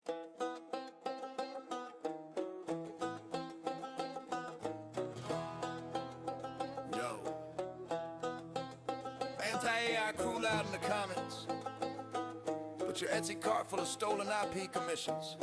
Yo. Anti-AI crew loud in the comments. Put your Etsy cart full of stolen IP commissions.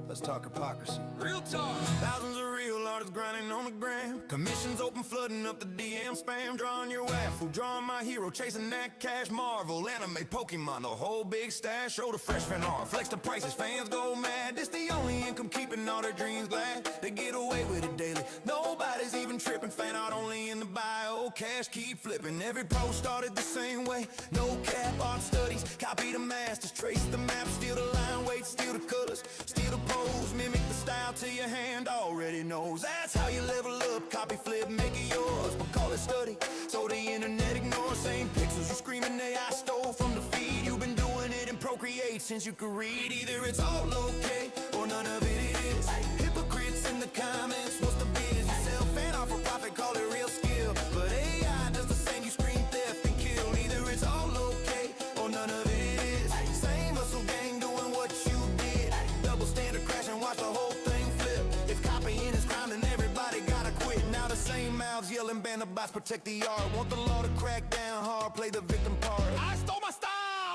Let's talk hypocrisy. Real talk. Thousands of real artists grinding on the gram. Commissions open, flooding up the DM spam. Drawing your waffle, drawing my hero, chasing that cash. Marvel, anime, Pokemon, the whole big stash. Show the fresh fan art, flex the prices, fans go mad. This the only income keeping all their dreams glad. They get away with it daily. Nobody's even tripping. Fan art only in the bio. Cash keep flipping. Every post started the same way. No cap, art studies. Copy the masters, trace the map, steal the line weight, steal the colors, steal the pose, mimic the style till your hand already knows. That's how you level up. Copy, flip, make it yours, but call it study. So the internet ignores same pixels. You screaming AI stole from the feed. You've been doing it in Procreate since you could read. Either it's all okay or none of it is. Hypocrites in the comments, what's the biz? You sell fan art for profit, call it real skill, but AI does the same. You scream theft and kill. Either it's all okay or none of it is. Same hustle gang doing what you did. Double standard crash and watch the whole thing flip. If copying is crime, then everybody gotta quit. Now the same mouths yelling, ban the bots, protect the art. Want the law to crack down hard, play the victim part. I stole my style.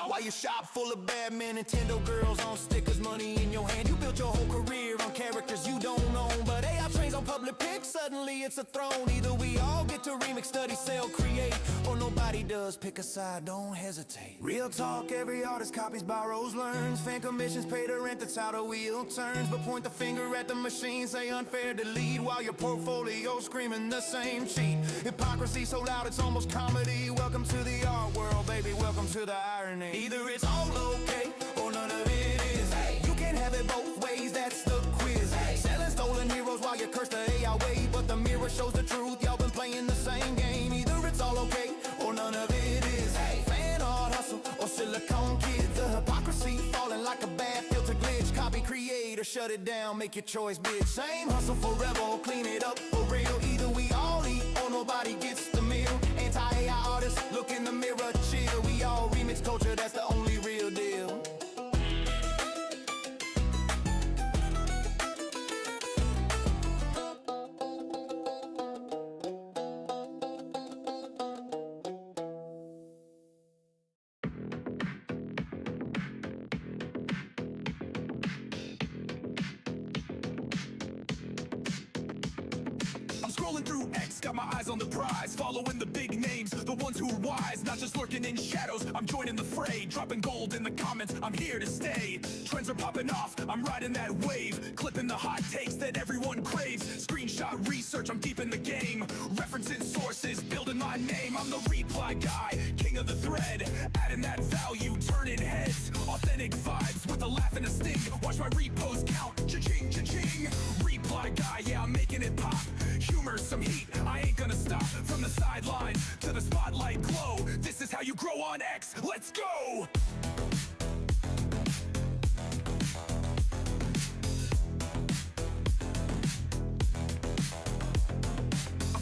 While your shop full of bad men, Nintendo girls on stickers, money in your hand. You built your whole career on characters you don't own, but AI trains on public pics, suddenly it's a throne. Either we all get to remix, study, sell, create, or nobody does. Pick a side, don't hesitate. Real talk, every artist copies, borrows, learns. Fan commissions pay the rent, that's how the wheel turns. But point the finger at the machine, say unfair to lead, while your portfolio screaming the same cheat. Hypocrisy so loud it's almost comedy. Welcome to the art world, baby, welcome to the irony. Either it's all okay or none of it is. You can't have it both ways, that's the quiz. Selling stolen heroes while you curse the AI way, but the mirror shows the truth. Y'all been playing the same game. Either it's all okay or none of it is. Fan art hustle or silicone kid. The hypocrisy falling like a bad filter glitch. Copy, create, or shut it down, make your choice, bitch. Same hustle forever, or clean it up for real. Either we all eat or nobody gets the meal. Anti-AI artists, look in the mirror, chill. We all remix culture, that's the only real deal. Scrolling through X, got my eyes on the prize. Following the big names, the ones who are wise. Not just lurking in shadows, I'm joining the fray. Dropping gold in the comments, I'm here to stay. Trends are popping off, I'm riding that wave. Clipping the hot takes that everyone craves. Screenshot research, I'm deep in the game. Referencing sources, building my name. I'm the reply guy, king of the thread. Adding that value, turning heads. Authentic vibes with a laugh and a sting. Watch my repost count, cha-ching, cha-ching. Reply guy, yeah, I'm making it pop. Humor, some heat, I ain't gonna stop. From the sidelines to the spotlight glow. This is how you grow on X, let's go!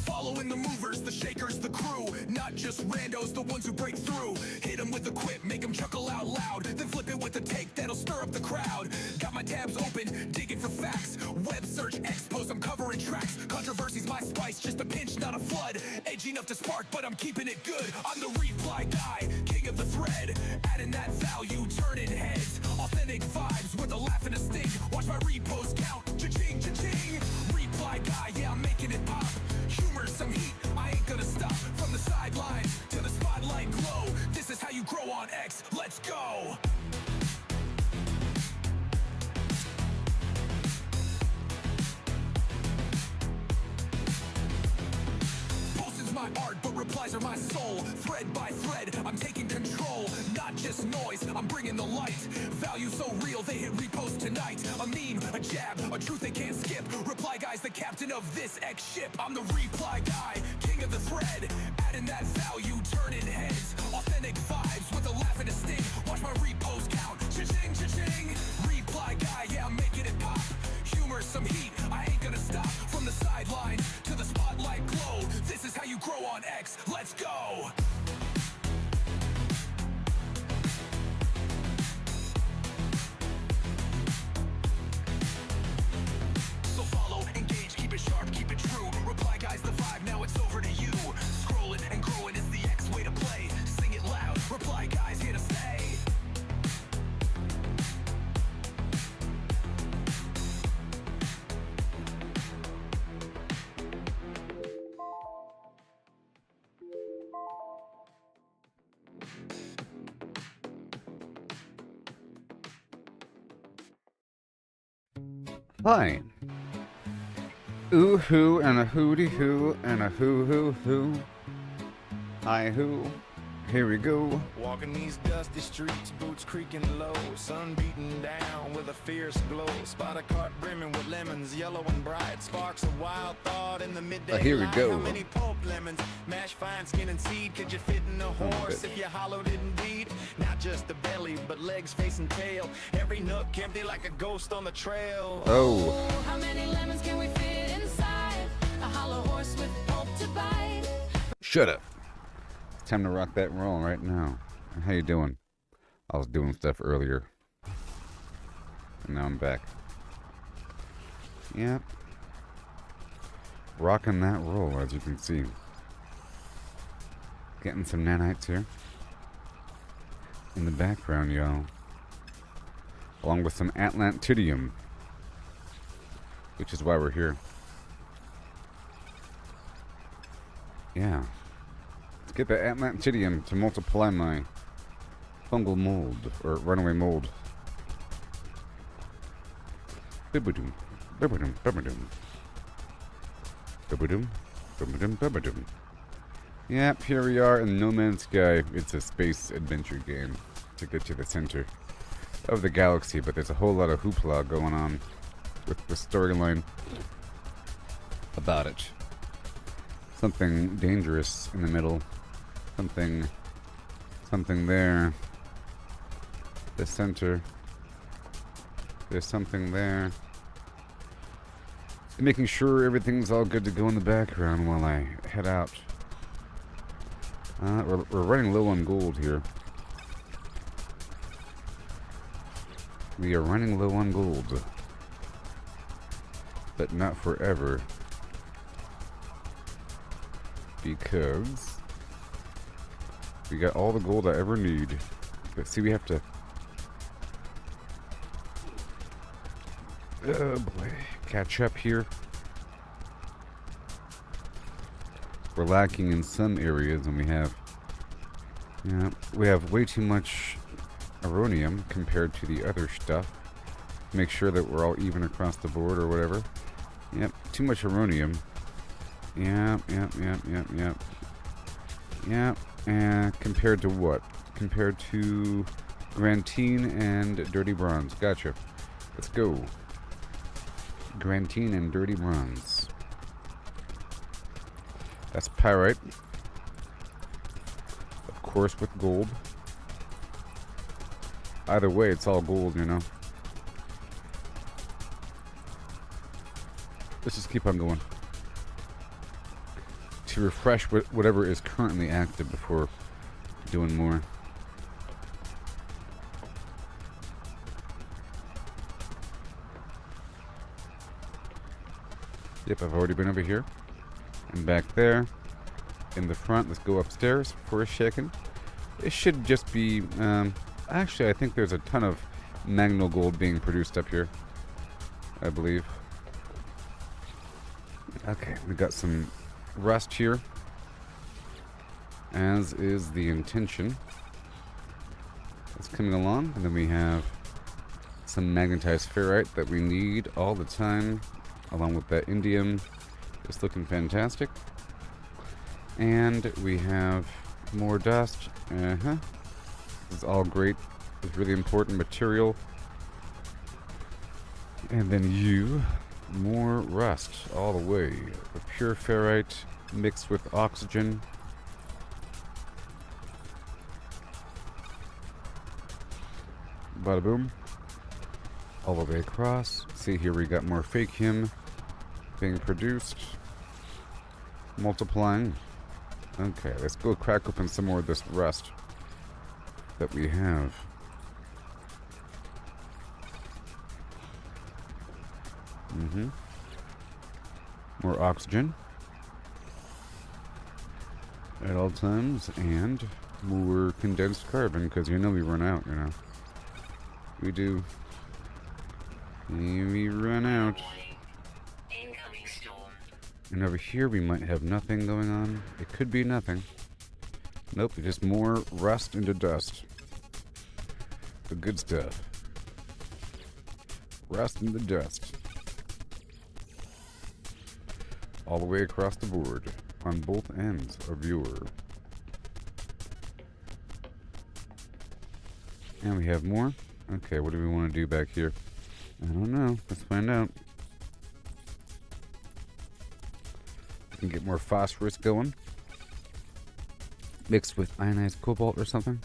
Following the movers, the shakers, the crew. Not just randos, the ones who break through. Hit them with a quip, make them chuckle out loud. Then flip it with a take that'll stir up the crowd. Got my tabs open, digging for facts. Web search, X post, I'm covering tracks. Controversy's my spice, just a pinch, not a flood. Edgy enough to spark, but I'm keeping it good. I'm the reply guy, king of the thread. Adding that value, turning heads. Authentic vibes with a laugh and a sting. Watch my repost count, cha-ching, cha-ching. Reply guy, yeah, I'm making it pop. Humor, some heat, I ain't gonna stop. From the sidelines to the spotlight glow. This is how you grow on X, let's go! Posting's my art, but replies are my soul. Thread by thread, I'm taking control. Not just noise, I'm bringing the light. Value so real, they hit repost tonight. A meme, a jab, a truth they can't skip. Reply guy's the captain of this X ship. I'm the reply guy, king of the thread. Adding that value, turning heads. Authentic vibes with a laugh and a sting. Watch my repost count, cha-ching, cha-ching. Reply guy, yeah, I'm making it pop. Humor, some heat, I ain't gonna stop. From the sideline to the spotlight glow. This is how you grow on X, let's go! Hi. Ooh hoo and a hooty hoo and a hoo hoo hoo. Hi hoo. Here we go. Walking these dusty streets, boots creaking low, sun beating down with a fierce glow. Spot a cart brimming with lemons, yellow and bright. Sparks of wild thought in the midday Here we light. go. How many pulp lemons, mashed fine skin and seed? Could you fit in a horse if your hollow didn't bleed? Not just the belly, but legs, face and tail. Every nook empty like a ghost on the trail. Oh. How many lemons can we fit inside a hollow horse with pulp to bite? Shut up. It's time to rock that and roll right now. How you doing? I was doing stuff earlier. And now I'm back. Yep. Rocking that roll, as you can see. Getting some nanites here. In the background, y'all. Along with some Atlantidium. Which is why we're here. Yeah. Let's get the Atlantidium to multiply my fungal mold, or runaway mold. Bibbadum, bibbadum, bibbadum. Bibbadum, bibbadum, bibbadum. Yep, here we are in No Man's Sky. It's a space adventure game to get to the center of the galaxy, but there's a whole lot of hoopla going on with the storyline about it. Something dangerous in the middle. Something there. The center. There's something there. Making sure everything's all good to go in the background while I head out. We're running low on gold here. We are running low on gold. But not forever. Because we got all the gold I ever need. But see, we have to... Oh boy. Catch up here. We're lacking in some areas, and we have way too much uranium compared to the other stuff. Make sure that we're all even across the board or whatever. Yep, too much uranium. Yep. And compared to what? Compared to Grantine and Dirty Bronze. Gotcha. Let's go. Grantine and Dirty Bronze. That's pyrite. Of course with gold. Either way, it's all gold, you know. Let's just keep on going. To refresh whatever is currently active before doing more. Yep, I've already been over here. And back there. In the front. Let's go upstairs for a second. It should just be... actually, I think there's a ton of magnal gold being produced up here. I believe. Okay, we got some rust here. As is the intention. That's coming along. And then we have some magnetized ferrite that we need all the time. Along with that indium. It's looking fantastic. And we have more dust. This is all great. It's really important material. And then more rust all the way. The pure ferrite mixed with oxygen. Bada boom. All the way across. See here we got more fakium being produced. Multiplying. Okay, let's go crack open some more of this rust that we have. More oxygen at all times, and more condensed carbon, because you know we run out, you know. We do. We run out. And over here we might have nothing going on. It could be nothing. Nope, just more rust into dust. The good stuff. Rust into dust. all the way across the board on both ends of your. And we have more. Okay, what do we want to do back here? I don't know. Let's find out. We can get more phosphorus going. Mixed with ionized cobalt or something.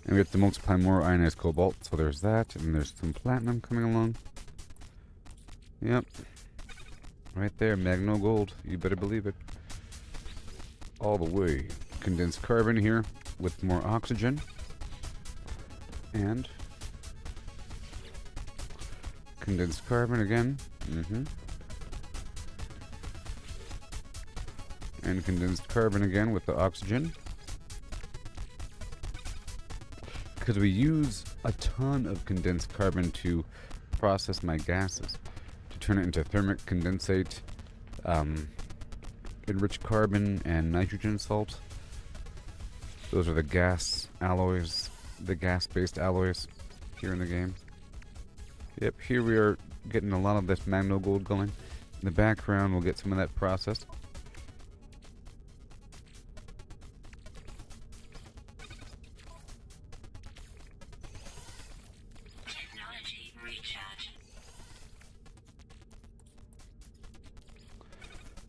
And we have to multiply more ionized cobalt, so there's that, and there's some platinum coming along. Yep. Right there, magno gold. You better believe it. All the way. Condensed carbon here with more oxygen. And condensed carbon again. And condensed carbon again with the oxygen. Because we use a ton of condensed carbon to process my gases, to turn it into thermic condensate, enriched carbon, and nitrogen salt. Those are the gas alloys, the gas-based alloys here in the game. Yep, here we are getting a lot of this magno gold going. In the background, we'll get some of that processed.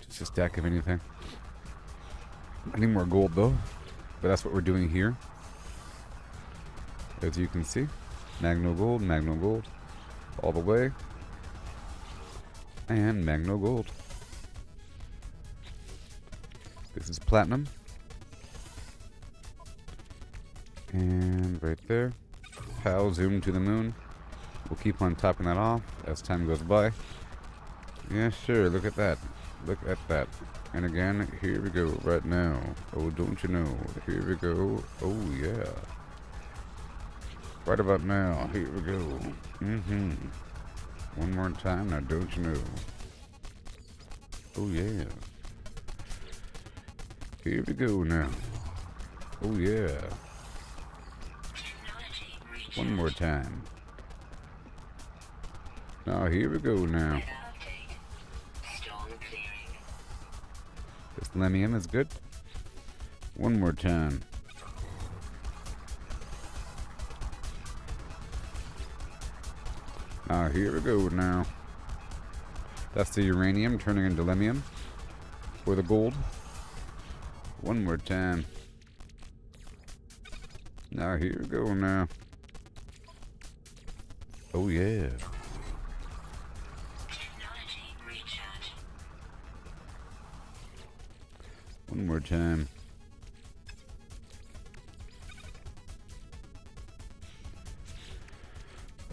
Just a stack of anything. I need more gold though, but that's what we're doing here. As you can see, magno gold, all the way, and magno gold. This is platinum, and right there, pow, zoom to the moon. We'll keep on topping that off as time goes by. Yeah, sure, look at that. Look at that. And again, here we go right now. Oh, don't you know? Here we go. Oh, yeah. Right about now. Here we go. One more time now, don't you know? Oh, yeah. Here we go now. Oh, yeah. One more time. Now, here we go now. This lemium is good. One more time. Now here we go now. That's the uranium turning into lemium. For the gold. One more time. Now here we go now. Oh yeah. One more time.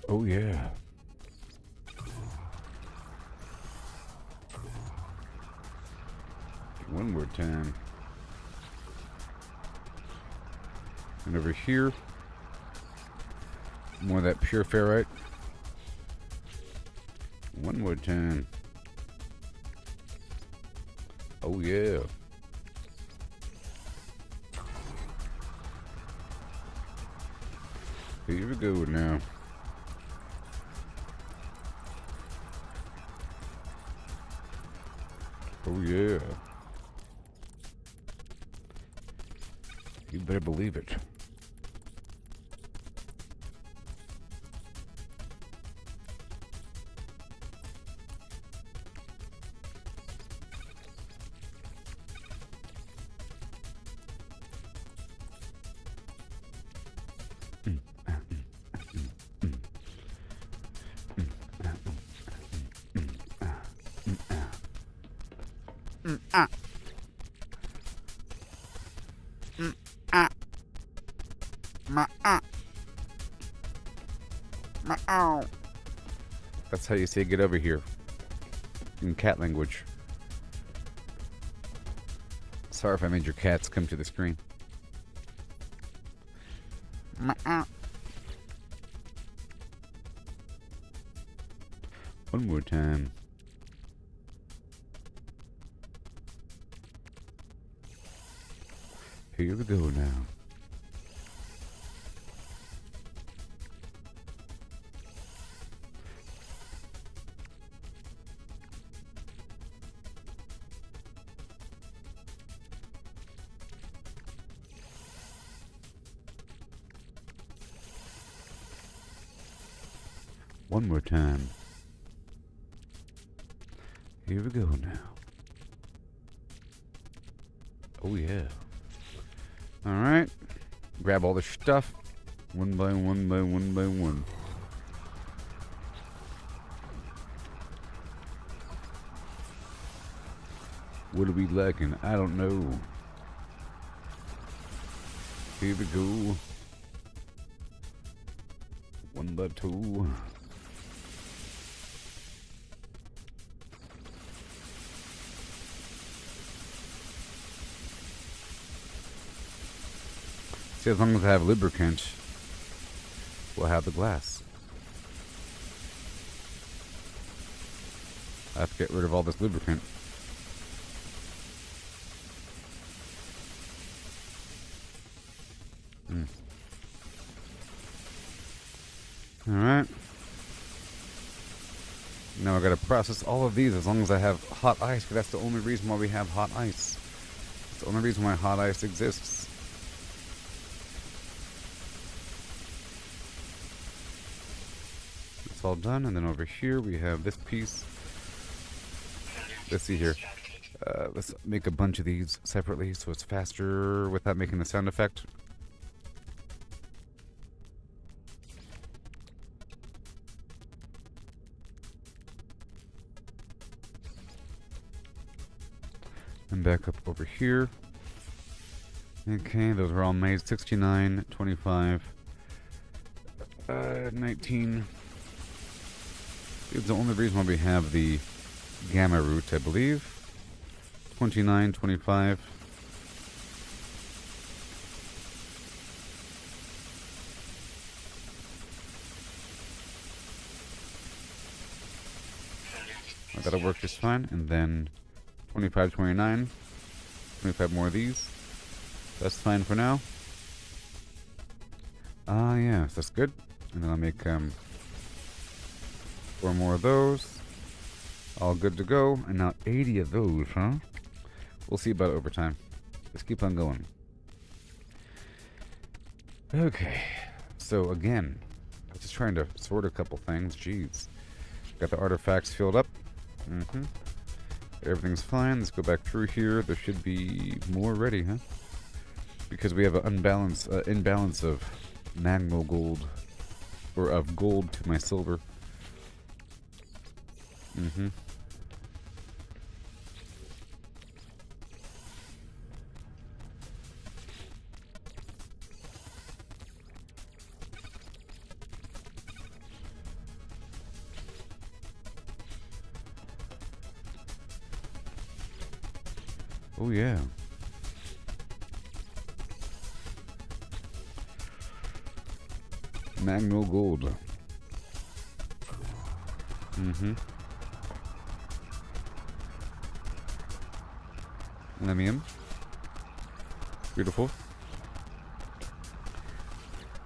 Oh yeah. One more time. And over here, more of that pure ferrite. One more time. Oh yeah. Here we go now. Oh yeah. You better believe it. That's how you say get over here in cat language. Sorry if I made your cats come to the screen. One more time. Here we go now. One more time. Here we go now. Oh yeah. Alright. Grab all the stuff. One by one by one by one. What are we lacking? I don't know. Here we go. One by two. See, as long as I have lubricant, we'll have the glass. I have to get rid of all this lubricant. Alright. Now I gotta process all of these as long as I have hot ice, because that's the only reason why we have hot ice. It's the only reason why hot ice exists. It's all done, and then over here we have this piece. Let's see here. Let's make a bunch of these separately so it's faster without making the sound effect. And back up over here. Okay, those are all made. 69, 25, 19. It's the only reason why we have the gamma root, I believe. 29, 25. That'll work just fine. And then 25, 29. 25 more of these. That's fine for now. Ah, yes, that's good. And then I'll make 4 more of those. All good to go. And now 80 of those, huh? We'll see about it over time. Let's keep on going. Okay. So again, I'm just trying to sort a couple things. Jeez. Got the artifacts filled up. Everything's fine. Let's go back through here. There should be more ready, huh? Because we have an imbalance of magma gold. Or of gold to my silver. Oh yeah. Magno gold. Let me in. Beautiful.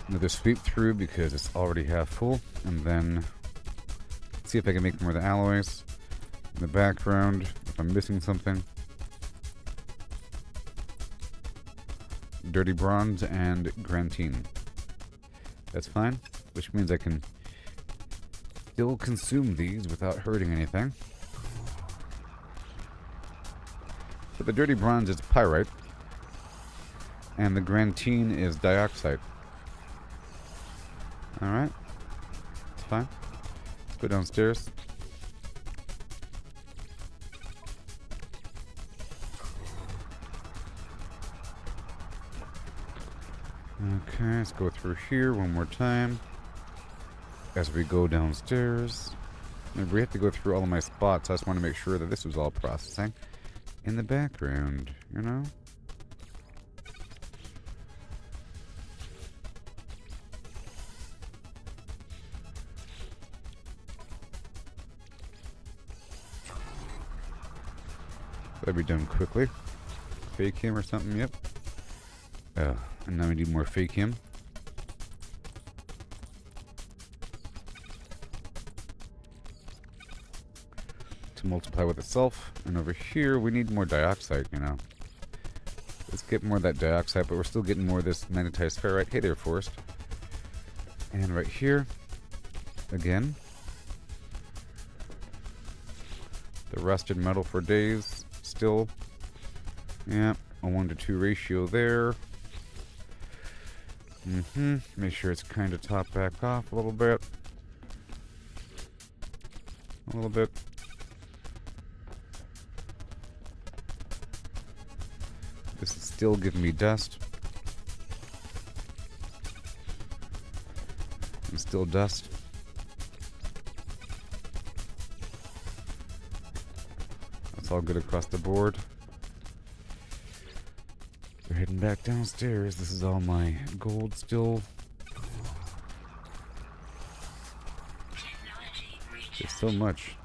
Another sweep through because it's already half full. And then see if I can make more of the alloys in the background. If I'm missing something. Dirty bronze and grantine. That's fine, which means I can still consume these without hurting anything. So the dirty bronze is pyrite, and the grantine is dioxide. Alright, it's fine. Let's go downstairs. Okay, let's go through here one more time as we go downstairs. And we have to go through all of my spots. I just want to make sure that this was all processing in the background, you know? That'll be done quickly. Fake him or something, yep. And now we need more fake him. To multiply with itself. And over here, we need more dioxide, you know. Let's get more of that dioxide, but we're still getting more of this nanitized ferrite. Hey there, Forest. And right here, again, The rusted metal for days still. Yeah, a 1-to-2 ratio there. Make sure it's kind of top back off a little bit. A little bit. This is still giving me dust. And still dust. That's all good across the board. We're heading back downstairs. This is all my gold still. There's so much.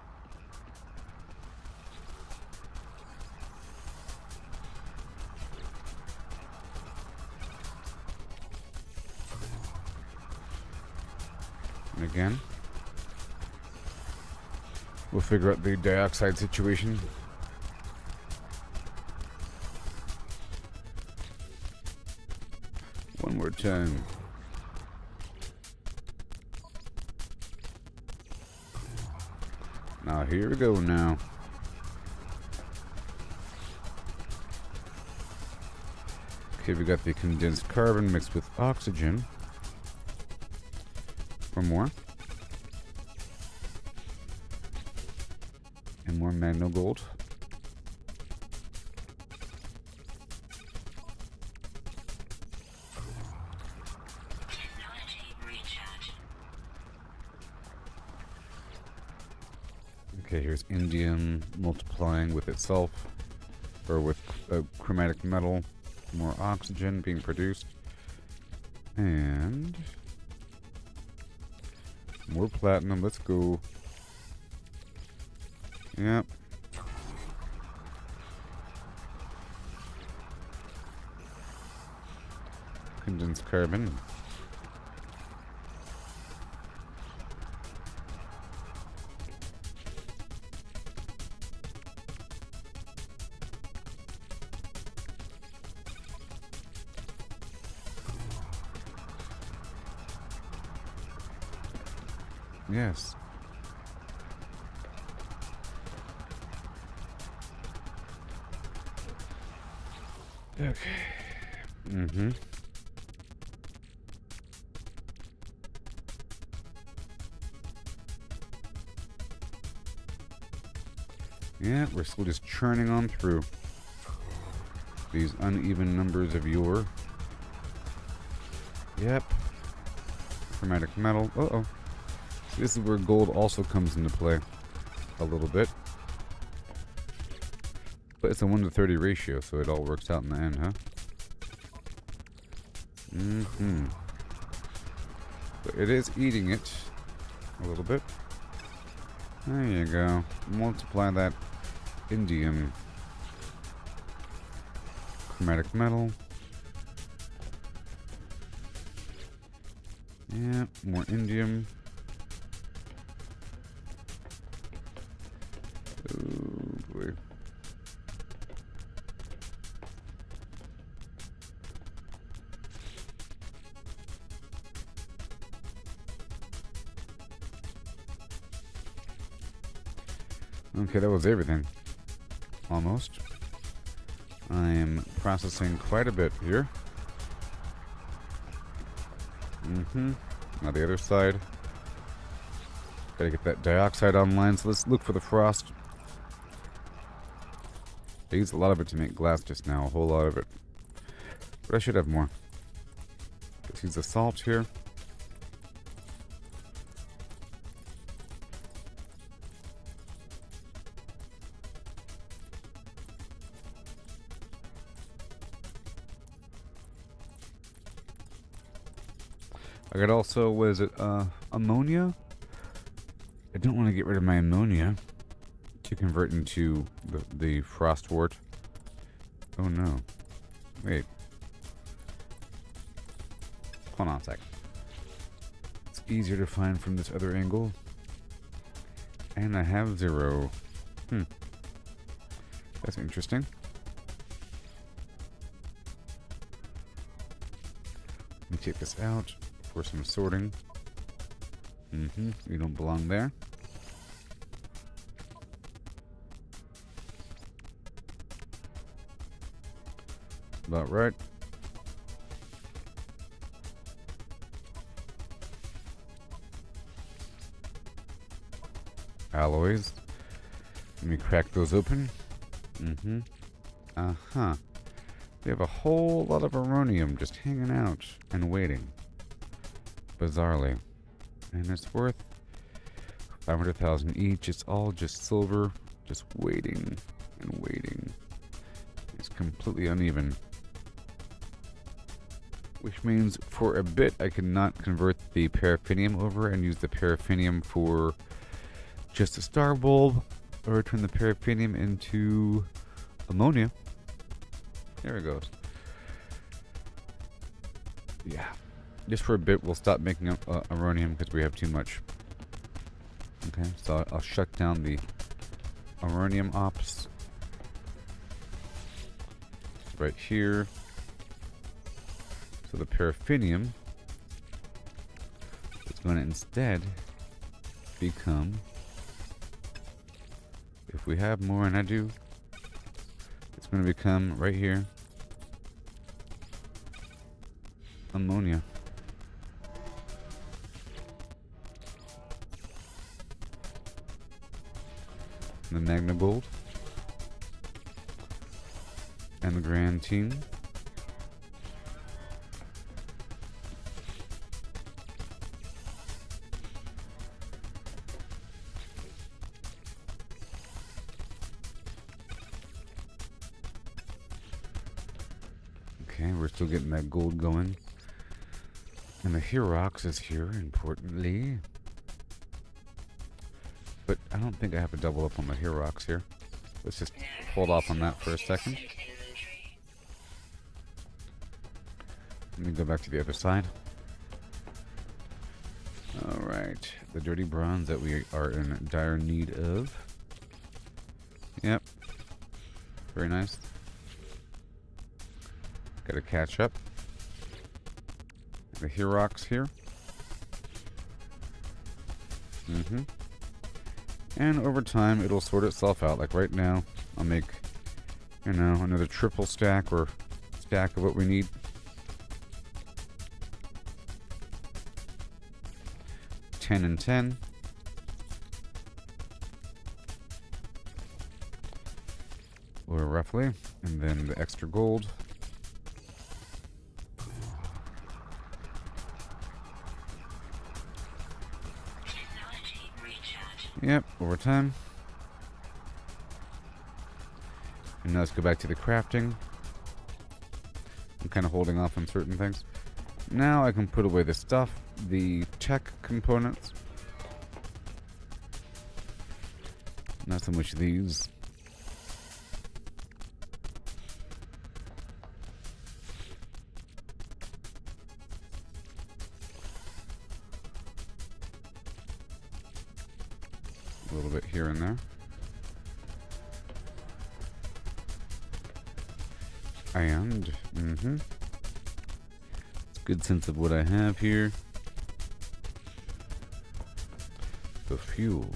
And again, we'll figure out the dioxide situation. One more time. Now here we go now. Okay, we got the condensed carbon mixed with oxygen. One more. And more magno gold. Okay, here's indium multiplying with itself, or with a chromatic metal, more oxygen being produced, and more platinum. Let's go. Yep. Condensed carbon. Yes. Okay. Yeah, we're still just churning on through these uneven numbers of yore. Yep. Chromatic metal. Uh-oh. This is where gold also comes into play a little bit. But it's a 1-to-30 ratio, so it all works out in the end, huh? But it is eating it a little bit. There you go. Multiply that indium. Chromatic metal. Yeah, more indium. Oh boy. Okay, that was everything. Almost. I am processing quite a bit here. Now the other side. Gotta get that dioxide online, so let's look for the frost. I used a lot of it to make glass just now, a whole lot of it. But I should have more. Let's use the salt here. I got also, was it ammonia? I don't want to get rid of my ammonia to convert into the frost wort. Oh no. Wait. Hold on a sec. It's easier to find from this other angle. And I have 0. That's interesting. Let me take this out for some sorting. You don't belong there. about right. Alloys. Let me crack those open. Uh-huh. We have a whole lot of uranium just hanging out and waiting. Bizarrely. And it's worth 500,000 each. It's all just silver, just waiting and waiting. It's completely uneven. Which means for a bit I cannot convert the paraffinium over and use the paraffinium for just a star bulb, or turn the paraffinium into ammonia. There it goes. Yeah. Just for a bit we'll stop making uranium because we have too much. Okay, so I'll shut down the uranium ops right here. So the paraffinium is going to instead become, if we have more, and I do, it's going to become right here ammonia. The Magna Gold and the Grantine. Okay, we're still getting that gold going. And the Herox is here, importantly. But I don't think I have to double up on the Herox here. Let's just hold off on that for a second. Let me go back to the other side. Alright, the dirty bronze that we are in dire need of. Yep. Very nice. Gotta catch up. The Herox here. And over time, it'll sort itself out. Like right now, I'll make, you know, another triple stack or stack of what we need. 10 and 10. Or roughly. And then the extra gold. Yep, over time. And now let's go back to the crafting. I'm kind of holding off on certain things. Now I can put away the stuff, the tech components. Not so much these. A little bit here and there. And, it's a good sense of what I have here. The fuel.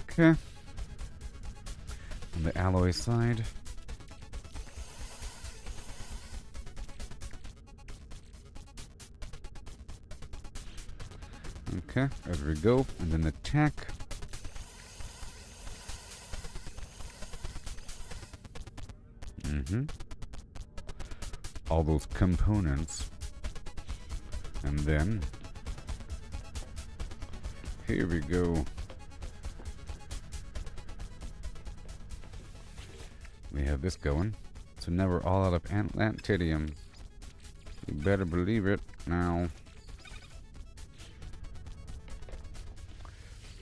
Okay. On the alloy side. Okay, there we go. And then the tech. All those components. And then here we go. We have this going. So now we're all out of Atlantidium. You better believe it now.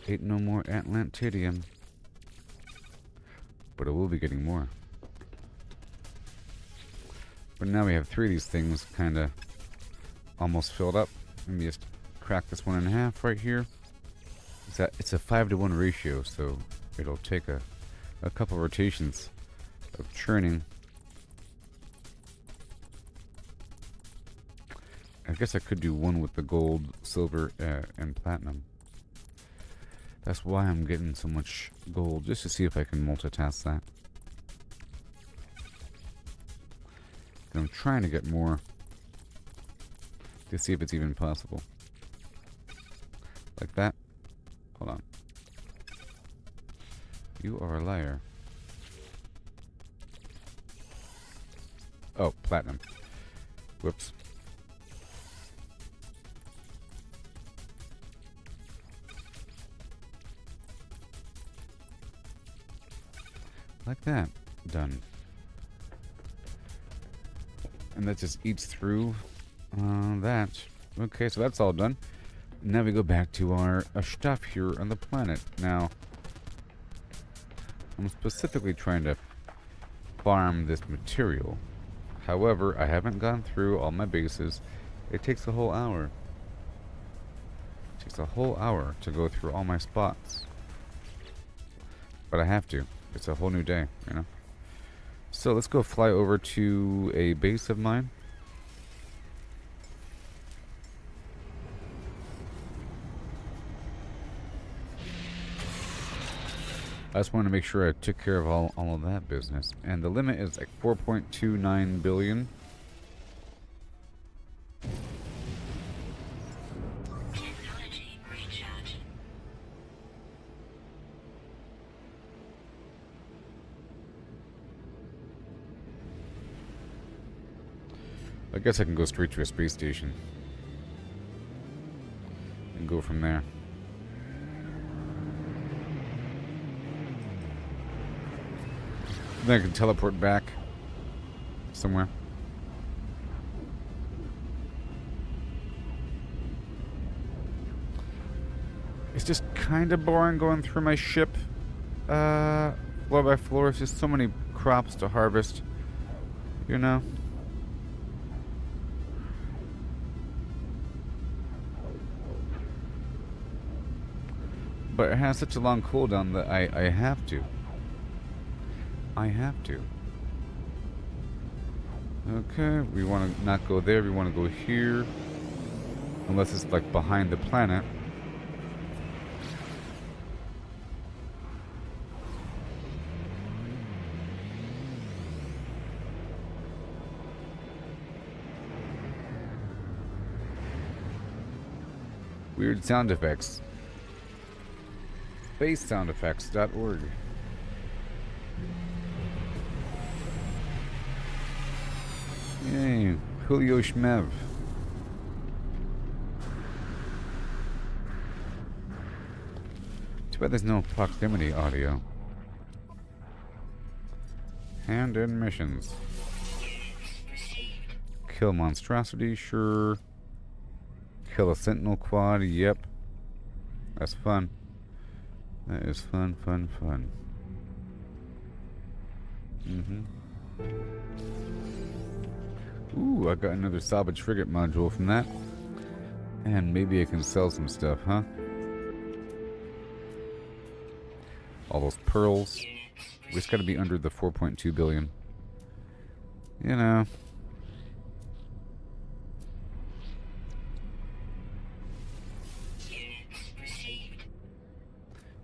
Ain't no more Atlantidium. But it will be getting more. But now we have 3 of these things kind of almost filled up. Let me just crack this one in half right here. It's a 5-to-1 ratio, so it'll take a couple rotations of churning. I guess I could do one with the gold, silver, and platinum. That's why I'm getting so much gold, just to see if I can multitask that. And I'm trying to get more to see if it's even possible. Like that. Hold on. You are a liar. Oh, platinum. Whoops. Like that. Done. And that just eats through that. Okay, so that's all done. Now we go back to our stuff here on the planet. Now, I'm specifically trying to farm this material. However, I haven't gone through all my bases. It takes a whole hour. It takes a whole hour to go through all my spots. But I have to. It's a whole new day, you know? So let's go fly over to a base of mine. I just wanted to make sure I took care of all of that business. And the limit is like 4.29 billion. Technology recharge. I guess I can go straight to a space station. And go from there. Then I can teleport back somewhere. It's just kind of boring going through my ship floor by floor. It's just so many crops to harvest, you know? But it has such a long cooldown that I have to. I have to. Okay, we want to not go there. We want to go here. Unless it's like behind the planet. Weird sound effects. SpaceSoundEffects.org. Yay, Julio Schmev. Too bad there's no proximity audio. Hand-in missions. Kill monstrosity, sure. Kill a sentinel quad, yep. That's fun. That is fun, fun, fun. Ooh, I got another salvage frigate module from that. And maybe I can sell some stuff, huh? All those pearls. We just gotta be under the 4.2 billion. You know.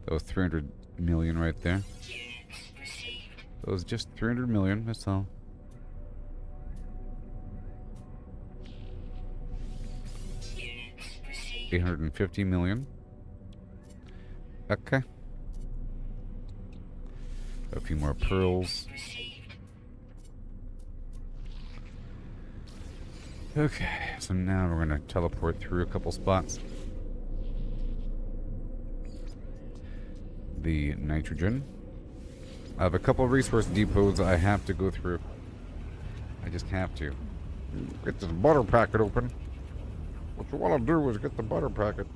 That was 300 million right there. That was just 300 million, that's all. $850 million. Okay. A few more pearls. Okay, so now we're gonna teleport through a couple spots. The nitrogen. I have a couple of resource depots I have to go through. I just have to. Get this butter packet open. What you want to do is get the butter packet.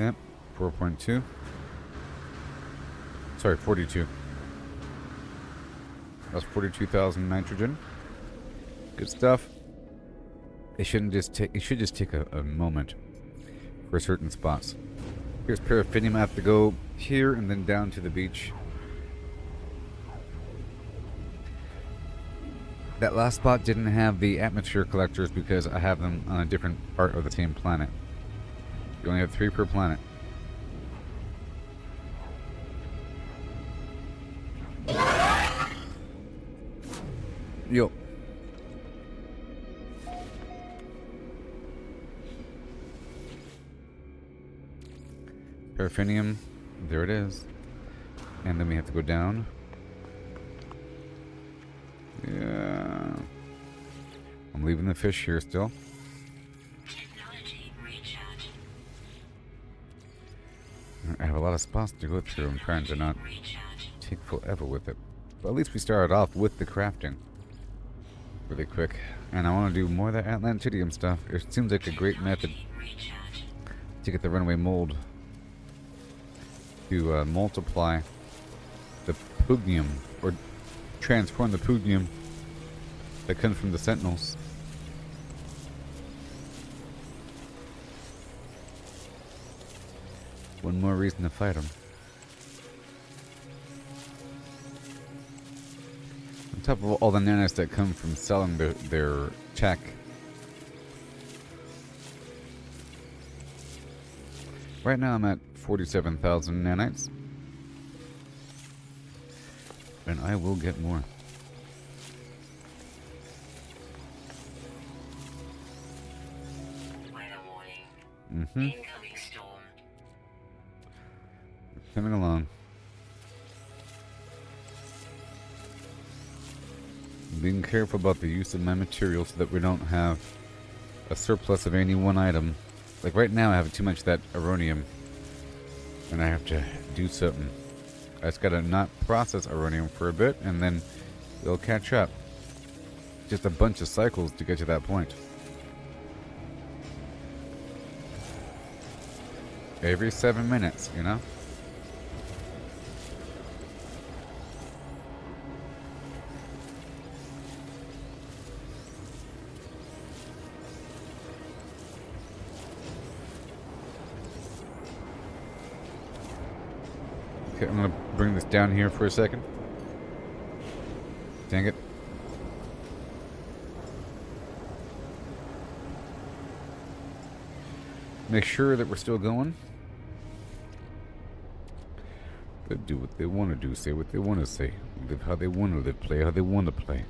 Yep, 4.2. Sorry, 42. That's 42,000 nitrogen. Good stuff. It shouldn't just take. It should just take a moment for certain spots. Here's paraffinium. I have to go here and then down to the beach. That last spot didn't have the atmosphere collectors because I have them on a different part of the same planet. You only have 3 per planet. Yo. Paraffinium. There it is. And then we have to go down. Yeah. I'm leaving the fish here still. Technology recharge. I have a lot of spots to go through. I'm trying to not Recharge. take forever with it. But at least we started off with the crafting really quick. And I want to do more of that Atlantidium stuff. It seems like a great method Recharge. to get the runaway mold to multiply the pugnium, or transform the pugnium that comes from the sentinels. One more reason to fight them. On top of all the nanites that come from selling their tech. Right now I'm at 47,000 nanites. And I will get more. Weather warning. Mm-hmm. Incoming storm. Coming along. Being careful about the use of my materials so that we don't have a surplus of any one item. Like right now I have too much of that aronium. And I have to do something. I just gotta not process aronium for a bit and then it'll catch up. Just a bunch of cycles to get to that point. Every 7 minutes, you know? Okay, I'm gonna bring this down here for a second. Dang it. Make sure that we're still going. They do what they want to do, say what they want to say, live how they want to live, play how they want to play.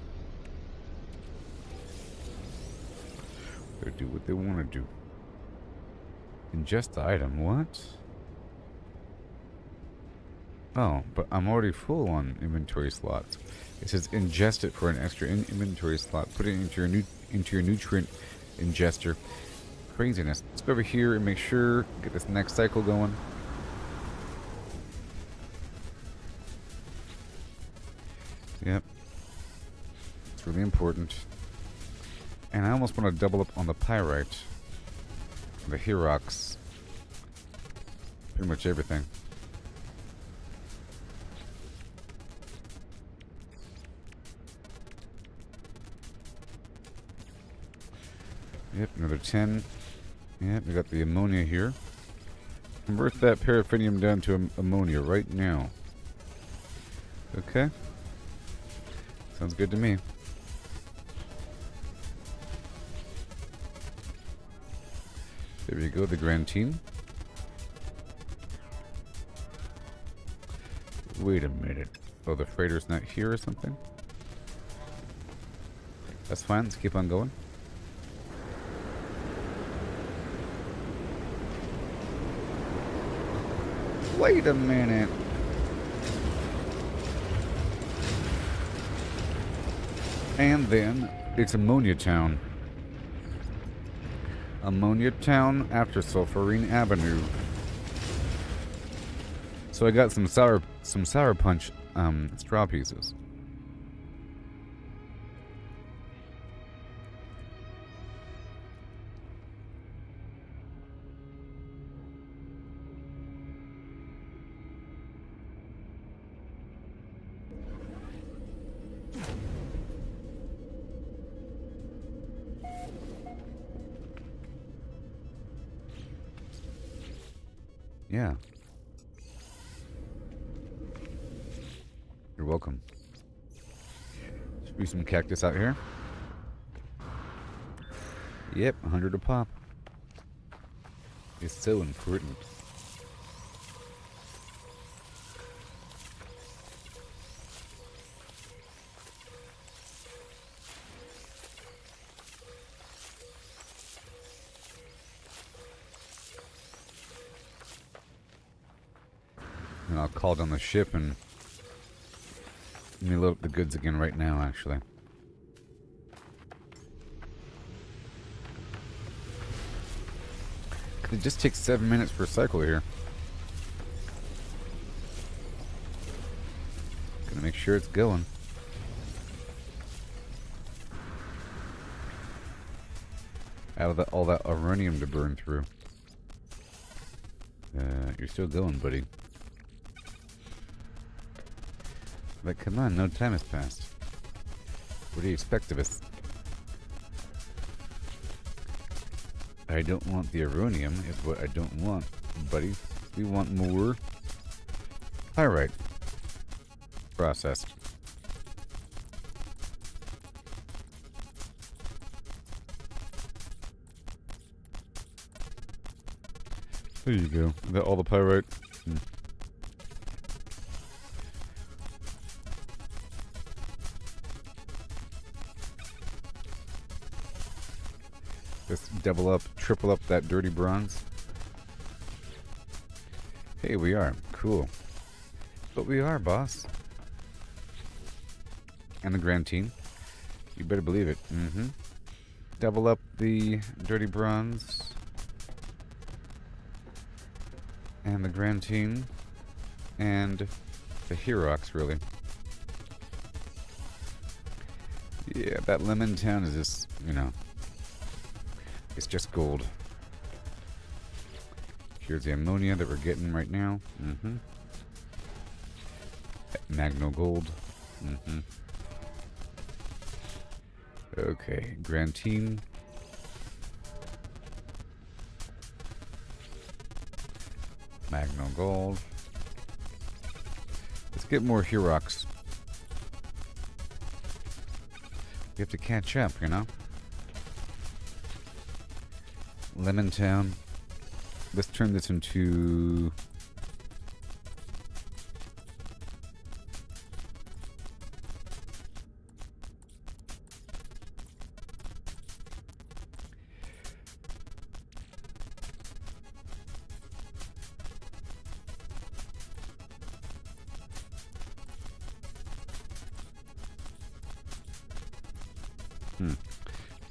They do what they want to do. Ingest the item, what? Oh, but I'm already full on inventory slots. It says ingest it for an extra inventory slot. Put it into your nutrient ingester. Craziness. Let's go over here and make sure get this next cycle going. Yep. It's really important. And I almost want to double up on the pyrite. The Herox. Pretty much everything. Yep, another 10. Yep, we got the ammonia here. Convert that paraffinium down to ammonia right now. Okay. Sounds good to me. There we go, the Grantine. Wait a minute. Oh, the freighter's not here or something? That's fine, let's keep on going. Wait a minute. And then it's Ammonia Town. Ammonia Town after Sulfurine Avenue. So I got some sour punch straw pieces. Yeah. You're welcome. Should be some cactus out here. Yep, 100 a pop. It's so important. And I'll call down the ship and let me load up the goods again right now, actually. It just takes 7 minutes per cycle here. Gonna make sure it's going. Out of all that uranium to burn through. You're still going, buddy. But come on, no time has passed. What do you expect of us? I don't want the uranium, is what I don't want, buddy. We want more. Alright. Processed. There you go. Is that all the pyrite? Just double up, triple up that dirty bronze. Hey, we are. Cool. But we are, boss. And the Grantine. You better believe it. Double up the dirty bronze. And the Grantine. And the Herox, really. Yeah, that Lemon Town is just, you know... It's just gold. Here's the ammonia that we're getting right now. Magno gold. Okay, Grantine. Magno gold. Let's get more Herox. We have to catch up, you know? Lemon Town. Let's turn this into...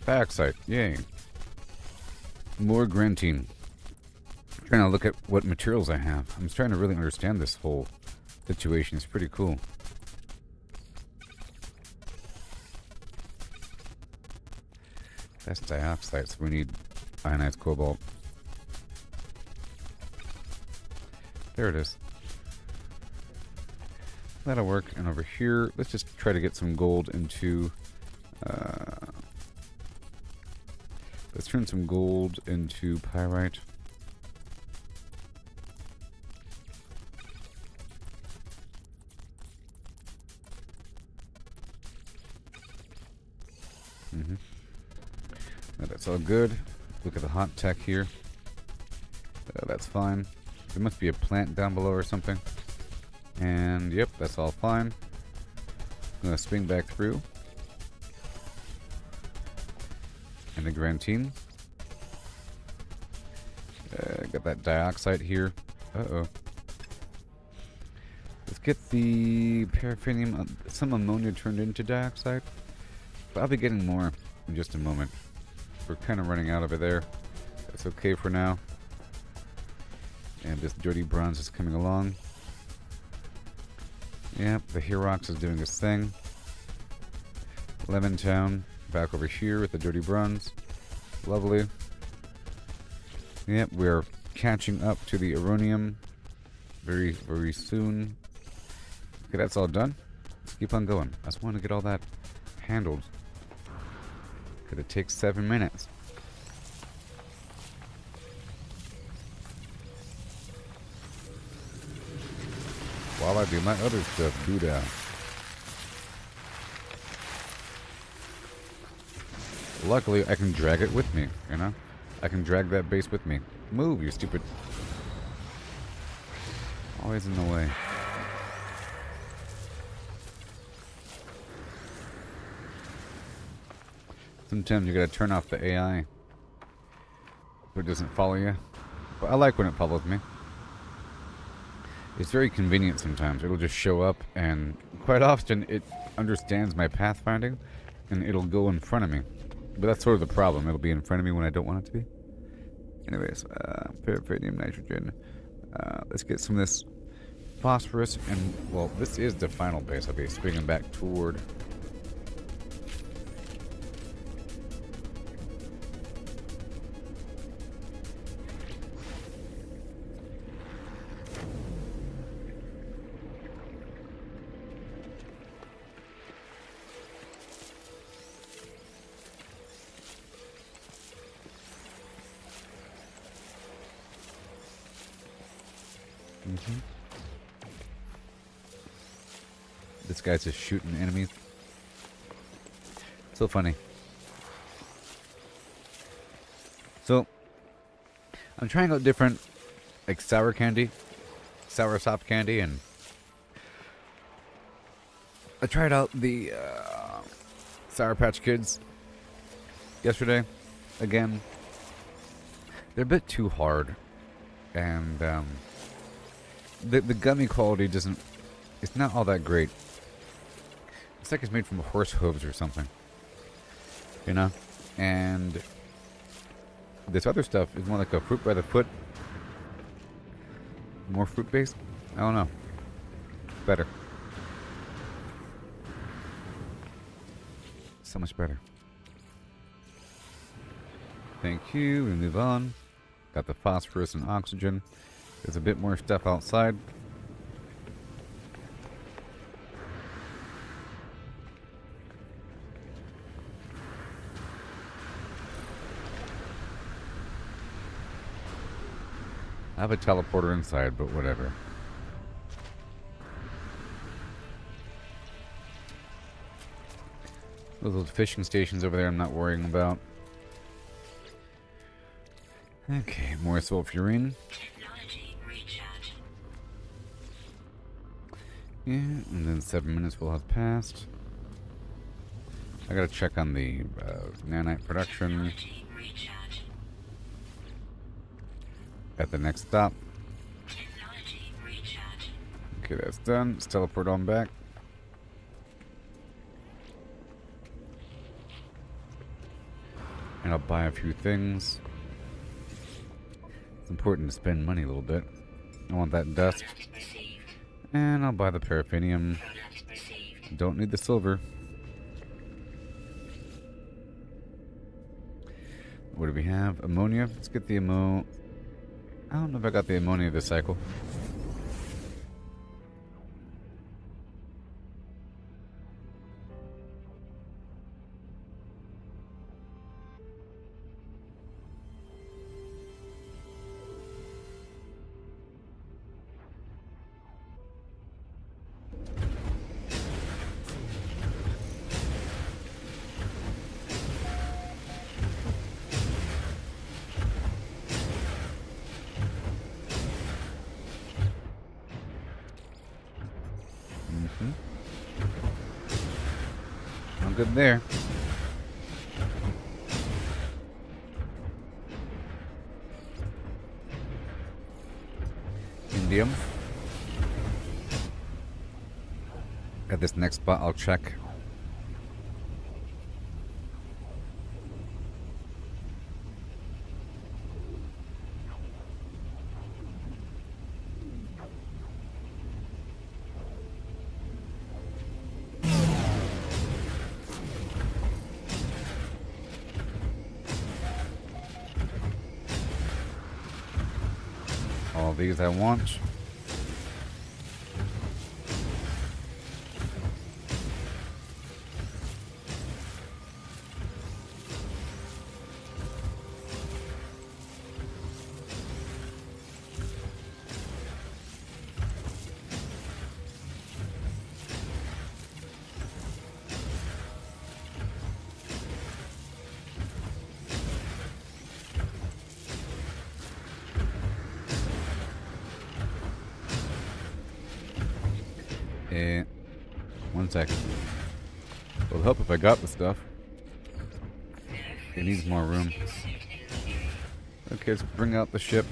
Dioxide. Yay. More Grantine. Trying to look at what materials I have. I'm trying to really understand this whole situation. It's pretty cool. That's dioxide, so we need ionized cobalt. There it is. That'll work. And over here, let's just try to get some gold into... let's turn some gold into pyrite. That's all good. Look at the hot tech here. That's fine. There must be a plant down below or something. And yep, that's all fine. I'm gonna swing back through. And the Grantine. Got that dioxide here. Uh-oh. Let's get the paraffinium, some ammonia turned into dioxide. But I'll be getting more in just a moment. We're kind of running out of it there. That's okay for now. And this dirty bronze is coming along. Yep, the Herox is doing its thing. Lemon Town back over here with the dirty bronze. Lovely. Yep, we're catching up to the uranium very, very soon. Okay, that's all done. Let's keep on going. I just want to get all that handled. Could it take 7 minutes? while I do my other stuff. Buddha. Luckily, I can drag it with me, you know? I can drag that base with me. Move, you stupid. Always in the way. Sometimes you gotta turn off the AI so it doesn't follow you. But I like when it follows me. It's very convenient sometimes. It'll just show up, and quite often it understands my pathfinding, and it'll go in front of me. But that's sort of the problem. It'll be in front of me when I don't want it to be. Anyways, paraffinium, nitrogen. Let's get some of this phosphorus, and, well, this is the final base. I'll be swinging back toward... This guy's just shooting enemies. So funny. So, I'm trying out different, like, sour candy, sour soft candy, and I tried out the Sour Patch Kids yesterday. Again, they're a bit too hard, and the gummy quality doesn't, it's not all that great. It's like it's made from horse hooves or something, you know? And this other stuff is more like a fruit by the foot, more fruit based. I don't know, better, so much better. Thank you. We move on. Got the phosphorus and oxygen. There's a bit more stuff outside. I have a teleporter inside, but whatever. Those little fishing stations over there I'm not worrying about. Okay, more sulfurine. Technology recharge. Yeah, and then 7 minutes will have passed. I gotta check on the nanite production Technology recharge. at the next stop. Technology recharge. Okay, that's done. Let's teleport on back. And I'll buy a few things. It's important to spend money a little bit. I want that dust. Product received. And I'll buy the paraffinium. Product received. Don't need the silver. What do we have? Ammonia. Let's get the ammo. I don't know if I got the ammonia this cycle. I'm good there. Indium. At this next spot, I'll check. All these I want. Eh. 1 second. It'll help if I got the stuff. It needs more room. Okay, let's bring out the ship.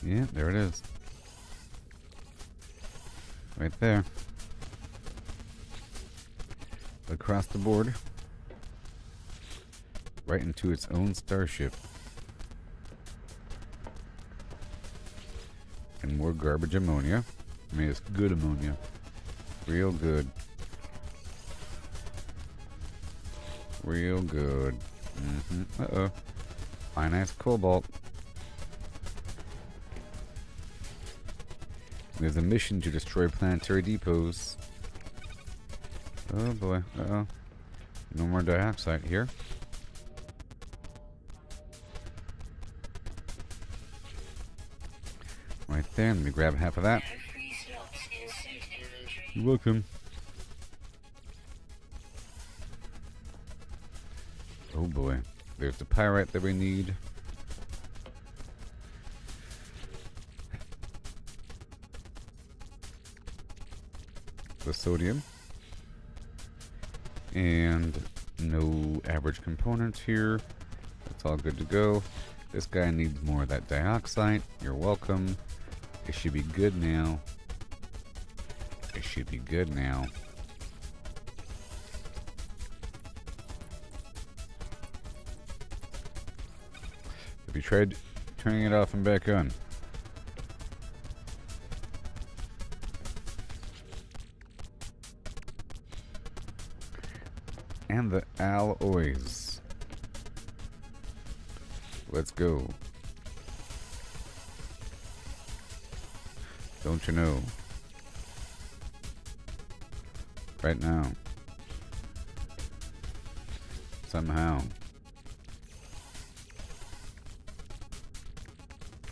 Yeah, there it is. Right there. Across the board. Right into its own starship. And more garbage ammonia. I mean, it's good ammonia. Real good. Real good. Uh-oh. Ionized cobalt. There's a mission to destroy planetary depots. Oh boy. Uh-oh. No more dioxide here. Right there. Let me grab half of that. Free slots in suit inventory. You're welcome. Oh boy. There's the pyrite that we need. The sodium. And no average components here. That's all good to go. This guy needs more of that dioxide. You're welcome. It should be good now. It should be good now. Have you tried turning it off and back on? And the alloys. Let's go. Don't you know? Right now. Somehow.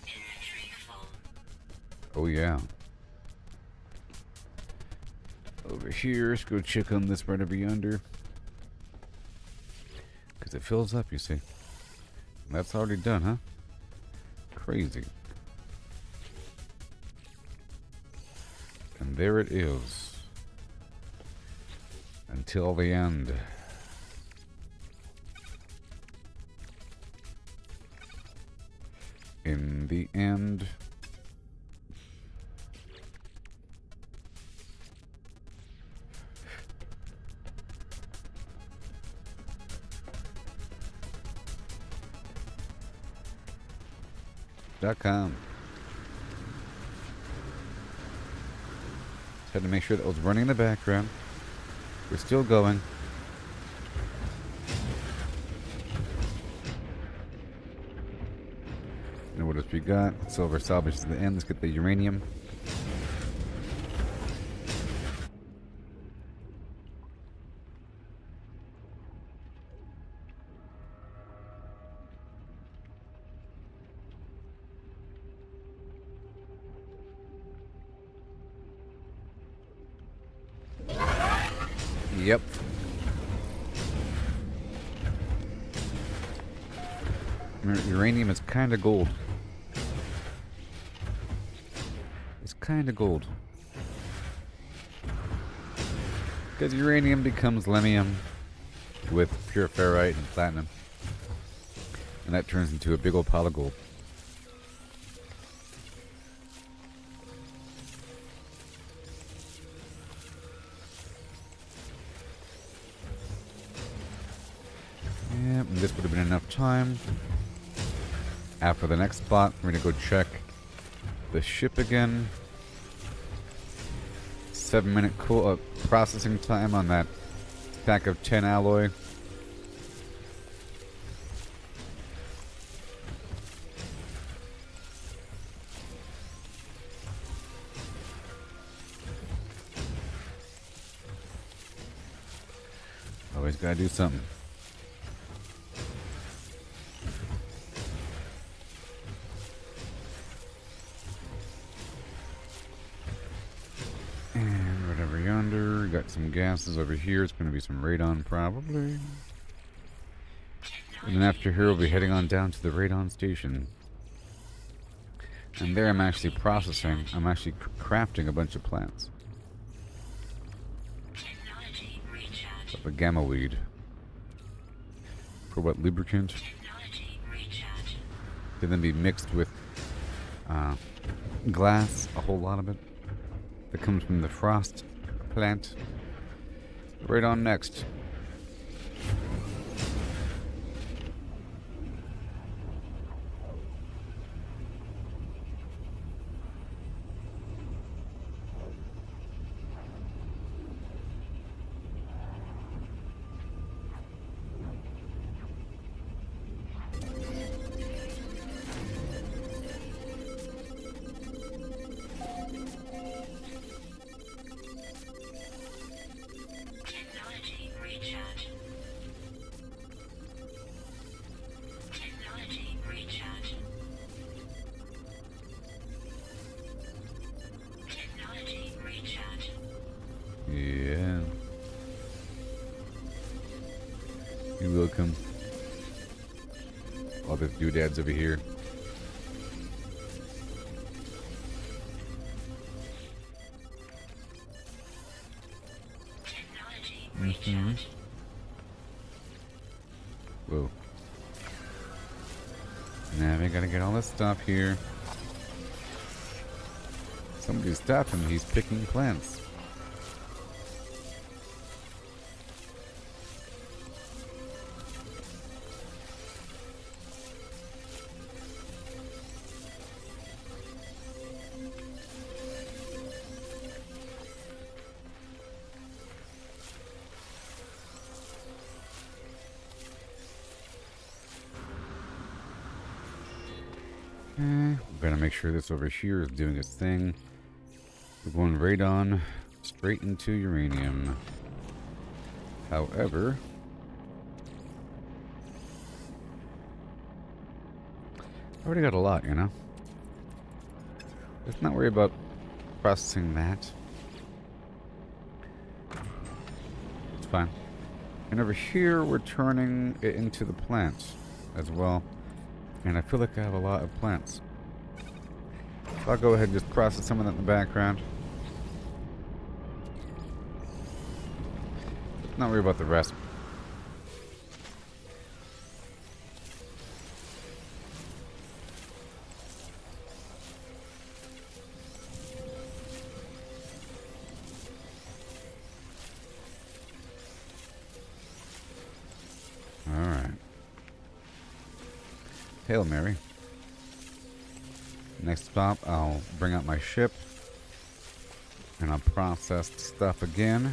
Inventory full. Oh yeah. Over here, let's go check on this right over yonder. Because it fills up, you see. That's already done, huh? Crazy. And there it is. Until the end. In the end. .com. Just had to make sure that was running in the background. We're still going. And what else we got? Silver salvage to the end. Let's get the uranium. Yep. Uranium is kind of gold. It's kind of gold. Because uranium becomes lemium with pure ferrite and platinum. And that turns into a big old pile of gold. Yeah, and this would have been enough time. After the next spot, we're going to go check the ship again. 7-minute processing time on that stack of 10 alloy. Always gotta do something. Check some gases over here. It's going to be some radon, probably. And then after here, we'll be heading on down to the radon station. And there I'm actually processing. I'm actually crafting a bunch of plants. Technology recharge. Of a gamma weed. For what, lubricant? Technology recharge. To then be mixed with glass, a whole lot of it. That comes from the frost plant. Right on next. Technology recharge. Technology recharge. Technology recharge. Yeah. You're welcome. All the doodads over here. Technology recharge. Whoa. Now we gotta get all this stuff here. Somebody's stopping. He's picking plants. Gotta make sure this over here is doing its thing. We're going radon straight into uranium. However, I already got a lot, you know? Let's not worry about processing that. It's fine. And over here, we're turning it into the plants as well. And I feel like I have a lot of plants. So I'll go ahead and just process some of that in the background. Not worry about the rest. Alright. Hail Mary. Next stop, I'll bring out my ship. And I'll process the stuff again.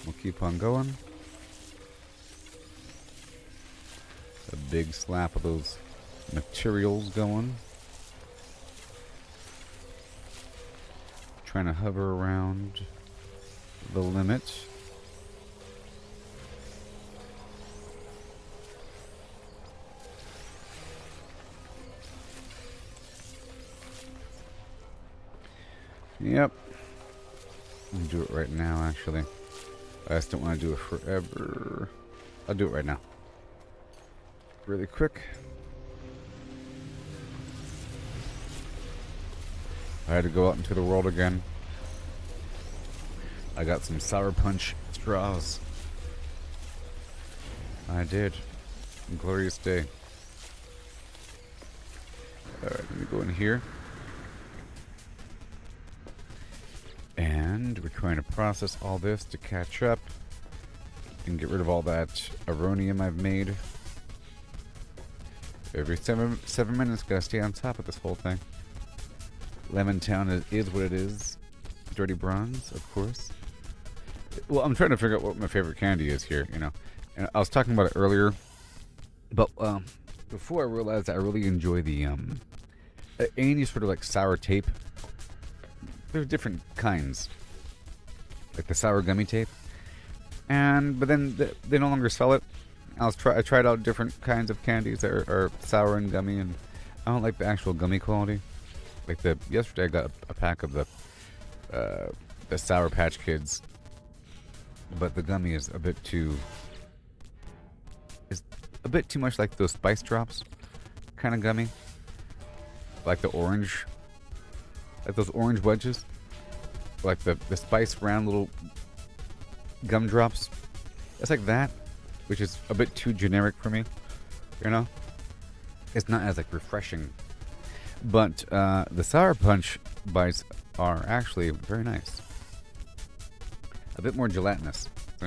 We'll keep on going. A big slap of those materials going. Trying to hover around the limit. Yep. I'll do it right now, actually. I just don't want to do it forever. I'll do it right now. Really quick. I had to go out into the world again. I got some sour punch straws. I did. Glorious day. Alright, let me go in here. And we're trying to process all this to catch up and get rid of all that aronium I've made. Every 7 minutes, gotta stay on top of this whole thing. Lemon Town is what it is. Dirty bronze, of course. Well, I'm trying to figure out what my favorite candy is here, you know. And I was talking about it earlier, but before I realized that I really enjoy the any sort of like sour tape. There's different kinds, like the sour gummy tape, but then they no longer sell it. I tried out different kinds of candies that are sour and gummy, and I don't like the actual gummy quality. Like yesterday I got a pack of the Sour Patch Kids but the gummy is a bit too much like those spice drops kind of gummy, like the orange, like those orange wedges, like the spice round little gum drops. It's like that, which is a bit too generic for me. You know, it's not as like refreshing. But the Sour Punch bites are actually very nice. A bit more gelatinous. See?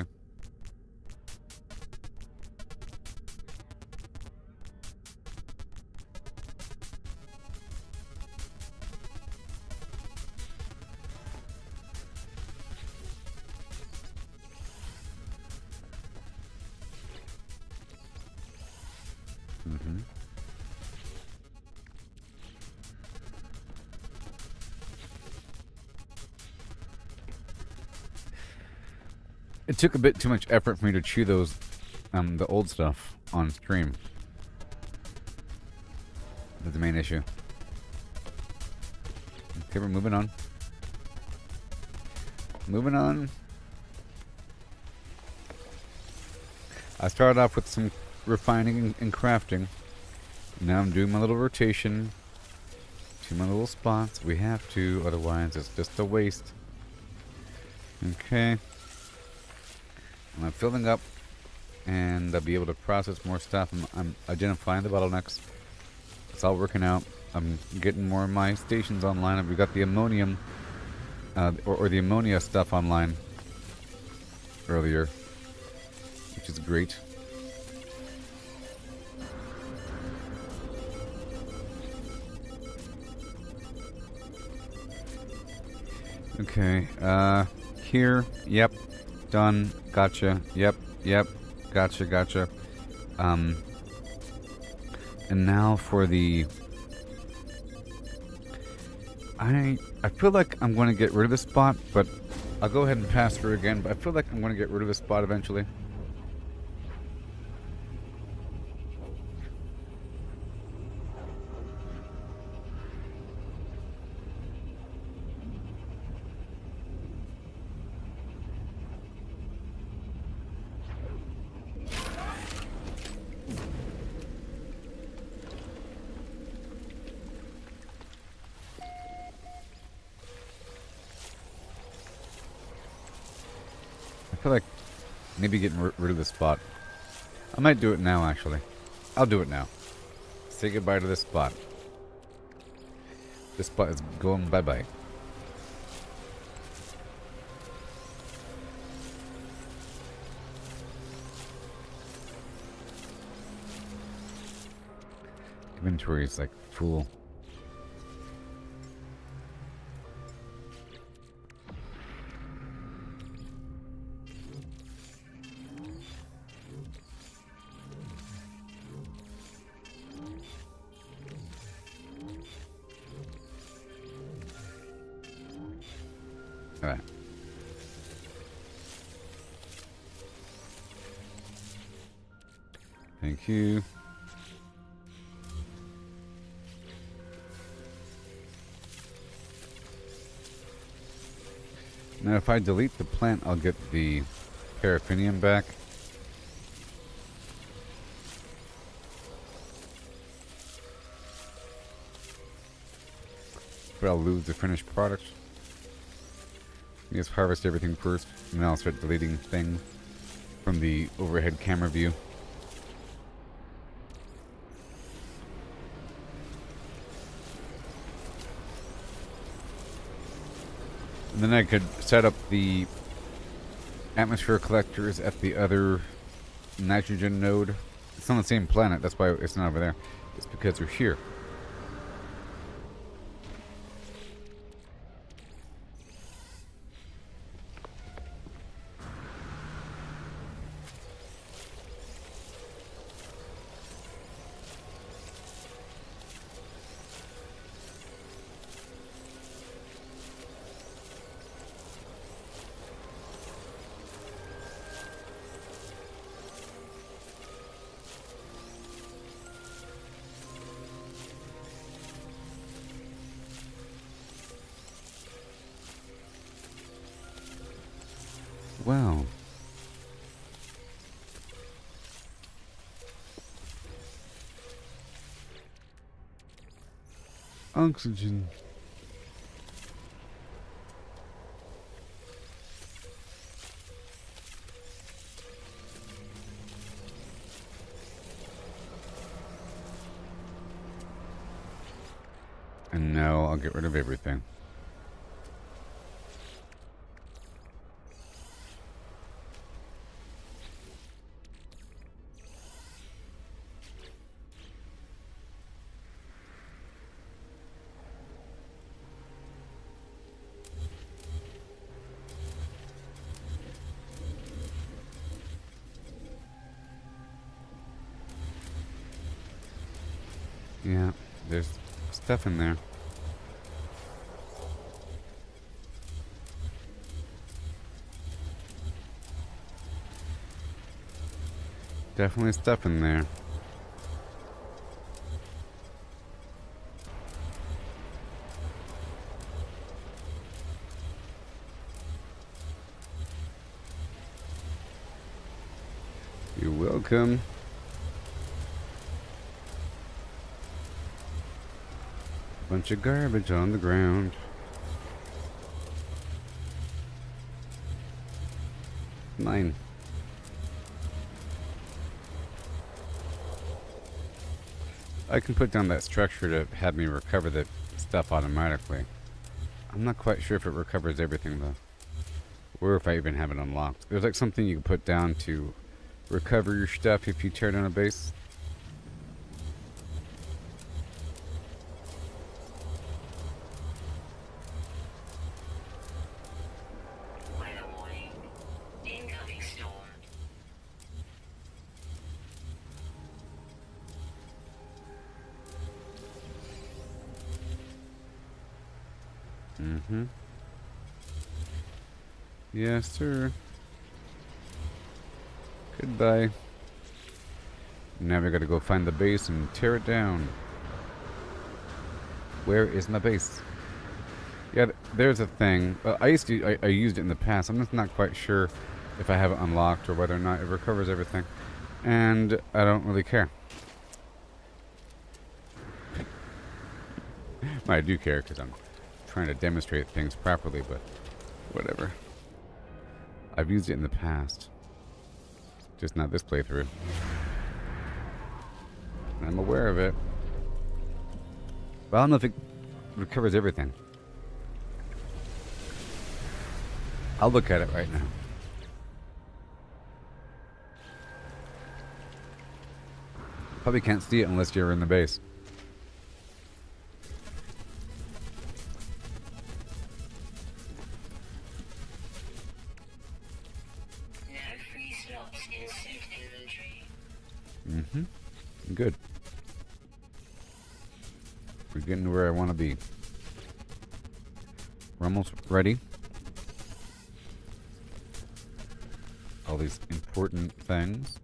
Mm-hmm. It took a bit too much effort for me to chew those, the old stuff on stream. That's the main issue. Okay, we're moving on. Moving on. I started off with some refining and crafting. Now I'm doing my little rotation to my little spots. We have to, otherwise it's just a waste. Okay. I'm filling up, and I'll be able to process more stuff. I'm identifying the bottlenecks. It's all working out. I'm getting more of my stations online. We've got the ammonium, or the ammonia stuff online earlier, which is great. Okay, here, yep. Done. Gotcha. Yep. Gotcha. And now for the... I feel like I'm going to get rid of this spot, but I'll go ahead and pass through again, but I feel like I'm going to get rid of this spot eventually. I feel like maybe getting rid of this spot. I might do it now, actually. I'll do it now. Say goodbye to this spot. This spot is going bye-bye. Inventory is like full. Alright. Thank you. Now if I delete the plant, I'll get the paraffinium back. But I'll lose the finished product. Just harvest everything first, and then I'll start deleting things from the overhead camera view. And then I could set up the atmosphere collectors at the other nitrogen node. It's on the same planet, that's why it's not over there. It's because they're here. Wow. Oxygen. And now I'll get rid of everything. Yeah, there's stuff in there. Definitely stuff in there. You're welcome. Bunch of garbage on the ground. Mine. I can put down that structure to have me recover the stuff automatically. I'm not quite sure if it recovers everything though. Or if I even have it unlocked. There's like something you can put down to recover your stuff if you tear down a base. Weather warning. Incoming storm. Mm-hmm. Yes, sir. Goodbye. Now we gotta go find the base and tear it down. Where is my base? Yeah, there's a thing. I used it in the past. I'm just not quite sure if I have it unlocked or whether or not it recovers everything. And I don't really care. I do care because I'm trying to demonstrate things properly, but whatever. I've used it in the past. Just not this playthrough. I'm aware of it. But I don't know if it recovers everything. I'll look at it right now. Probably can't see it unless you're in the base. No free slots in suit inventory. Mm-hmm. Good. We're getting to where I want to be. We're almost ready. All these important things.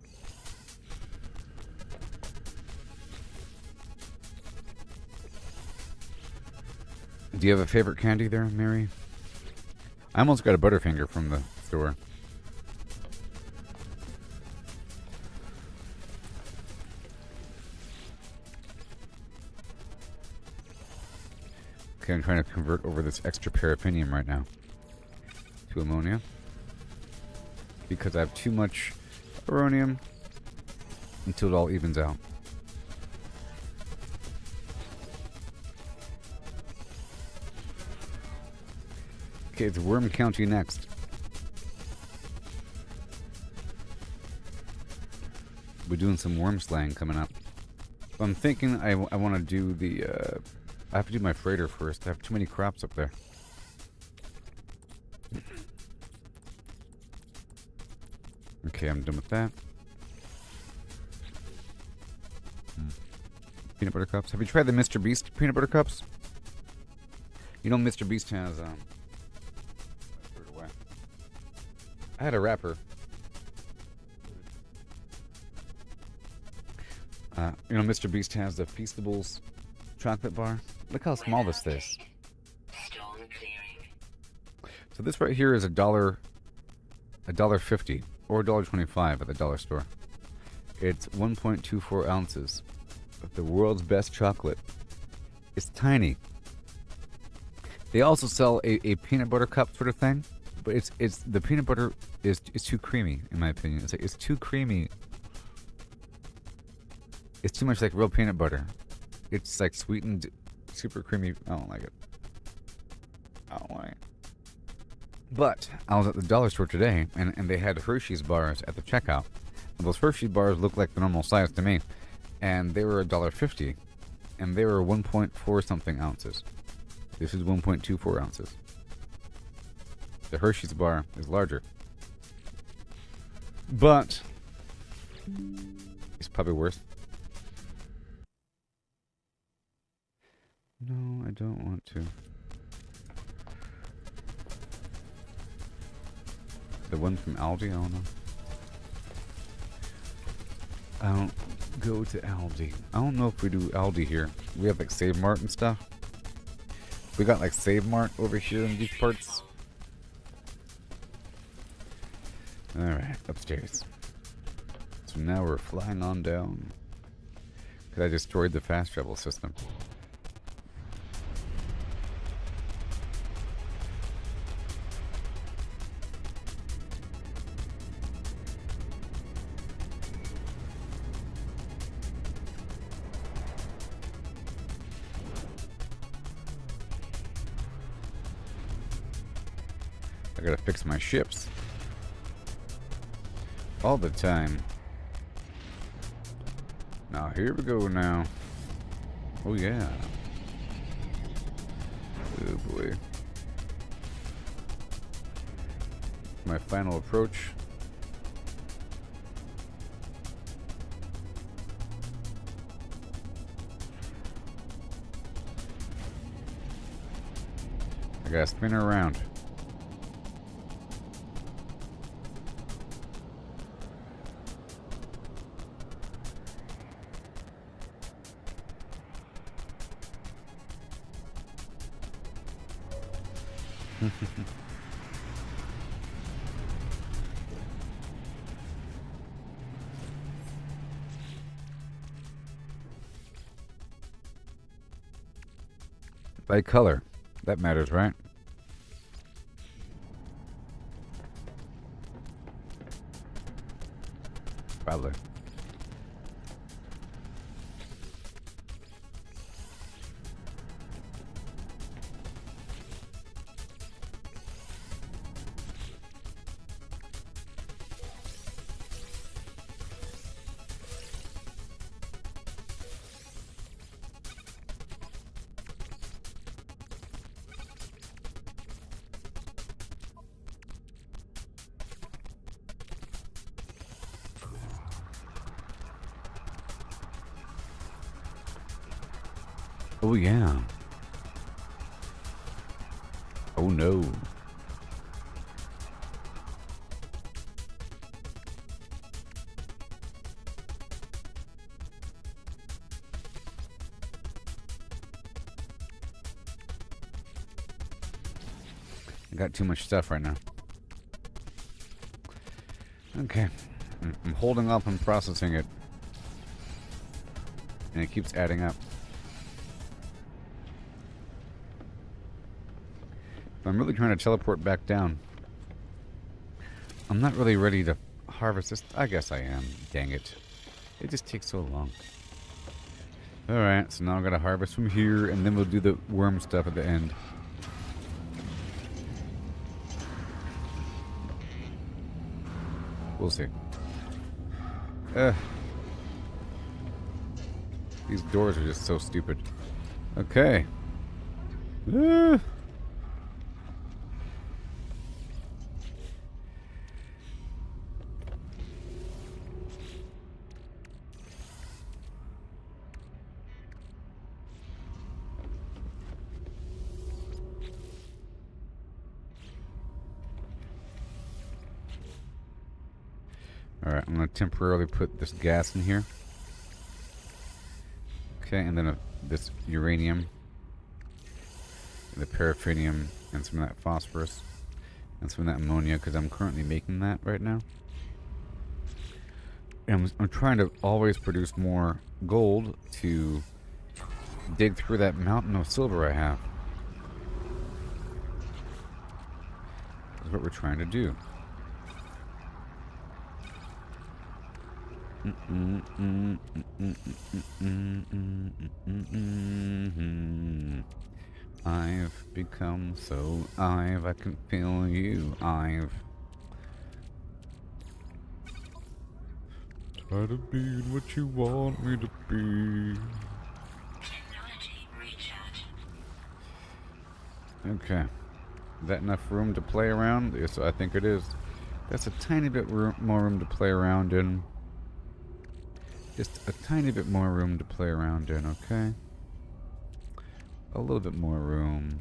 Do you have a favorite candy there, Mary? I almost got a Butterfinger from the store. Okay, I'm trying to convert over this extra paraffinium right now to ammonia because I have too much uranium until it all evens out. Okay, it's Worm County next. We're doing some worm slaying coming up. I'm thinking I want to do the I have to do my freighter first. I have too many crops up there. Okay, I'm done with that. Peanut butter cups. Have you tried the Mr. Beast peanut butter cups? You know Mr. Beast has I threw it away. I had a wrapper. You know Mr. Beast has the Feastables chocolate bar. Look how small this is. Storm clearing. So this right here is $1.50 or $1.25 at the dollar store. It's 1.24 ounces of the world's best chocolate. It's tiny. They also sell a peanut butter cup sort of thing, but it's the peanut butter is too creamy in my opinion. It's like it's too creamy. It's too much like real peanut butter. It's like sweetened, super creamy. I don't like it. I don't like it. But I was at the dollar store today, and they had Hershey's bars at the checkout. And those Hershey bars look like the normal size to me, and they were $1.50, and they were 1.4 something ounces. This is 1.24 ounces. The Hershey's bar is larger, but it's probably worse. No, I don't want to. The one from Aldi? I don't know. I don't go to Aldi. I don't know if we do Aldi here. We have like Save Mart and stuff. We got like Save Mart over here in these parts. Alright, upstairs. So now we're flying on down. Because I destroyed the fast travel system. I gotta fix my ships. All the time. Now here we go now. Oh yeah. Oh boy. My final approach. I gotta spin her around. By color. That matters, right? Probably. Oh yeah. Oh no. I got too much stuff right now. Okay. I'm holding off on processing it. And it keeps adding up. I'm really trying to teleport back down. I'm not really ready to harvest this. I guess I am. Dang it. It just takes so long. Alright, so now I'm going to harvest from here, and then we'll do the worm stuff at the end. We'll see. These doors are just so stupid. Okay. Alright, I'm going to temporarily put this gas in here. Okay, and then this uranium, the paraffinium, and some of that phosphorus, and some of that ammonia, because I'm currently making that right now. And I'm trying to always produce more gold to dig through that mountain of silver I have. That's what we're trying to do. I've become so I can feel you. I've tired of being what you want me to be. Technology recharge. Okay. Is that enough room to play around? Yes, I think it is. That's a tiny bit more room to play around in. Just a tiny bit more room to play around in, okay? A little bit more room.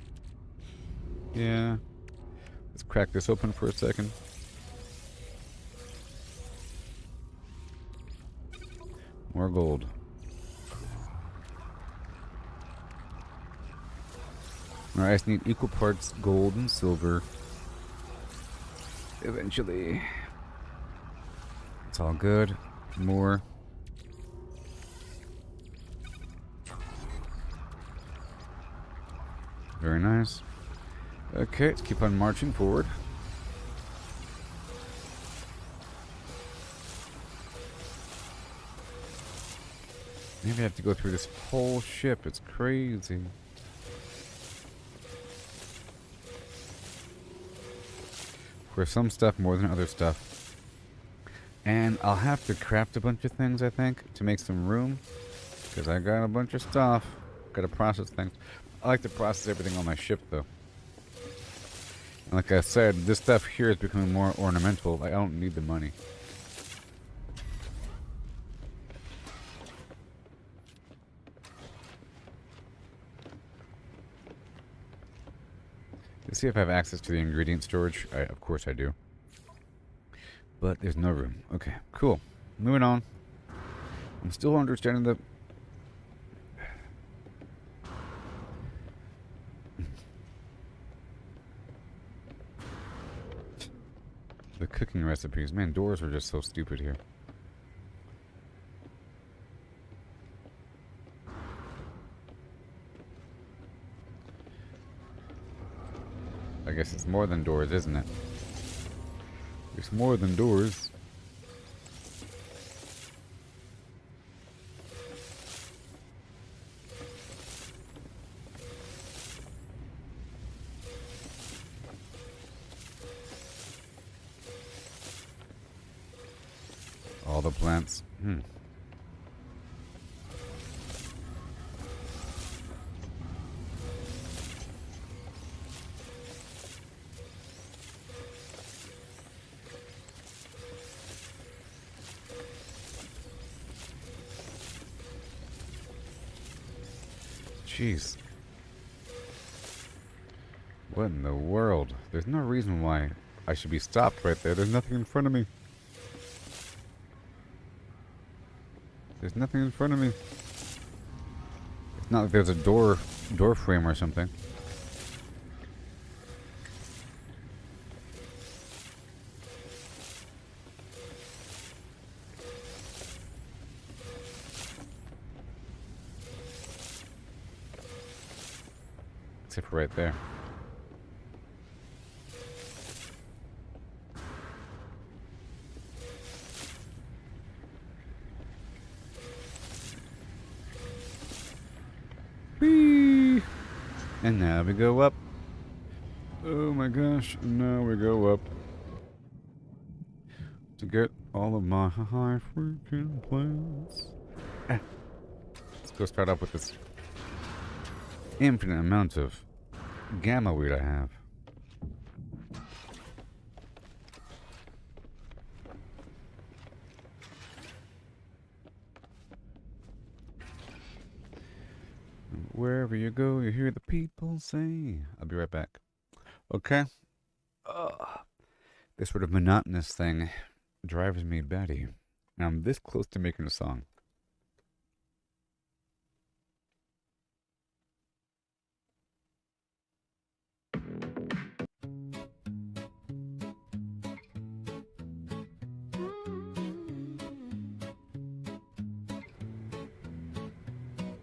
Yeah. Let's crack this open for a second. More gold. Alright, I just need equal parts gold and silver. Eventually. It's all good. More. Very nice. Okay, let's keep on marching forward. Maybe I have to go through this whole ship. It's crazy. For some stuff more than other stuff. And I'll have to craft a bunch of things, I think, to make some room. Because I got a bunch of stuff. Got to process things. I like to process everything on my ship, though. And like I said, this stuff here is becoming more ornamental. I don't need the money. Let's see if I have access to the ingredient storage. Of course I do. But there's no room. Okay, cool. Moving on. I'm still understanding the... the cooking recipes. Man, doors are just so stupid here. I guess it's more than doors, isn't it? It's more than doors. All the plants. Jeez. What in the world? There's no reason why I should be stopped right there. There's nothing in front of me. There's nothing in front of me. It's not like there's a door frame or something. Except for right there. Whee! And now we go up. Oh my gosh, now we go up. To get all of my high freaking plants. Let's go start off with this infinite amount of gamma weed I have. Wherever you go, you hear the people say. I'll be right back. Okay. This sort of monotonous thing drives me batty. And I'm this close to making a song.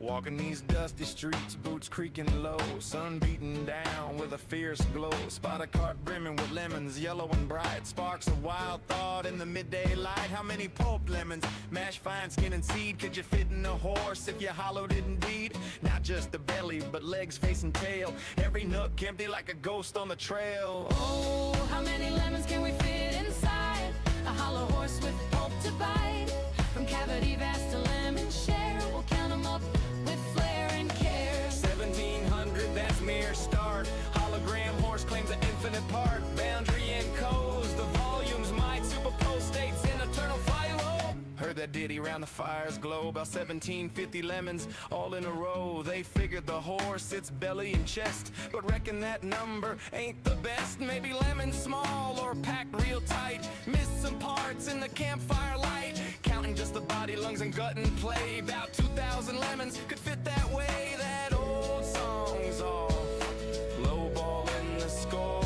Walking these dusty streets, boots creaking low, sun beating down with a fierce glow. Spot a cart brimming with lemons, yellow and bright. Sparks of wild thought in the midday light. How many pulped lemons, mashed fine skin and seed, could you fit in a horse if you hollowed it indeed? Not just the belly, but legs, face and tail. Every nook empty like a ghost on the trail. Oh, how many lemons can we fit inside a hollow horse with pulp to bite? From cavity vast to lemon share, we'll count 'em up with flair and care. 1700, that's mere start. Hologram horse claims an infinite part. Boundary encodes the volumes might superpose states in eternal fire. Heard that ditty round the fire's glow. About 1750 lemons all in a row. They figured the horse, its belly and chest, but reckon that number ain't the best. Maybe lemons small or packed real tight. Missed some parts in the campfire light. Counting just the body, lungs and gut and play. About 2,000 lemons could fit that way. That old song's off, lowballing the score.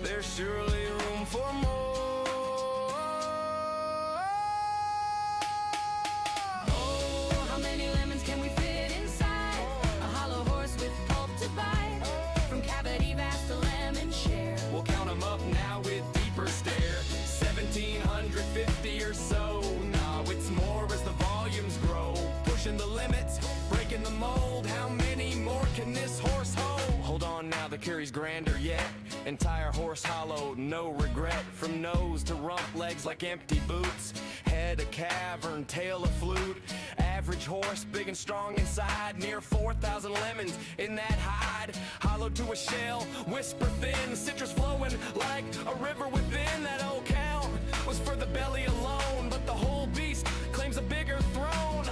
There's surely room for more. Oh, how many lemons can we fit inside a hollow horse with pulp to bite? From cavity vast to lemon share. We'll count 'em up now with deeper stare. 1750 or so. Now it's more as the volumes grow. Pushing the limits, breaking the mold. How many more can this horse hold? Hold on now, the curry's grander yet. Entire horse hollow, no regret. From nose to rump, legs like empty boots. Head a cavern, tail a flute. Average horse, big and strong inside. Near 4,000 lemons in that hide. Hollow to a shell, whisper thin. Citrus flowing like a river within. That old count was for the belly alone, but the whole beast claims a bigger throne.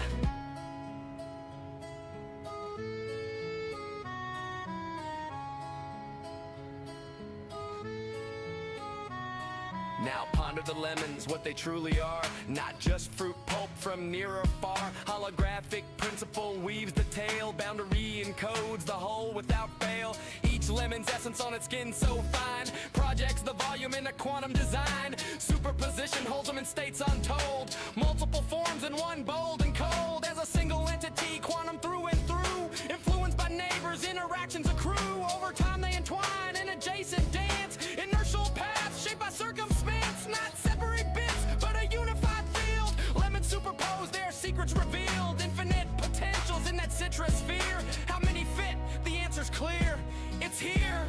Now ponder the lemons, what they truly are. Not just fruit pulp from near or far. Holographic principle weaves the tale. Boundary encodes the whole without fail. Each lemon's essence on its skin so fine. Projects the volume in a quantum design. Superposition holds them in states untold. Multiple forms in one, bold and cold. As a single entity, quantum through and through. Influenced by neighbors, interactions accrue. Over time they entwine in adjacent dance. Inertial paths shaped by circumstance. Not separate bits, but a unified field. Lemons superposed, their secrets revealed. Infinite potentials in that citrus sphere. How many fit? The answer's clear. It's here.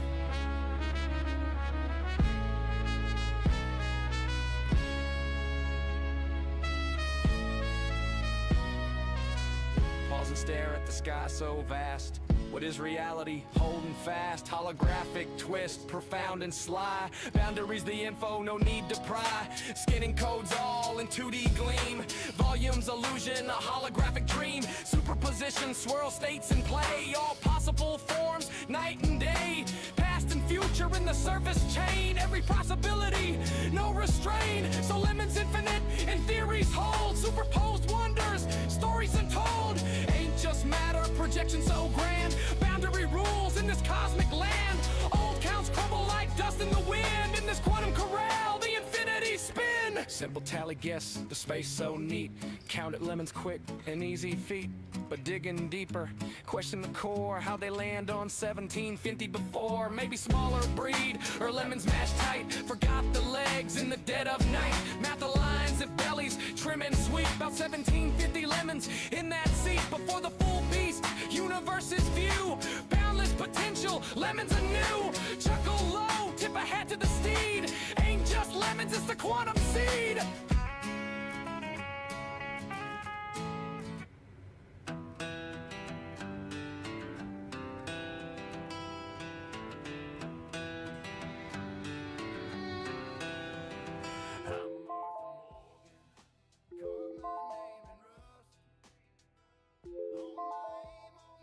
Pause and stare at the sky so vast. What is reality? Holding fast. Holographic twist, profound and sly. Boundaries the info, no need to pry. Skinning codes all in 2D gleam. Volumes illusion, a holographic dream. Superposition, swirl states in play. All possible forms, night and day. Past and future in the surface chain. Every possibility, no restraint. So lemons infinite and theories hold. Superposed wonders, stories untold. Ain't just matter, projection so grand. Boundary rules in this cosmic land. Old counts crumble like dust in the wind. In this quantum corral, the infinity spin. Simple tally guess, the space so neat. Counted lemons quick, an easy feat. But digging deeper, question the core. How they land on 1750 before. Maybe smaller breed, or lemons mashed tight. Forgot the legs in the dead of night. Math the lines if bellies trim and sweet. About 1750 lemons in that seat. Before the full beast, universe's view. Boundless potential, lemons anew. Chuckle low, tip a hat to the steed. Ain't just lemons, it's the quantum seed.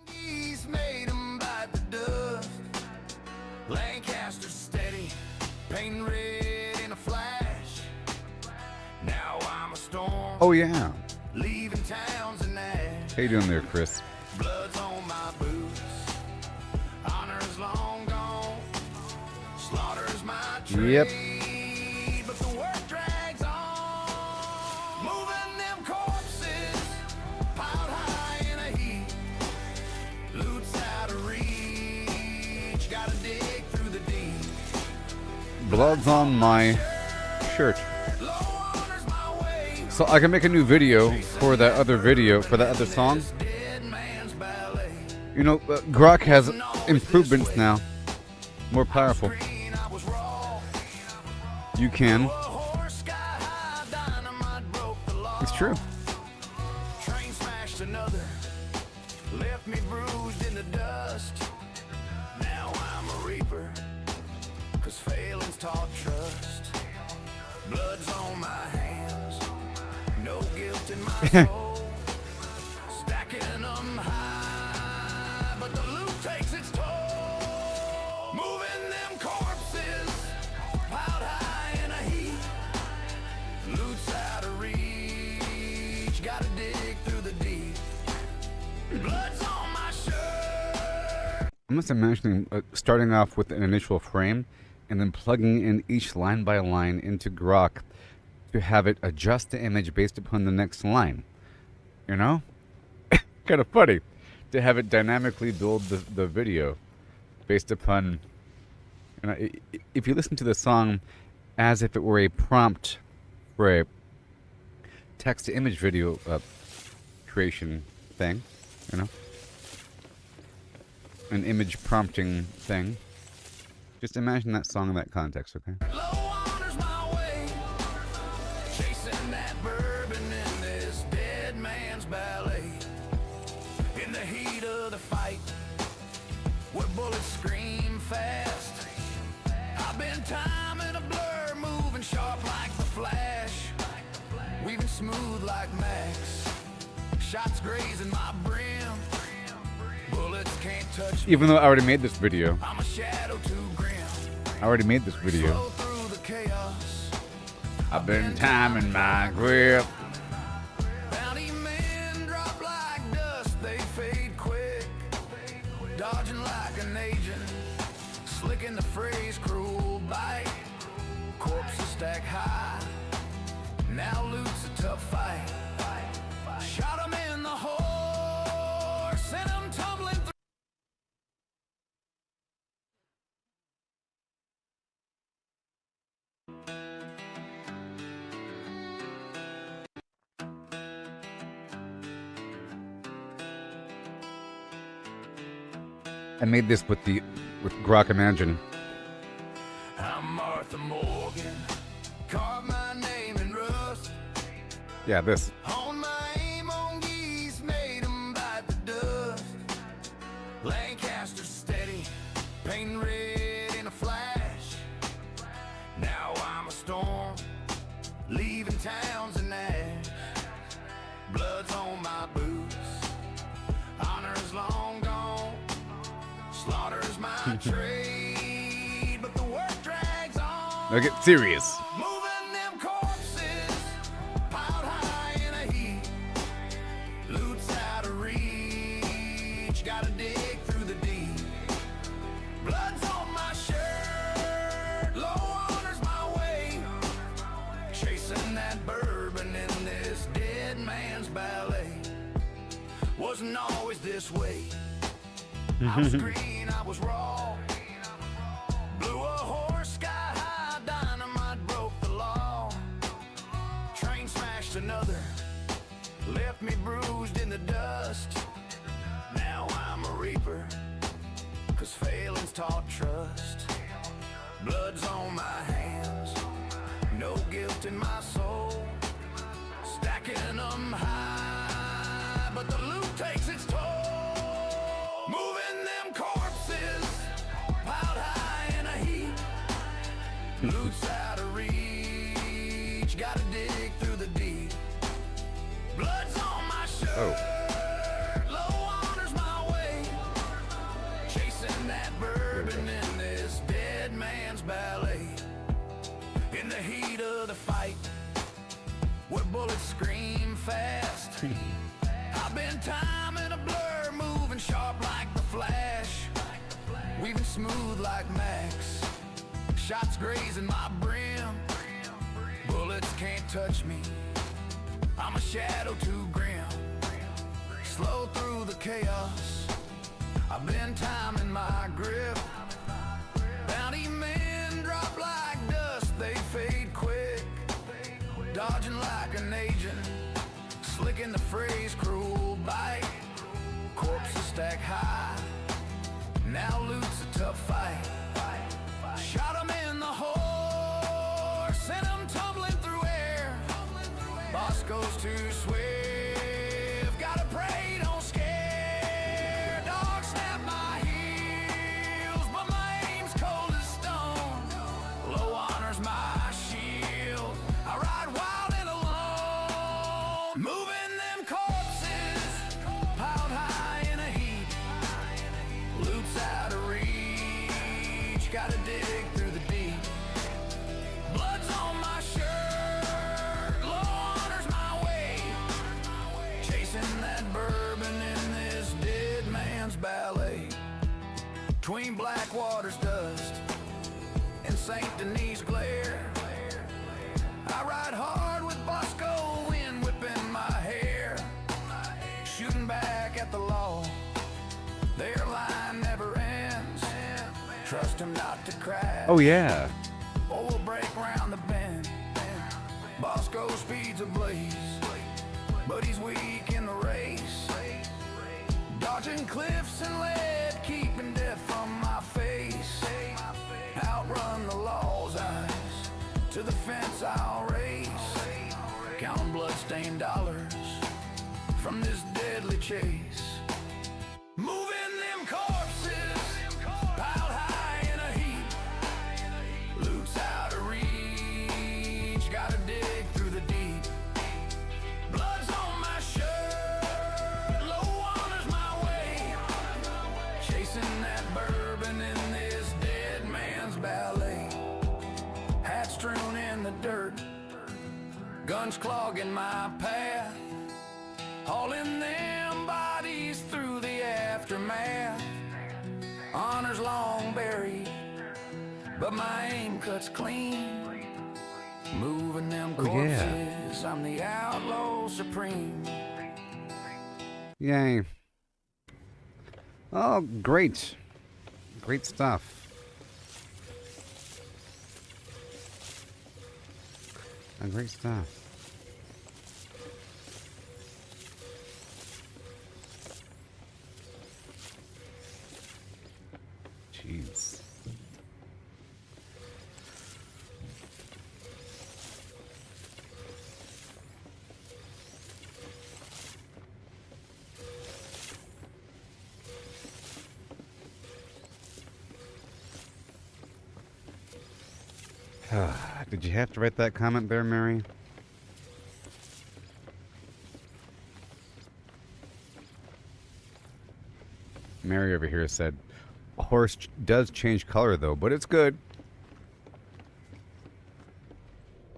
He's made 'em bite the dust. Lancaster steady, painting red in a flash. Now I'm a storm, Oh yeah. leaving towns and ash. How you doing there, Chris? Blood's on my boots, honor's long gone, slaughter's my trade. Yep. But the work drags on, moving them corpses, piled high Blood's on my shirt. So I can make a new video for that other song. You know, Grok has improvements now. More powerful. You can. It's true. Train smashed another, left me bruised in the dust. Now I'm a reaper, 'cause failing's taught trust. Blood's on my hands, no guilt in my soul. Stacking them high, but the loot takes its toll. Moving them corpses, piled high in a heap. Loot's out of reach, gotta dig through the deep. Blood's on my shirt. I'm just imagining starting off with an initial frame and then plugging in each line by line into Grok to have it adjust the image based upon the next line. You know? Kind of funny to have it dynamically build the video based upon, you know, if you listen to the song as if it were a prompt for a text to image video creation thing, you know, an image prompting thing. Just imagine that song in that context, okay? Low honors my way, chasing that bourbon in this dead man's ballet. In the heat of the fight, where bullets scream fast, I've been timing a blur, moving sharp like the Flash, weaving smooth like Max. Shots grazing my brim, bullets can't touch me. Even though I already made this video. I'm a shadow too grim. I already made this video. Slow through the chaos. I've been timing my grip. Bounty men drop like dust, they fade quick. Dodging like an agent, slicking the phrase cruel bite. Corpses stack high, now loot's a tough fight. Shot 'em in the horse, sent 'em tumbling through. I made this with Grok Imagine. I'm Martha Morgan, carve my name in rust. Yeah, this. On my aim on geese, made 'em bite the dust. Lancaster steady, painting red in a flash. Now I'm a storm, leaving towns in ash. Blood's on my boots, honor's long gone. Slaughter's my trade, but the work drags on. Now get serious. Moving them corpses, piled high in a heap. Loot's out of reach, gotta dig through the deep. Blood's on my shirt, low honors my way. Chasing that bourbon in this dead man's ballet. Wasn't always this way. I was green, I was raw. Blew a horse sky high, dynamite broke the law. Train smashed another, left me bruised in the dust. Now I'm a reaper, 'cause failing's taught trust. Blood's on my hands, no guilt in my soul. Stacking them high, but the loot takes its toll. Moving them corpses, piled high in a heap. Loot's out of reach, gotta dig through the deep. Blood's on my shirt, low honors my way. Chasing that bourbon in this dead man's ballet. In the heat of the fight, where bullets scream fast, I've been timing a blur, moving sharp like the Flash, weaving smooth like Max. Shots grazing my brim, bullets can't touch me. I'm a shadow too grim. Slow through the chaos, I've been timing my grip. Bounty men drop like dodging like an agent, slick in the phrase, cruel bite. Corpses stack high, now loot's a tough fight. Shot him in the horse, sent him tumbling through air. Boss goes too swift, gotta pray, don't scare. Dog snap my heels, but my aim's cold as stone. Low honors my shield, I ride wild and alone. Moving them corpses, piled high in a heap. Loot's out of reach, gotta dig through the deep. Blood's on my shirt, low honors my way. Chasing that bourbon in this dead man's ballet. Between Blackwater's dust and St. Denis glare, I ride hard with Bosco wind whipping my hair. Shooting back at the law, their line never ends. Trust him not to crash, Oh yeah. or we'll break round the bend. Bosco speeds ablaze, but he's weak in the race. Dodging cliffs and lead, keeping death from my face. Outrun the law's eyes, to the fence I'll race. Counting blood-stained dollars from this deadly chase. Moving them corpses, piled high in a heap. Loot's out of reach, gotta dig through the deep. Blood's on my shirt, low honors my way. Chasing that bourbon in this dead man's ballet. Hat strewn in the dirt, guns clogging my path. Hauling them bodies through the aftermath. Honors long buried, but my aim cuts clean. Moving them Oh, yeah. corpses, I'm the outlaw supreme. Yay. Oh, great. Great stuff. Great stuff. Jeez. Did you have to write that comment there, Mary? Mary over here said, a horse does change color though, but it's good.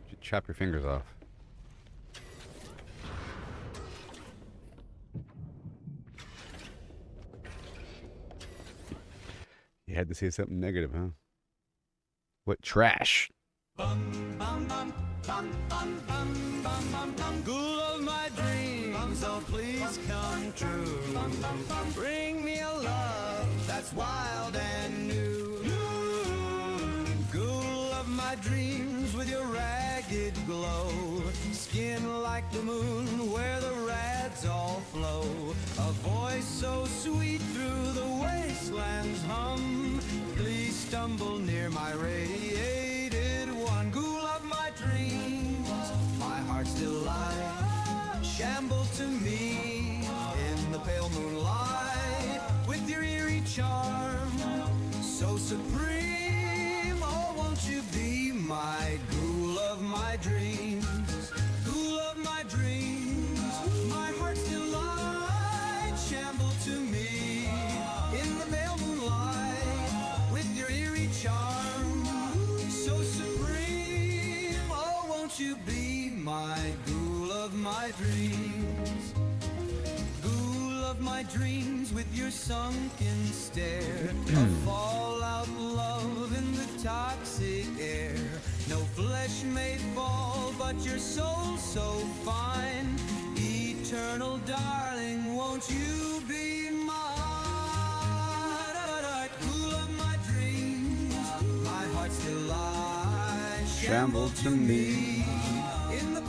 You chop your fingers off. You had to say something negative, huh? What trash? School of my dreams, oh please come true. Bring me a love that's wild and new. School of my dreams with your ragged glow. Skin like the moon where the rads all flow. A voice so sweet through the wasteland's hum. Please stumble near my radiated one. Ghoul of my dreams, my heart's delight. Shamble to me in the pale moonlight. With your eerie charm, so supreme. Oh, won't you be my ghoul of my dreams? Ghoul of my dreams, my heart's delight. Shamble to me in the pale moonlight. With your eerie charm, so supreme. Oh, won't you be my ghoul of my dreams? Ghoul of my dreams with your sunken stare. A fallout love in the toxic air. No flesh may fall, but your soul so fine. Eternal darling, won't you be mine? Ghoul of my dreams, my heart's delight. Shamble to me in the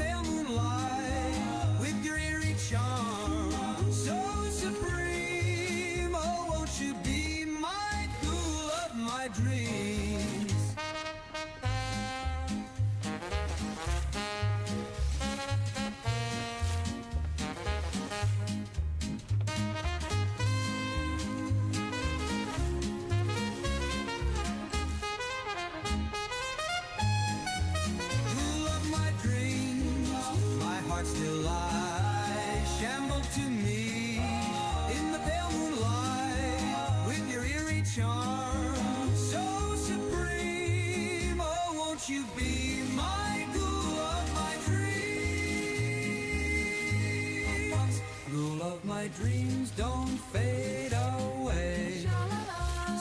dreams don't fade away.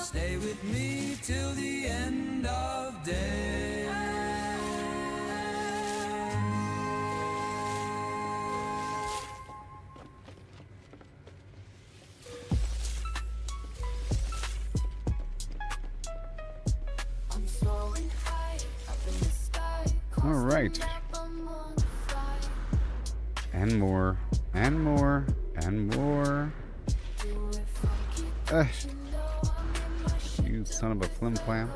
Stay with me till the end of day. I'm soaring high up in the sky. All right. And more, and more, and more. You son of a flim flam.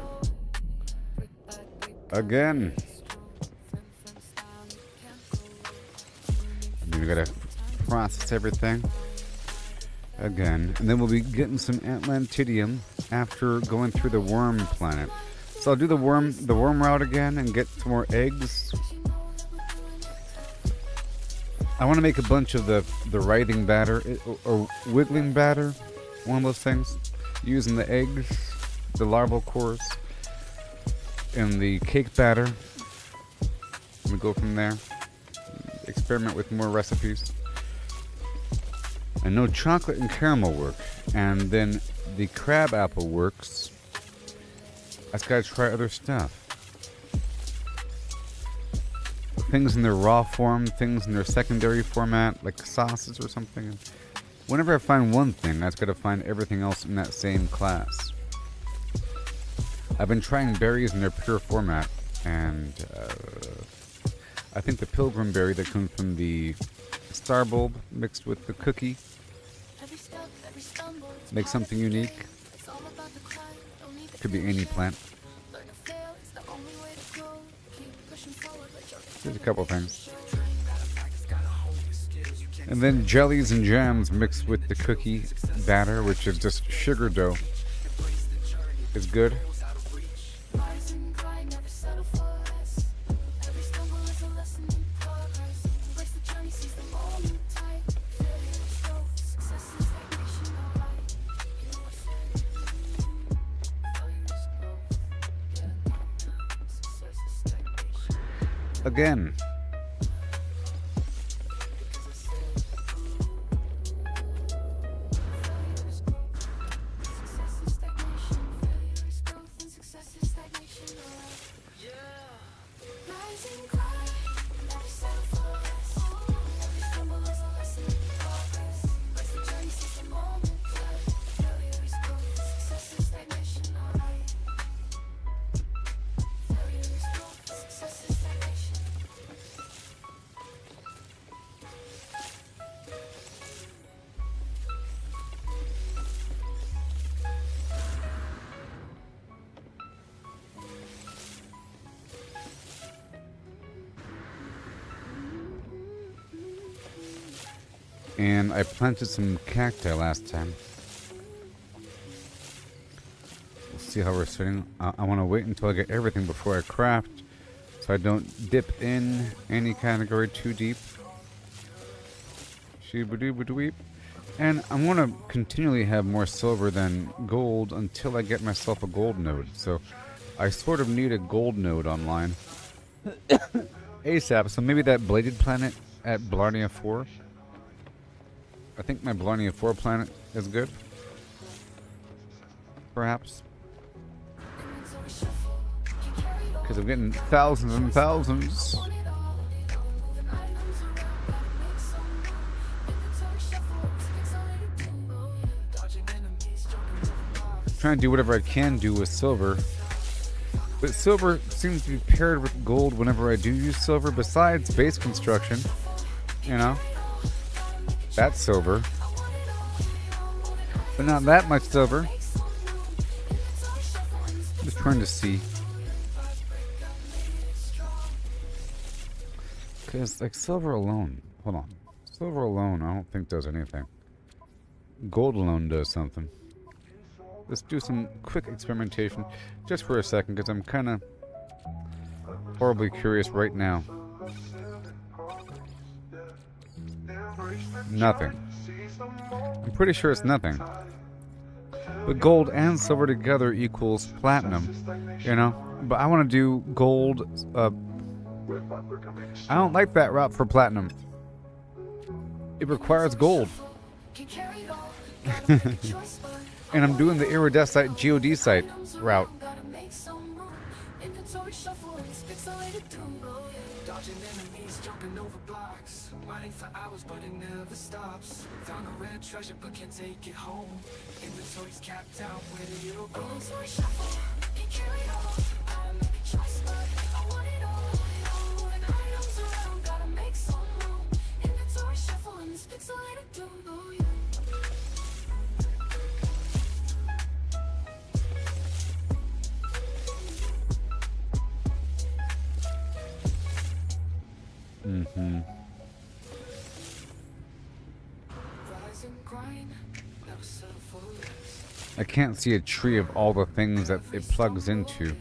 Again. We gotta process everything again, and then we'll be getting some Atlantidium after going through the worm planet. So I'll do the worm route again and get some more eggs. I want to make a bunch of the writhing batter or wiggling batter, one of those things, using the eggs, the larval cores, and the cake batter. We go from there. Experiment with more recipes. I know chocolate and caramel work, and then the crab apple works. I just gotta try other stuff. Things in their raw form, things in their secondary format, like sauces or something. And whenever I find one thing, I just gotta find everything else in that same class. I've been trying berries in their pure format, and I think the pilgrim berry that comes from the star bulb mixed with the cookie makes something unique. Could be any plant. There's a couple things. And then jellies and jams mixed with the cookie batter, which is just sugar dough. It's good. Again. And I planted some cacti last time. We'll see how we're sitting. I want to wait until I get everything before I craft, so I don't dip in any category too deep. Shoo-ba-doo-ba-doo-weep. And I want to continually have more silver than gold until I get myself a gold node. So I sort of need a gold node online ASAP. So maybe that bladed planet at Blarnea 4. I think my Blarnea 4 planet is good. Perhaps. Because I'm getting thousands and thousands. Trying to do whatever I can do with silver. But silver seems to be paired with gold whenever I do use silver, besides base construction. You know? That's silver. But not that much silver. Just trying to see. Because, like, silver alone. Hold on. Silver alone, I don't think does anything. Gold alone does something. Let's do some quick experimentation just for a second, because I'm kind of horribly curious right now. Nothing. I'm pretty sure it's nothing. But gold and silver together equals platinum, you know? But I want to do gold. I don't like that route for platinum. It requires gold. Can carry it all. Gotta make a choice, but And I'm doing the iridescent GOD site route. gotta make some room. Inventory shuffle and it's pixelated too. Dodging enemies, jumping over blocks. Riding for hours, but it never stops. Found a rare treasure, but can't take it home. Inventory's capped out, where did it all go? Inventory shuffle. Can carry it all. Gotta make a choice, but I want it all. Moving items around, gotta make some room. Inventory shuffle and it's pixelated too. Mm-hmm. Rise and grind, never settle for less. I can't see a tree of all the things that it plugs into.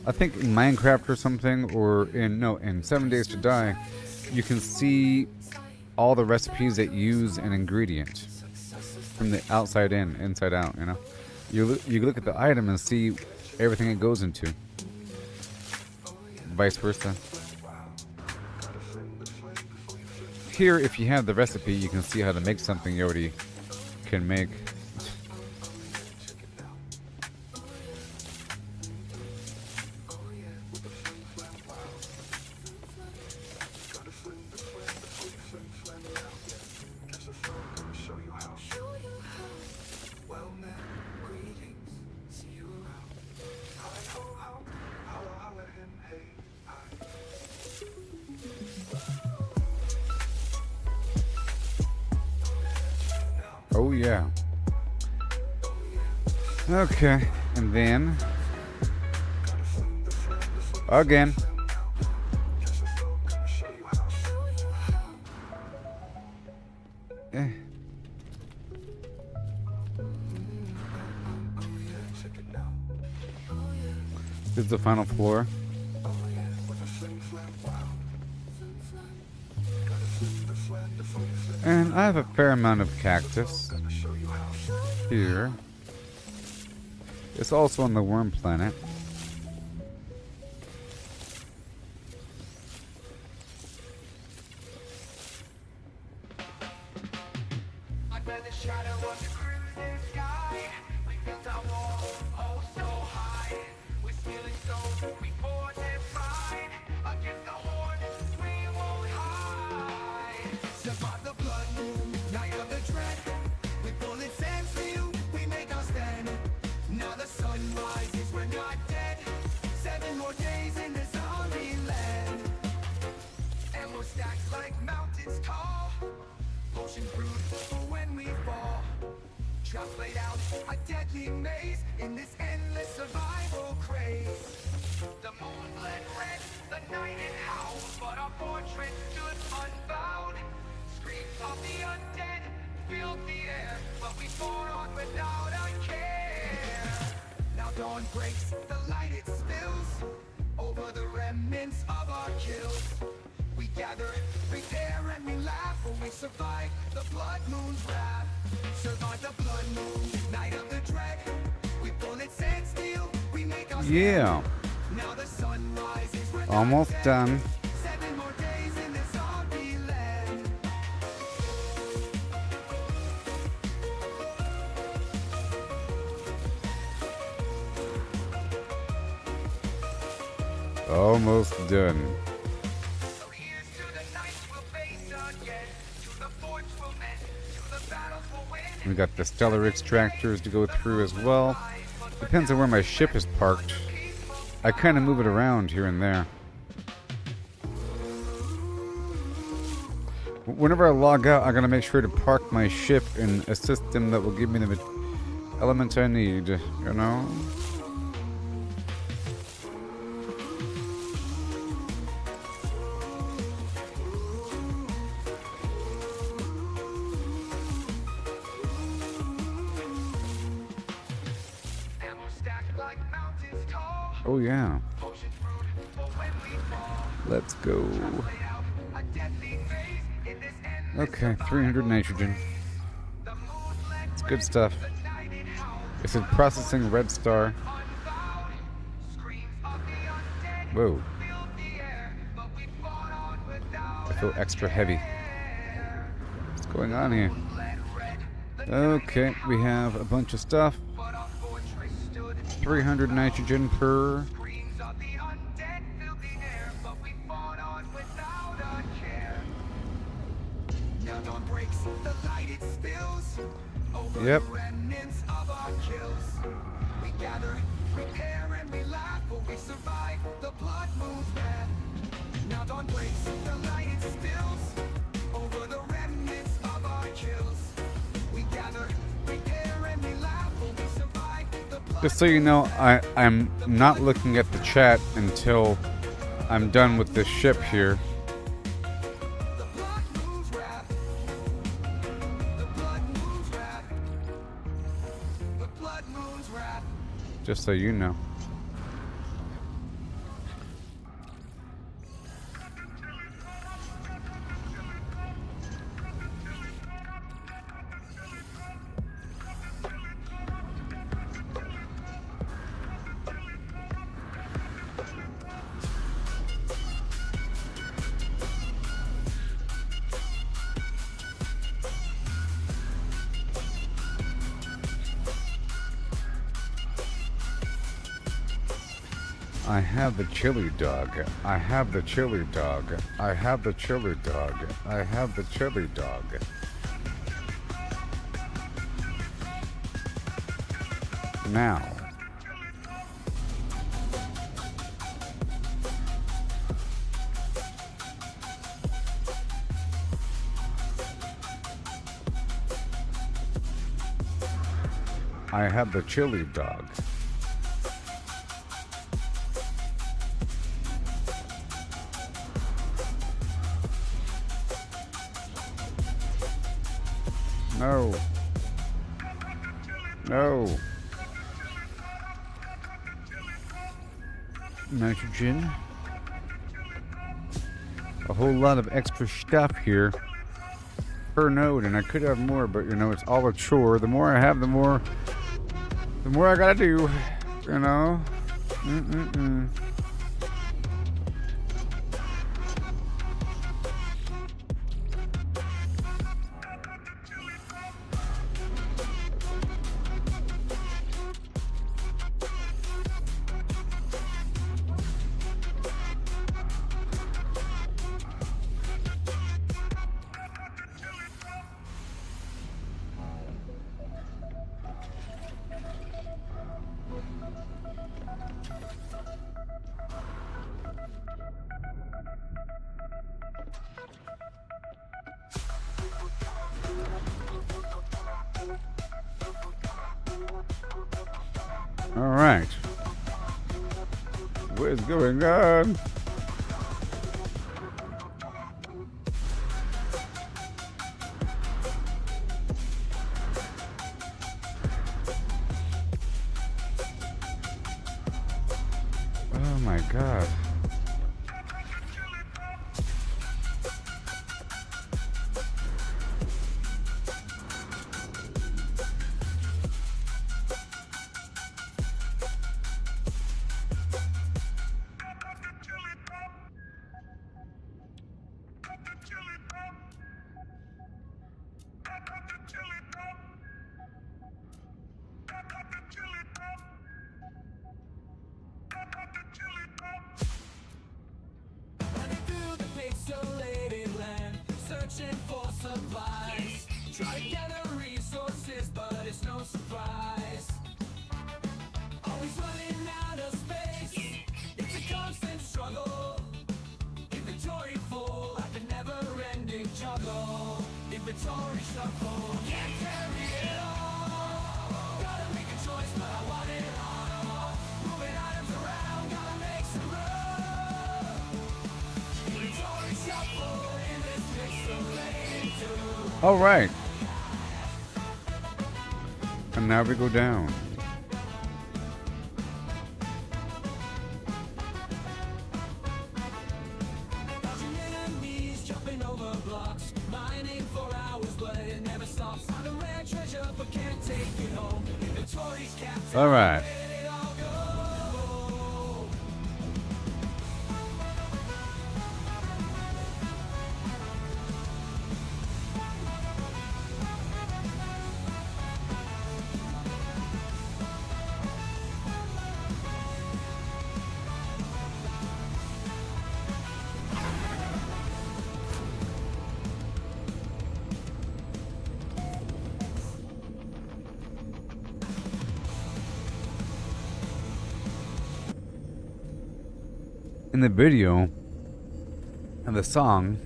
I think in Minecraft or something, or in 7 Days to Die, you can see all the recipes that use an ingredient from the outside in, inside out. You know, you look at the item and see everything it goes into. Vice versa. Here, if you have the recipe, you can see how to make something you already can make. Well met, greetings, see you around. Hi ho ho, holla holla him, hey, hi. Oh yeah. Okay, and then again. Eh. This is the final floor. And I have a fair amount of cactus here. It's also on the worm planet. Under the shadow of the crimson sky, we built our wall, oh so high. We're stealing souls, we fortified. Against the horde, we won't hide. Survive the blood moon, night of the dread. With bullets and steel, we make our stand. Now the sun rises, we're not dead. 7 more days in the zombie land. And we're stacked like mountains tall. Potion brewed for when we fall. Traps laid out, a deadly maze in this endless survival craze. The moon bled red, the night it howled, but our fortress stood unbowed. Screams of the undead filled the air, but we fought on without a care. Now dawn breaks, the light it spills over the remnants of our kills. We gather, prepare, and we laugh when we survive the blood moon's wrath. Survive the blood moon, night of the dread. With bullets and steel, we make our Yeah. now the sun rises, we're not Almost dead. done. 7 more days in the zombie land. Almost done. So here's to the nights we'll face again, to the forts we'll mend, to the battles we'll win. We got the stellar extractors to go through as well. Depends on where my ship is parked. I kind of move it around here and there. Whenever I log out, I'm going to make sure to park my ship in a system that will give me the elements I need, you know? And we're stacked like mountains tall. Oh yeah. Potions brewed for when we fall. Let's go. Laid out a deadly phase in this endless Okay, 300 nitrogen. the moon bled It's good stuff. the night it howled. It said processing red star. Unbowed. Screams of the undead Whoa, filled the air, but we fought on without I feel extra heavy. What's going on here? bled red, Okay, we have a bunch of stuff. 300 nitrogen per. Yep. Now dawn breaks, the light it spills over the remnants of our kills. We gather, repair, and we laugh when we survive the blood. Just so you know, I'm not looking at the chat until I'm done with this ship here. The blood moves rap. The blood moves rap. The blood moves rap. Just so you know. I have the chili dog. I have the chili dog. I have the chili dog. I have the chili dog. Now. I have the chili dog. No. No. Nitrogen. A whole lot of extra stuff here per node, and I could have more, but you know, it's all a chore. The more I have, the more I gotta do, you know. All right. What is going on? Oh my God. Through the pixelated land, searching for supplies. Try to gather resources, but it's no surprise. Always running out of space. It's a constant struggle. Inventory full, like a never-ending juggle. Inventory shuffle, can't carry it all. Gotta make a choice, but I want it all. Moving items around, gotta make some room. Inventory shuffle in this pixelated tube. All right. And now we go down. Dodging enemies, jumping over blocks, mining for hours, but it never stops. Found a rare treasure, but can't take it home. Inventory's capped. All right. Where did it all go? in the video and the song,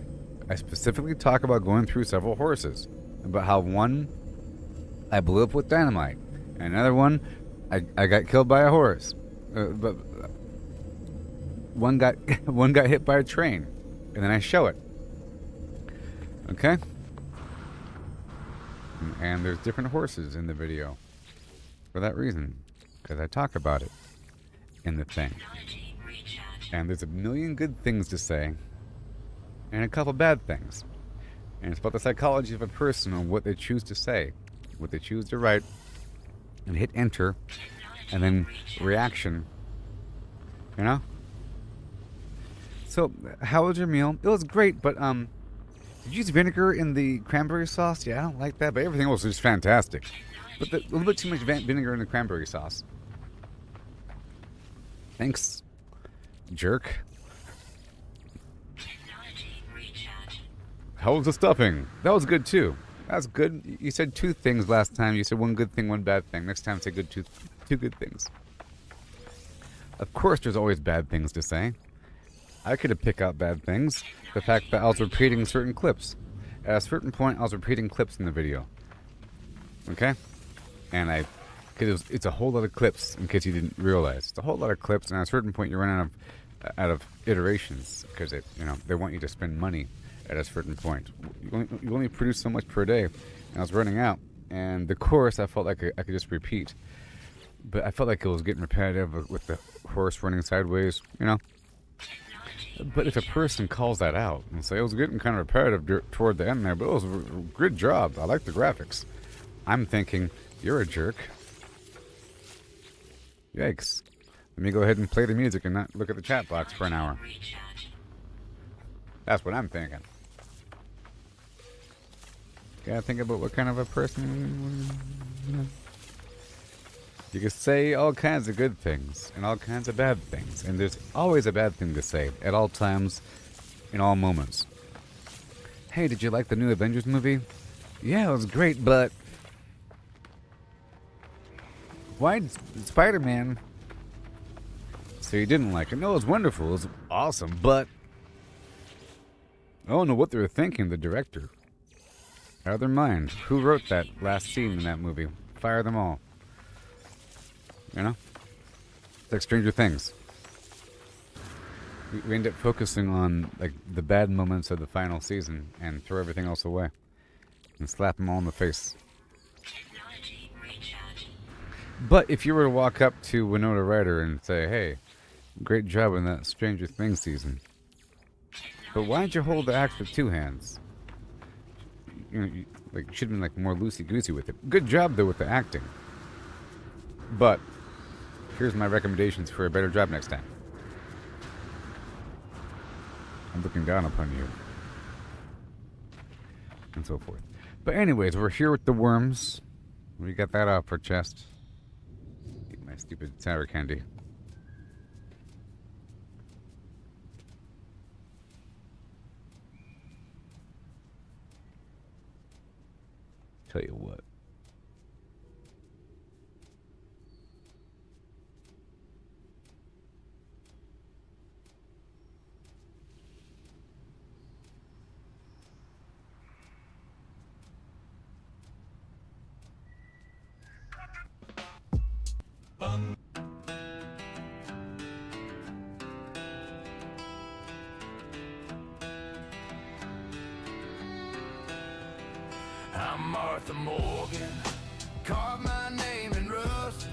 I specifically talk about going through several horses. About how one I blew up with dynamite, and another one I got killed by a horse. But one got hit by a train, and then I show it. Okay? And there's different horses in the video for that reason, because I talk about it in the thing. And there's a million good things to say, and a couple bad things. And it's about the psychology of a person and what they choose to say, what they choose to write, and hit enter, and then reaction. You know? So, how was your meal? It was great, but did you use vinegar in the cranberry sauce? Yeah, I don't like that, but everything else was fantastic. But a little bit too much vinegar in the cranberry sauce. Thanks, jerk. How was the stuffing? That was good too. That's good. You said two things last time. You said one good thing, one bad thing. Next time, say two good things. Of course, there's always bad things to say. I could have picked out bad things. The fact that I was repeating certain clips. At a certain point, I was repeating clips in the video. Okay? And because it's a whole lot of clips, in case you didn't realize. It's a whole lot of clips, and at a certain point, you run out of iterations, because they want you to spend money at a certain point. You only produce so much per day, and I was running out. And the chorus, I felt like I could just repeat. But I felt like it was getting repetitive with the horse running sideways, you know? But if a person calls that out and say it was getting kind of repetitive toward the end there, but it was a good job, I like the graphics, I'm thinking, you're a jerk. Yikes. Let me go ahead and play the music and not look at the chat box for an hour. That's what I'm thinking. Gotta think about what kind of a person. You can say all kinds of good things and all kinds of bad things, and there's always a bad thing to say at all times, in all moments. Hey, did you like the new Avengers movie? Yeah, it was great, but why Spider-Man? So you didn't like it? No, it was wonderful. It was awesome, but I don't know what they were thinking, the director. Out of their mind. Who wrote that last scene in that movie? Fire them all. You know? It's like Stranger Things. We end up focusing on like the bad moments of the final season and throw everything else away. And slap them all in the face. But if you were to walk up to Winona Ryder and say, hey, great job in that Stranger Things season. But why didn't you hold the axe with two hands? You should have been like more loosey-goosey with it. Good job though with the acting. But here's my recommendations for a better job next time. I'm looking down upon you. And so forth. But anyways, we're here with the worms. We got that off our chest. Eat my stupid sour candy. Tell you what. I'm Martha Morgan, carve my name in rust.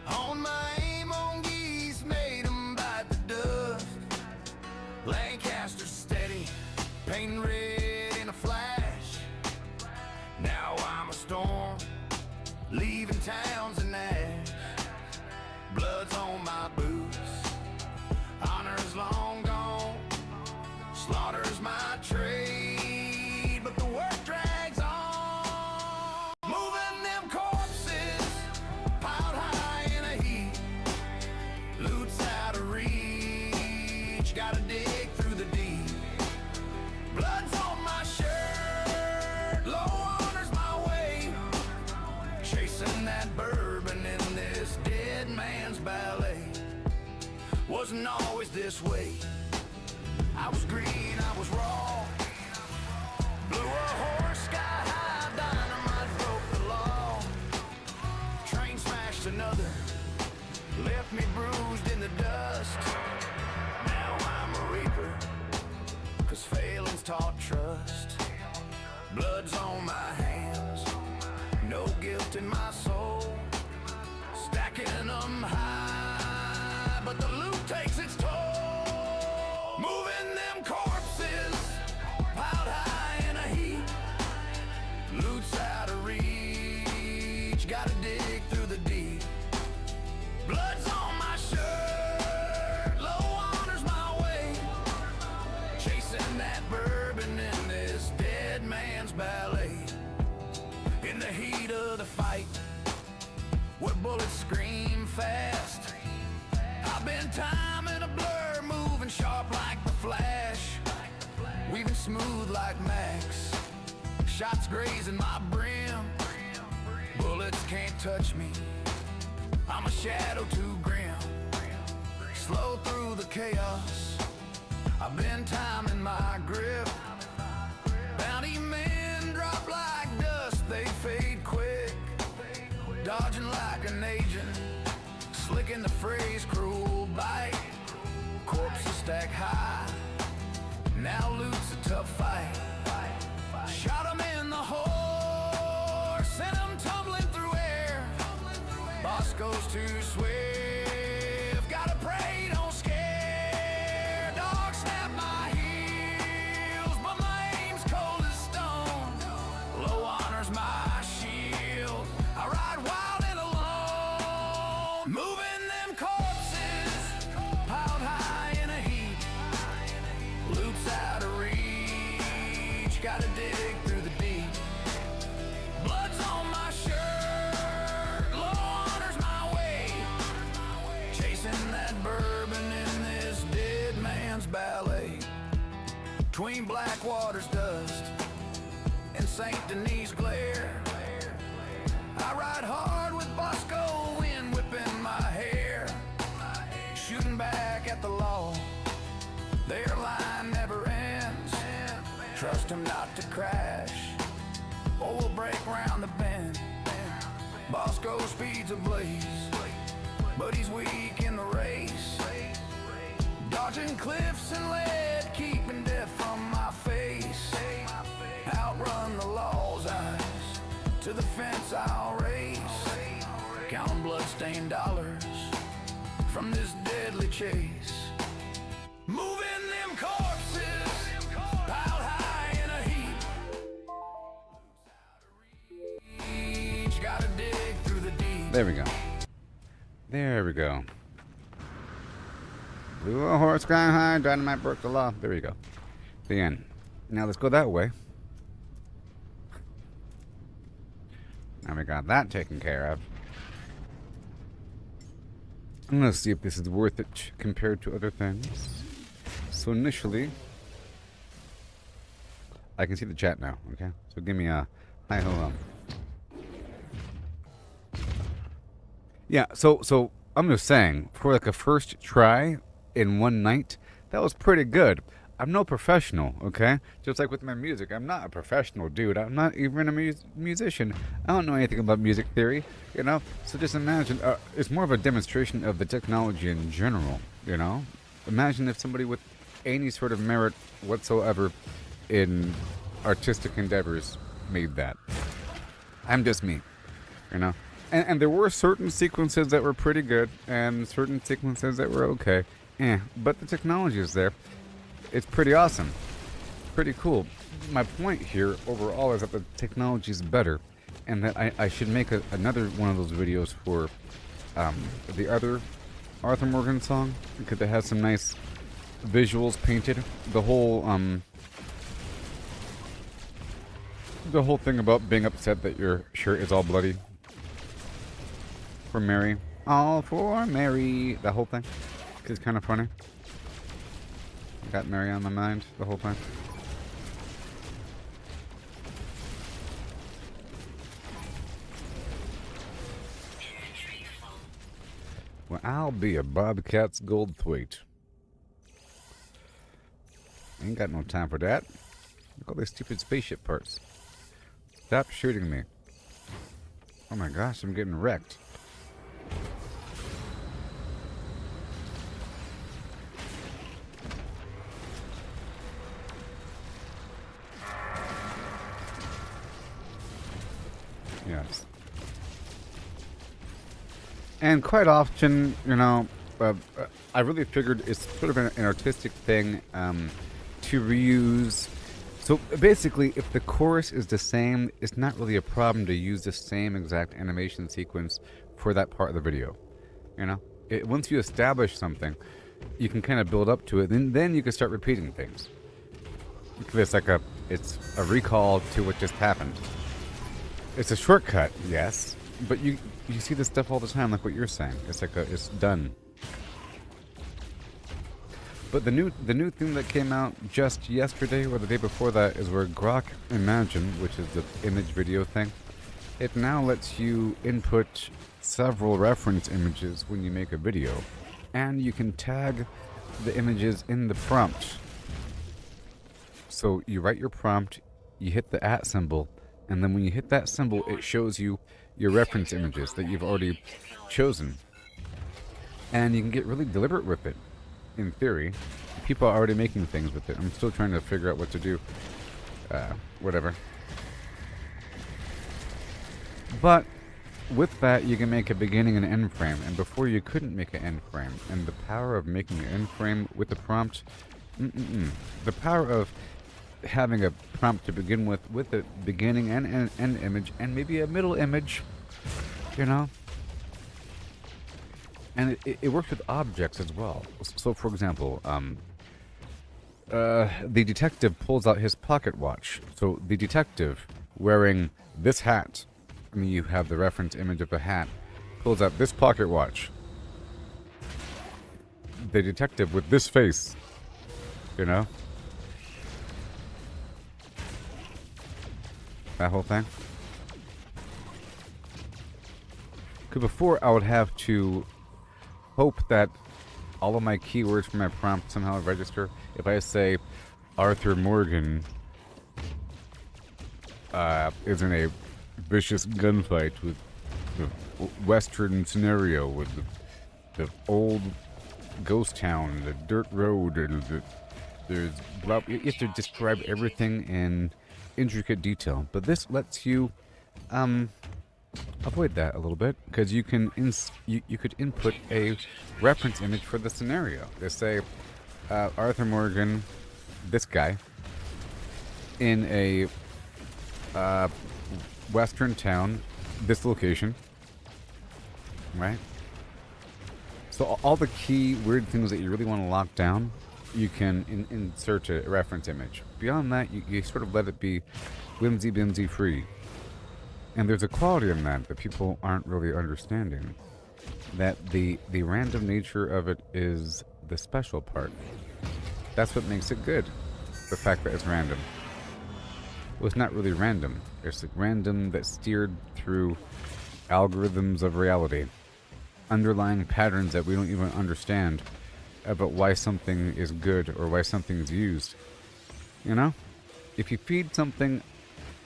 On my aim on geese, made 'em bite the dust. Lancaster steady, painting red in a flash. Now I'm a storm, leaving towns in ash. Blood's on my boots, honor's long gone. Slaughter's my trade, but the work drags on. Moving them corpses, piled high in a heap. Loot's out of reach, gotta dig through the deep. Blood's on my shirt, low honor's my way. Chasing that bourbon wasn't always this way. I was green, I was raw. Blew a horse sky high, dynamite broke the law. Train smashed another, left me bruised in the dust. Now I'm a reaper, 'cause failing's taught trust. Blood's on my hands, no guilt in my soul. Stacking them high, but the loot takes its toll. Moving them corpses, piled high in a heap. Loot's out of reach, gotta dig through the deep. Blood's on my shirt, low honor's my way. Chasing that bourbon in this dead man's ballet. In the heat of the fight, where bullets scream fast, I've been timing a blur, moving sharp like the Flash, weaving smooth like Max. Shots grazing my brim, bullets can't touch me. I'm a shadow too grim, slow through the chaos. I've been timing my grip. Bounty men drop like dust, they fade quick. Dodging like an agent, slick in the phrase, cruel bite. Corpses stack high, now loot's a tough fight. Shot 'em in the horse, sent 'em tumbling through air. Boss goes too swift, gotta pray, don't scare. Dog snap my heels, but my aim's cold as stone. Low honor's my shield, I ride wild and alone. Moving them corpses, piled high in a heap. Loot's out of reach, gotta dig through the deep. Blood's on my shirt, low honor's my way. Chasing that bourbon in this dead man's ballet. Between Blackwater's dust and St. Denis glare, I ride hard with Bosco, wind whipping my hair. Shooting back at the law, their line never ends. Trust him not to crash, or we'll break round the bend. Bosco speeds ablaze, but he's weak in the race. Dodging cliffs and lead, keeping death from my face. Outrun the law's eyes, to the fence I'll race. Counting blood-stained dollars from this deadly chase. Moving them corpses, piled high in a heap. Each gotta dig through the deep. There we go. There we go. Blew a horse sky high, dynamite broke the law. There we go. The end. Now let's go that way. Now we got that taken care of. I'm gonna see if this is worth it compared to other things. So initially, I can see the chat now. Okay, so give me a hi ho. Yeah. So I'm just saying, for like a first try in one night, that was pretty good. I'm no professional, okay? Just like with my music, I'm not a professional dude. I'm not even a musician. I don't know anything about music theory, you know? So just imagine, it's more of a demonstration of the technology in general, you know? Imagine if somebody with any sort of merit whatsoever in artistic endeavors made that. I'm just me, you know? And there were certain sequences that were pretty good, and certain sequences that were okay. But the technology is there. It's pretty awesome. Pretty cool. My point here overall is that the technology is better, and that I should make another one of those videos for the other Arthur Morgan song, because it has some nice visuals painted. The whole thing about being upset that your shirt is all bloody for Mary. All for Mary. The whole thing. It's kind of funny. Got Mary on my mind the whole time. Well, I'll be a Bobcat's gold thwait. Ain't got no time for that. Look at all these stupid spaceship parts. Stop shooting me. Oh my gosh, I'm getting wrecked. Yes. And quite often, you know, I really figured it's sort of an artistic thing to reuse. So basically, if the chorus is the same, it's not really a problem to use the same exact animation sequence for that part of the video. You know, once you establish something, you can kind of build up to it, and then you can start repeating things. It's like it's a recall to what just happened. It's a shortcut, yes, but you see this stuff all the time, like what you're saying. It's like it's done. But the new thing that came out just yesterday or the day before that is where Grok Imagine, which is the image video thing, it now lets you input several reference images when you make a video, and you can tag the images in the prompt. So you write your prompt, you hit the @ symbol, and then when you hit that symbol, it shows you your reference images that you've already chosen. And you can get really deliberate with it, in theory. People are already making things with it. I'm still trying to figure out what to do. Whatever. But with that, you can make a beginning and end frame. And before, you couldn't make an end frame. And the power of making an end frame with the prompt... The power of having a prompt to begin with a beginning and end image, and maybe a middle image, you know? And it works with objects as well. So, for example, the detective pulls out his pocket watch. So the detective wearing this hat, I mean, you have the reference image of a hat, pulls out this pocket watch. The detective with this face, you know? That whole thing. Because before, I would have to hope that all of my keywords for my prompt somehow register. If I say Arthur Morgan is in a vicious gunfight with the western scenario with the old ghost town, the dirt road, and there's blah, you have to describe everything in intricate detail. But this lets you avoid that a little bit, because you can you could input a reference image for the scenario. They say Arthur Morgan, this guy, in a western town, this location, right? So all the key weird things that you really want to lock down, you can insert a reference image. Beyond that, you sort of let it be whimsy-bimsy free. And there's a quality in that people aren't really understanding. That the random nature of it is the special part. That's what makes it good. The fact that it's random. Well, it's not really random. It's random that's steered through algorithms of reality. Underlying patterns that we don't even understand about why something is good or why something is used. You know? If you feed something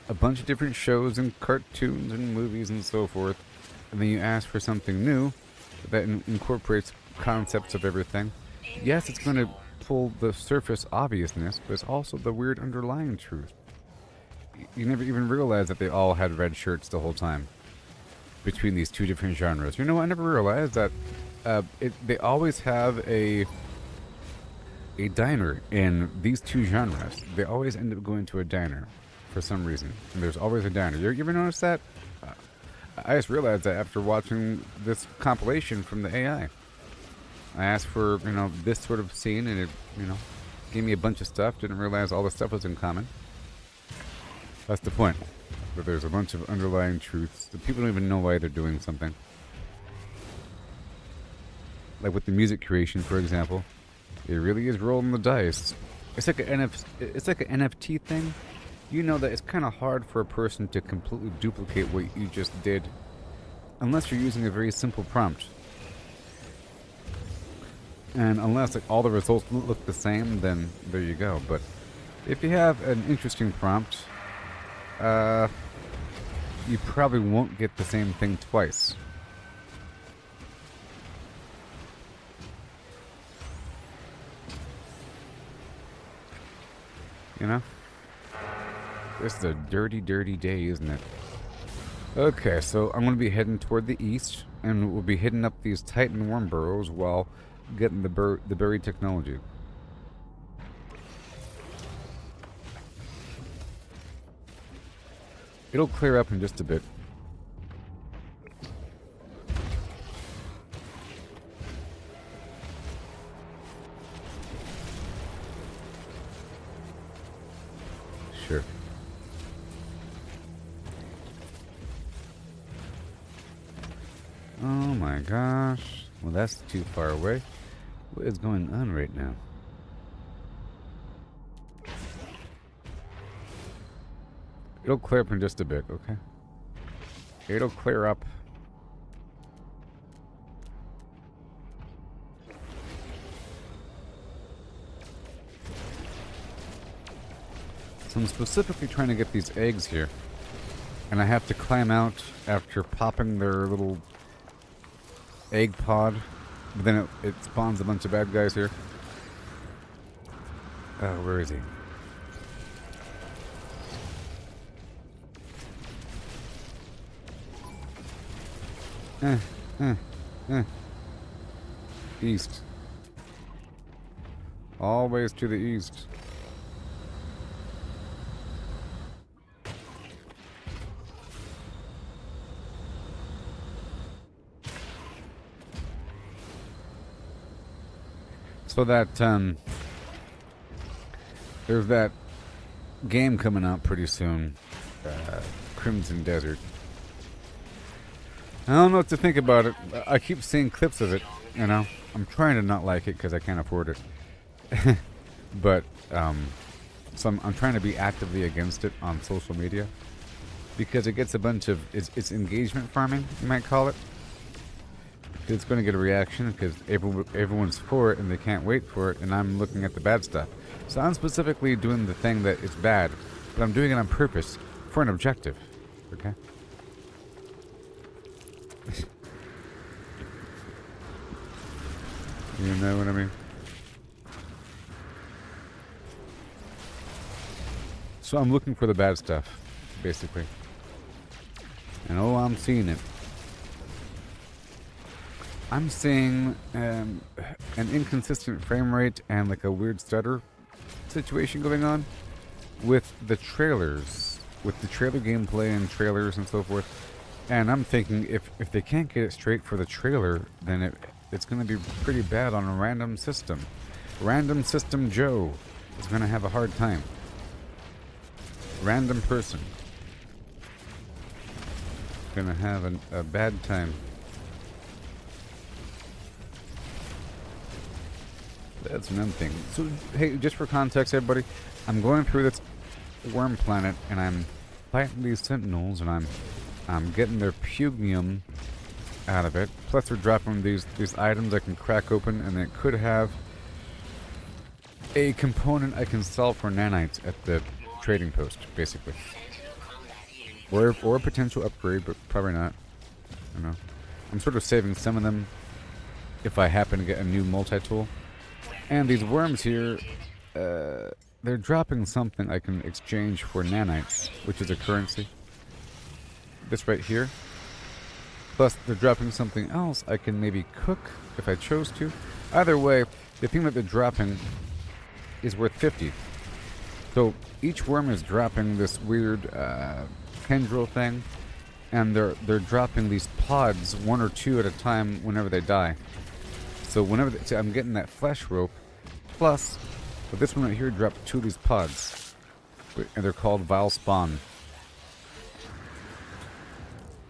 a bunch of different shows and cartoons and movies and so forth, and then you ask for something new that incorporates concepts of everything, yes, it's going to pull the surface obviousness, but it's also the weird underlying truth. You never even realized that they all had red shirts the whole time between these two different genres. You know, I never realized that they always have a diner in these two genres. They always end up going to a diner for some reason. And there's always a diner. You ever notice that? I just realized that after watching this compilation from the AI. I asked for, you know, this sort of scene, and it, you know, gave me a bunch of stuff. Didn't realize all the stuff was in common. That's the point. But there's a bunch of underlying truths that people don't even know why they're doing something. Like with the music creation, for example. It really is rolling the dice. It's like an NFT thing. You know that it's kind of hard for a person to completely duplicate what you just did unless you're using a very simple prompt. And unless like, all the results look the same, then there you go. But if you have an interesting prompt, you probably won't get the same thing twice. You know? This is a dirty, dirty day, isn't it? Okay, so I'm going to be heading toward the east, and we'll be hitting up these Titan worm burrows while getting the buried technology. It'll clear up in just a bit. Sure. Oh my gosh. Well, that's too far away. What is going on right now? It'll clear up in just a bit, okay? It'll clear up. So I'm specifically trying to get these eggs here. And I have to climb out after popping their little egg pod. But then it spawns a bunch of bad guys here. Oh, where is he? East. Always to the east. So that, there's that game coming out pretty soon. Crimson Desert. I don't know what to think about it. I keep seeing clips of it, you know. I'm trying to not like it because I can't afford it. But, so I'm trying to be actively against it on social media. Because it gets a bunch of, it's engagement farming, you might call it. It's going to get a reaction because everyone's for it and they can't wait for it, and I'm looking at the bad stuff. So I'm specifically doing the thing that is bad, but I'm doing it on purpose for an objective. Okay? You know what I mean? So I'm looking for the bad stuff, basically. And oh, I'm seeing it. I'm seeing an inconsistent frame rate and like a weird stutter situation going on with the trailers, with the trailer gameplay and trailers and so forth. And I'm thinking if they can't get it straight for the trailer, then it's going to be pretty bad on a random system. Random System Joe is going to have a hard time. Random person going to have a bad time. That's one thing. So, hey, just for context, everybody, I'm going through this worm planet, and I'm fighting these sentinels, and I'm getting their pugium out of it. Plus, they're dropping these items I can crack open, and it could have a component I can sell for nanites at the trading post, basically. Or a potential upgrade, but probably not. I don't know. I'm sort of saving some of them if I happen to get a new multi-tool. And these worms here, they're dropping something I can exchange for nanites, which is a currency. This right here. Plus, they're dropping something else I can maybe cook if I chose to. Either way, the thing that they're dropping is worth 50. So each worm is dropping this weird tendril thing, and they're dropping these pods, 1 or 2 at a time, whenever they die. So whenever so I'm getting that flesh rope, plus, but this one right here dropped 2 of these pods, and they're called Vile Spawn.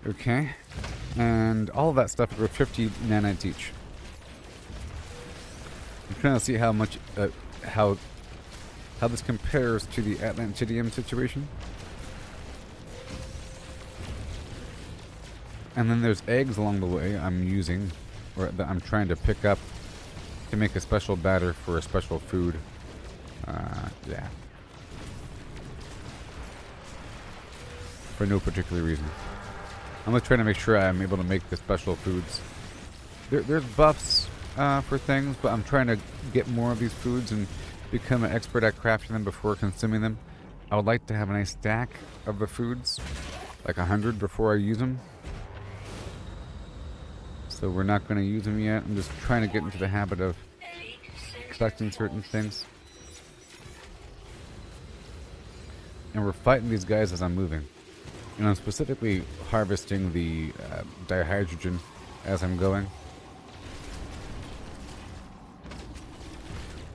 Okay, and all of that stuff are 50 nanites each. I'm trying to see how much, how this compares to the Atlantidium situation. And then there's eggs along the way I'm using, or that I'm trying to pick up to make a special batter for a special food. Yeah. For no particular reason. I'm just trying to make sure I'm able to make the special foods. There's buffs for things, but I'm trying to get more of these foods and become an expert at crafting them before consuming them. I would like to have a nice stack of the foods, like 100 before I use them. So we're not going to use them yet. I'm just trying to get into the habit of collecting certain things. And we're fighting these guys as I'm moving. And I'm specifically harvesting the dihydrogen as I'm going.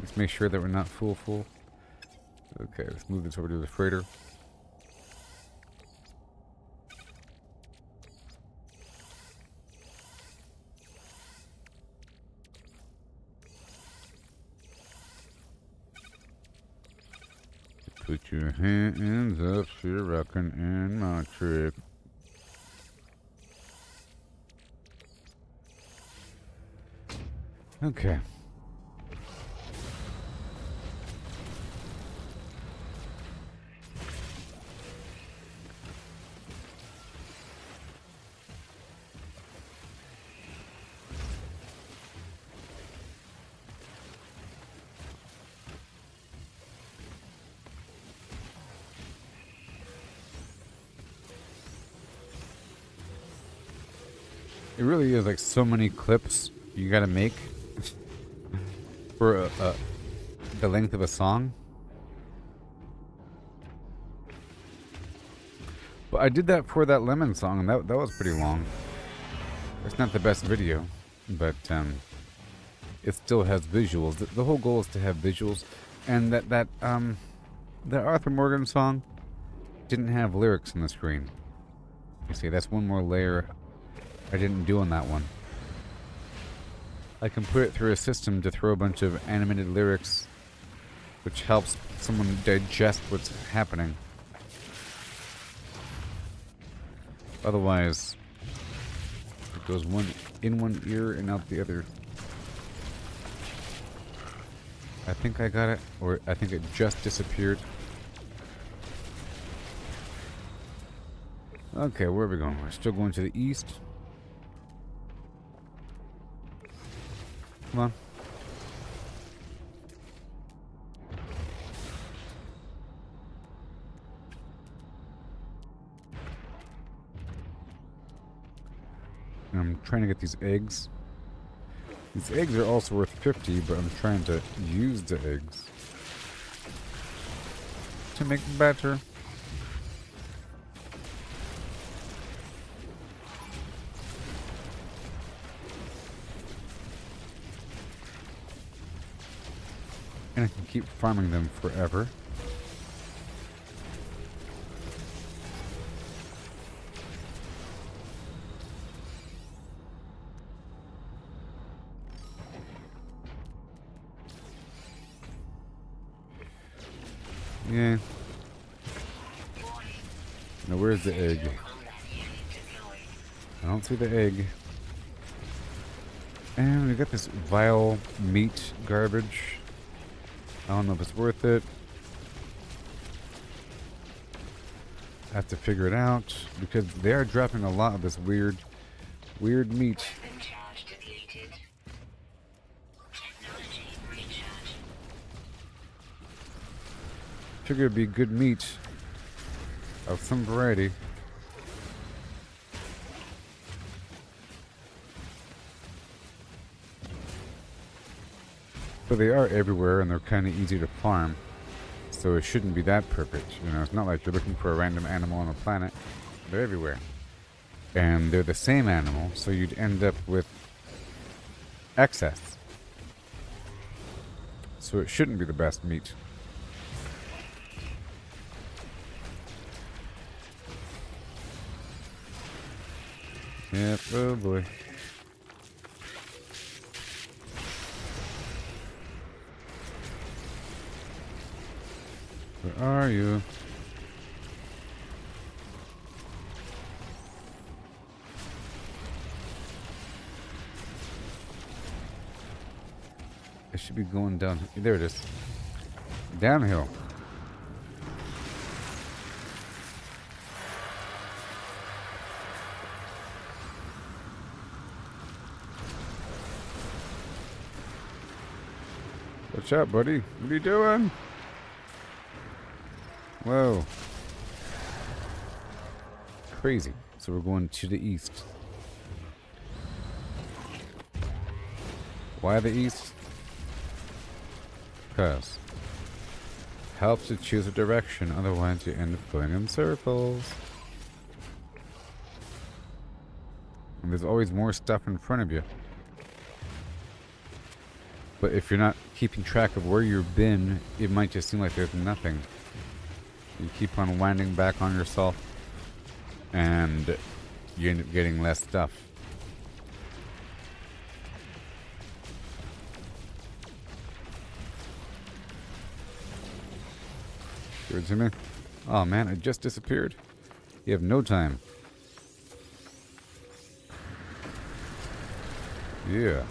Let's make sure that we're not full. Okay, let's move this over to the freighter. Put your hands up, you're rockin' in my trip. Okay. It really is like so many clips you gotta make for the length of a song. But I did that for that Lemon song, and that was pretty long. It's not the best video, but it still has visuals. The whole goal is to have visuals, and that Arthur Morgan song didn't have lyrics on the screen. You see, that's one more layer I didn't do on that one. I can put it through a system to throw a bunch of animated lyrics, which helps someone digest what's happening. Otherwise, it goes in one ear and out the other. I think I got it, or I think it just disappeared. Okay, where are we going? We're still going to the east. Come on. I'm trying to get these eggs. These eggs are also worth 50, but I'm trying to use the eggs to make batter. And I can keep farming them forever. Yeah. Now where's the egg? I don't see the egg. And we got this vile meat garbage. I don't know if it's worth it. I have to figure it out because they are dropping a lot of this weird meat. Figure it'd be good meat of some variety. But they are everywhere, and they're kind of easy to farm, so it shouldn't be that perfect. You know, it's not like you're looking for a random animal on the planet. They're everywhere. And they're the same animal, so you'd end up with excess. So it shouldn't be the best meat. Yep, oh boy. Where are you? should be going down. There it is. Downhill. Watch out, buddy. What are you doing? Whoa. Crazy. So we're going to the east. Why the east? Because helps to choose a direction, otherwise you end up going in circles. And there's always more stuff in front of you. But if you're not keeping track of where you've been, it might just seem like there's nothing. You keep on winding back on yourself, and you end up getting less stuff. Give it to me. Oh man, it just disappeared. You have no time. Yeah.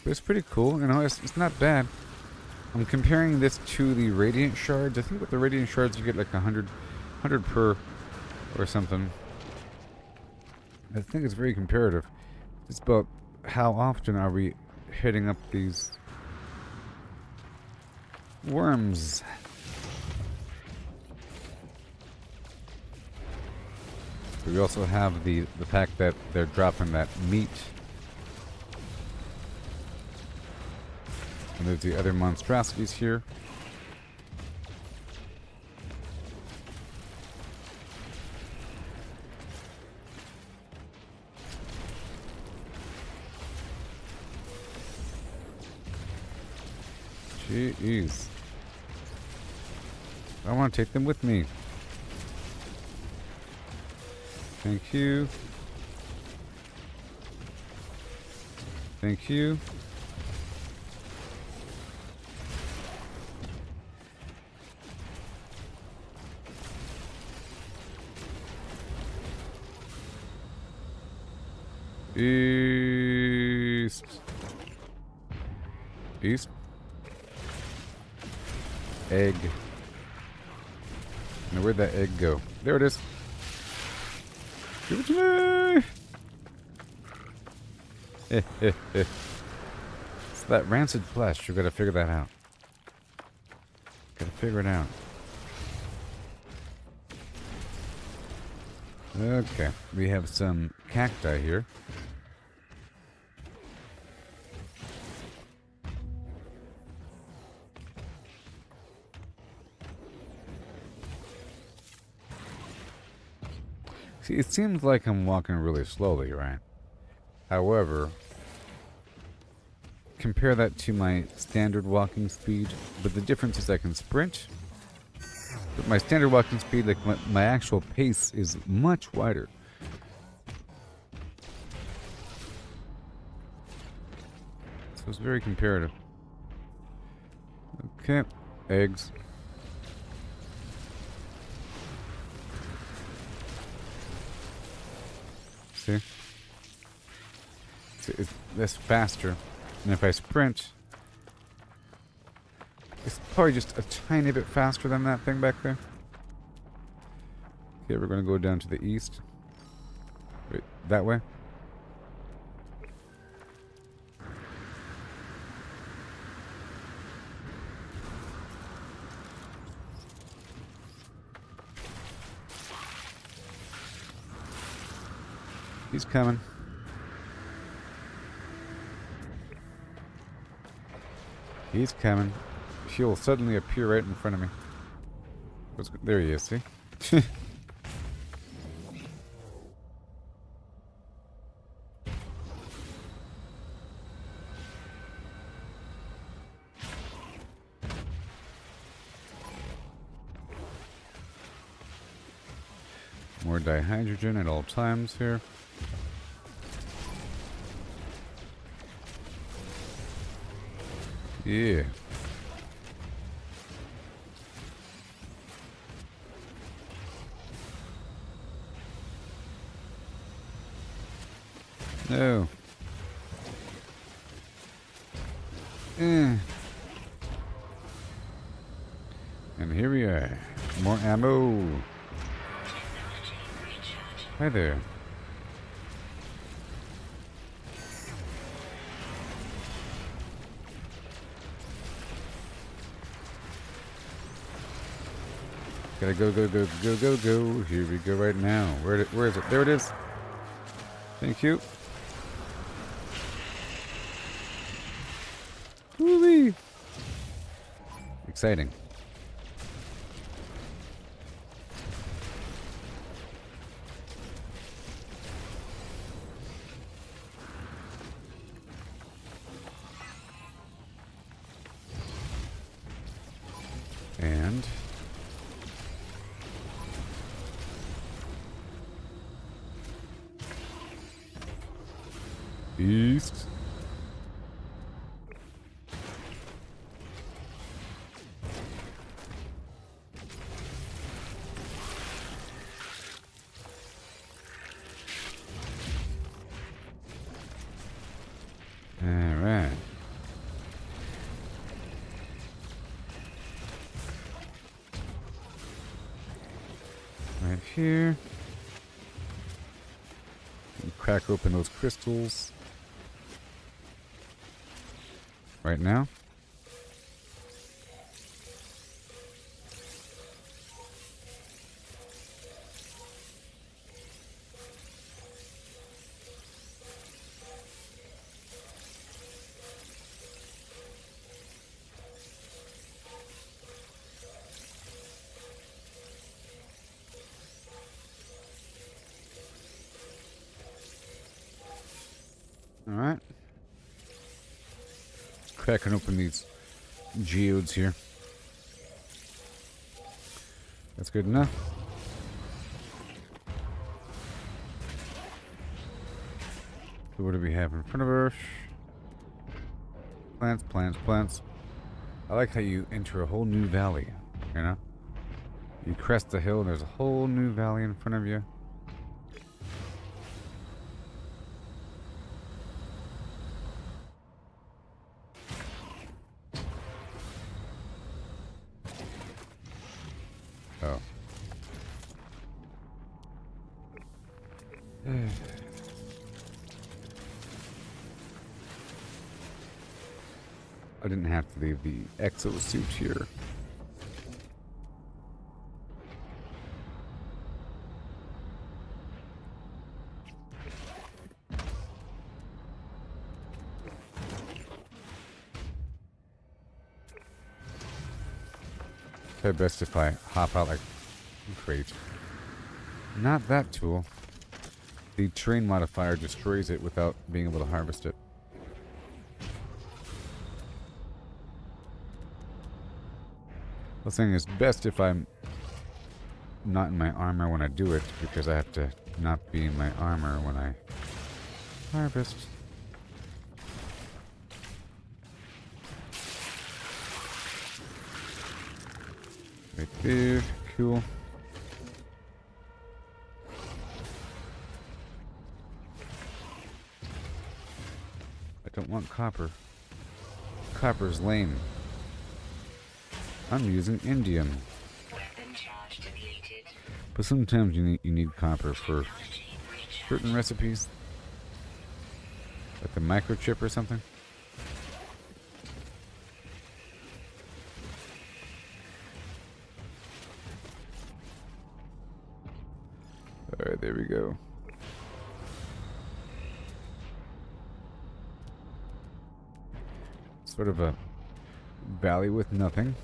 But it's pretty cool, you know, it's not bad. I'm comparing this to the Radiant Shards. I think with the Radiant Shards you get like 100 per or something. I think it's very comparative. It's about how often are we hitting up these worms. We also have the fact that they're dropping that meat. And there's the other monstrosities here. Jeez. I want to take them with me. Thank you. Thank you. East. East. Egg. Now where'd that egg go? There it is. Give it to me! It's that rancid flesh. You gotta figure that out. Gotta figure it out. Okay, we have some cacti here. See, it seems like I'm walking really slowly, right? However, compare that to my standard walking speed, but the difference is I can sprint. But my standard walking speed, like my actual pace, is much wider. So it's very comparative. Okay, eggs. See? It's faster. And if I sprint, it's probably just a tiny bit faster than that thing back there. Okay, we're going to go down to the east. Wait, that way? He's coming. He's coming. He'll suddenly appear right in front of me. There he is, see? More dihydrogen at all times here. Yeah. No. And here we are. More ammo. Hi there. Gotta go, go, go, go, go, go. Here we go right now. Where is it? There it is. Thank you. Woo-wee. Exciting. And east. All right. Right here. And crack open those crystals. Right now. All right. Cracking open these geodes here. That's good enough. So what do we have in front of us? Plants, plants, plants. I like how you enter a whole new valley, you know? You crest the hill and there's a whole new valley in front of you. Oh. I didn't have to leave the exosuit here. Probably best if I hop out like great. Not that tool. The terrain modifier destroys it without being able to harvest it. The thing is best if I'm not in my armor when I do it, because I have to not be in my armor when I harvest. Right there, cool. I don't want copper. Copper's lame. I'm using indium. Weapon charge depleted. But sometimes you need copper for certain recipes. Like the microchip or something. Alright, there we go. Sort of a valley with nothing.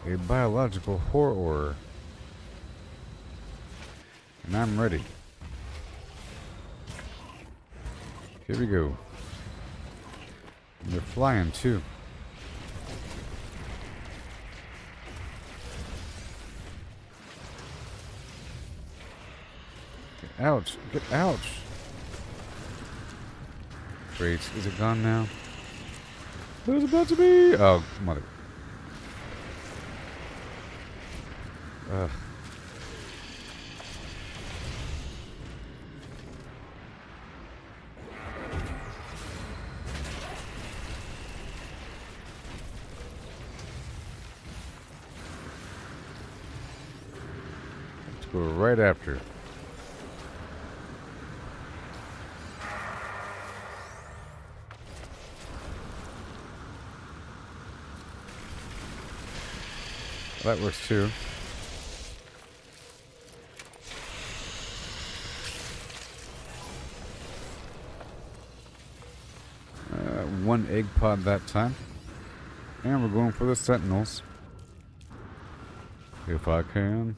A biological horror. And I'm ready. Here we go. And they're flying too. Get out! Get out! Great. Is it gone now? It was about to be! Oh, mother. Ugh. Let's go right after. That works too. One egg pod that time. And we're going for the sentinels. If I can.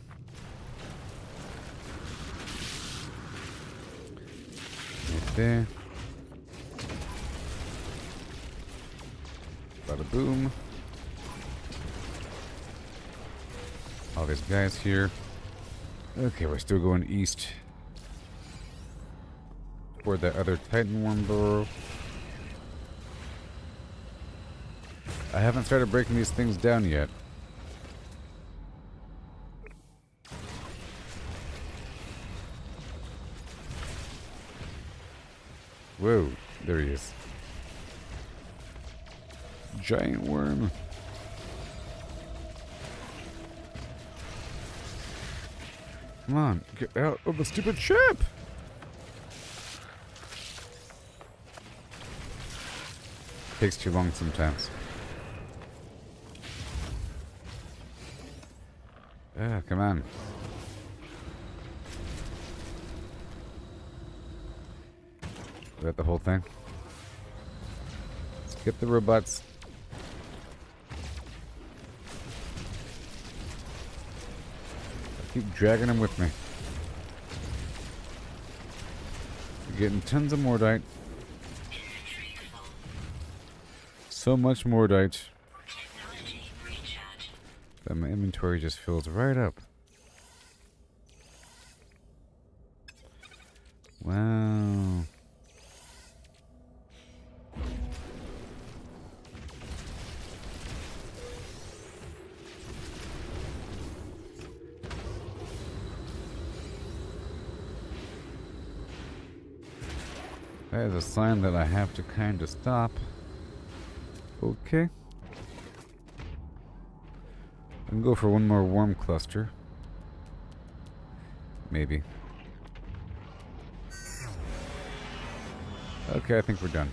Right there. Bada boom. All these guys here. Okay, we're still going east. Toward that other Titan Worm burrow. I haven't started breaking these things down yet. Whoa, there he is. Giant worm. Come on, get out of the stupid ship! Takes too long sometimes. Ah, come on. Is that the whole thing? Let's get the robots. Keep dragging them with me. We're getting tons of mordite. So much mordite that my inventory just fills right up. Wow. That is a sign that I have to kind of stop. Okay. I can go for one more worm cluster. Maybe. Okay, I think we're done.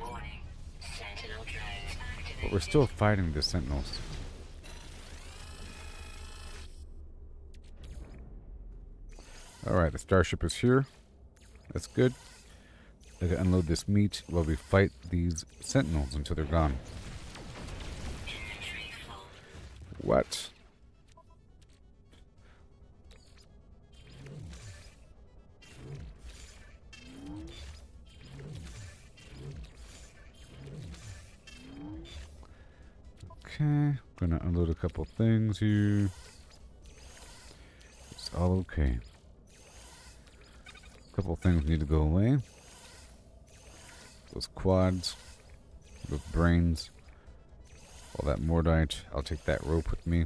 Warning. Sentinel drones activated. But we're still fighting the sentinels. Alright, the starship is here. That's good. I gotta unload this meat while we fight these sentinels until they're gone. Inventory full. What? Okay, gonna unload a couple things here. It's all okay. A couple things need to go away. Those quads, those brains, all that mordite. I'll take that rope with me.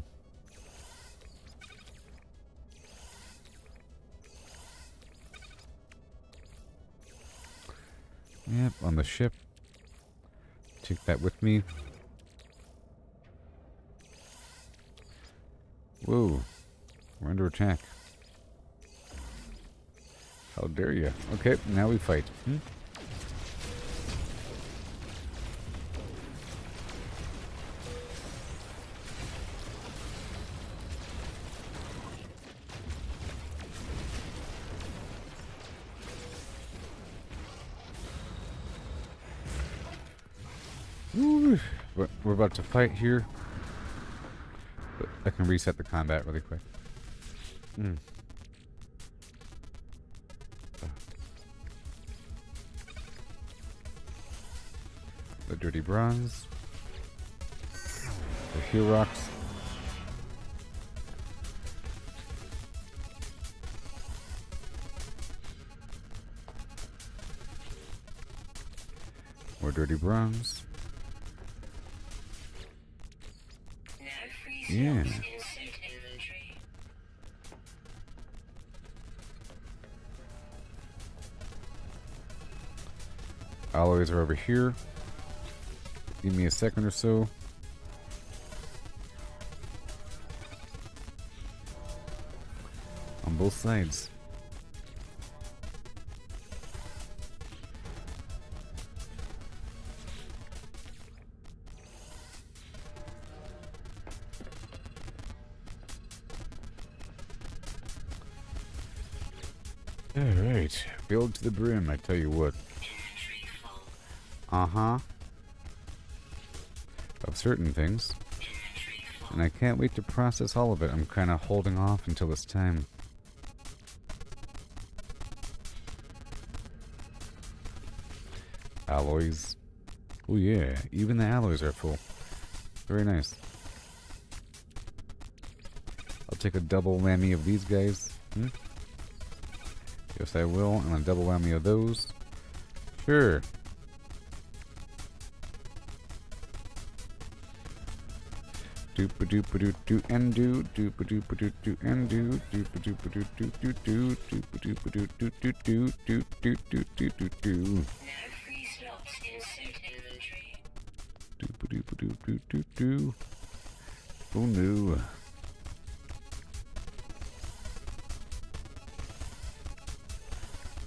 Yep, on the ship. Take that with me. Whoa, we're under attack. How dare you? Okay, now we fight. Woo. We're about to fight here. But I can reset the combat really quick. The dirty bronze. The heel rocks. More dirty bronze. No free Yeah. slots in suit inventory. Alloys are over here. Give me a second or so. On both sides. Alright, filled to the brim, I tell you what. Inventory full. Uh-huh. Of certain things. Inventory full. And I can't wait to process all of it. I'm kind of holding off until it's time. Alloys. Oh yeah, even the alloys are full. Very nice. I'll take a double whammy of these guys. Yes, I will. And a double whammy of those. Sure. Doopa doopa doo doo and do doopa doopa doo doo and do doopa doopa doo doo doo doo doopa doopa doo doo doo doo doo doo doo doo doo doo. No free slots in suit inventory. Doopa doopa doo doo doo doo. Oh no.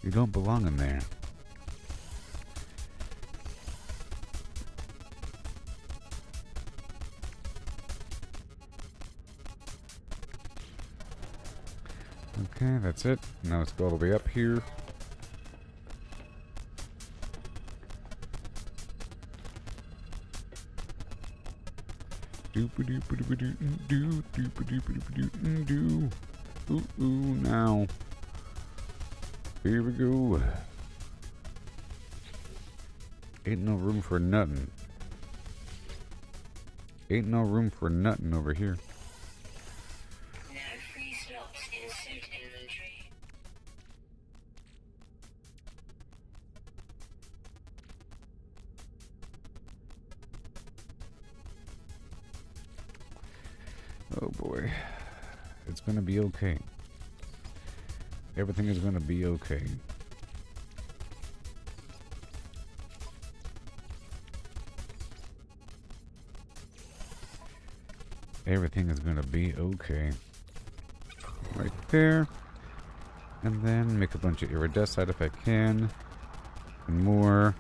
You don't belong in there. Okay, that's it. Now let's go all the way up here. Doopa doopa doopa doo doo doopa doopa doopa doo doo. Ooh ooh now. Here we go. Ain't no room for nothing. Ain't no room for nothing over here. No free slots in suit inventory. Oh boy. It's gonna be okay. Everything is gonna be okay. Everything is gonna be okay. Right there. And then make a bunch of iridescite if I can. And more.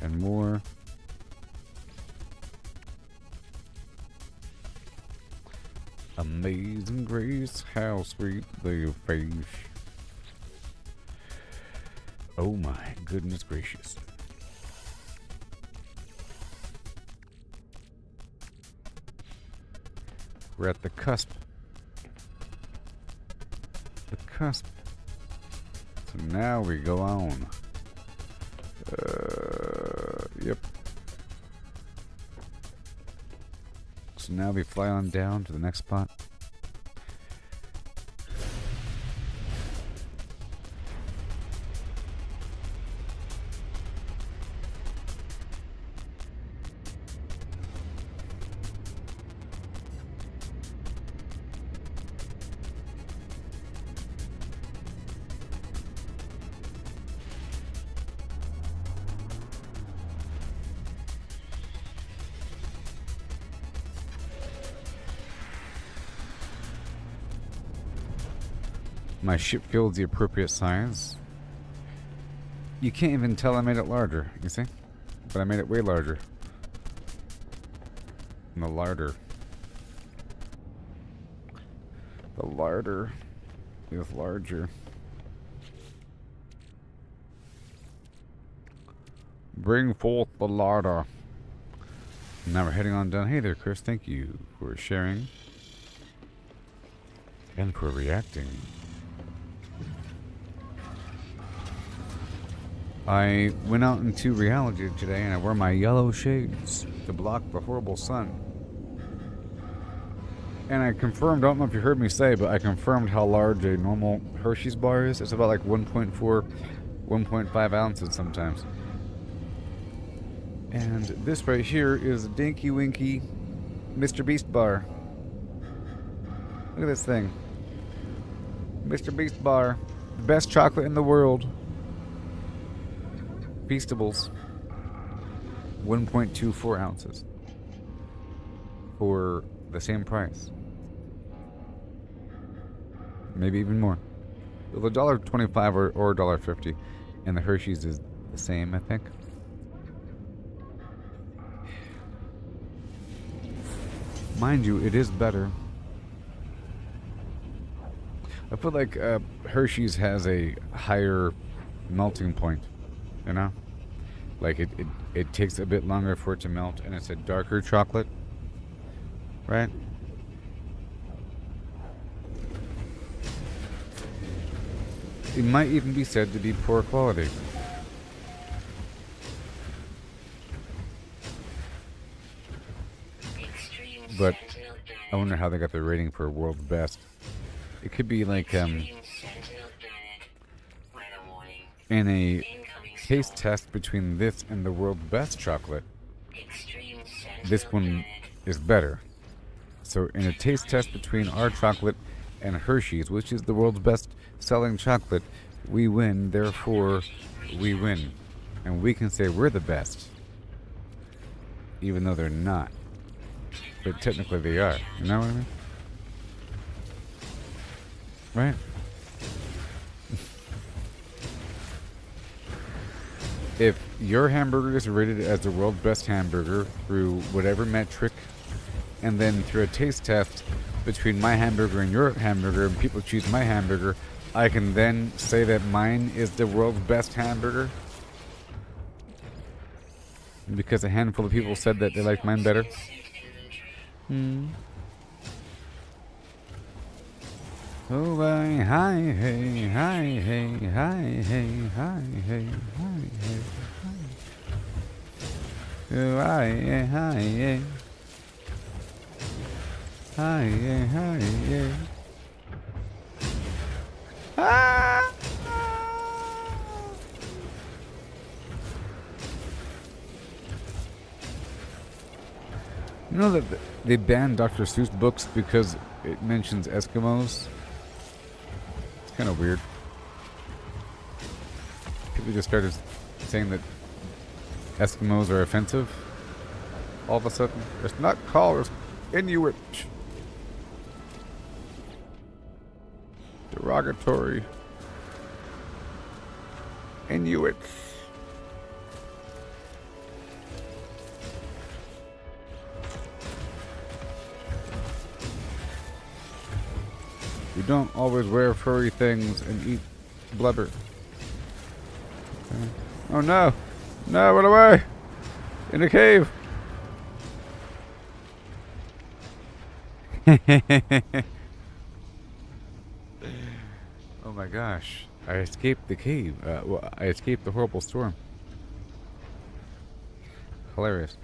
And more. Amazing grace, how sweet the face. Oh my goodness gracious. We're at the cusp. The cusp. So now we go on. Yep. So now we fly on down to the next spot. My ship feels the appropriate size. You can't even tell I made it larger, you see? But I made it way larger. And the larder. The larder is larger. Bring forth the larder. Now we're heading on down. Hey there, Chris. Thank you for sharing. And for reacting. I went out into reality today and I wore my yellow shades to block the horrible sun. And I confirmed, I don't know if you heard me say, but I confirmed how large a normal Hershey's bar is. It's about like 1.4, 1.5 ounces sometimes. And this right here is a Dinky Winky Mr. Beast bar. Look at this thing. Mr. Beast bar. The best chocolate in the world. Feastables. 1.24 ounces. For the same price. Maybe even more. Well, $1.25 or $1.50. And the Hershey's is the same, I think. Mind you, it is better. I feel like Hershey's has a higher melting point, you know? Like it takes a bit longer for it to melt, and it's a darker chocolate, right? It might even be said to be poor quality. But I wonder how they got the rating for world's best. It could be like in a taste test between this and the world's best chocolate, this one is better. So in a taste test between our chocolate and Hershey's, which is the world's best selling chocolate, we win, therefore we win. And we can say we're the best, even though they're not. But technically they are. You know what I mean? Right? If your hamburger is rated as the world's best hamburger through whatever metric, and then through a taste test between my hamburger and your hamburger, and people choose my hamburger, I can then say that mine is the world's best hamburger? Because a handful of people said that they liked mine better? Oh, hi, hey, hi, hey, hi, hey, hi, hey, hi, hey, hi. Oh, hi, hey, hi, hey. Hi, hey, hi, hey. Ah! You know that they banned Dr. Seuss books because it mentions Eskimos? It's kind of weird. People just started saying that Eskimos are offensive. All of a sudden, it's not called Inuit. Derogatory. Inuit. You don't always wear furry things and eat blubber. Okay. Oh no! No, run away! In a cave! Oh my gosh. I escaped the cave. Well, I escaped the horrible storm. Hilarious.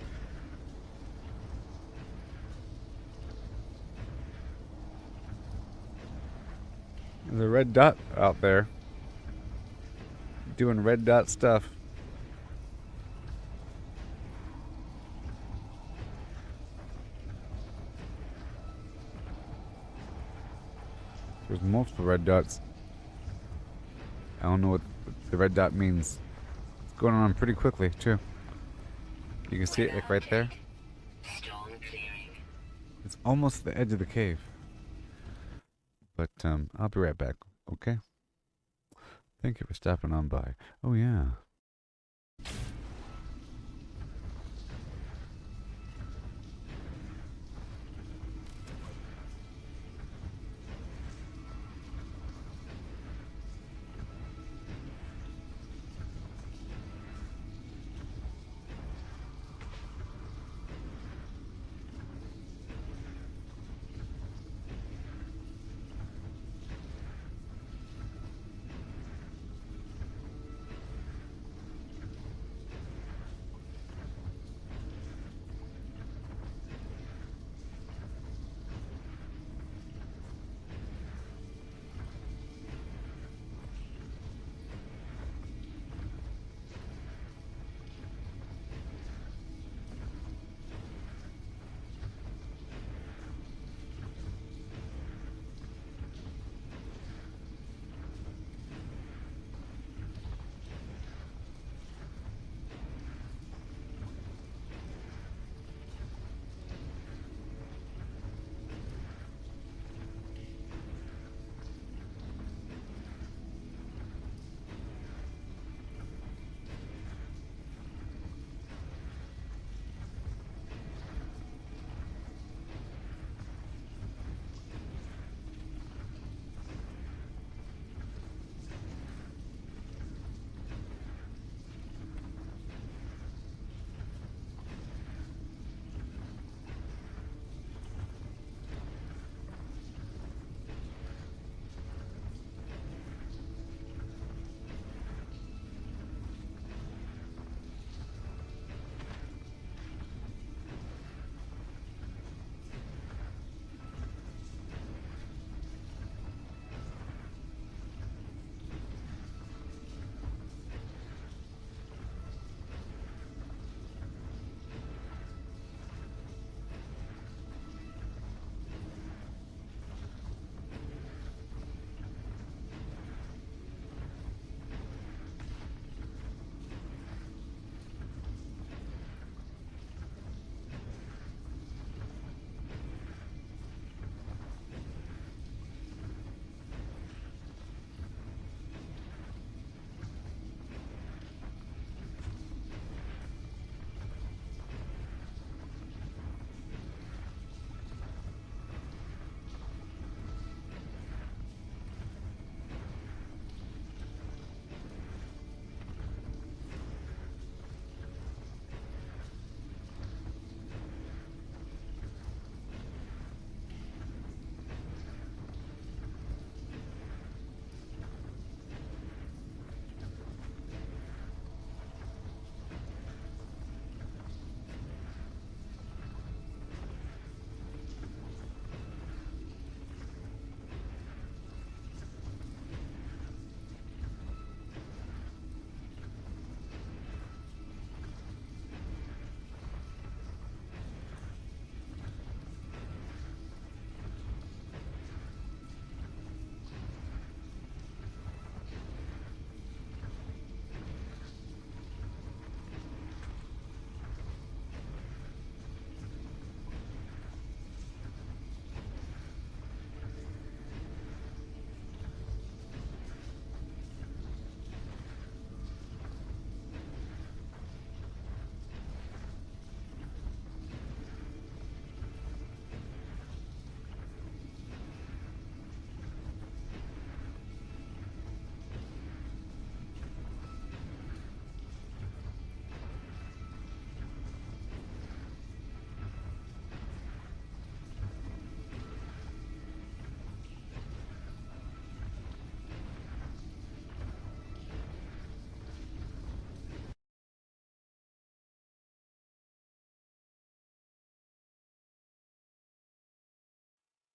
There's a red dot out there. Doing red dot stuff. There's multiple red dots. I don't know what the red dot means. It's going on pretty quickly, too. You can see it like right there. It's almost the edge of the cave. But I'll be right back, okay? Thank you for stopping on by. Oh, yeah.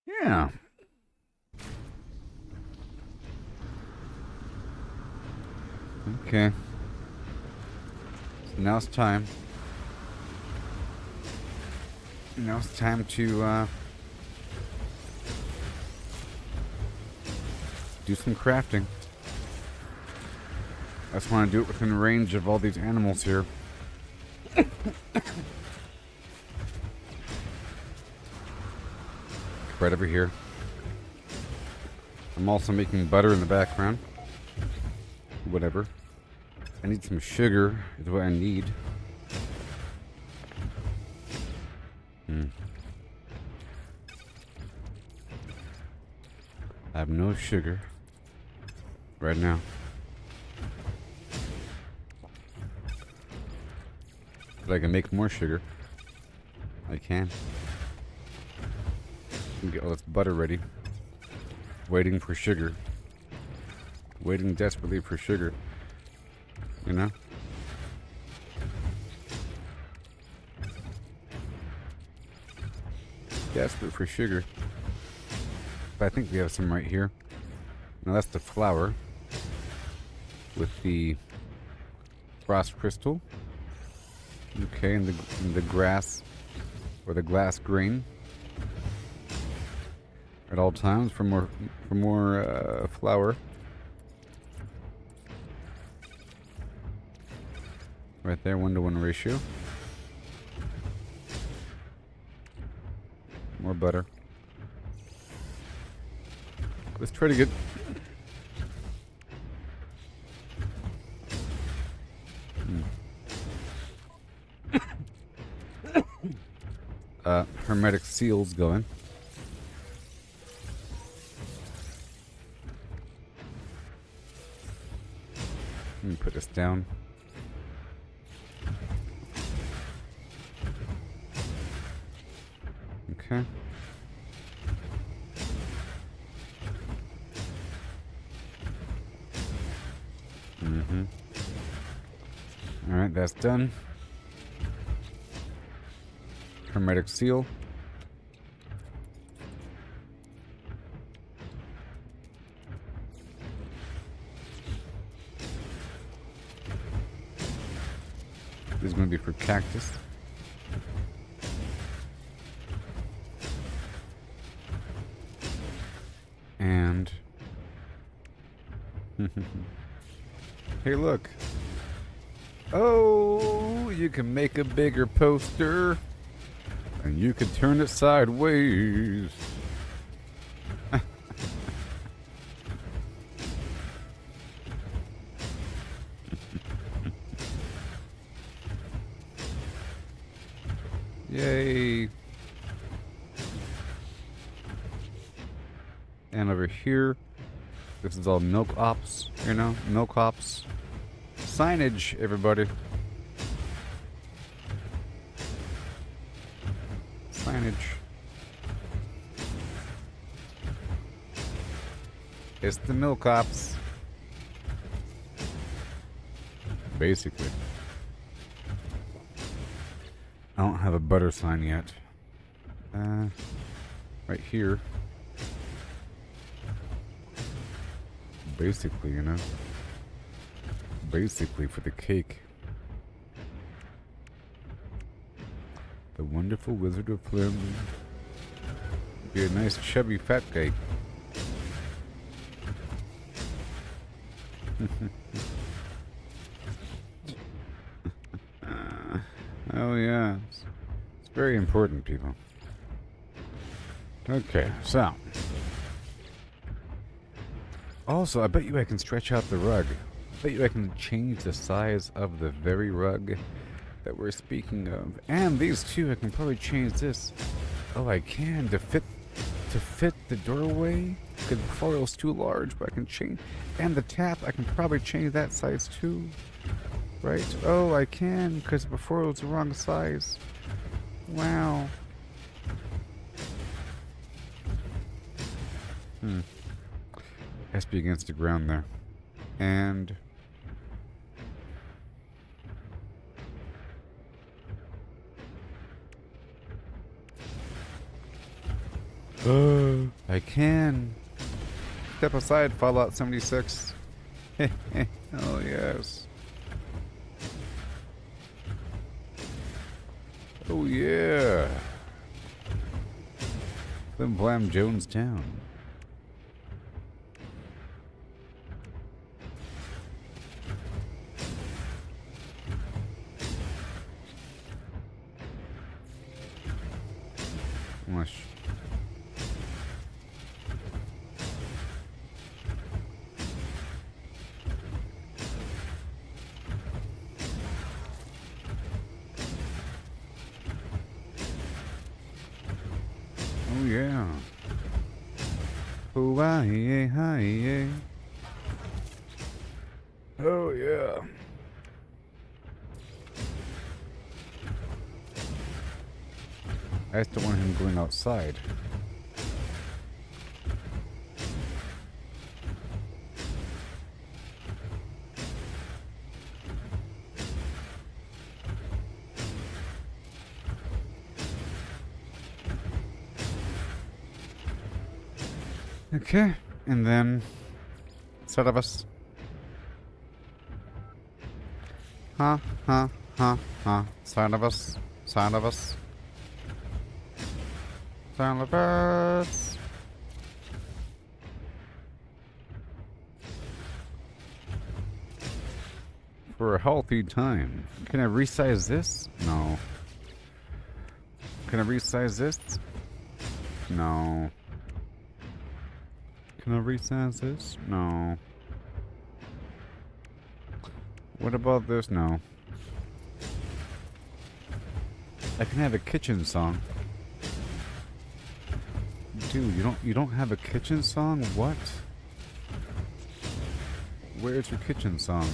Yeah. Okay. So now it's time. Now it's time to do some crafting. I just want to do it within range of all these animals here. Right over here. I'm also making butter in the background. Whatever. I need some sugar, is what I need. I have no sugar right now. But I can make more sugar. I can. Get all this butter ready. Waiting for sugar. Waiting desperately for sugar. You know? Desperate for sugar. But I think we have some right here. Now that's the flour. With the frost crystal. Okay, and the grass or the glass grain. At all times for more flour. Right there, 1-to-1 ratio. More butter. Let's try to get hermetic seals going. Let me put this down. Okay. Alright, that's done. Hermetic seal. This is going to be for cactus. And hey, look. Oh, you can make a bigger poster. And you can turn it sideways. Yay. And over here, this is all milk ops, you know, milk ops. Signage, everybody. Signage. It's the milk ops. Basically. I don't have a butter sign yet. Right here. Basically, you know. Basically for the cake. The wonderful Wizard of Flim. Be a nice chubby fat cake. Oh yeah. It's very important, people. Okay, so. Also, I bet you I can stretch out the rug. I bet you I can change the size of the very rug that we're speaking of. And these two, I can probably change this. Oh, I can to fit the doorway. Because the foil's too large, but I can change. And the tap, I can probably change that size too. Right? Oh, I can, because before it was the wrong size. Wow. Has to be against the ground there. And I can. Step aside, Fallout 76. Oh, yes. Oh, yeah. Flim Flam Jonestown. Mush. Oh yeah. Oh yeah, hi yeah. Oh yeah. I just don't want him going outside. Okay, and then side of us. Huh, huh, huh, huh. Side of us. Side of us. Side of us. For a healthy time. Can I resize this? No. Can I resize this? No. Can I resize this? No. What about this? No. I can have a kitchen song. Dude, you don't have a kitchen song? What? Where's your kitchen song?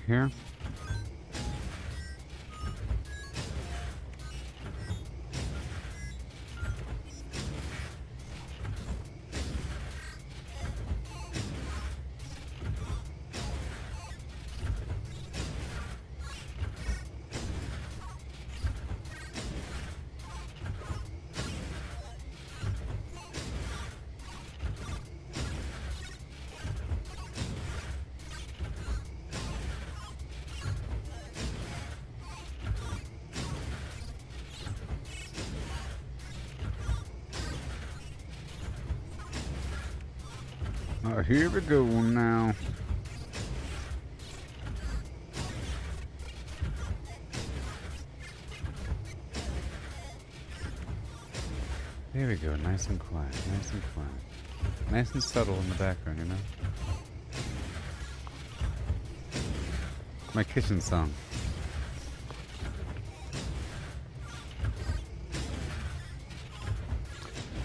Here. Here we go now. There we go, nice and quiet, nice and quiet. Nice and subtle in the background, you know? My kitchen song.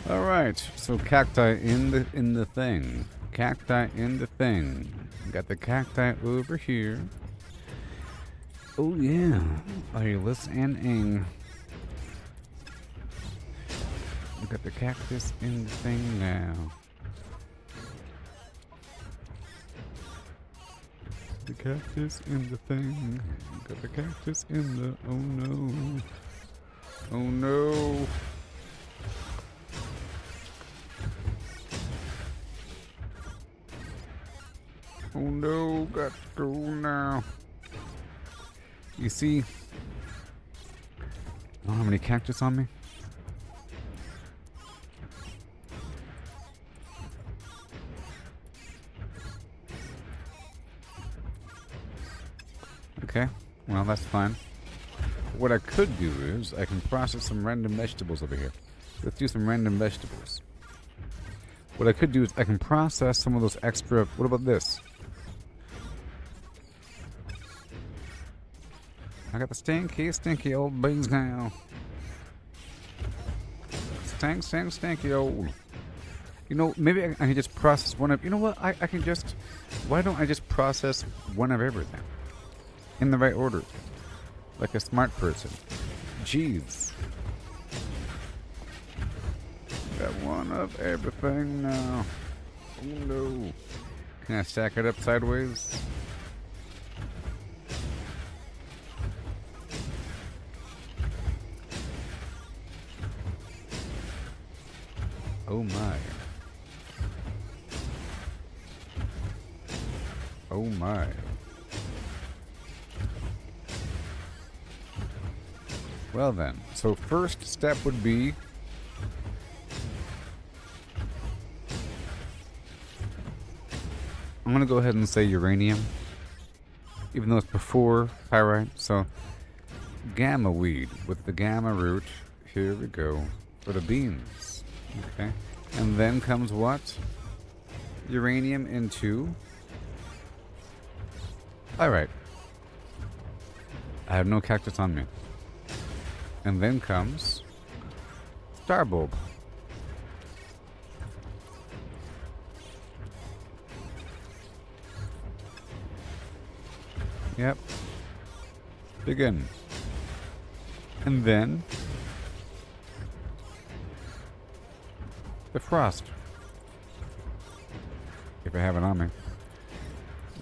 Alright, so cacti in the thing. Cacti in the thing. Got the cacti over here. Oh yeah. Iris and Ing. Got the cactus in the thing now. The cactus in the thing. Got the cactus in the. Oh no. Oh no. Oh no, got to go now. You see, I don't have any cactus on me. Okay, well that's fine. What I could do is I can process some random vegetables over here. Let's do some random vegetables. What I could do is I can process some of those extra. What about this? I got the stinky old beans now. Stinky old. You know, maybe I can just process one of. You know what? I can just. Why don't I just process one of everything? In the right order. Like a smart person. Jeez. Got one of everything now. Oh no. Can I stack it up sideways? Oh my. Oh my. Well then, so first step would be I'm gonna go ahead and say uranium, even though it's before pyrite. So gamma weed with the gamma root. Here we go for the beans. Okay, and then comes what? Uranium into pyrite. I have no cactus on me. And then comes star bulb. Yep. Begin. And then the frost. If I have it on me.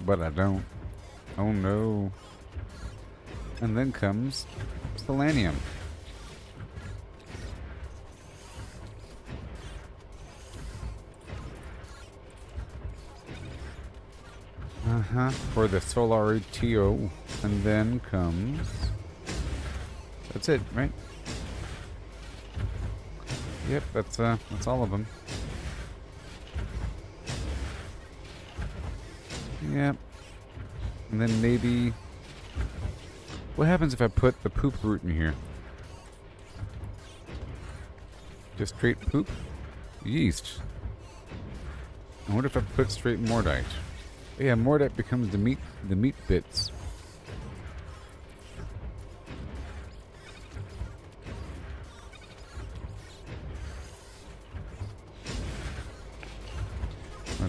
But I don't. Oh no. And then comes selenium. For the solar TO. And then comes. That's it, right? Yep, that's all of them. Yep. And then maybe. What happens if I put the poop root in here? Just straight poop? Yeast. And what if I put straight mordite? Yeah, mordite becomes the meat bits.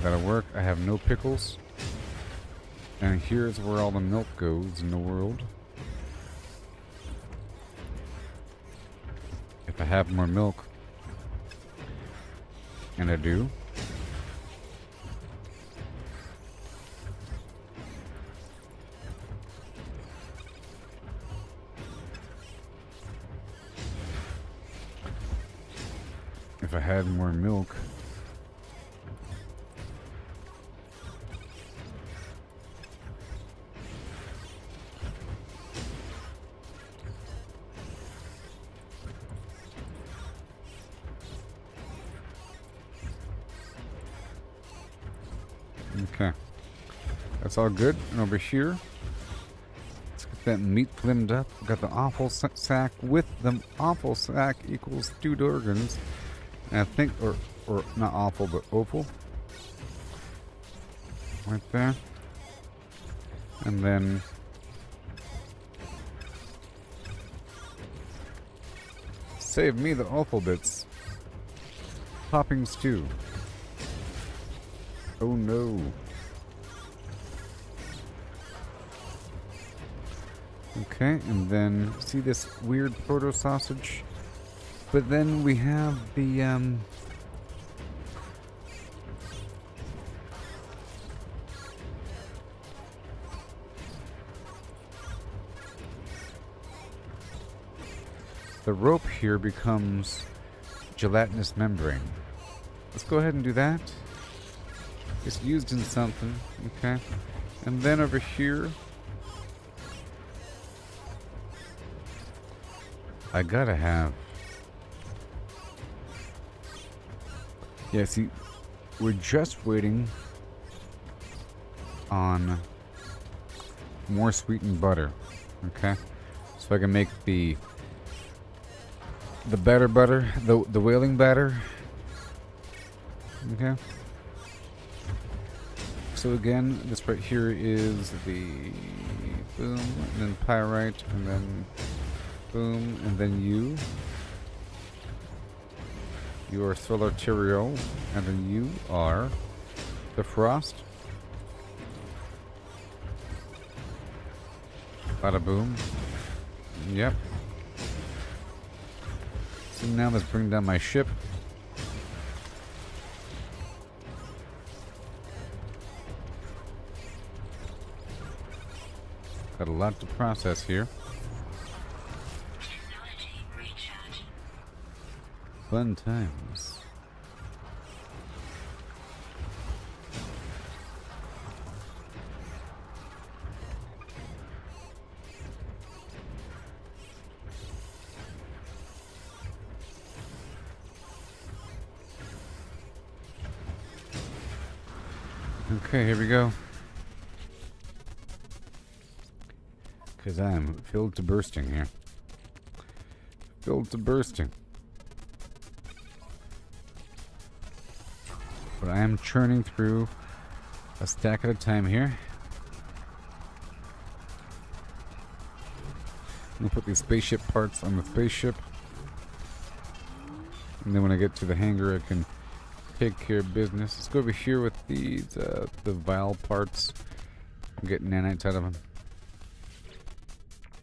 That'll work. I have no pickles. And here's where all the milk goes in the world. If I have more milk. And I do. If I had more milk. Okay. That's all good. And over here, let's get that meat flimmed up. We got the awful sack with the awful sack equals stewed organs. And I think, or not awful, but offal. Right there. And then save me the awful bits. Popping stew. Oh no. Okay, and then see this weird proto sausage? But then we have the rope here becomes gelatinous membrane. Let's go ahead and do that. It's used in something, okay? And then over here, I gotta have... Yeah, see, we're just waiting on more sweetened butter, okay? So I can make the batter butter, the whaling batter. Okay. So again, this right here is the boom, and then pyrite, and then boom, and then you. You are solarterial, and then you are the frost. Bada boom. Yep. So now let's bring down my ship. Got a lot to process here. Fun times. Okay, here we go. Because I'm filled to bursting here. Filled to bursting. But I am churning through a stack at a time here. I'm going to put these spaceship parts on the spaceship. And then when I get to the hangar, I can take care of business. Let's go over here with these, the vial parts. And get nanites out of them.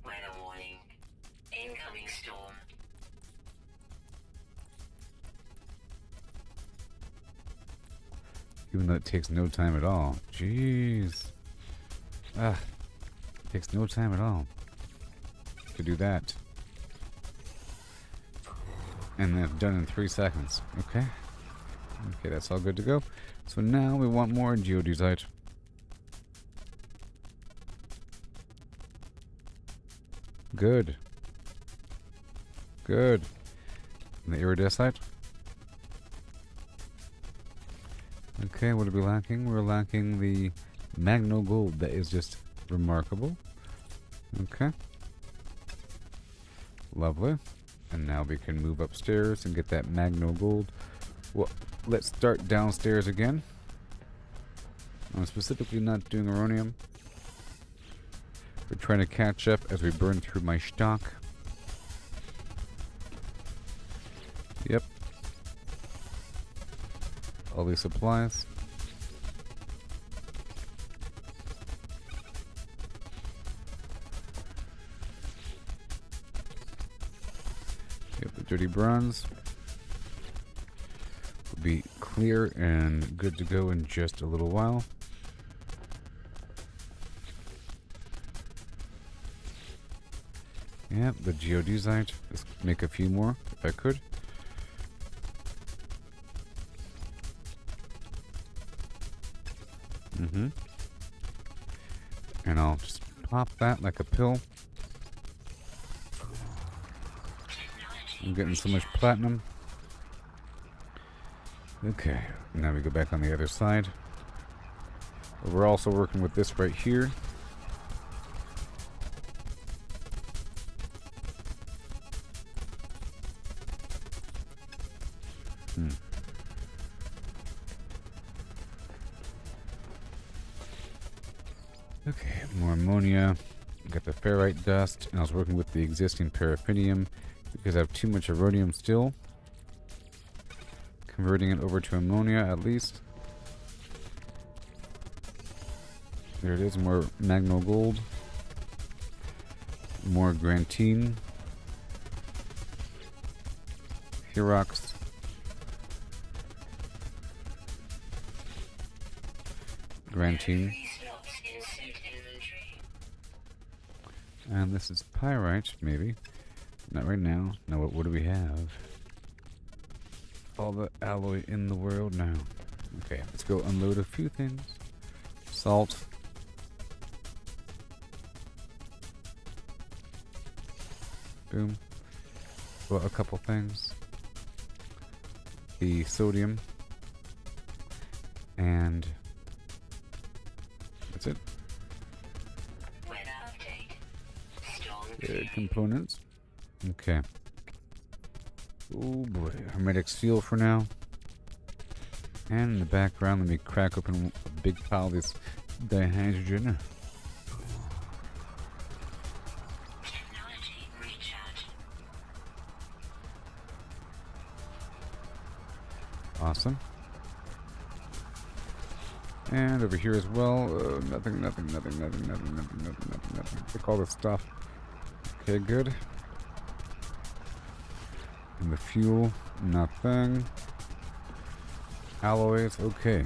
Weather warning. Incoming storm. Even though it takes no time at all. Jeez. Ah. It takes no time at all to do that. And that's done in 3 seconds. Okay. Okay, that's all good to go. So now we want more geodesite. Good. Good. And the iridesite. Okay, what are we lacking? We're lacking the magno gold. That is just remarkable. Okay. Lovely. And now we can move upstairs and get that magno gold. Well, let's start downstairs again. I'm specifically not doing uranium. We're trying to catch up as we burn through my stock. Yep. All these supplies. Yep, the dirty bronze will be clear and good to go in just a little while. Yeah, the geodesite. Let's make a few more if I could. And I'll just pop that like a pill. I'm getting so much platinum. Okay, now we go back on the other side. We're also working with this right here. Okay, more ammonia. Got the ferrite dust, and I was working with the existing paraffinium because I have too much erodium still. Converting it over to ammonia at least. There it is, more magno gold. More grantine. Herox. Grantine. And this is pyrite, maybe. Not right now. Now what do we have? All the alloy in the world now. Okay, let's go unload a few things. Salt. Boom. Well, a couple things. The sodium. And that's it. Components. Okay. Oh boy. Hermetic seal for now. And in the background, let me crack open a big pile of this dihydrogen. Awesome. And over here as well, nothing. Take all this stuff. Okay, good. And the fuel, nothing. Alloys, okay.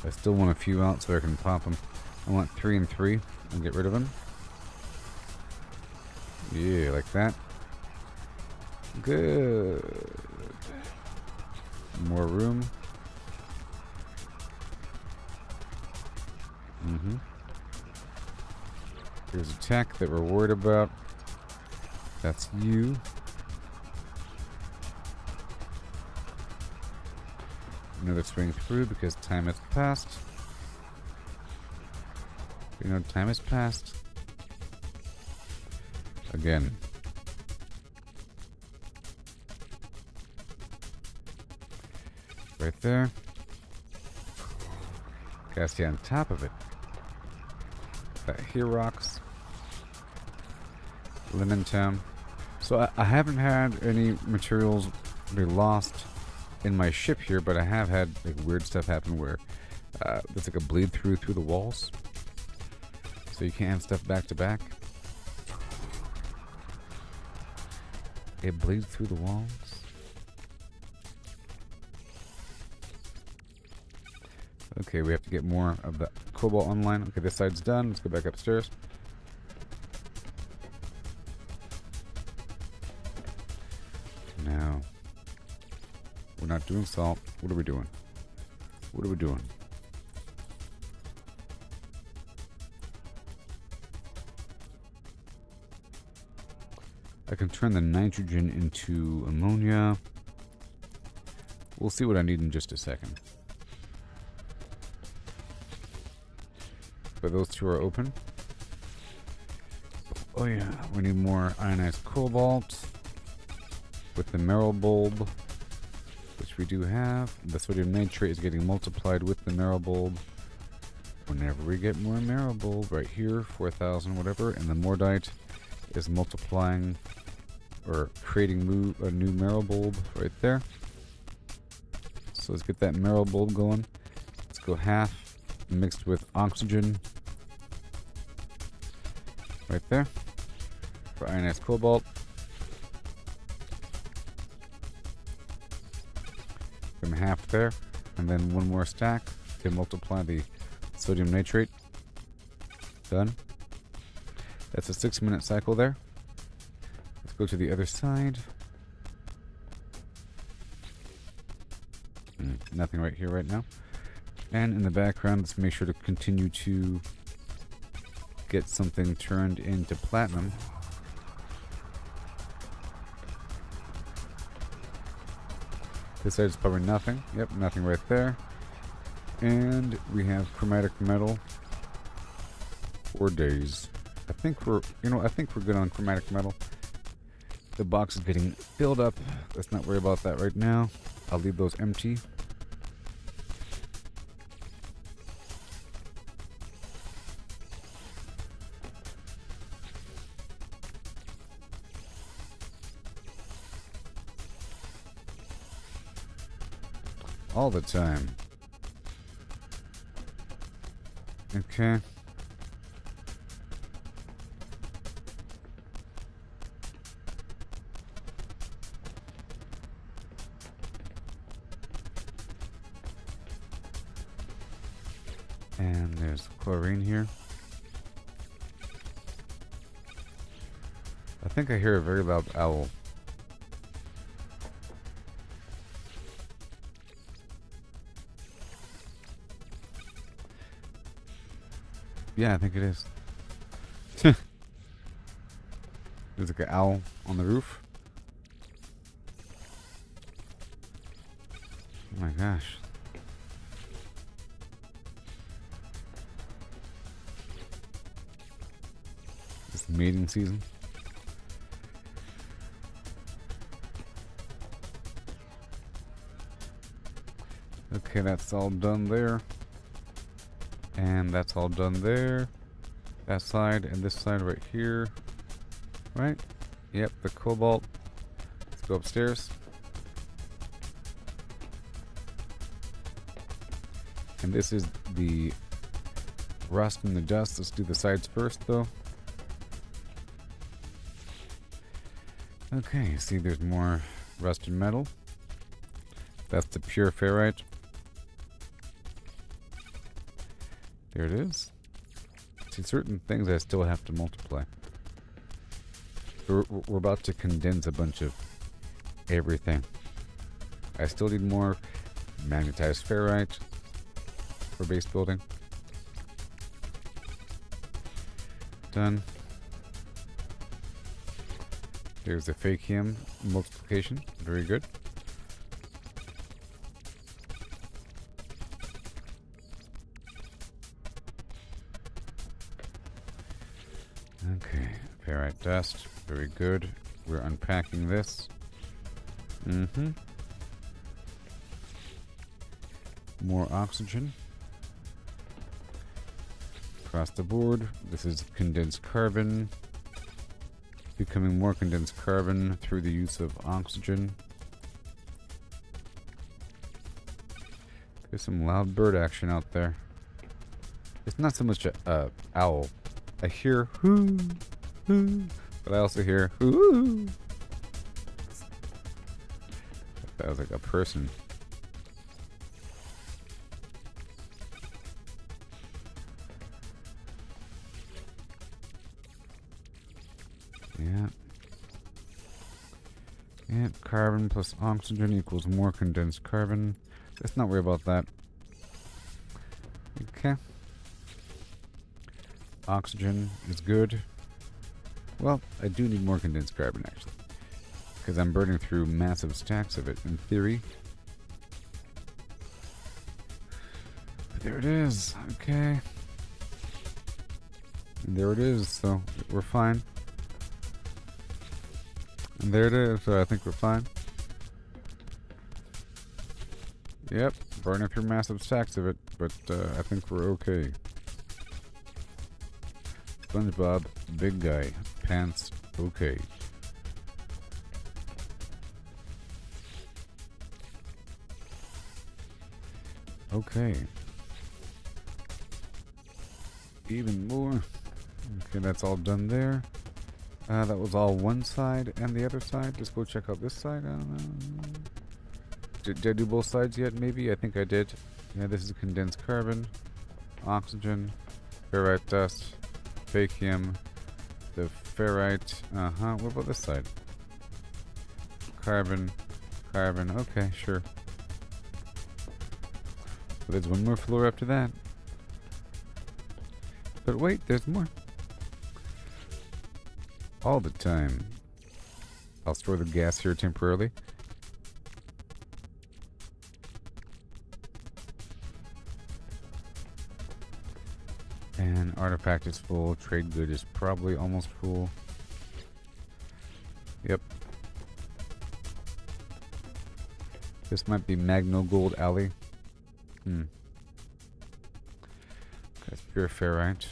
I still want a few out so I can pop them. I want 3 and 3 and get rid of them. Yeah, like that. Good. More room. Here's a tech that we're worried about. That's you. Another swing through because time has passed. You know, time has passed. Again. Right there. Gotta stay on top of it. That Herox. Lemon Town. So I haven't had any materials be lost in my ship here, but I have had like weird stuff happen where there's like a bleed through the walls. So you can't have stuff back to back. It bleeds through the walls. Okay, we have to get more of the cobalt online. Okay, this side's done. Let's go back upstairs. Now, we're not doing salt. What are we doing? What are we doing? I can turn the nitrogen into ammonia. We'll see what I need in just a second. But those two are open. Oh yeah, we need more ionized cobalt with the marrow bulb, which we do have. The sodium nitrate is getting multiplied with the marrow bulb. Whenever we get more marrow bulb, right here, 4,000 whatever, and the mordite is multiplying or creating a new marrow bulb right there. So let's get that marrow bulb going. Let's go half mixed with oxygen right there for ionized cobalt. From half there, and then one more stack to multiply the sodium nitrate. Done. That's a 6-minute cycle there. Let's go to the other side. Nothing right here right now. And in the background, let's make sure to continue to get something turned into platinum. This side is probably nothing. Yep, nothing right there. And we have chromatic metal. 4 days. I think we're good on chromatic metal. The box is getting filled up. Let's not worry about that right now. I'll leave those empty. All the time. Okay. And there's chlorine here. I think I hear a very loud owl. Yeah, I think it is. There's like an owl on the roof. Oh my gosh. It's mating season. Okay, that's all done there. And that's all done there. That side and this side right here. Right? Yep, the cobalt. Let's go upstairs. And this is the rust and the dust. Let's do the sides first, though. Okay, see there's more rusted metal. That's the pure ferrite. There it is. See, certain things I still have to multiply. We're about to condense a bunch of everything. I still need more magnetized ferrite for base building. Done. There's the fakium multiplication. Very good. Okay, ferrite dust. Very good. We're unpacking this. More oxygen. Across the board. This is condensed carbon. Becoming more condensed carbon through the use of oxygen. There's some loud bird action out there. It's not so much a owl. I hear hoo, hoo, but I also hear hoo. That was like a person. Yeah. Yeah, carbon plus oxygen equals more condensed carbon. Let's not worry about that. Okay. Oxygen is good. Well, I do need more condensed carbon, actually. Because I'm burning through massive stacks of it, in theory. But there it is. Okay. And there it is, so we're fine. And there it is, so I think we're fine. Yep, burning through massive stacks of it, but I think we're okay. SpongeBob, big guy, pants, okay. Okay. Even more. Okay, that's all done there. That was all one side and the other side. Let's go check out this side. I don't know. Did I do both sides yet? Maybe. I think I did. Yeah, this is condensed carbon, oxygen, ferrite dust, fakium, the ferrite. What about this side? Carbon, carbon. Okay, sure. But there's one more floor after that. But wait, there's more. All the time. I'll store the gas here temporarily. And artifact is full. Trade good is probably almost full. Yep. This might be Magno Gold Alley. That's pure ferrite.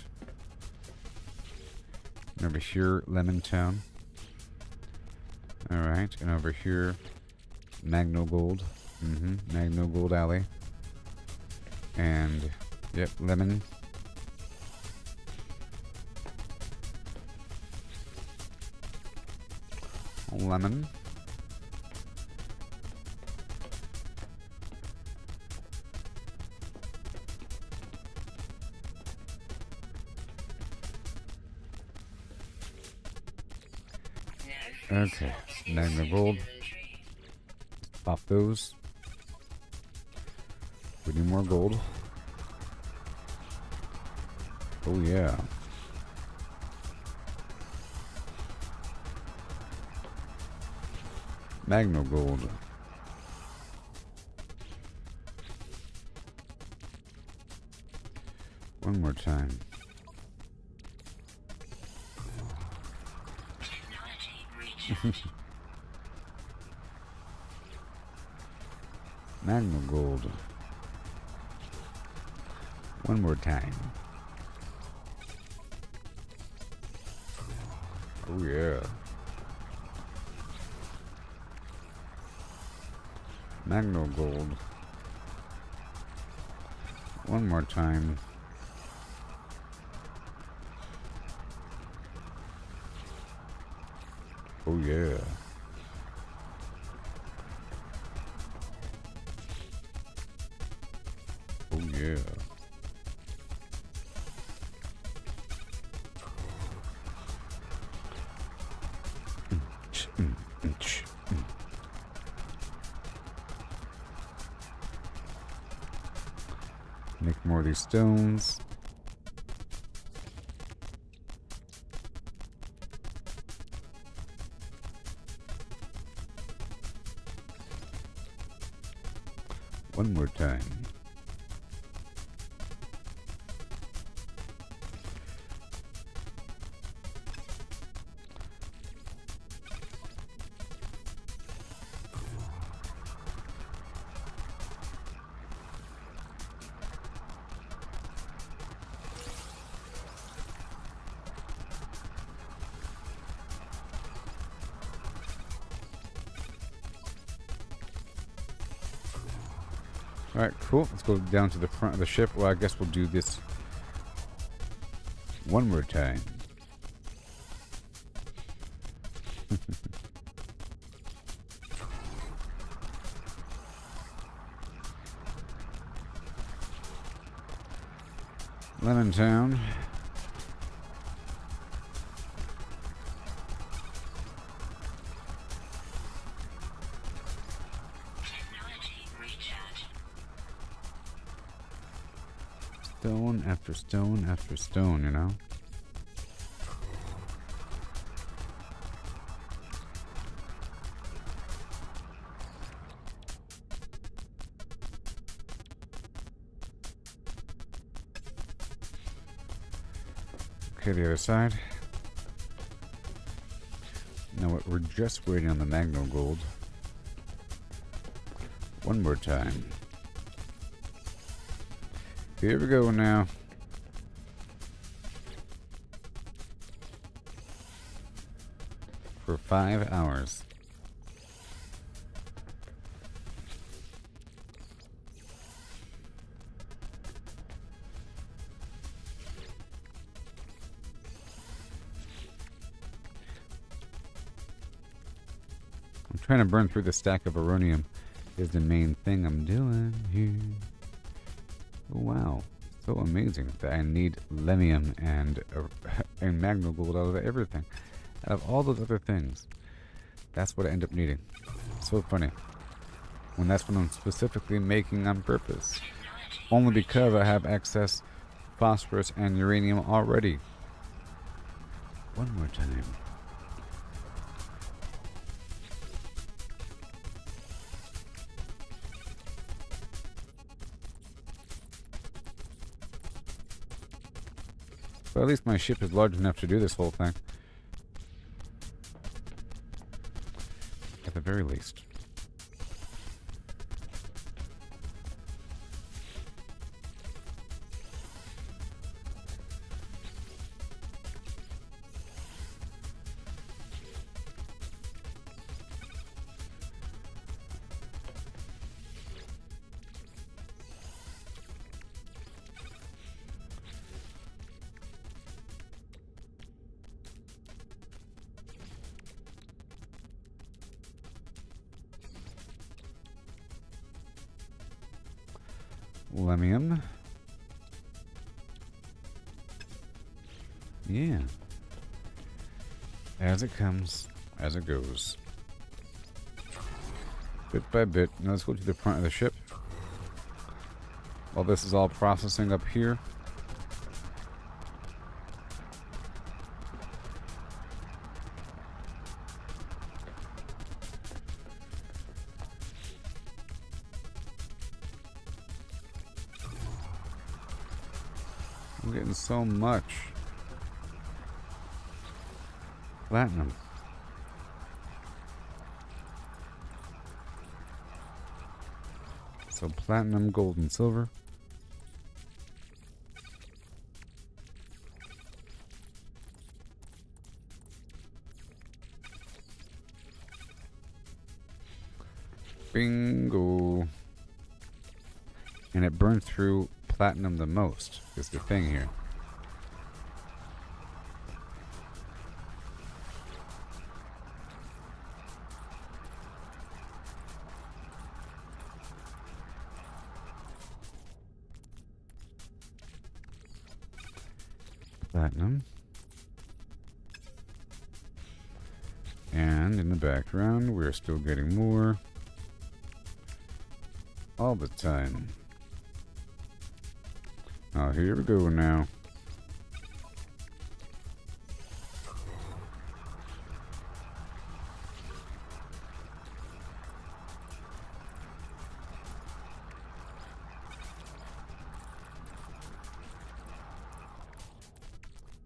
And over here, Lemon Town. Alright, and over here, Magno Gold. Magno Gold Alley. And, yep, Lemon. Lemon. Okay, Magna Gold. Pop those. We need more gold. Oh yeah. Magno Gold. One more time. Magno Gold. One more time. Oh yeah. Magno Gold. One more time. Oh yeah. Oh yeah. Make more of these stones. One more time. Alright, cool. Let's go down to the front of the ship. Well, I guess we'll do this one more time. Lemon Town. Stone after stone after stone, you know? Okay, the other side. Now what, we're just waiting on the Magno Gold. One more time. Here we go now. For 5 hours. I'm trying to burn through the stack of Aronium is the main thing I'm doing here. Oh, wow, so amazing that I need Lemium and Magno Gold out of everything. Out of all those other things, that's what I end up needing. So funny. When that's what I'm specifically making on purpose. Only because I have excess phosphorus and uranium already. One more time. So at least my ship is large enough to do this whole thing. At the very least. Lemium. Yeah. As it comes, as it goes. Bit by bit. Now let's go to the front of the ship. While this is all processing up here. I'm getting so much platinum. So platinum, gold, and silver. Bingo. And it burned through platinum the most, is the thing here. Platinum. And in the background, we're still getting more. All the time. Oh, here we go now.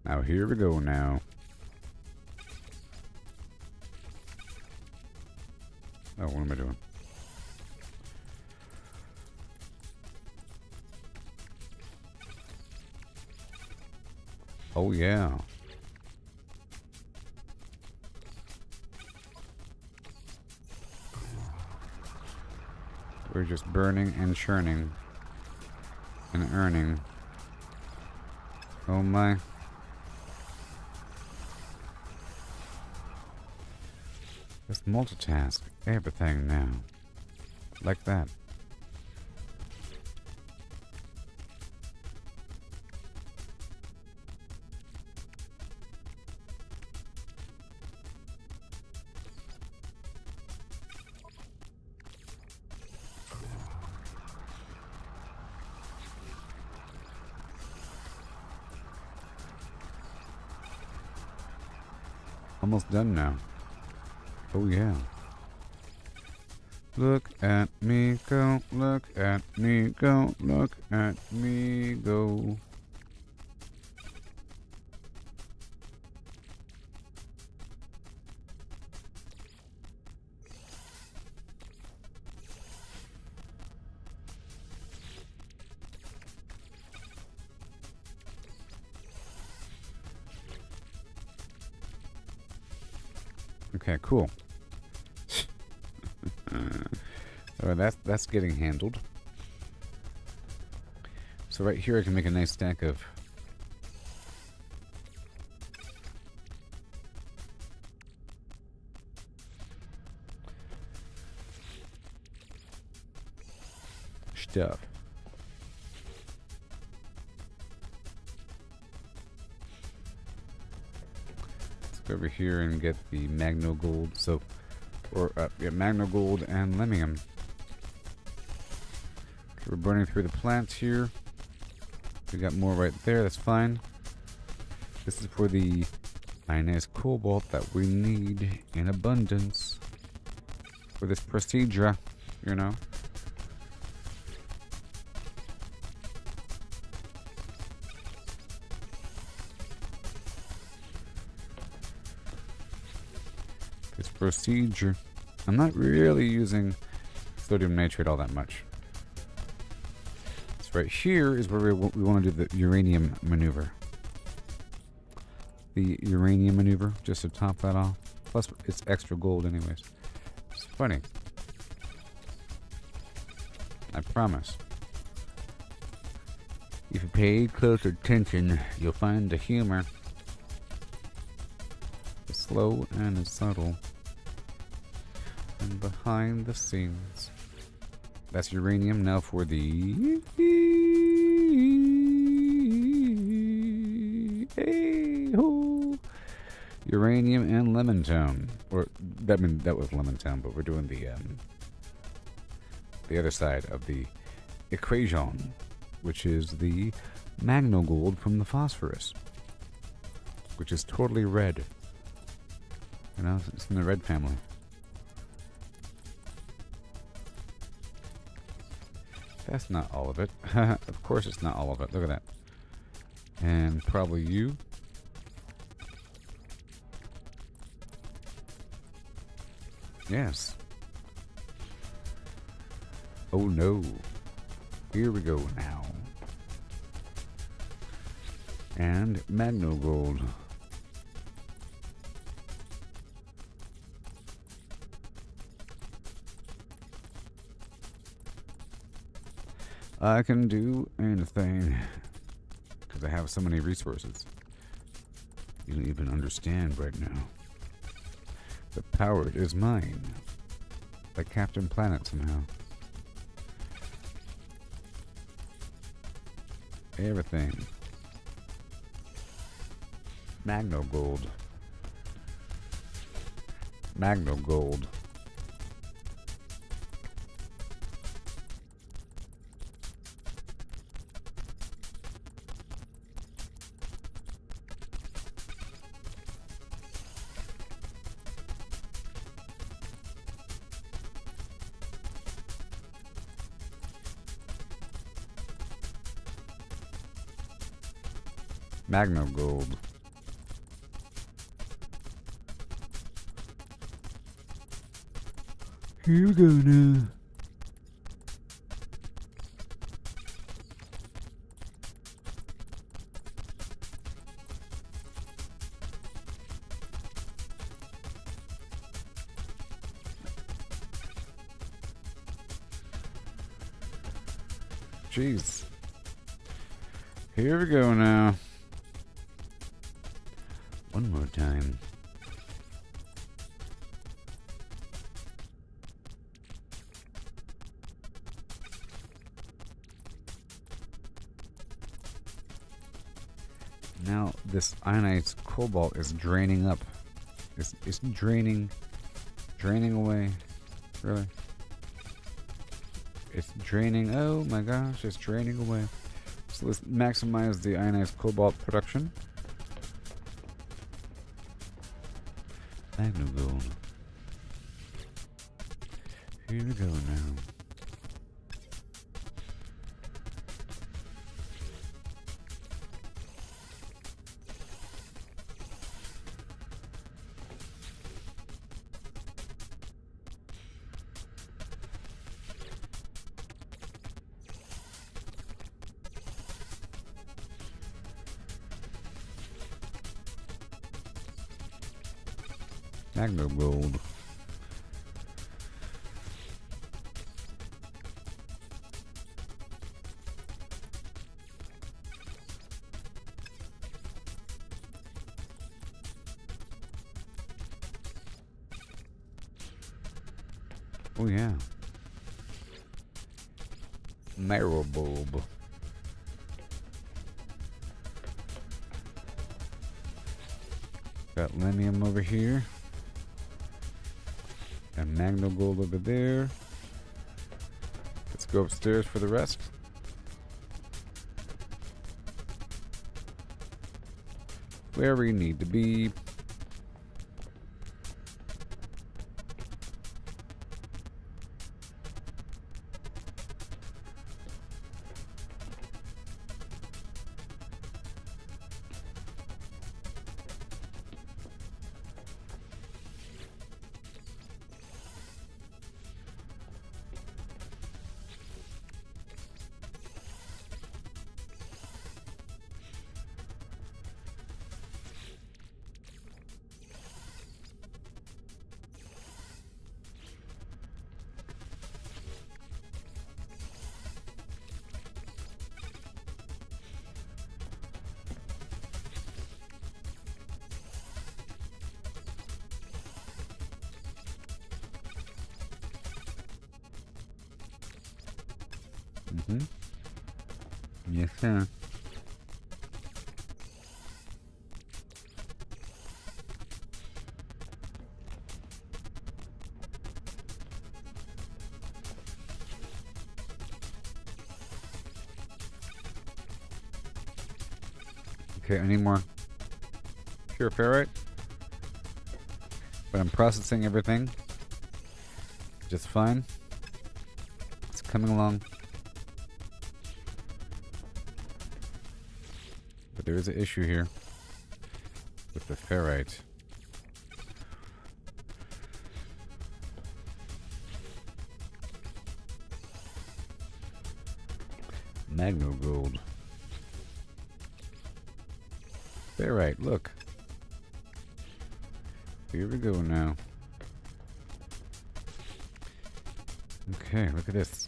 Now here we go now. Oh, what am I doing? Oh, yeah. We're just burning and churning and earning. Oh, my. Just multitask everything now. Like that. Almost done now. Oh yeah. Look at me go, look at me go, look at me go. Okay, cool. Alright, that's getting handled. So right here I can make a nice stack of stuff. Go over here and get the Magno Gold. So, yeah, Magno Gold and Lemium. Okay, we're burning through the plants here. We got more right there. That's fine. This is for the ionized cobalt that we need in abundance for this procedure, you know. procedure. I'm not really using sodium nitrate all that much. So right here is where we want to do the uranium maneuver. The uranium maneuver, just to top that off. Plus, it's extra gold anyways. It's funny. I promise. If you pay close attention, you'll find the humor. It's slow and it's subtle. And behind the scenes. That's uranium. Now for the... Hey-ho! Uranium and Lemon Town. Or, that was Lemon Town, but we're doing the other side of the equation, which is the magno gold from the phosphorus, which is totally red. You know, it's in the red family. That's not all of it. Of course it's not all of it. Look at that. And probably you. Yes. Oh no. Here we go now. And magno gold. I can do anything because I have so many resources. You don't even understand right now. The power is mine. Like Captain Planet somehow. Everything. Magno gold. Magno gold. Magno gold. Here we go now. Jeez. Here we go now. One more time. Now this ionized cobalt is draining up. It's draining away. Really? It's draining. Oh my gosh, it's draining away. So let's maximize the ionized cobalt production. Magno gold. Here we go now. Magno gold. Oh yeah. Marrow bulb. Got lenium over here. Got magno gold over there. Let's go upstairs for the rest. Where we need to be. Mm-hmm. Yes, sir. Okay, I need more pure ferrite. But I'm processing everything just fine. It's coming along. But there is an issue here with the ferrite. Magno gold. Ferrite, look. Here we go now. Okay, look at this.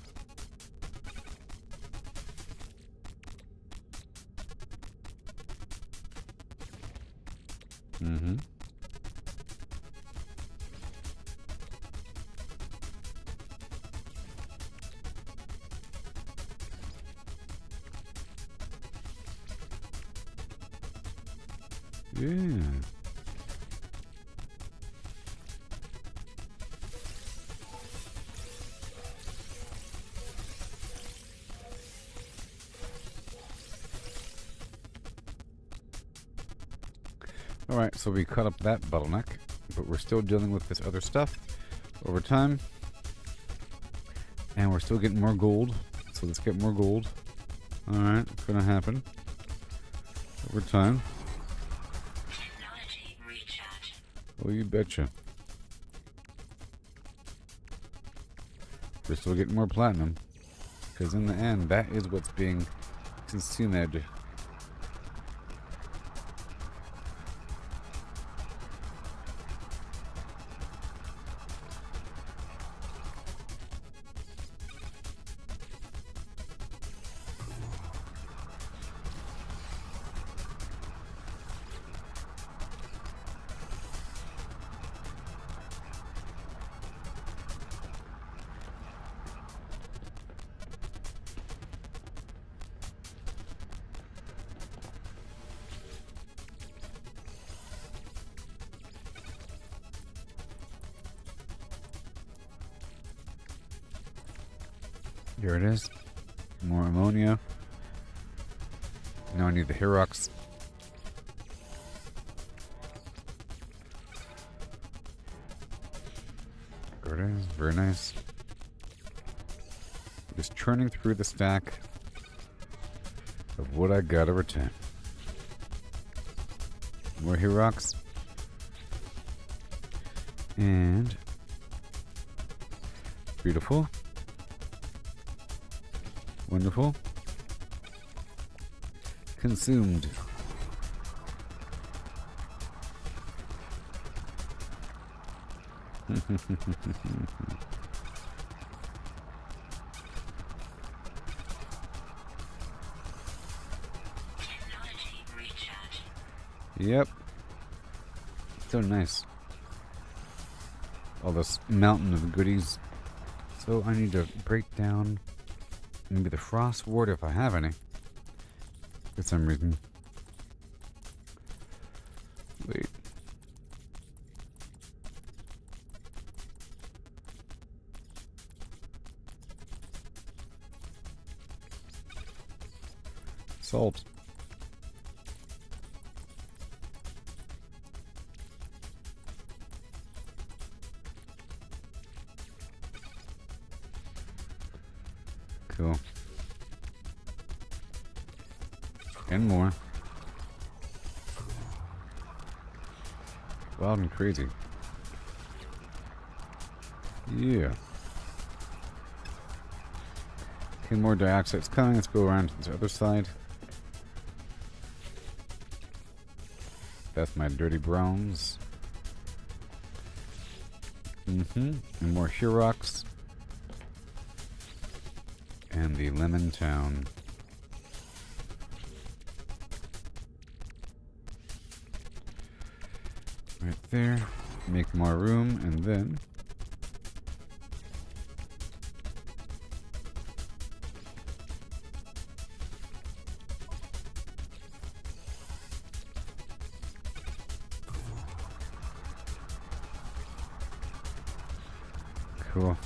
Mm-hmm. Yeah. Alright, so we cut up that bottleneck, but we're still dealing with this other stuff over time. And we're still getting more gold, so let's get more gold. Alright, it's gonna happen over time. Technology recharge. Well, you betcha. We're still getting more platinum, because in the end, that is what's being consumed. Here it is. More ammonia. Now I need the Herox. There it is. Very nice. Just churning through the stack of what I got over time. More Herox. And beautiful. Wonderful. Consumed. Technology recharge. Yep. So nice. All this mountain of goodies. So I need to break down maybe the frost ward if I have any. For some reason. Wait. Salt. Cool. And more. Wild and crazy. Yeah. Okay, more dioxide's coming. Let's go around to the other side. That's my dirty bronze. And more Herox. And the Lemon Town. Right there. Make more room, and then cool.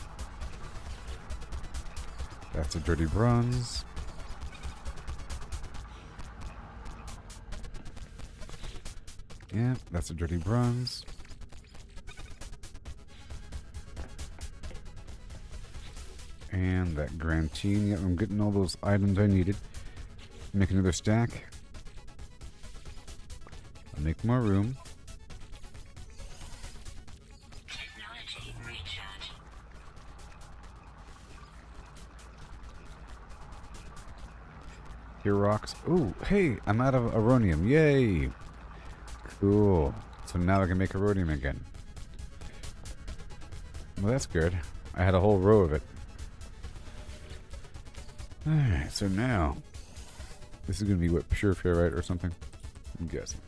That's a dirty bronze. Yeah, that's a dirty bronze. And that grantine. Yep, I'm getting all those items I needed. Make another stack. I'll make more room. Technology recharge. Here rocks. Ooh, hey, I'm out of aronium. Yay! Cool. So now I can make aronium again. Well, that's good. I had a whole row of it. Alright, so now this is going to be what, pure ferrite or something? I'm guessing.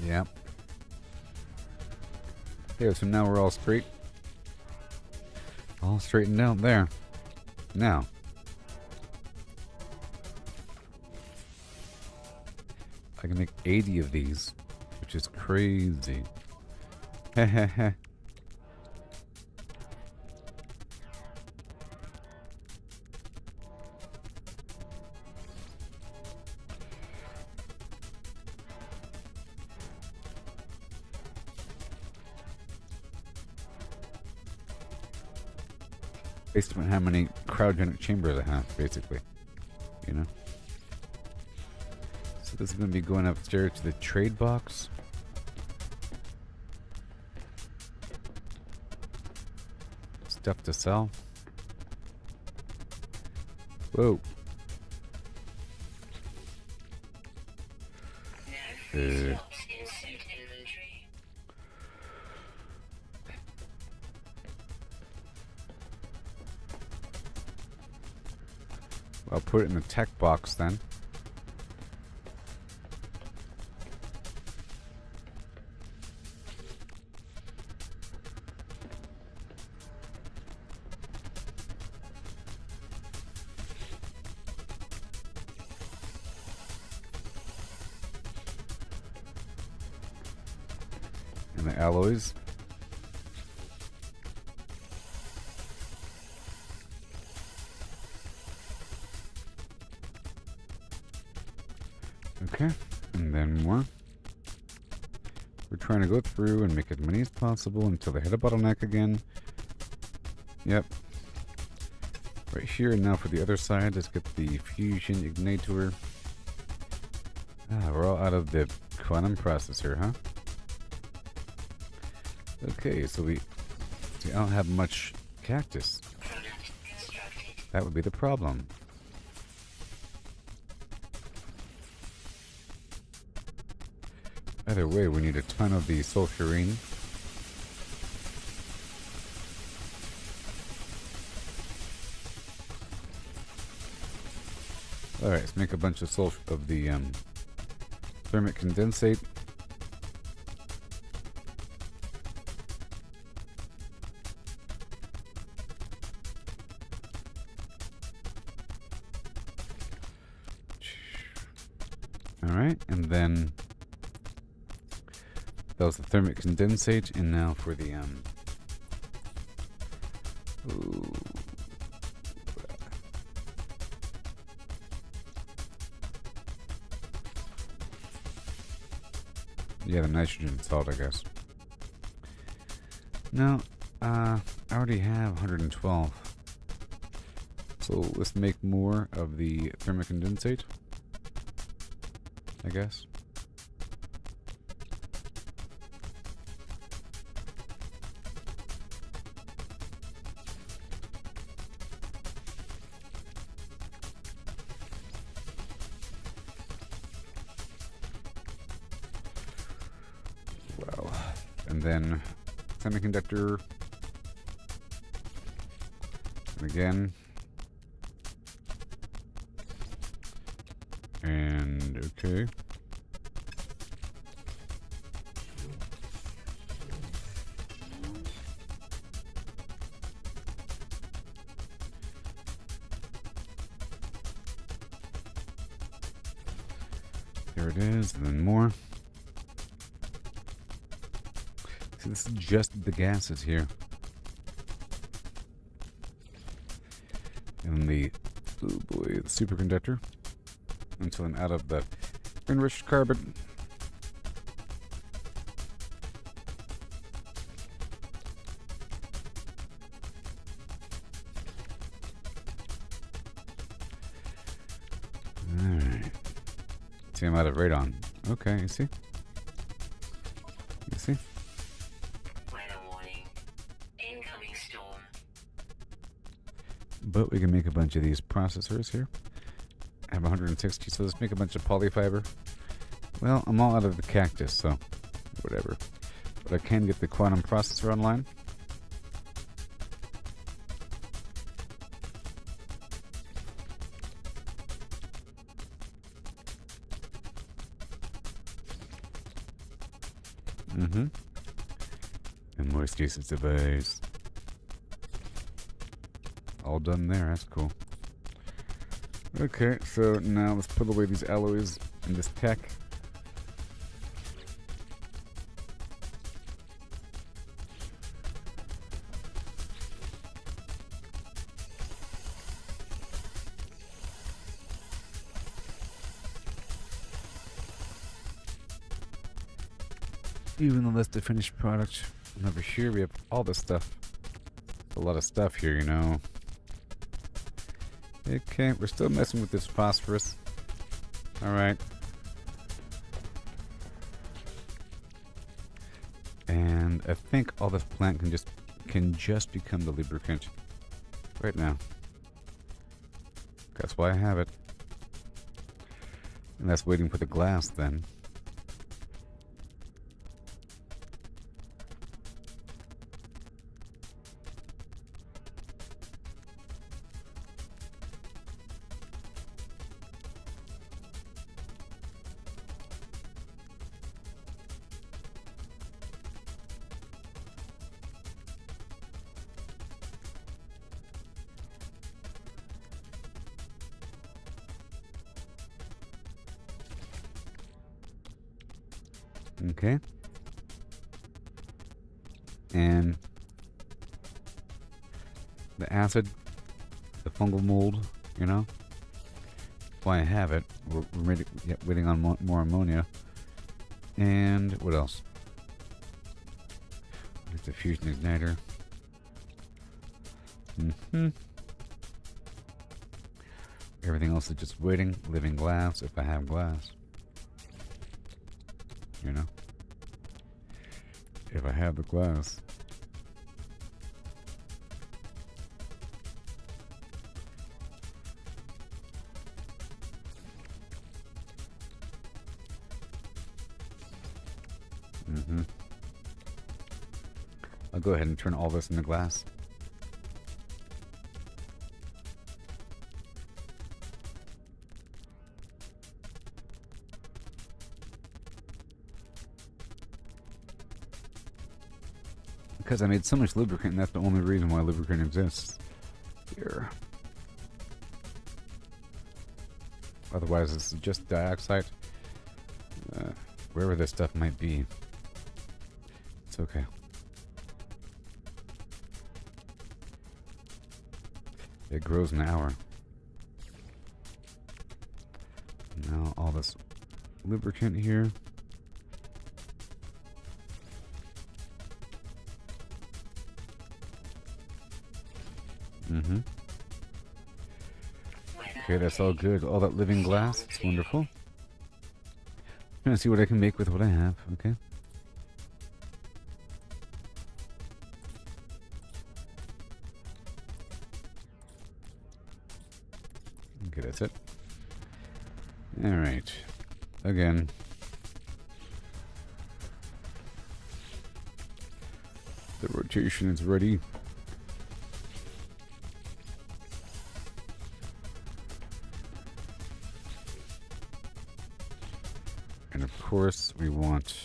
Yeah. Okay, so now we're all straight. All straightened out there. Now. I can make 80 of these, which is crazy. Hehehe. Based on how many cryogenic chambers I have, basically. You know? So this is going to be going upstairs to the trade box. Stuff to sell. Whoa. No free slots in suit inventory. I'll put it in the tech box then. And the alloys. Okay, and then more. We're trying to go through and make as many as possible until they hit a bottleneck again. Yep. Right here, and now for the other side, let's get the fusion igniter. Ah, we're all out of the quantum processor, huh? Okay, so we... See, I don't have much cactus. Product constructed. That would be the problem. Either way, we need a ton of the sulfurine. Alright, let's make a bunch of of the thermic condensate. Alright, and then that was the thermic condensate, and now for the ooh. Yeah, the nitrogen salt, I guess. No, I already have 112. So let's make more of the thermic condensate, I guess. Well, and then semiconductor, and again, and okay. There it is, and then more. So this is just the gases here. And the, oh boy, the superconductor. Until I'm out of the enriched carbon. Alright. See, I'm out of radon. Okay, you see? You see? Weather warning. Incoming storm. But we can make a bunch of these processors here. I have 160, so let's make a bunch of polyfiber. Well, I'm all out of the cactus, so whatever. But I can get the quantum processor online. And more stasis device. All done there, that's cool. Okay, so now let's put away these alloys and this tech. Even though that's the finished product. And over here we have all this stuff. A lot of stuff here, you know. Okay, we're still messing with this phosphorus. Alright. And I think all this plant can just become the lubricant right now. That's why I have it. And that's waiting for the glass then. Okay. And the acid, the fungal mold, you know, why I have it. We're ready, waiting on more ammonia. And what else? It's a fusion igniter. Everything else is just waiting. Living glass, if I have glass. You know? If I have the glass. I'll go ahead and turn all this into glass. Because I made so much lubricant, and that's the only reason why lubricant exists. Here. Otherwise, this is just dioxide. Wherever this stuff might be. It's okay. It grows an hour. Now all this lubricant here. Okay, that's all good. All that living glass. It's wonderful. I'm trying to see what I can make with what I have. Okay. Okay, that's it. Alright. Again. The rotation is ready. And of course, we want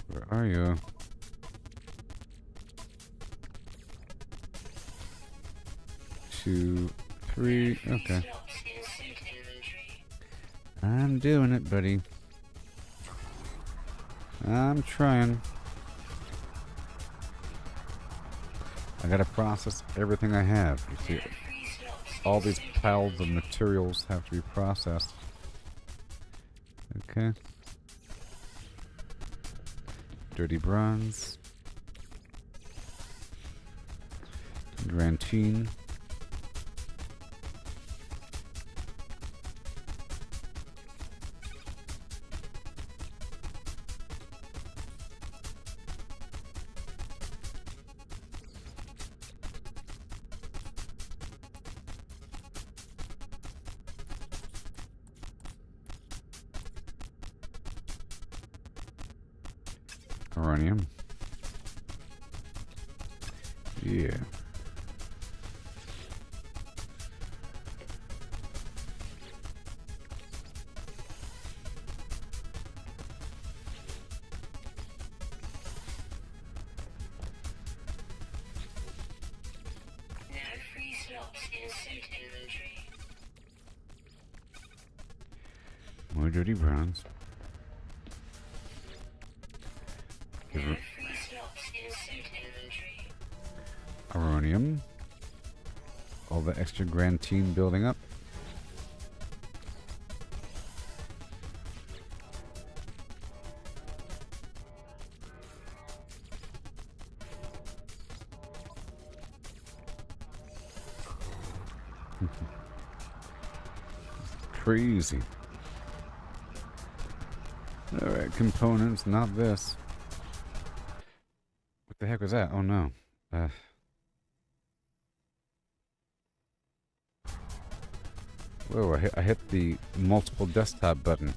where are you? 2, 3. Okay. Slots in suit inventory. I'm doing it, buddy. I'm trying. I gotta process everything I have. You see, Free slots in all these suit piles of inventory. materials have to be processed. Okay. Dirty bronze. Grantine. Uranium. Yeah. No free slots in suit inventory. More dirty bronze. No free slots in suit inventory. Uranium. All the extra grantine building up. Crazy. Alright, components, not this. What the heck was that? Oh no. Whoa, I hit the multiple desktop button.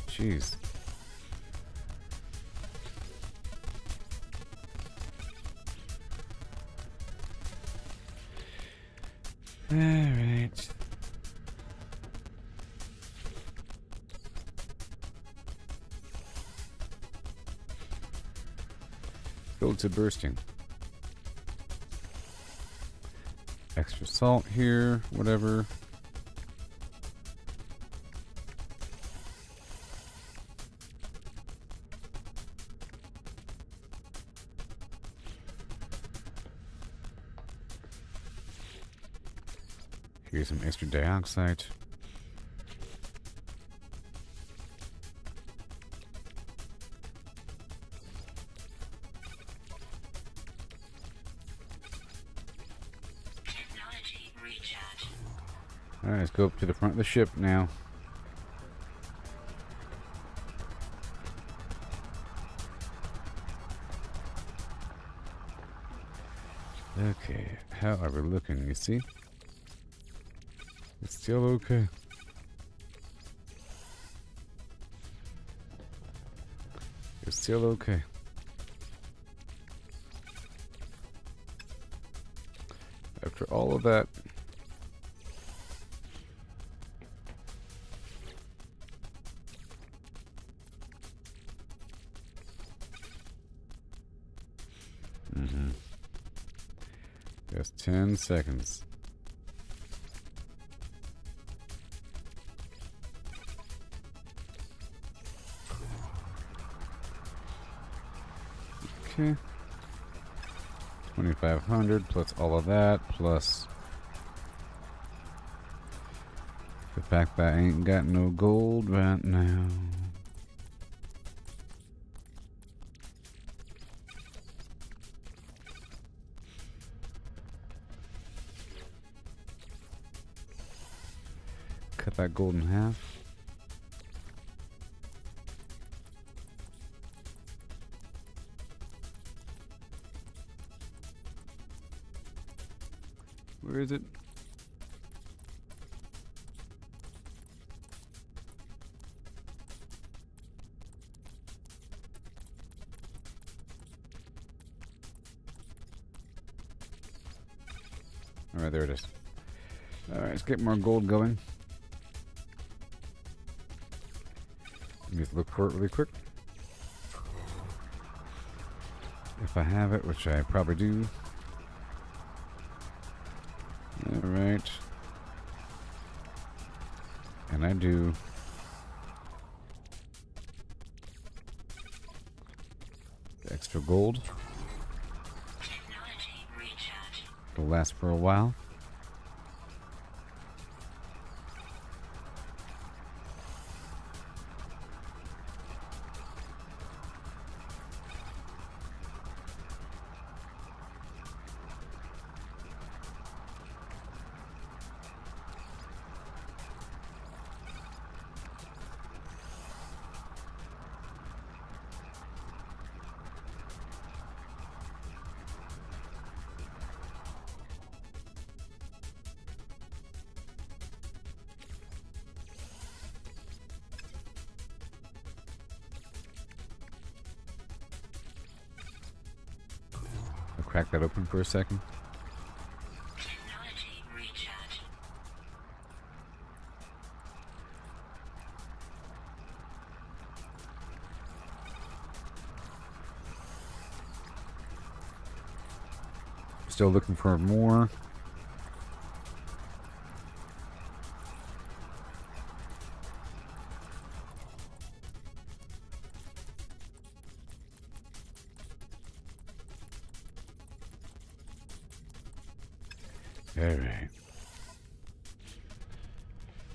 Jeez. Alright. Filled to bursting. Extra salt here, whatever. Here's some extra dioxide. Technology recharge. Alright, let's go up to the front of the ship now. Okay, how are we looking, you see? It's still okay. It's still okay. After all of that, just 10 seconds. Okay. 2,500 plus all of that plus the fact that I ain't got no gold right now. Cut that gold in half. Where is it? Alright, there it is. Alright, let's get more gold going. Let me just look for it really quick. If I have it, which I probably do. And I do. The extra gold. Technology recharge. It'll last for a while. I'll crack that open for a second. Technology recharge. Still looking for more. Alright.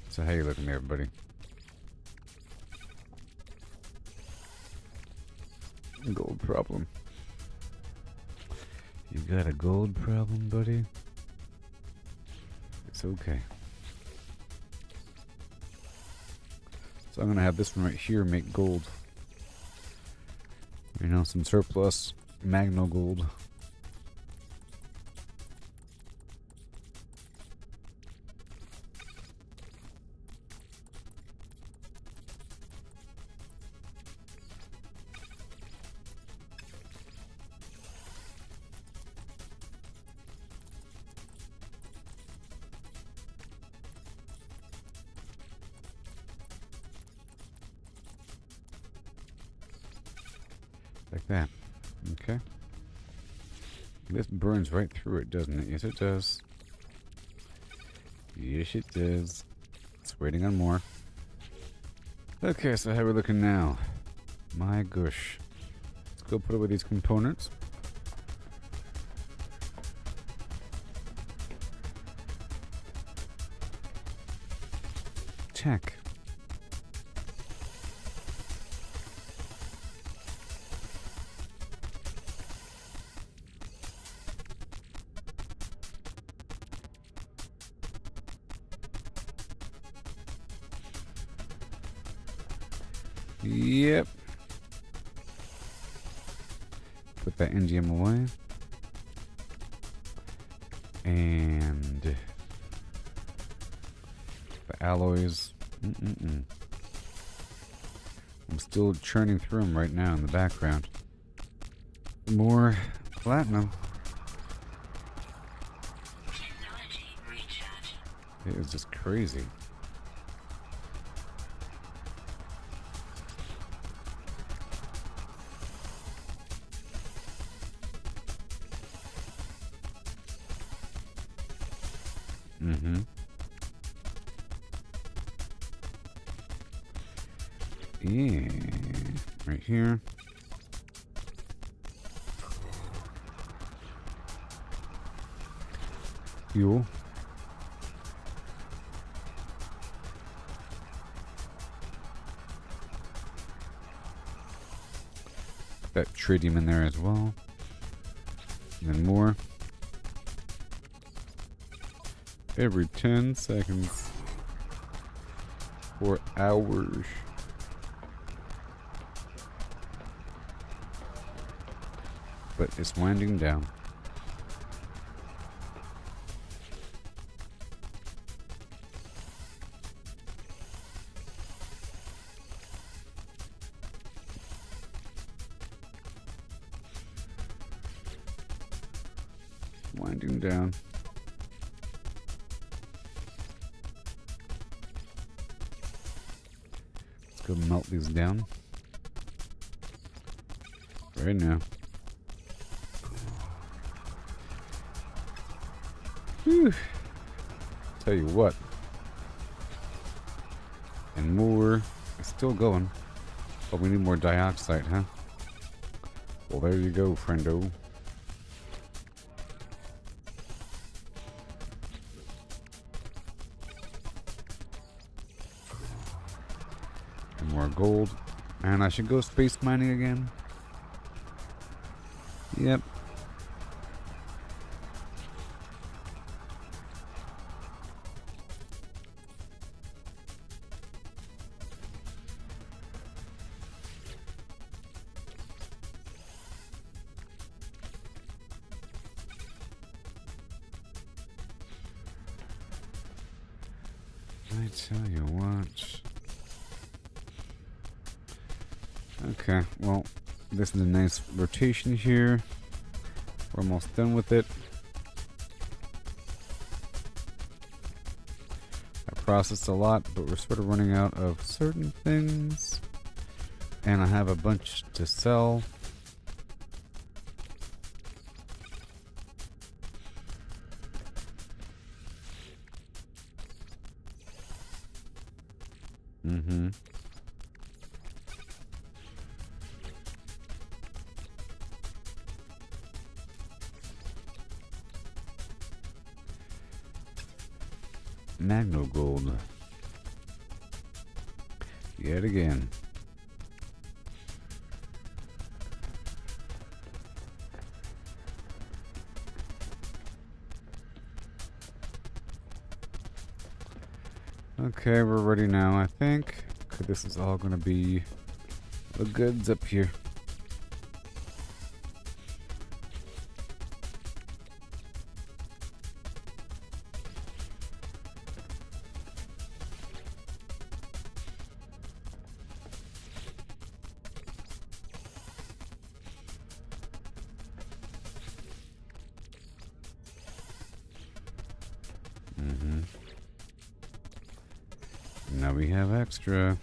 So how you looking there, buddy? Gold problem. You got a gold problem, buddy? It's okay. So I'm gonna have this one right here make gold. You know, some surplus magno gold. Like that. Okay. This burns right through it, doesn't it? Yes, it does. Yes, it does. It's waiting on more. Okay, so how are we looking now? My gosh. Let's go put away these components. Check. Yep. Put that NGM away. And the alloys. I'm still churning through them right now in the background. More platinum. Technology recharge. It is just crazy. Yeah, right here. Fuel. That tritium in there as well. And then more. Every 10 seconds. For hours. But it's winding down. Winding down. Let's go melt these down. Right now. Whew. Tell you what. And more is still going. But we need more dioxide, huh? Well, there you go, friendo. And more gold. And I should go space mining again. Yep. I tell you what. Okay, well, this is a nice rotation here. We're almost done with it. I processed a lot, but we're sort of running out of certain things. And I have a bunch to sell. Mm-hmm. Magno gold. Yet again. Okay, we're ready now, I think. This is all gonna be the goods up here. Now we have extra.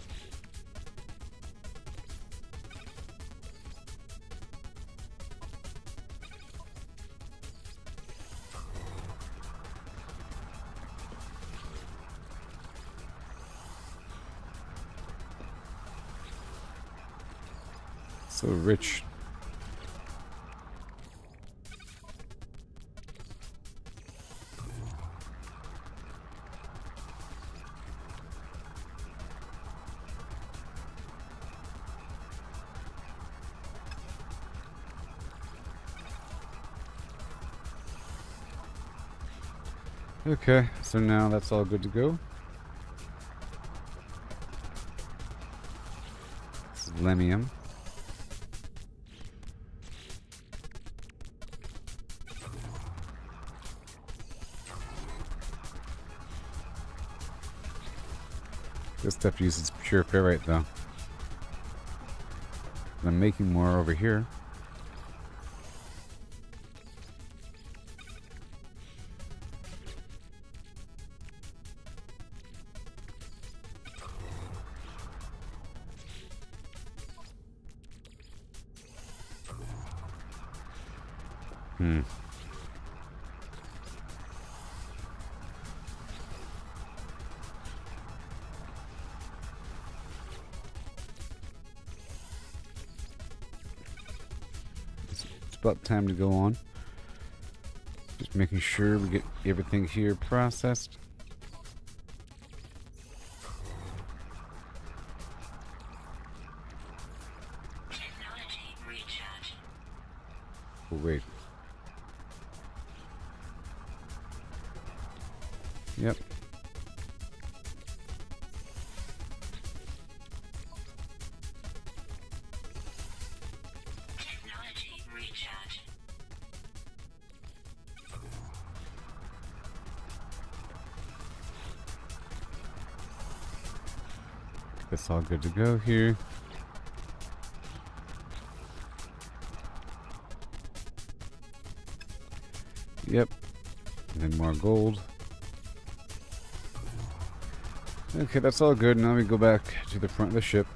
So rich. Okay, so now that's all good to go. This is Lemium. This stuff uses pure ferrite though. I'm making more over here. It's about time to go on. Just making sure we get everything here processed. Technology recharge. Oh, wait. Yep. Technology recharge. That's all good to go here. Yep. And then more gold. Okay, that's all good. Now we go back to the front of the ship.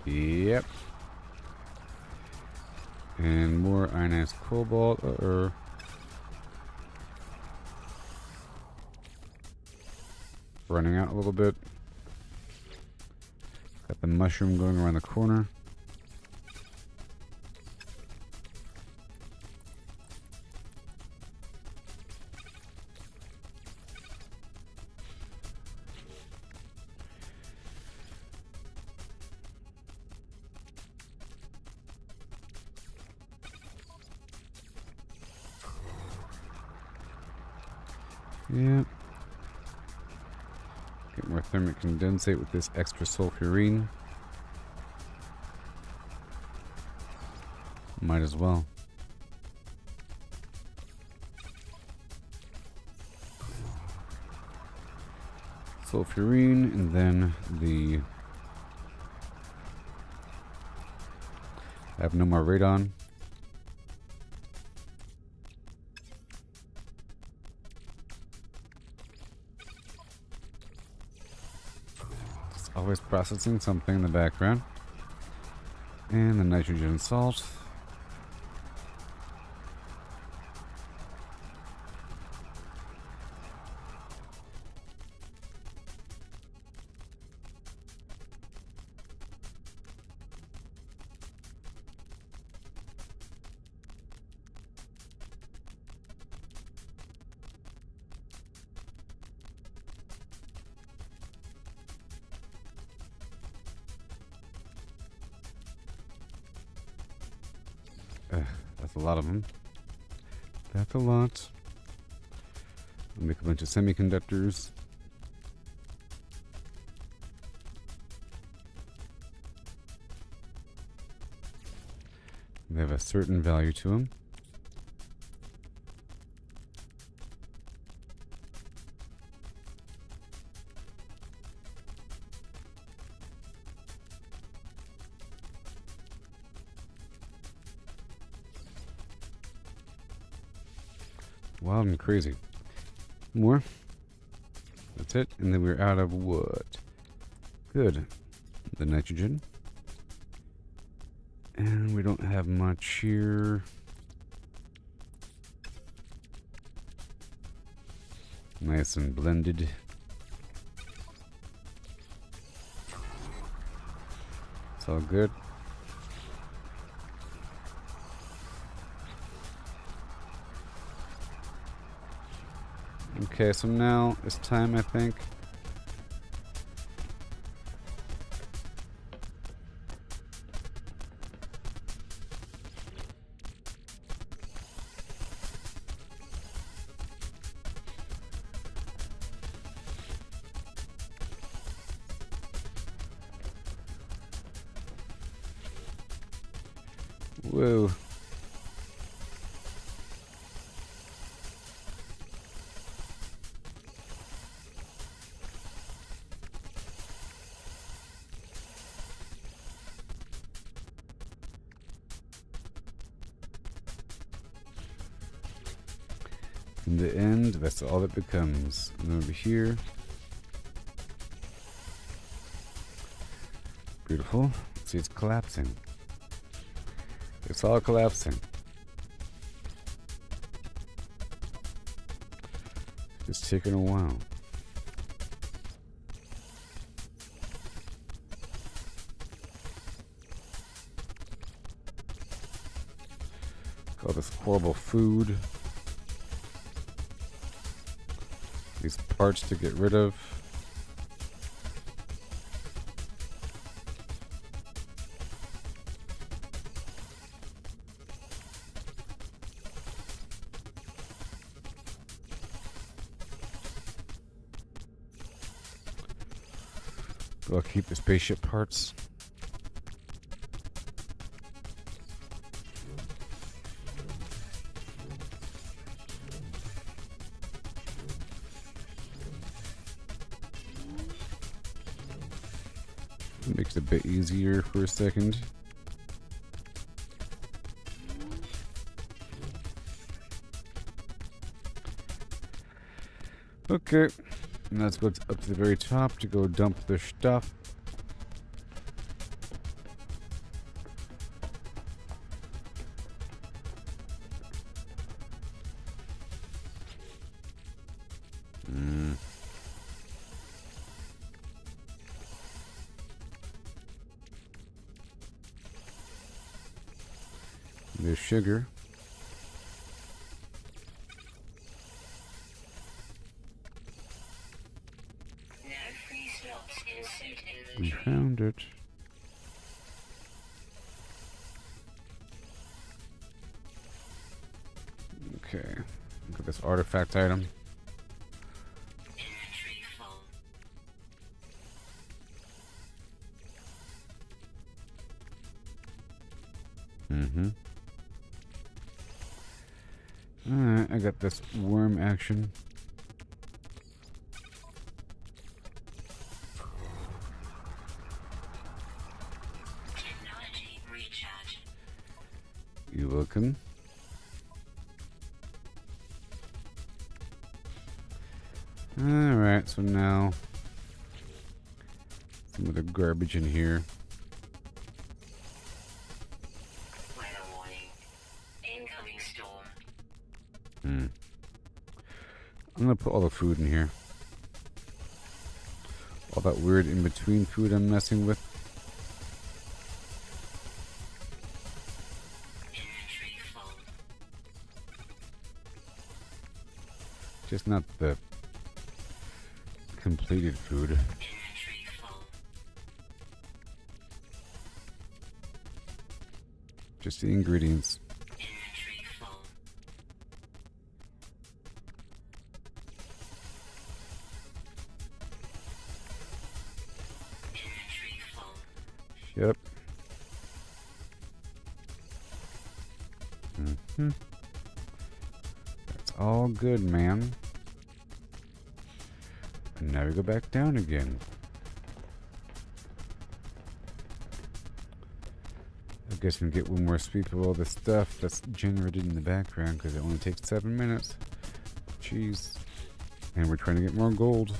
Yep. And more ionized cobalt. Running out a little bit. Got the mushroom going around the corner. Yeah. Get more thermic condensate with this extra sulfurine. Might as well. Sulfurine, and then the... I have no more radon. Always processing something in the background. And the nitrogen salt. That's a lot of them. That's a lot. I'll make a bunch of semiconductors. They have a certain value to them. Wild and crazy. More. That's it. And then we're out of what? Good. The nitrogen. And we don't have much here. Nice and blended. It's all good. Okay, so now it's time, I think. Whoa. In the end, that's all it becomes. And over here. Beautiful. See, it's collapsing. It's all collapsing. It's taking a while. All this horrible food. These parts to get rid of. I'll keep the spaceship parts. Makes it a bit easier for a second. Okay, and let's go up to the very top to go dump the stuff. There's sugar. No free slots in suit We inventory. found it. Okay. Look at this artifact item. Inventory full. Mm-hmm. Alright, I got this worm action. Technology recharge. You welcome. Alright, so now some of the garbage in here. Weather warning. Incoming storm. I'm gonna put all the food in here. All that weird in-between food I'm messing with. Inventory full. Just not the completed food. Inventory full. Just the ingredients. Inventory full. Inventory full. Yep. That's all good, man. And now we go back down again. I guess we can get one more sweep of all the stuff that's generated in the background because it only takes 7 minutes. Jeez. And we're trying to get more gold.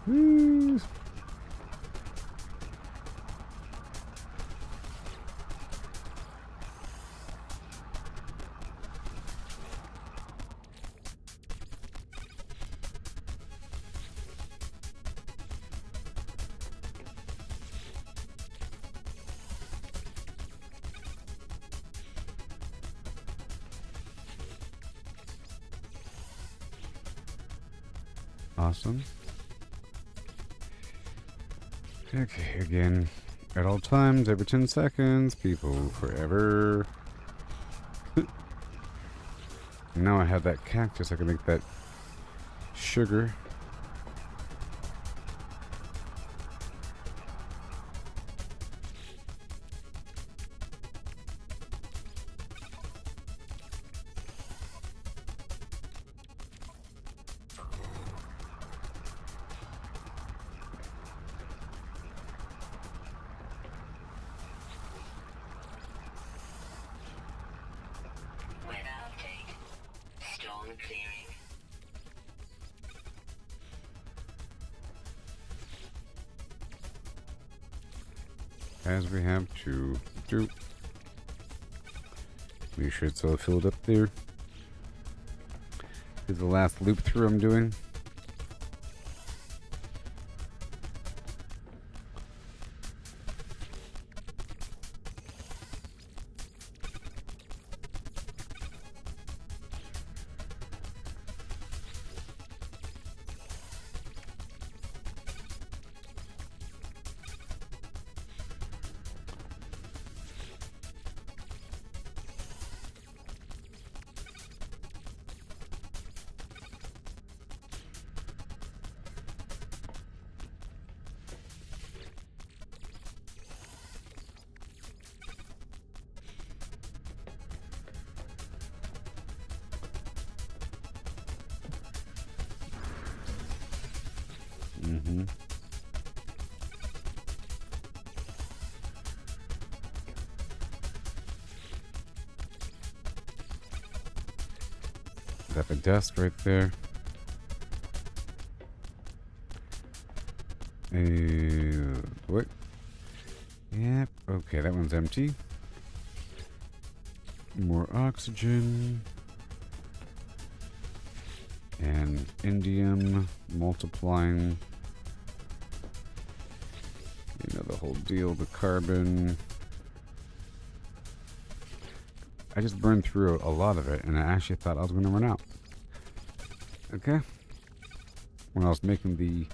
Woo. Awesome. Okay, again, at all times, every 10 seconds, people, forever. Now I have that cactus, I can make that sugar. Weather update. Storm clearing. As we have to do. Make sure it's all filled up there. Here's the last loop through I'm doing. Got the desk right there. What? Yep. Okay, that one's empty. More oxygen. And indium multiplying. You know, the whole deal, the carbon. I just burned through a lot of it, and I actually thought I was going to run out. Okay? When I was making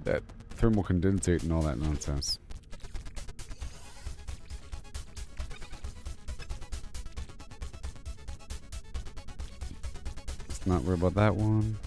that thermal condensate and all that nonsense. Let's not worry about that one.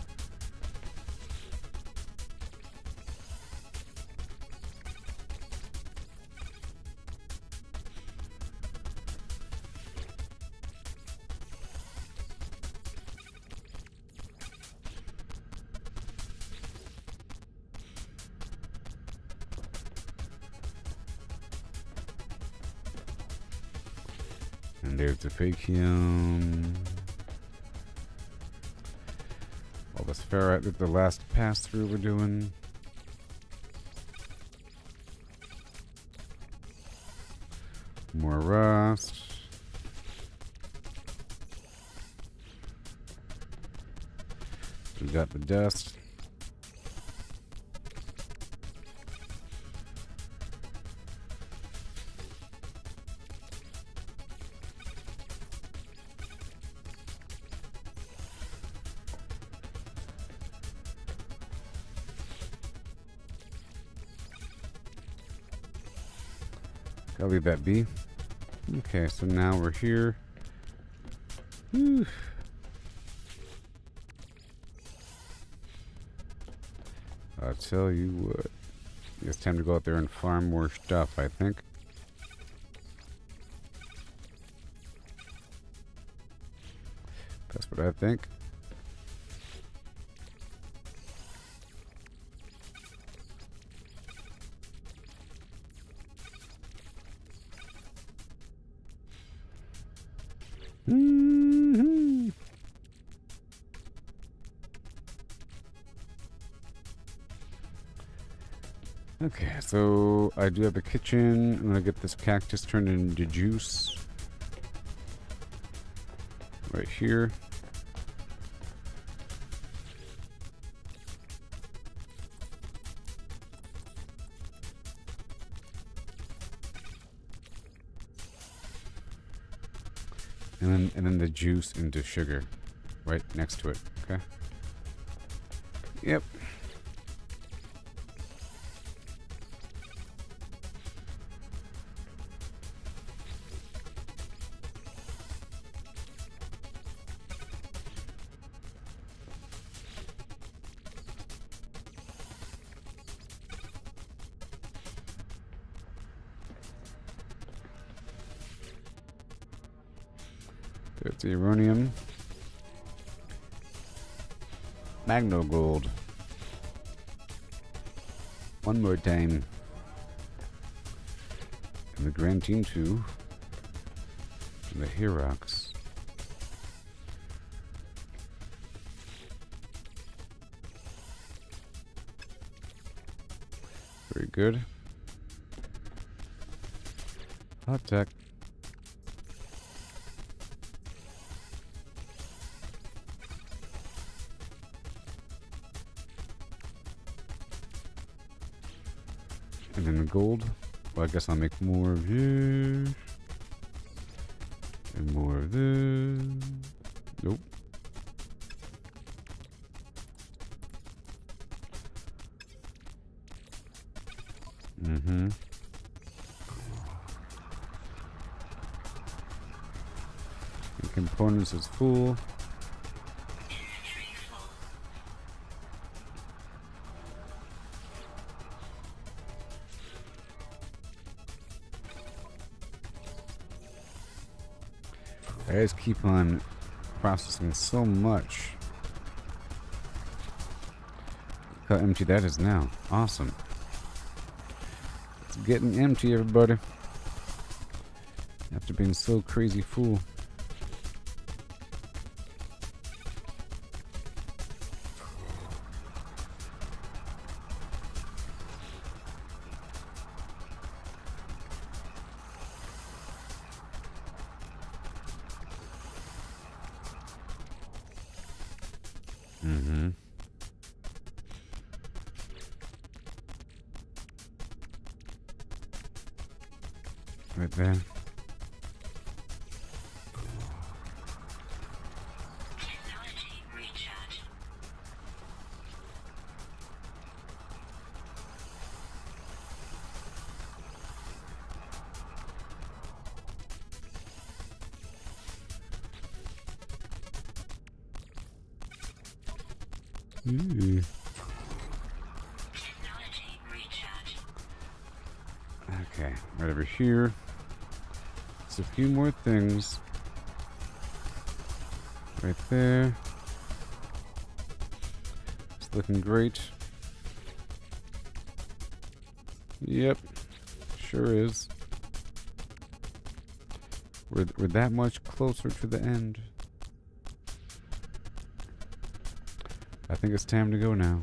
And there's the fakium. All this ferrite with the last pass through we're doing. More rust. We got the dust. I'll leave that be. Okay, so now we're here. Whew. I'll tell you what. It's time to go out there and farm more stuff, I think. That's what I think. Okay, so I do have a kitchen. I'm gonna get this cactus turned into juice. Right here. And then the juice into sugar. Right next to it. Okay. Yep. There's the uranium. Magno gold. One more time. And the Grantine 2. And the Herox. Very good. Hot tech. And then the gold. Well, I guess I'll make more of this. And more of this. Nope. Mm-hmm. The components is full. I just keep on processing so much. Look how empty that is now. Awesome. It's getting empty, everybody. After being so crazy full. Mm-hmm. Right there. Technology recharge. Ooh. Technology recharge. Okay, right over here. Just a few more things. Right there. It's looking great. Yep, sure is. We're that much closer to the end. I think it's time to go now.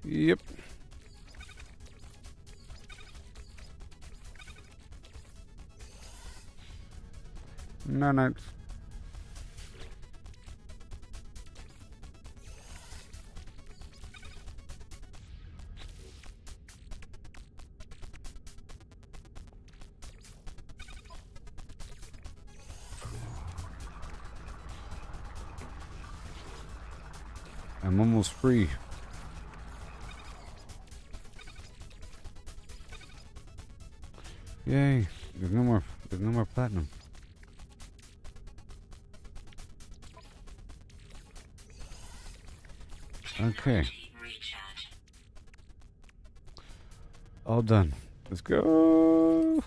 Yep. Nanites. I'm almost free. Yay. There's no more platinum. Okay. Recharge. All done. Let's go.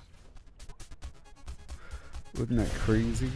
Wasn't that crazy?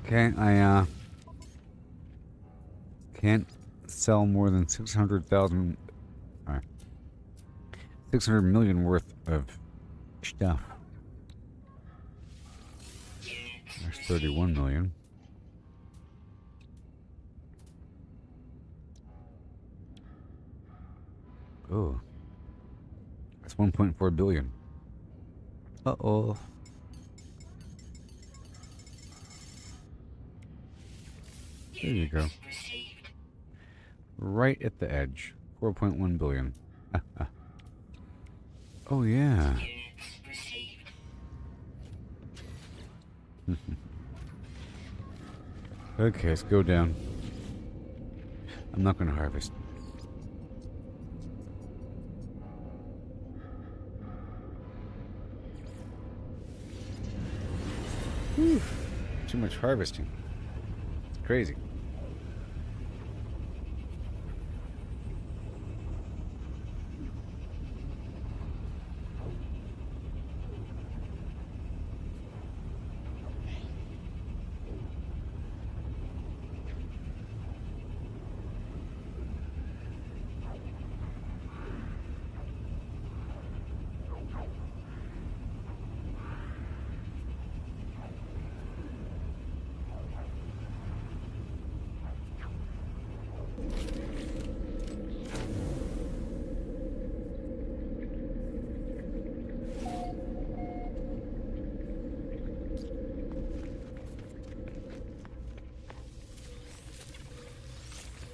Okay, I can't sell more than 600,000, 600 million worth of stuff. There's 31 million. Oh, that's 1.4 billion. Uh-oh. There you go. Right at the edge. 4.1 billion. Oh, yeah. Okay, let's go down. I'm not going to harvest. Whew. Too much harvesting. It's crazy.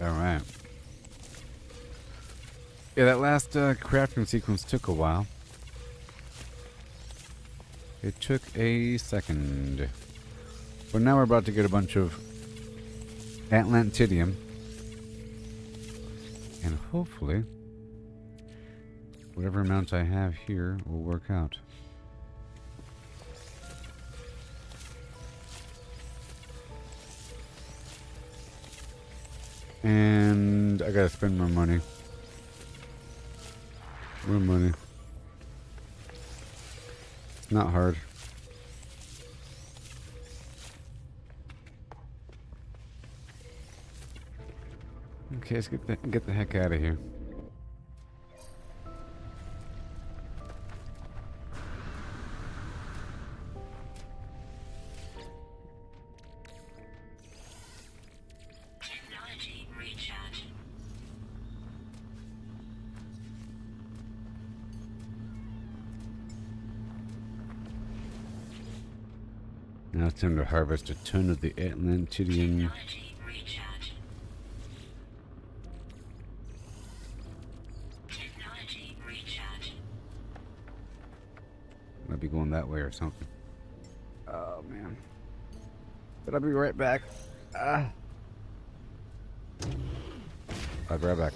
Alright. Yeah, that last crafting sequence took a while. It took a second. But now we're about to get a bunch of Atlantidium. And hopefully, whatever amount I have here will work out. And I gotta spend more money. More money. It's not hard. Okay, let's get the heck out of here. Technology recharge. Now it's time to harvest a ton of the Atlantidium. Technology recharge. Technology recharge. Might be going that way or something. Oh man. But I'll be right back. I'll be right back.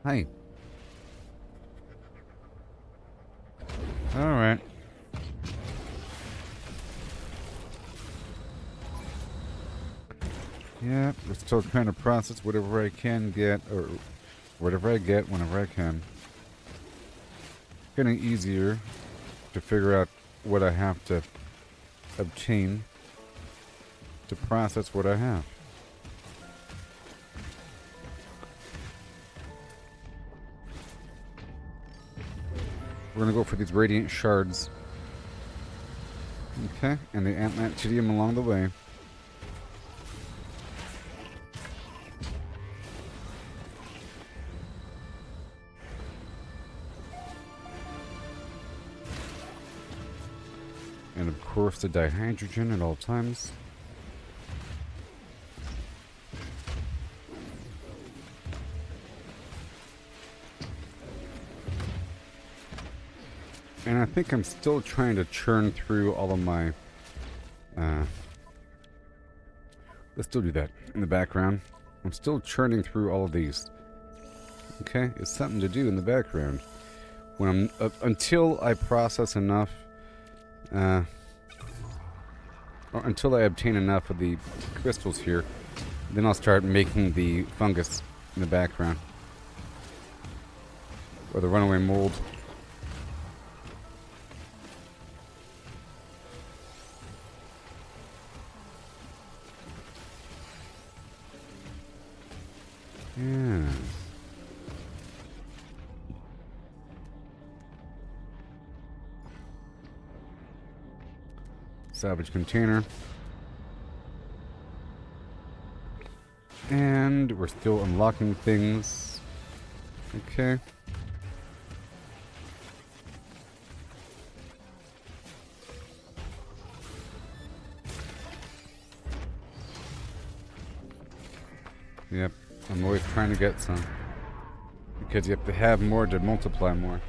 Hi. Alright. Yeah, we're still trying to process whatever I can get, or whatever I get whenever I can. Getting easier to figure out what I have to obtain to process what I have. We're gonna go for these radiant shards. Okay, and the antlantidium along the way. And of course the dihydrogen at all times. And I think I'm still trying to churn through all of my... let's still do that in the background. I'm still churning through all of these. Okay? It's something to do in the background. When I'm... until I process enough... or until I obtain enough of the crystals here, then I'll start making the fungus in the background. Or the runaway mold. Yeah. Salvage container. And we're still unlocking things. Okay. Yep, I'm always trying to get some. Because you have to have more to multiply more.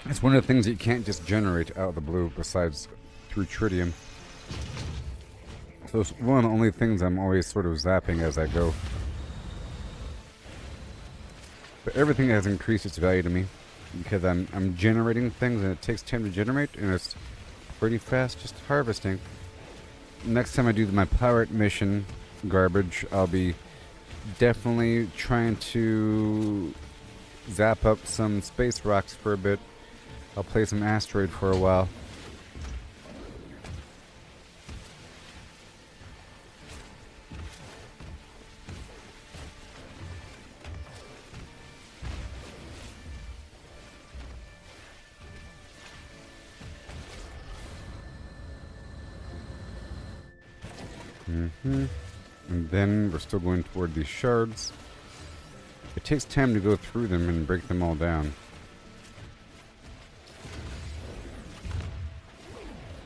It's one of the things that you can't just generate out of the blue besides through tritium. So it's one of the only things I'm always sort of zapping as I go. But everything has increased its value to me because I'm generating things and it takes time to generate and it's pretty fast just harvesting. Next time I do my pirate mission garbage, I'll be definitely trying to zap up some space rocks for a bit. I'll play some asteroid for a while. And then we're still going toward these shards. It takes time to go through them and break them all down.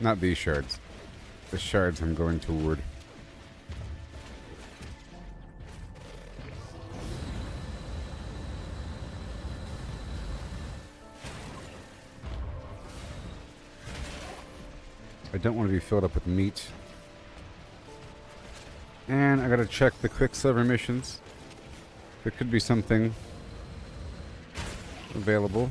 Not these shards. The shards I'm going toward. I don't want to be filled up with meat. And I gotta check the Quicksilver missions. There could be something available.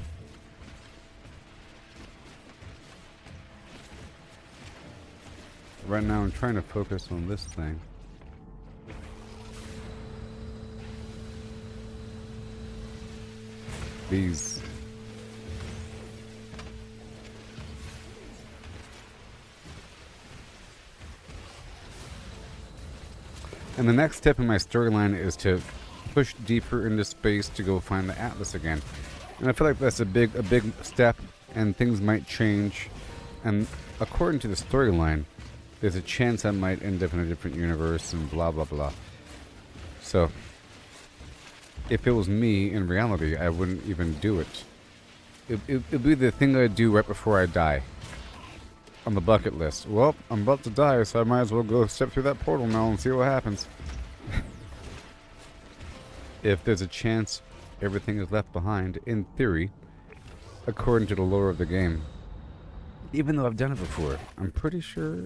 Right now I'm trying to focus on this thing. These. And the next step in my storyline is to push deeper into space to go find the Atlas again. And I feel like that's a big step, and things might change. And according to the storyline, there's a chance I might end up in a different universe and blah blah blah. So, if it was me in reality, I wouldn't even do it. It'd be the thing I'd do right before I die. On the bucket list. Well, I'm about to die, so I might as well go step through that portal now and see what happens. If there's a chance everything is left behind, in theory, according to the lore of the game. Even though I've done it before, I'm pretty sure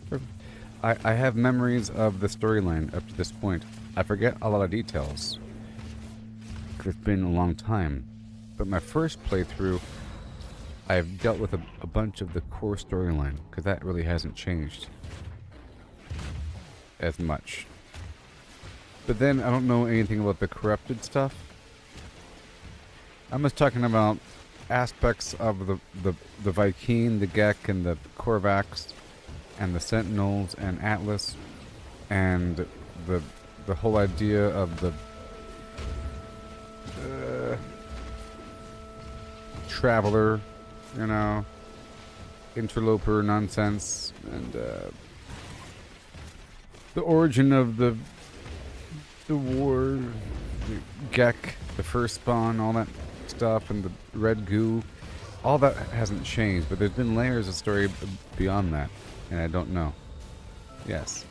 I have memories of the storyline up to this point. I forget a lot of details. it's been a long time. But my first playthrough, I've dealt with a bunch of the core storyline, because that really hasn't changed as much. But then I don't know anything about the corrupted stuff. I'm just talking about aspects of the Vy'keen, the Gek, and the Korvax, and the Sentinels, and Atlas, and the whole idea of the Traveler, you know, interloper nonsense, and the origin of the war, the Gek, the first spawn, all that stuff, and the red goo. All that hasn't changed, but there's been layers of story beyond that, and I don't know. Yes.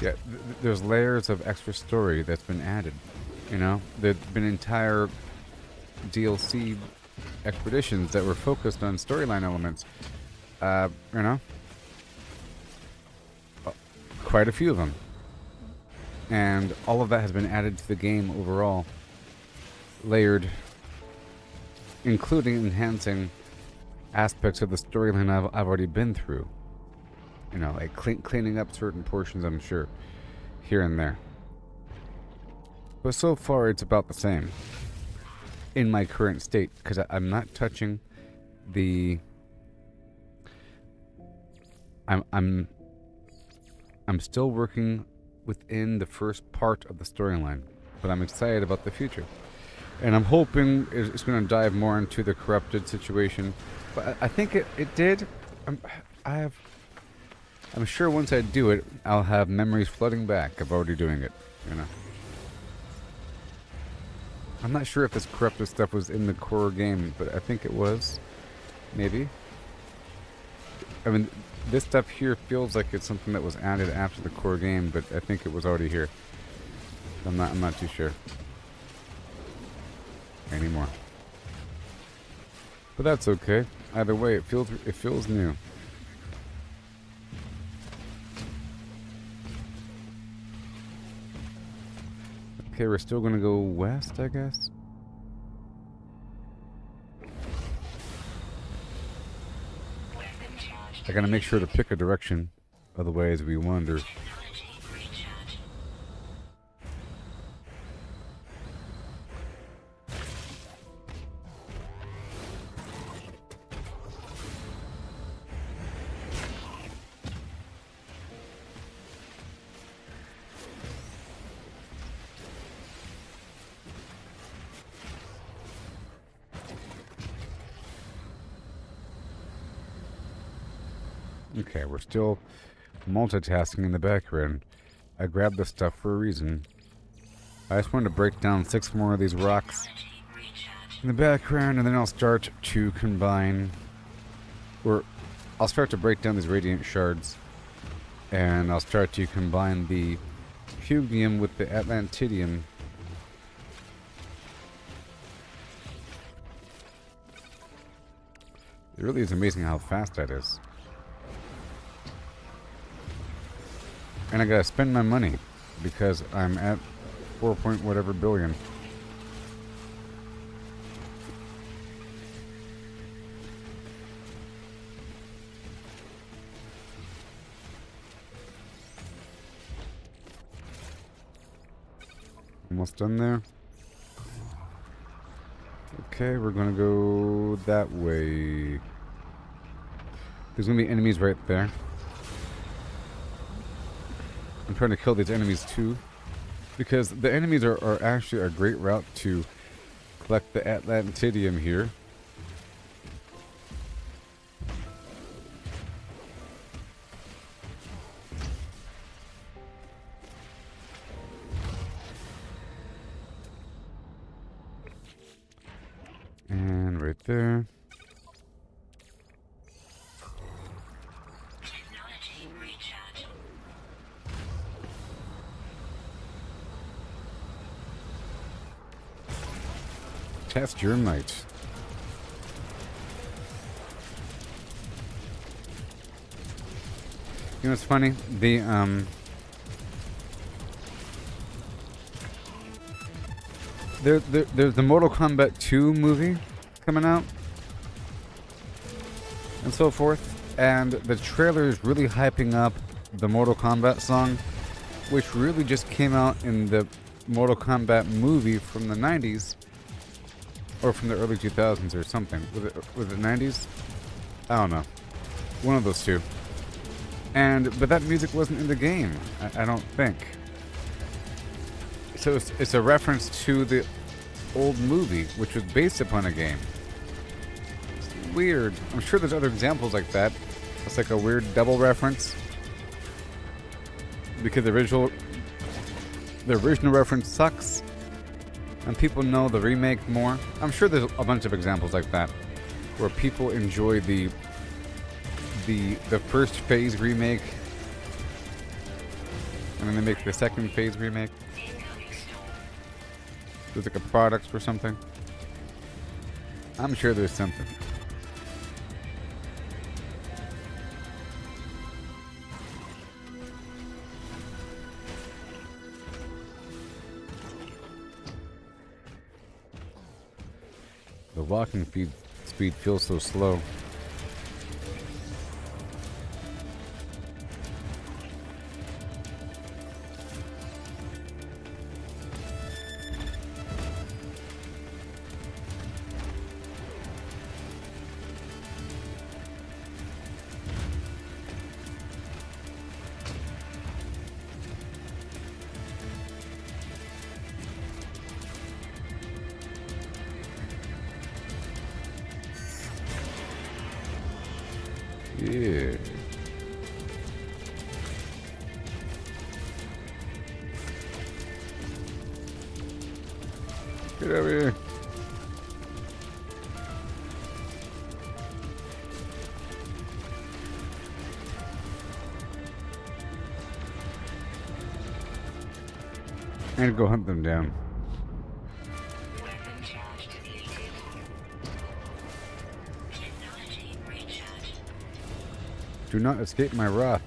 Yeah, there's layers of extra story that's been added, you know? There's been entire DLC expeditions that were focused on storyline elements, you know? Quite a few of them. And all of that has been added to the game overall, layered, including enhancing aspects of the storyline I've already been through. You know, like cleaning up certain portions, I'm sure, here and there. But so far, it's about the same in my current state, because I'm not touching the. I'm still working within the first part of the storyline, but I'm excited about the future. And I'm hoping it's going to dive more into the corrupted situation. But I think it did. I'm sure once I do it, I'll have memories flooding back of already doing it, you know. I'm not sure if this corrupted stuff was in the core game, but I think it was. Maybe. I mean, this stuff here feels like it's something that was added after the core game, but I think it was already here. I'm not too sure anymore. But that's okay. Either way, it feels new. Okay, we're still gonna go west, I guess. I gotta make sure to pick a direction, otherwise we wander. Okay, we're still multitasking in the background. I grabbed this stuff for a reason. I just wanted to break down 6 more of these rocks in the background, and then I'll start to combine, or I'll start to break down these radiant shards, and I'll start to combine the Fugium with the Atlantidium. It really is amazing how fast that is. And I gotta spend my money because I'm at 4 point whatever billion. Almost done there. Okay, we're gonna go that way. There's gonna be enemies right there. I'm trying to kill these enemies too, because the enemies are actually a great route to collect the Atlantidium here. And right there. Test your might. You know, it's funny. There's the Mortal Kombat 2 movie coming out, and so forth. And the trailer is really hyping up the Mortal Kombat song, which really just came out in the Mortal Kombat movie from the 90s, or from the early 2000s or something. Was it 90s? I don't know. One of those two. But that music wasn't in the game, I don't think. So it's a reference to the old movie, which was based upon a game. It's weird. I'm sure there's other examples like that. It's like a weird double reference. Because the original reference sucks, and people know the remake more. I'm sure there's a bunch of examples like that, where people enjoy the first phase remake, and then they make the second phase remake. There's like a product or something. I'm sure there's something. The walking speed feels so slow. Yeah. Get over here. And go hunt them down. Weapon charge depleted. Technology recharge. Do not escape my wrath.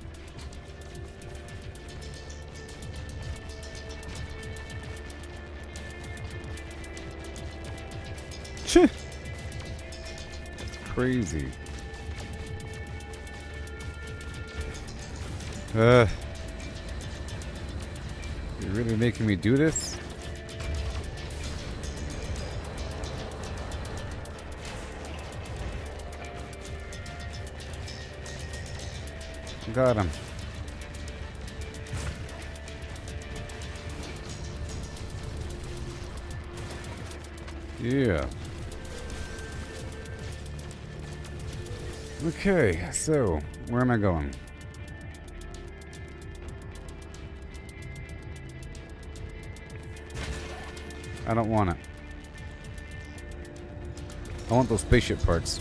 That's crazy. You're really making me do this? Got him. Yeah. Okay, so where am I going? I don't want it. I want those spaceship parts.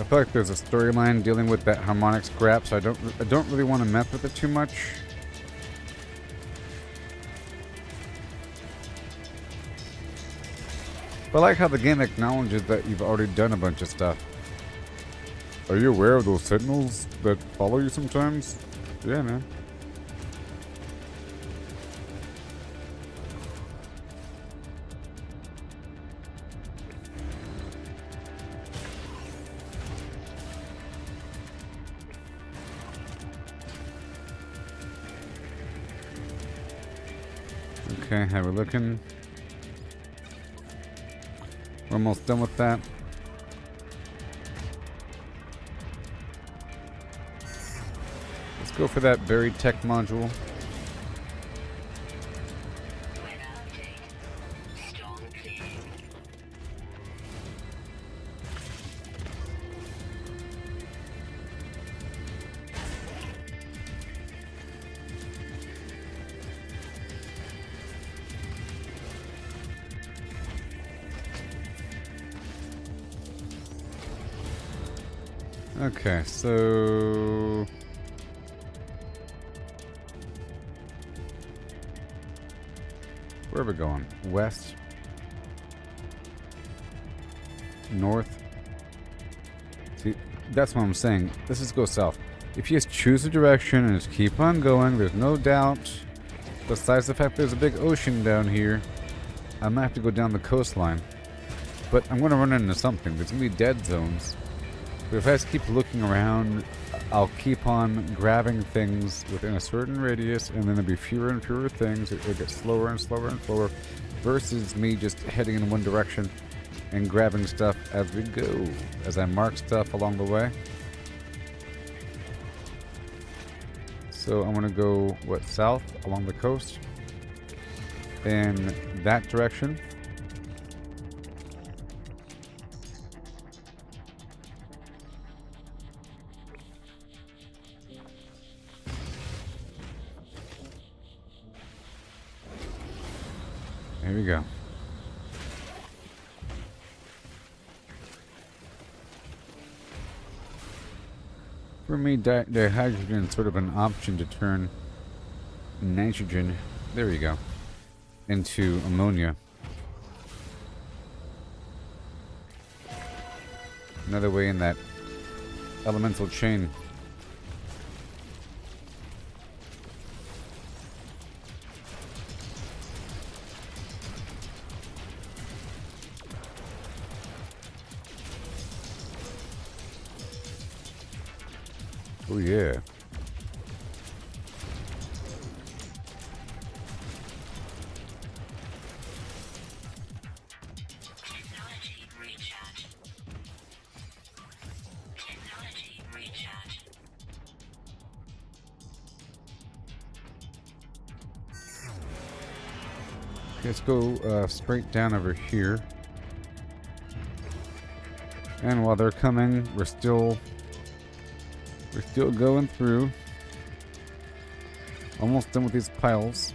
I feel like there's a storyline dealing with that harmonic scrap, so I don't really want to mess with it too much. But I like how the game acknowledges that you've already done a bunch of stuff. Are you aware of those sentinels that follow you sometimes? Yeah, man. Okay, how we looking? We're almost done with that. Let's go for that buried tech module. Weather update. Storm clearing. Okay, so Where are we going? West? North? See, that's what I'm saying. Let's just go south. If you just choose a direction and just keep on going, there's no doubt, besides the fact there's a big ocean down here, I might have to go down the coastline. But I'm going to run into something. There's going to be dead zones. But if I just keep looking around, I'll keep on grabbing things within a certain radius, and then there'll be fewer and fewer things. It'll get slower and slower and slower, versus me just heading in one direction and grabbing stuff as we go, as I mark stuff along the way. So I'm going to go, what, south along the coast in that direction. Here we go. For me, dihydrogen is sort of an option to turn nitrogen, there you go, into ammonia. Another way in that elemental chain. Oh yeah. Technology recharge. Technology recharge. Let's go straight down over here. And while they're coming, we're still going through. Almost done with these piles.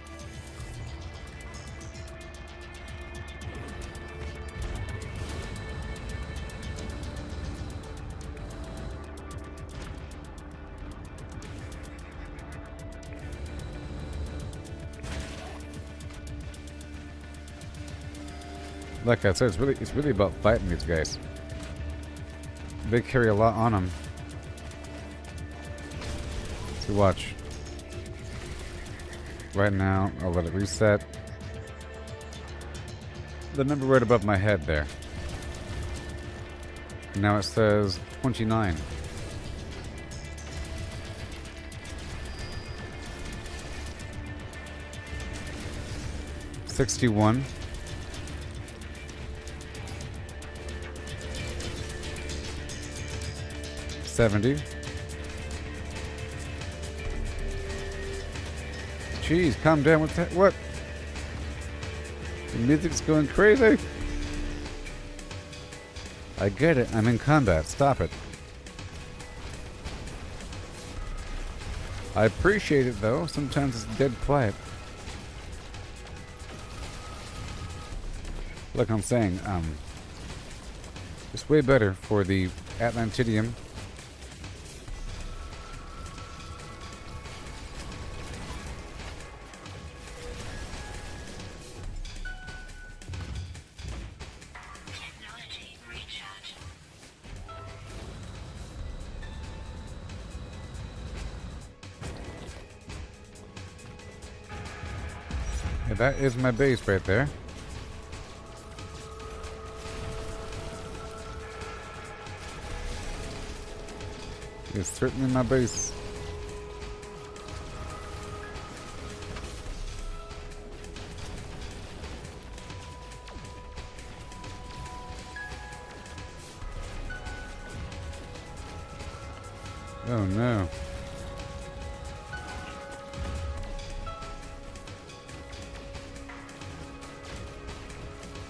Like I said, it's really about fighting these guys. They carry a lot on them. So watch. Right now, I'll let it reset. The number right above my head there. Now it says 29. $61. 70. Jeez, calm down. What's that? What? The music's going crazy. I get it. I'm in combat. Stop it. I appreciate it though. Sometimes it's dead quiet. Like I'm saying, it's way better for the Atlantidium. Technology recharge. Yeah, that is my base right there. It's certainly my base. Oh no.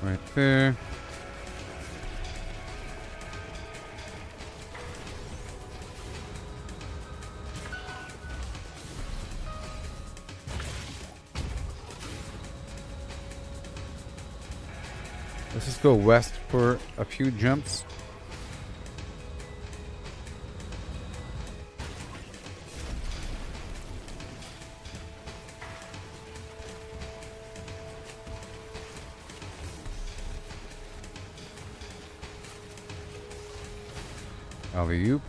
Right there. Let's just go west for a few jumps. Alley-oop.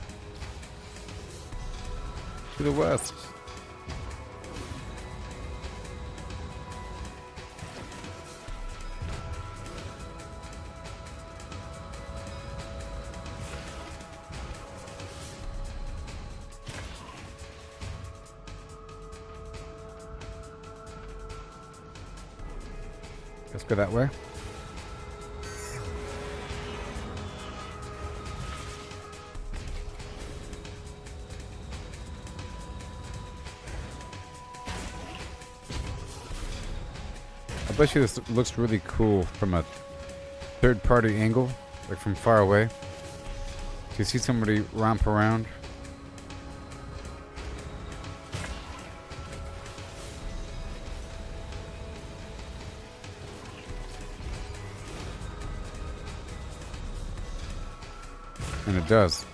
To the west. Let's go that way. I bet you this looks really cool from a third-party angle, like from far away. Do you see somebody romp around? And it does.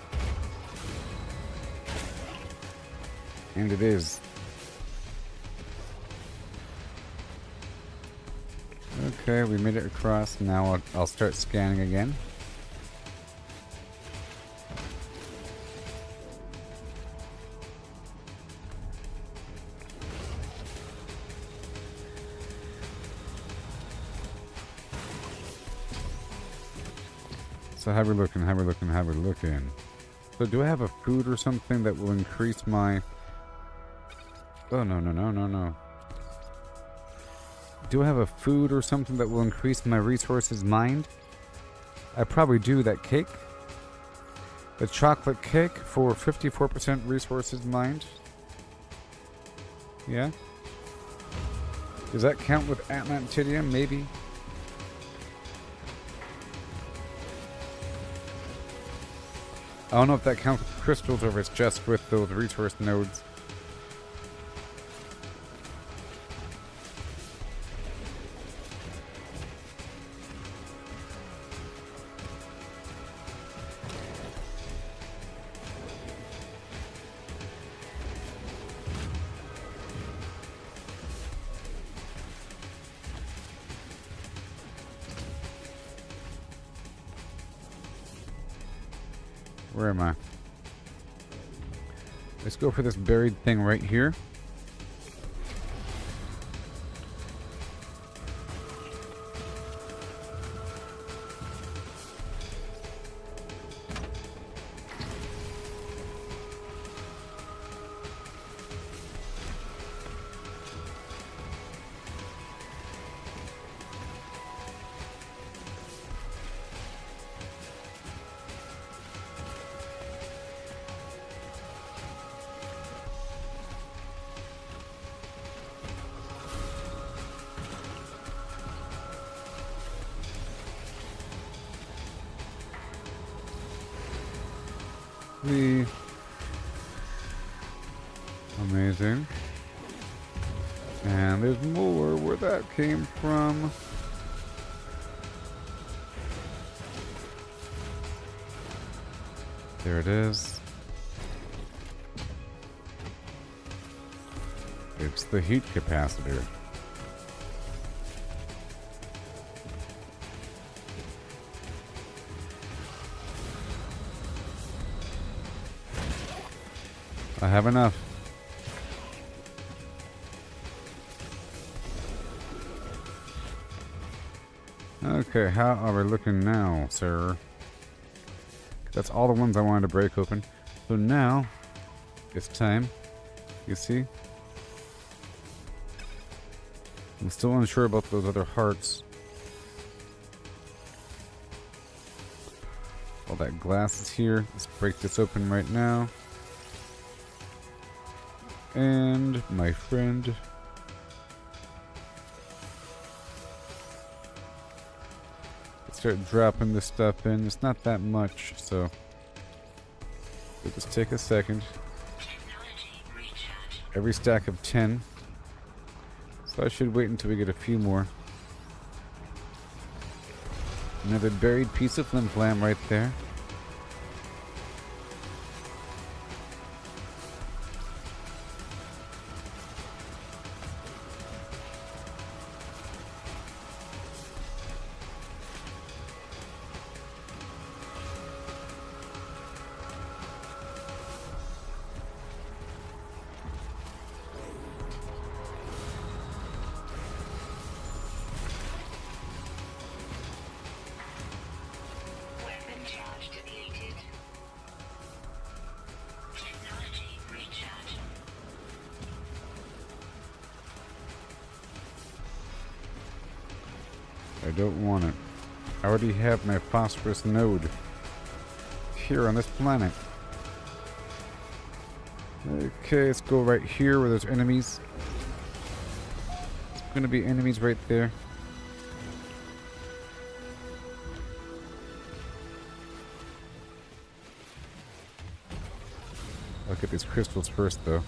And it is. Okay, we made it across. Now I'll start scanning again. So how we looking, how we looking, how we looking? So do I have a food or something that will increase my... Oh, no. Do I have a food or something that will increase my resources mined? I probably do. That cake. The chocolate cake for 54% resources mined. Yeah? Does that count with Atlantidium? Maybe. I don't know if that counts with crystals or if it's just with those resource nodes. Where am I? Let's go for this buried thing right here. Amazing. And there's more where that came from. There it is. It's the heat capacitor. I have enough. Okay, how are we looking now, sir? That's all the ones I wanted to break open. So now, it's time. You see? I'm still unsure about those other hearts. All that glass is here. Let's break this open right now. And my friend. Let's start dropping this stuff in. It's not that much, so it'll just take a second. Every stack of 10. So I should wait until we get a few more. Another buried piece of flim flam right there. I don't want it. I already have my phosphorus node here on this planet. Okay, let's go right here where there's enemies. There's gonna be enemies right there. I'll get these crystals first, though.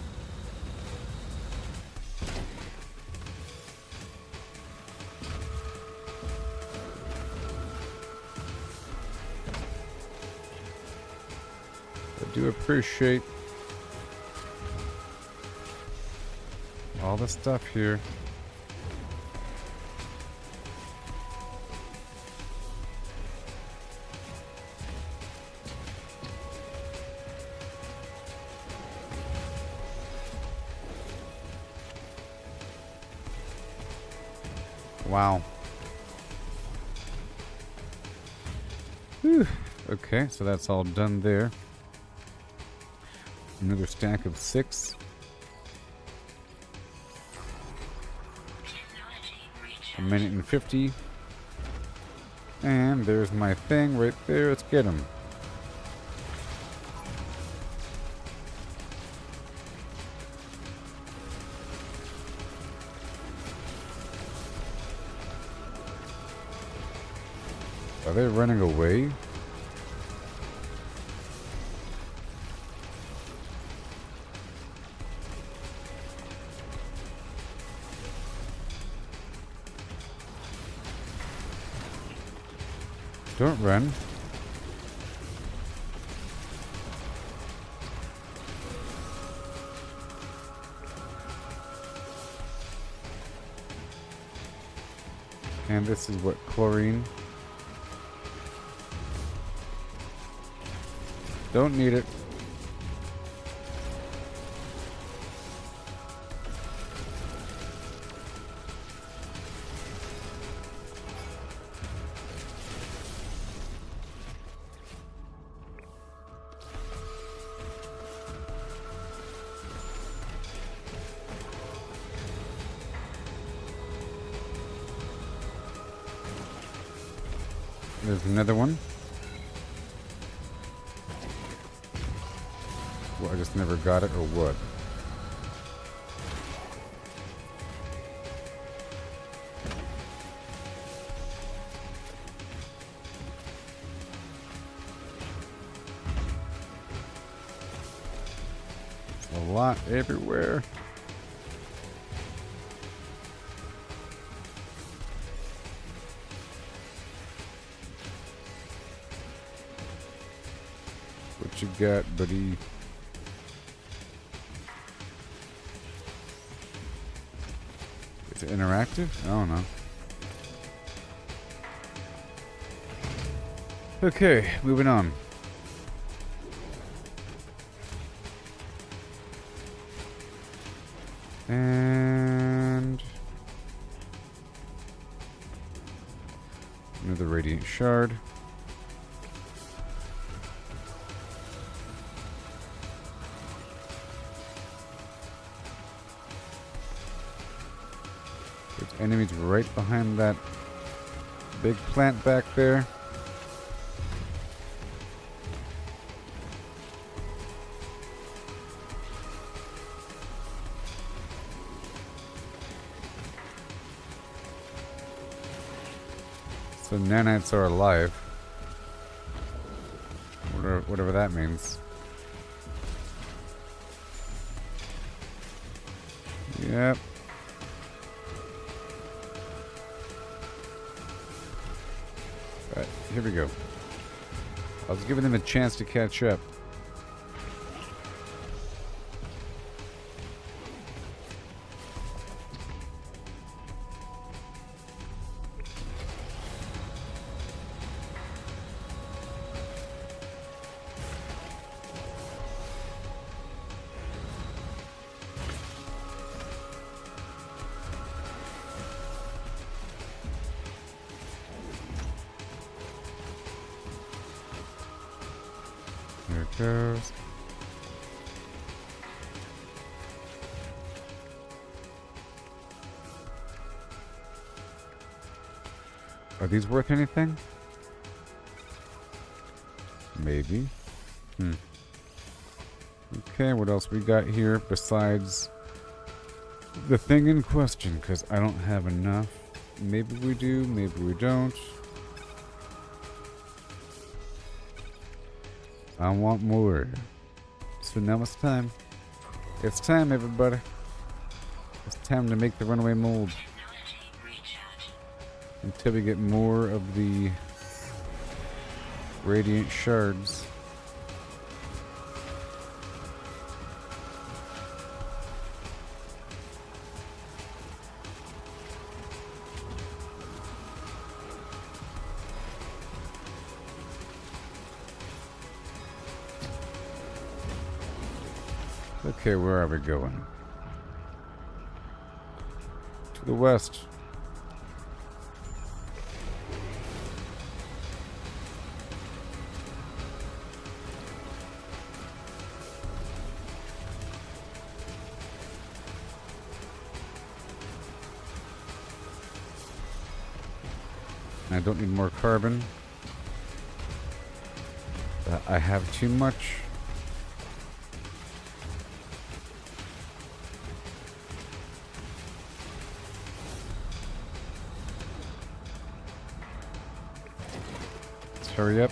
I do appreciate all the stuff here. Wow. Whew. Okay, so that's all done there. Another stack of 6. A minute and 50. And there's my thing right there. Let's get him. Are they running away? Don't run. And this is what, chlorine? Don't need it. There's another one. Well, I just never got it, or what? There's a lot everywhere. What you got, buddy? Is it interactive? I don't know. Okay, moving on. And another radiant shard. There's enemies right behind that big plant back there. So nanites are alive. Whatever that means. Yep. Alright, here we go. I was giving them a chance to catch up. There it goes. Are these worth anything? Maybe. Okay, what else we got here besides the thing in question? Because I don't have enough. Maybe we do, maybe we don't. I want more. So now it's time. It's time, everybody. It's time to make the runaway mold. Until we get more of the radiant shards. Okay, where are we going? To the west. I don't need more carbon. I have too much. Let's hurry up.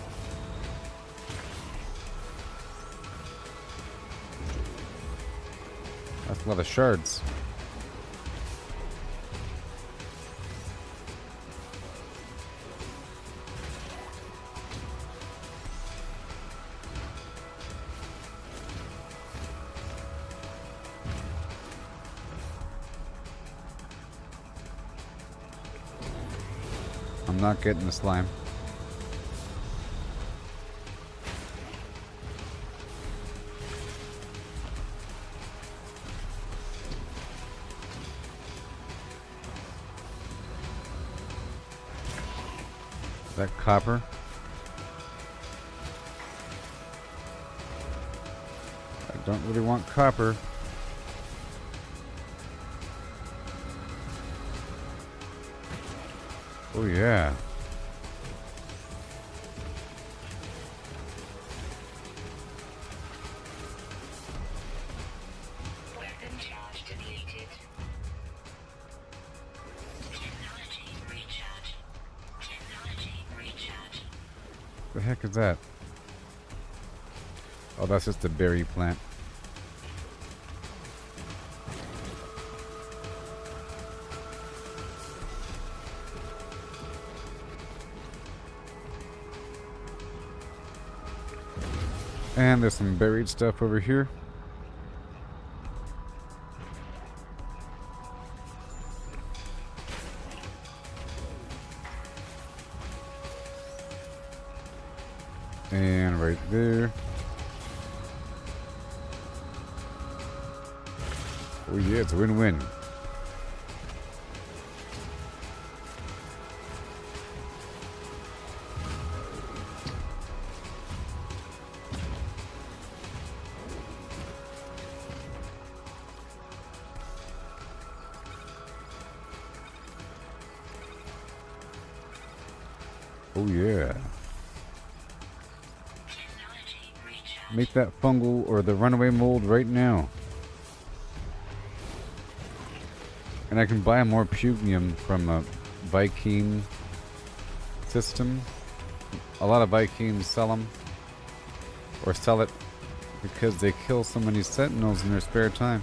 That's a lot of shards. I'm not getting the slime. Is that copper? I don't really want copper. Oh yeah. Weapon charge depleted. Technology recharge. Technology recharge. The heck is that? Oh, that's just a berry plant. And there's some buried stuff over here. And right there. Oh yeah, it's a win-win. Oh yeah. Make that fungal or the runaway mold right now. And I can buy more pugnium from a Viking system. A lot of Vikings sell them. Or sell it because they kill so many sentinels in their spare time.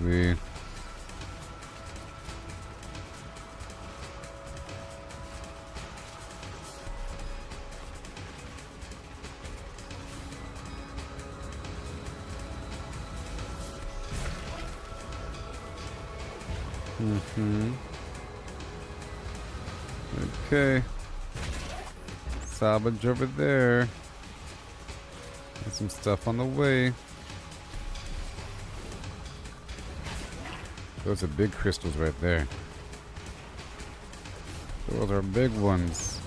We Okay. Salvage over there. Got some stuff on the way. Those are big crystals right there. Those are big ones.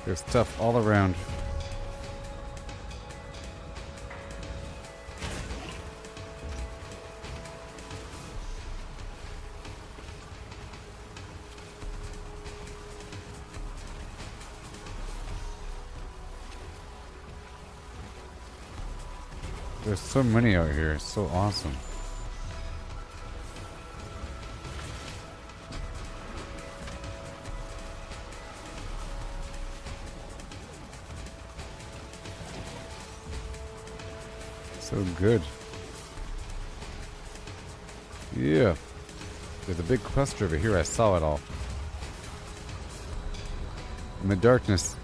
There's stuff all around. There's so many out here. It's so awesome. So good. Yeah. There's a big cluster over here. I saw it all. In the darkness.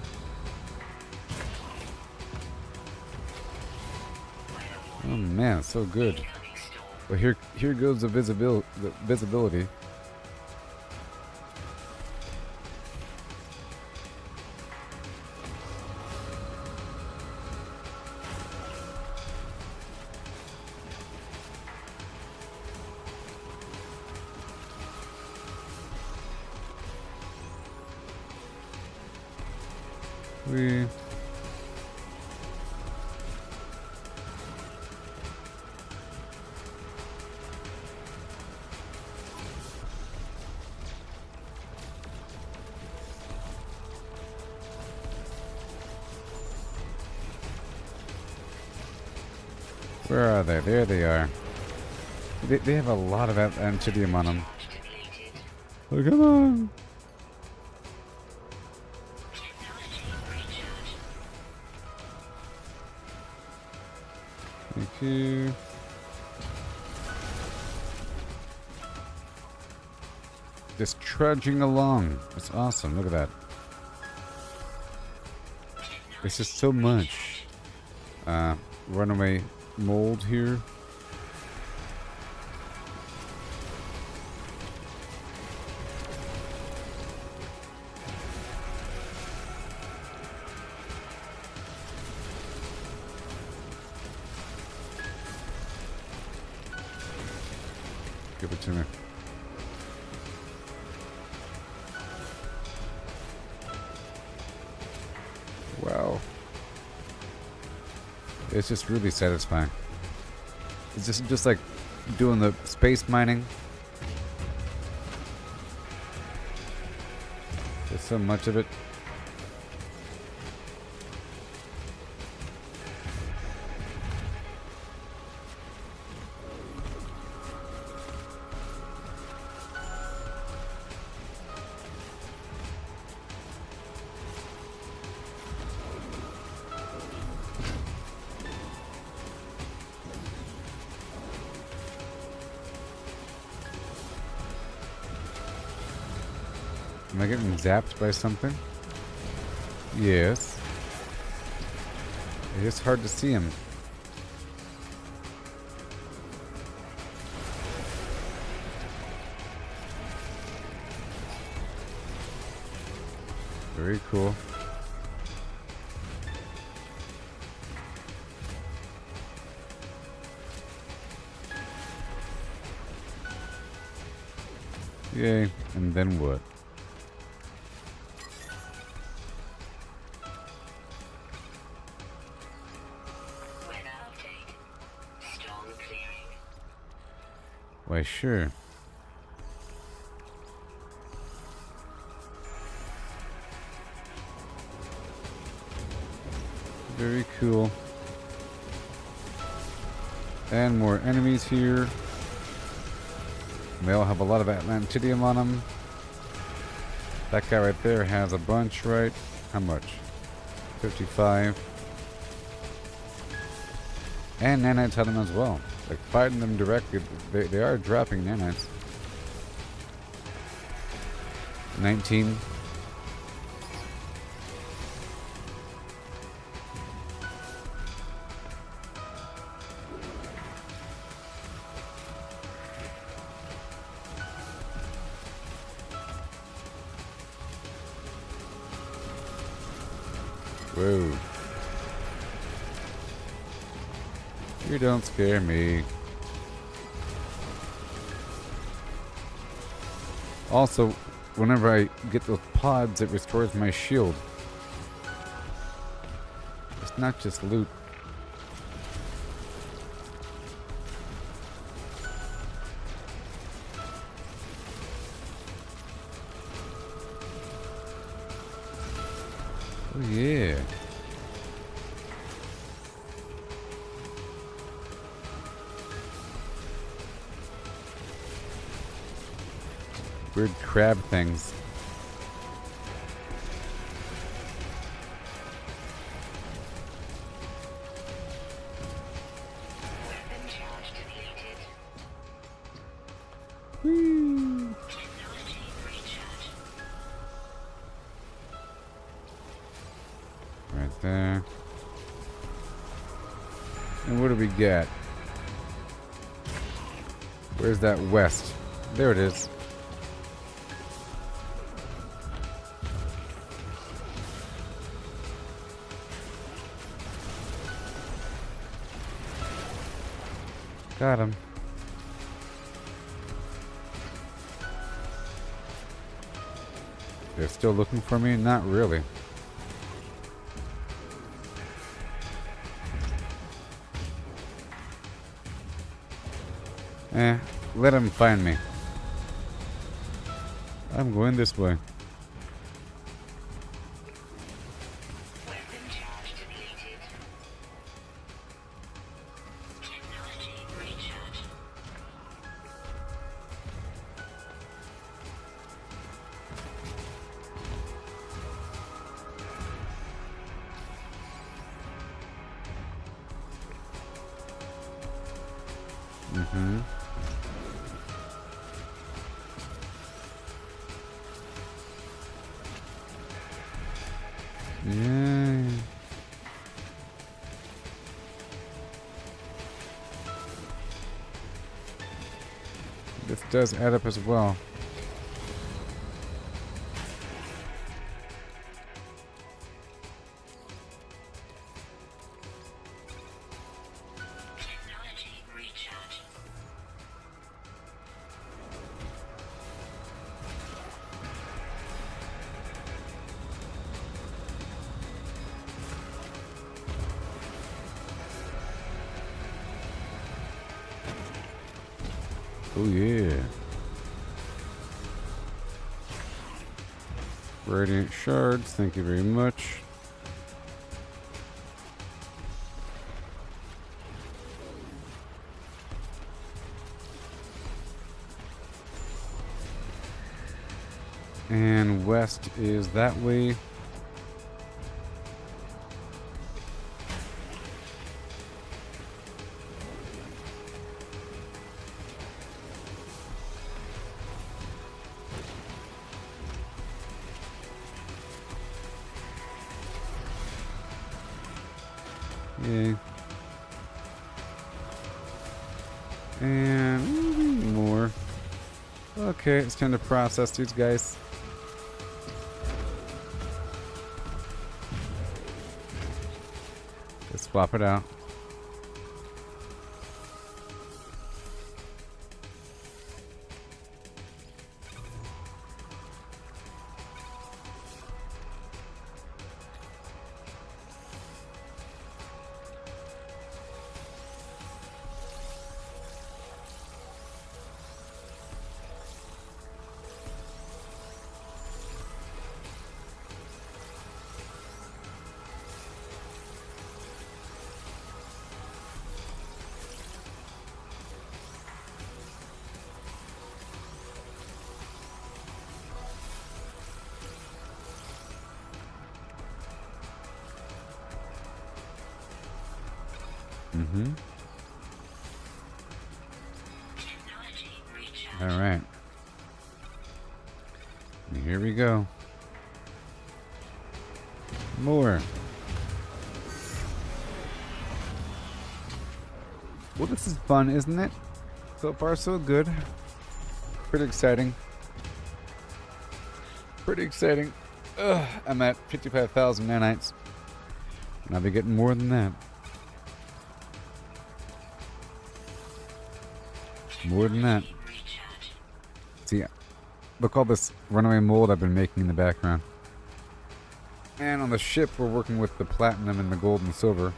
Oh man, so good. Well, here goes the visibility. Where are they? There they are. They have a lot of antidium on them. Oh, come on! Thank you. Just trudging along. It's awesome. Look at that. This is so much. Runaway mold here. Give it to me. Wow. It's just really satisfying. It's just like doing the space mining. There's so much of it. Am I getting zapped by something? Yes. It's hard to see him. Very cool. Yay. And then what? Why, sure. Very cool. And more enemies here. They all have a lot of Atlantidium on them. That guy right there has a bunch, right? How much? 55. And nanites on them as well. Like fighting them directly, they are dropping nanites. 19. Whoa. You don't scare me. Also, whenever I get those pods, it restores my shield. It's not just loot. Oh yeah. Weird crab things. Weapon charge depleted. Whee! Technology recharge. Right there. And what do we get? Where's that west? There it is. Got him. They're still looking for me? Not really. Let them find me. I'm going this way. Weapon charge depleted. Technology recharge. Mm-hmm. Yeah. This does add up as well. Technology recharge. Oh yeah. Radiant shards, thank you very much. And west is that way. Yay. And more. Okay, it's time to process these guys. Let's swap it out. Mm-hmm. Technology recharge. All right. Let me Here we go. More. Well, this is fun, isn't it? So far, so good. Pretty exciting. Pretty exciting. Ugh, I'm at 55,000 nanites. And I'll be getting more than that. More than that. See, look all this runaway mold I've been making in the background. And on the ship, we're working with the platinum and the gold and silver.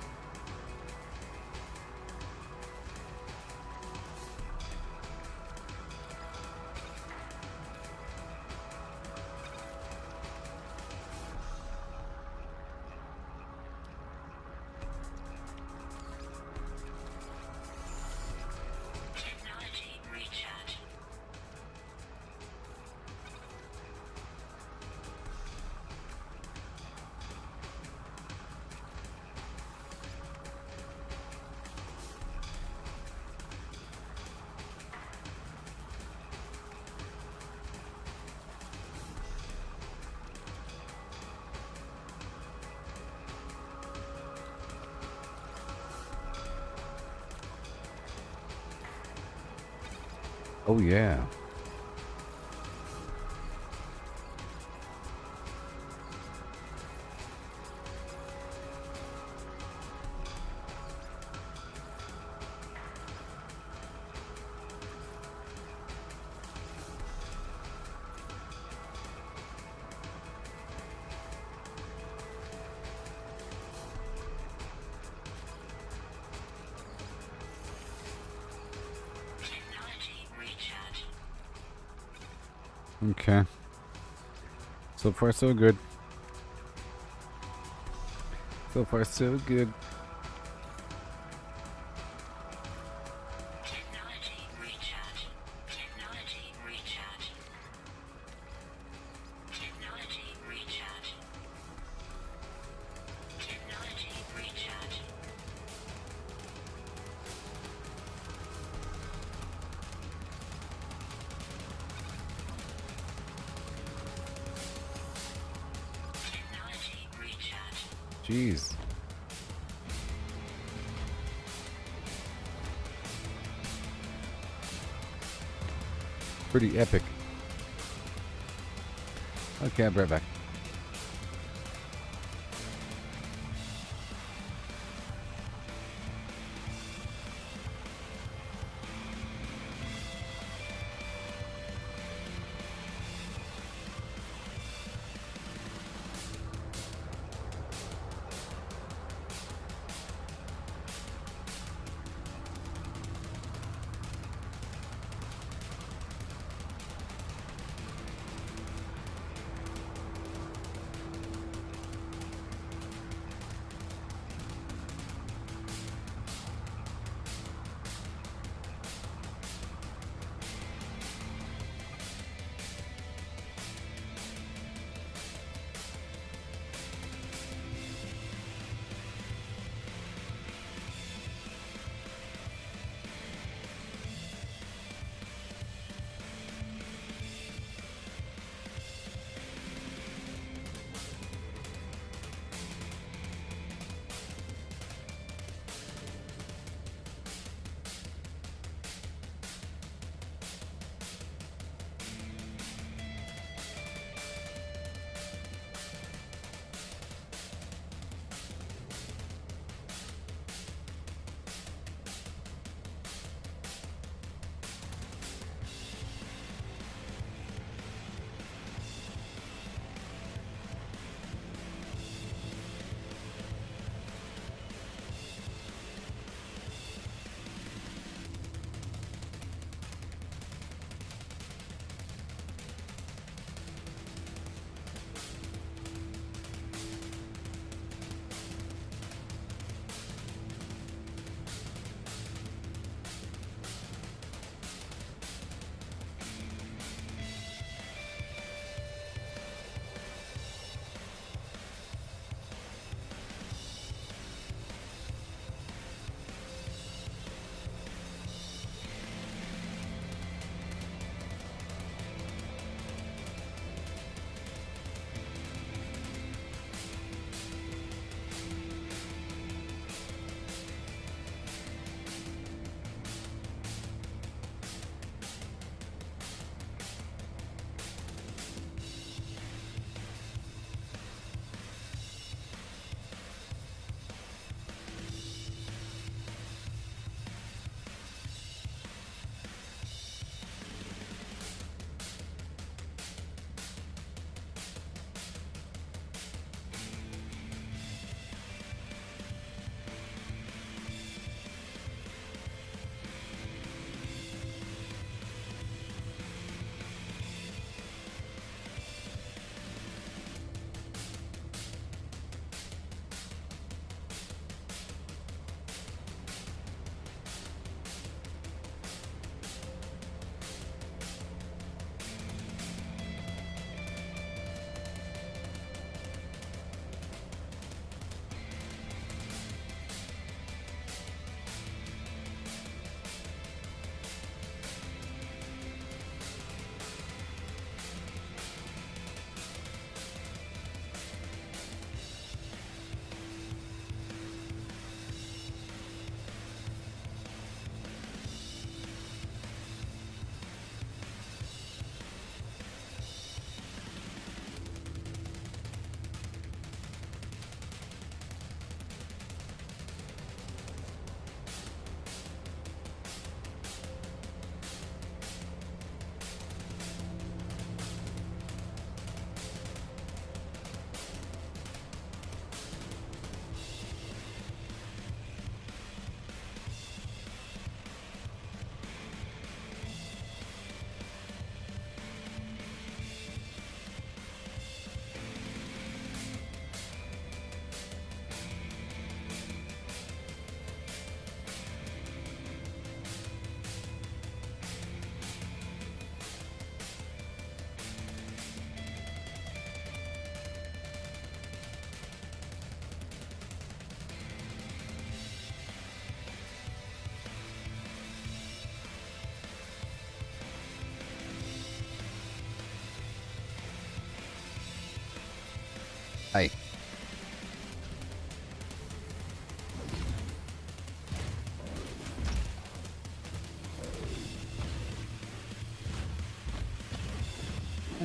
Technology recharge. Oh, yeah. Technology recharge. Okay. So far, so good. So far, so good. Technology recharge. Technology recharge. Technology recharge. Technology recharge. Technology recharge. Jeez. Pretty epic. Okay, I'll be right back.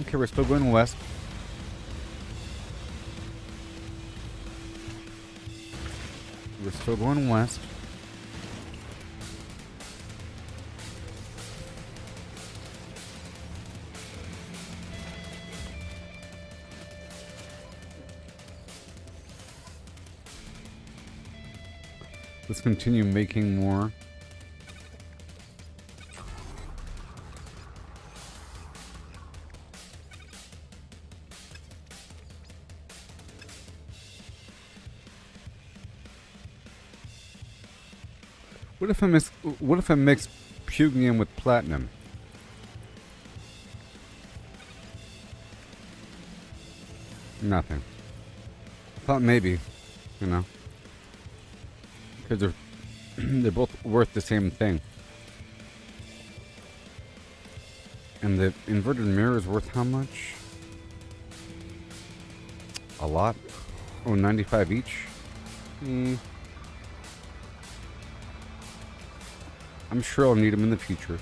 Okay, we're still going west. We're still going west. Let's continue making more. What if I mix Pugium with platinum? Nothing. I thought maybe, you know, because they're both worth the same thing. And the inverted mirror is worth how much? A lot. Oh, 95 each. I'm sure I'll need them in the future.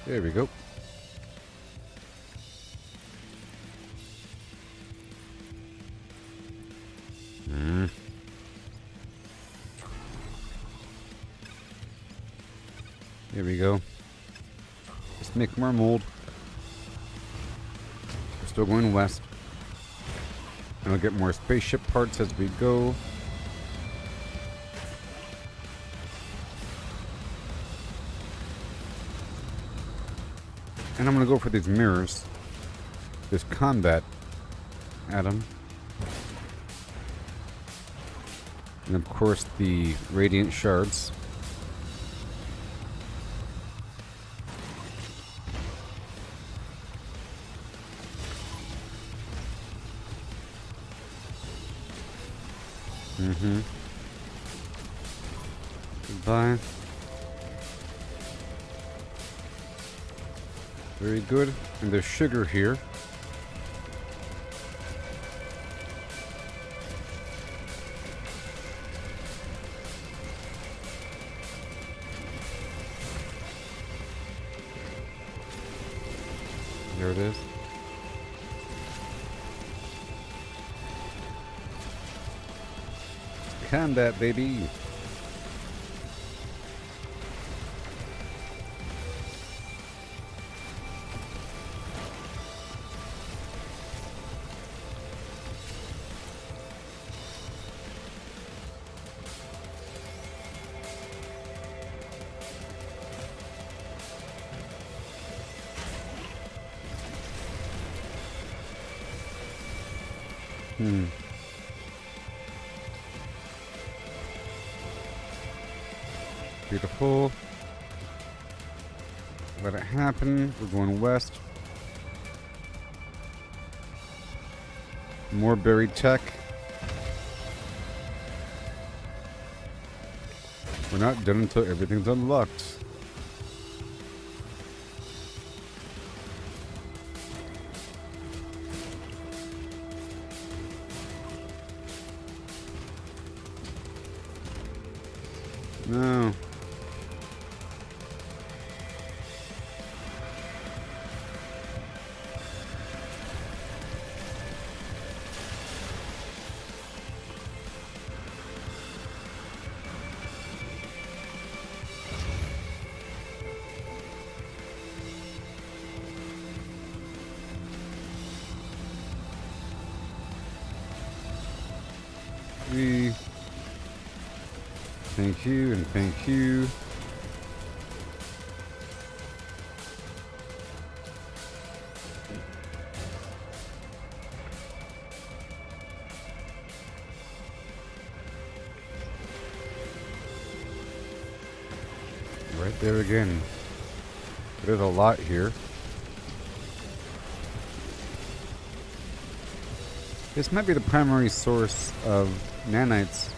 There we go. There we go. Just make more mold. We're still going west. And I'll get more spaceship parts as we go. And I'm going to go for these mirrors. This combat atom. And of course the radiant shards. Goodbye. Very good. And there's sugar here. There it is. Combat, baby. Beautiful. Let it happen. We're going west. More buried tech. We're not done until everything's unlocked. No. Thank you and thank you. Right there again. There's a lot here. This might be the primary source of nanites.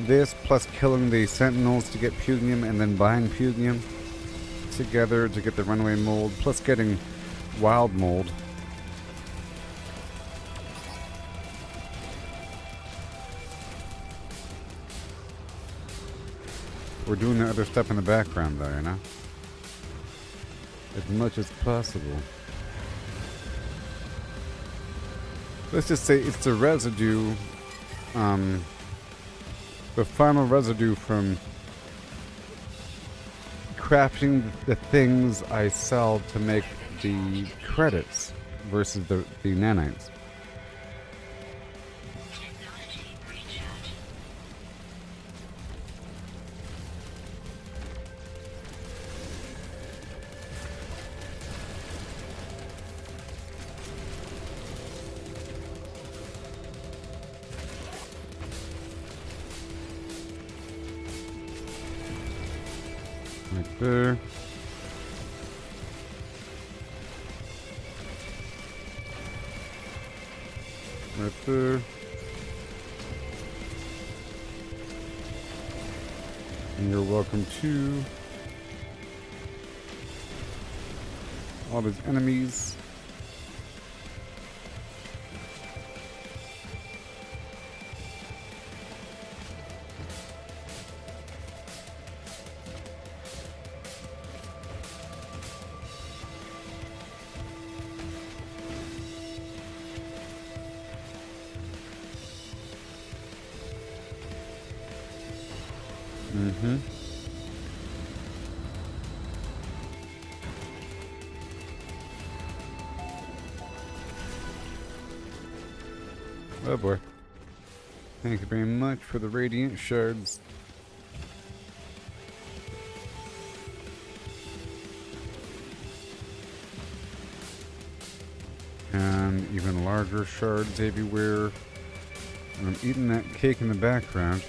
This plus killing the sentinels to get Pugium and then buying Pugium together to get the runaway mold, plus getting wild mold. we're doing the other stuff in the background, though, you know? As much as possible. Let's just say it's the residue, the final residue from crafting the things I sell to make the credits versus the nanites. Technology recharge. Right there. Right there. And you're welcome to all these enemies. Mm-hmm. Oh boy. Thank you very much for the radiant shards. And even larger shards everywhere. And I'm eating that cake in the background.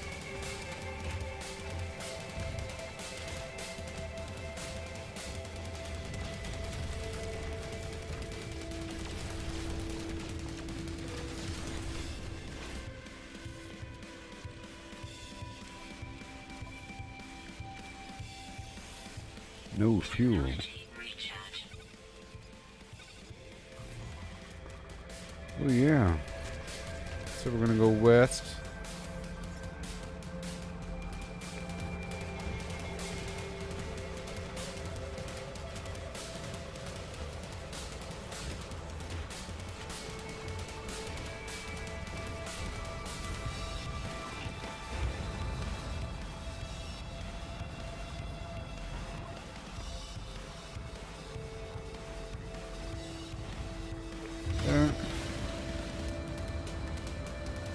No fuel. Technology recharge. Oh yeah. So we're gonna go west.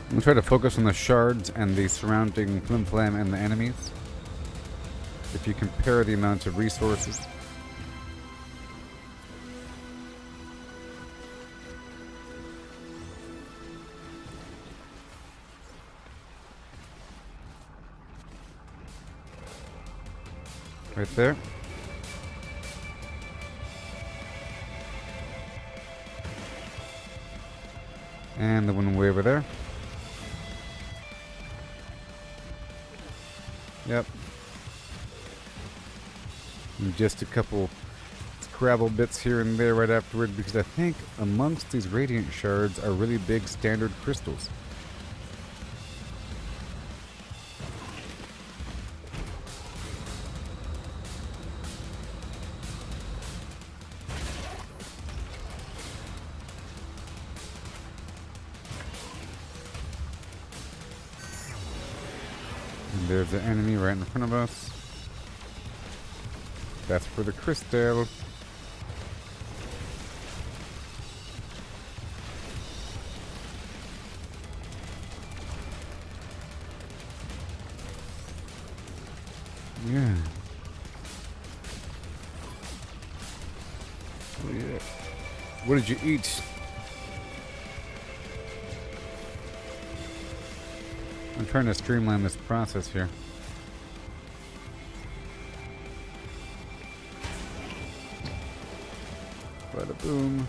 I'm gonna try to focus on the shards and the surrounding flim flam and the enemies. If you compare the amount of resources. Right there. And the one way over there. Yep. And just a couple Scrabble bits here and there right afterward, because I think amongst these radiant shards are really big standard crystals. And there's the enemy right in front of us. That's for the crystal. Yeah. Oh yeah. What did you eat? I'm trying to streamline this process here. Bada boom.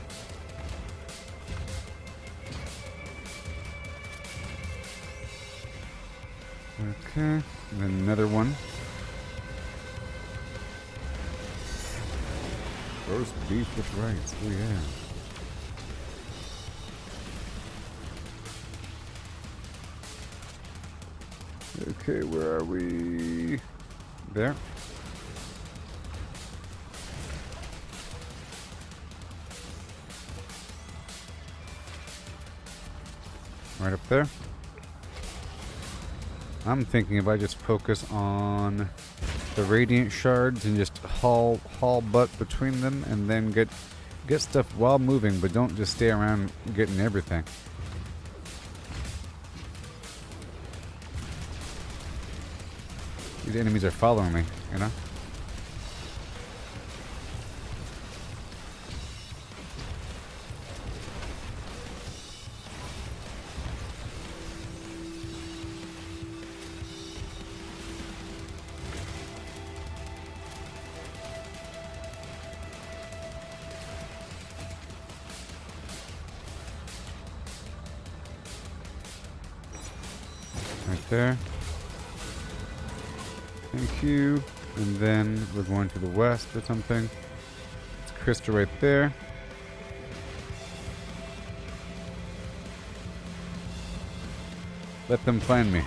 Okay, and then another one. Roast beef with rice. Oh yeah. Okay, where are we? there. Right up there. I'm thinking if I just focus on the radiant shards and just haul butt between them and then get stuff while moving, but don't just stay around getting everything. These enemies are following me, you know? Right there. Thank you. And then we're going to the west or something. It's crystal right there. Let them find me.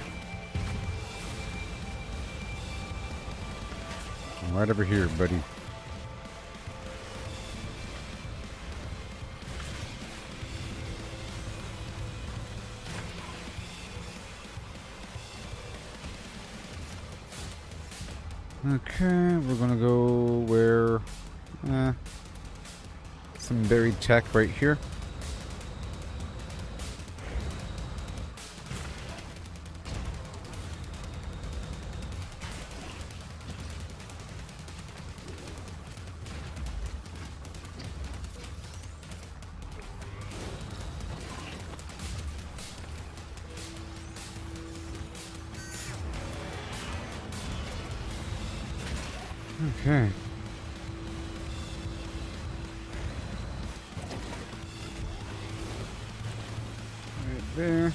I'm right over here, buddy. Okay, we're gonna go where some buried tech right here. Okay. Right there.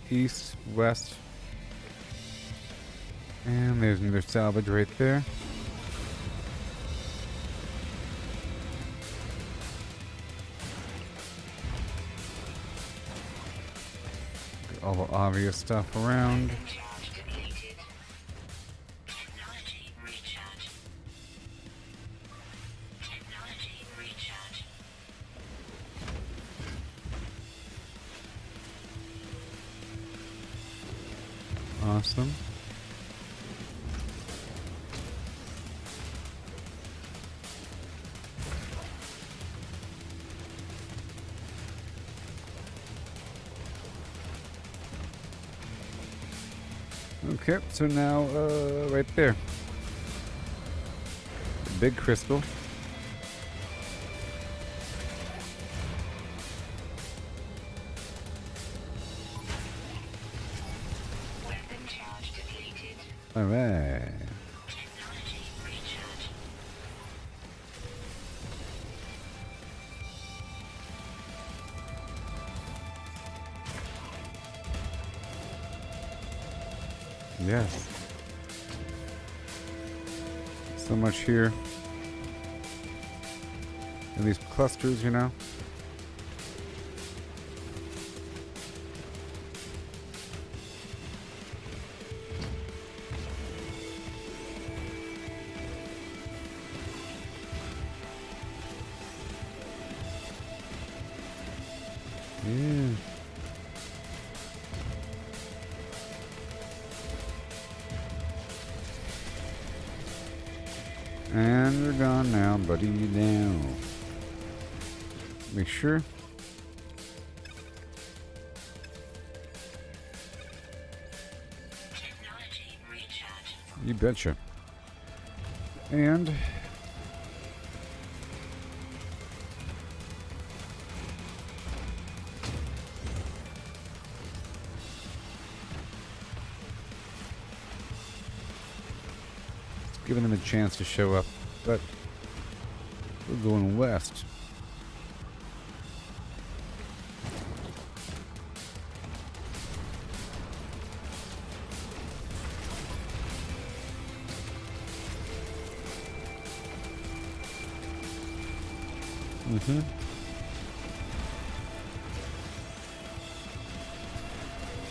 East, west. And there's another salvage right there. All the obvious stuff around. Charge depleted. Technology recharge. Technology recharge. Awesome. Okay, so now, right there. Big crystal. Weapon charge depleted. Alright. Technology recharge. Yes. So much here. And these clusters, you know. Yeah. And we're gone now, buddy. Now. Make sure. Technology recharge. You betcha. And giving them a chance to show up, but we're going west.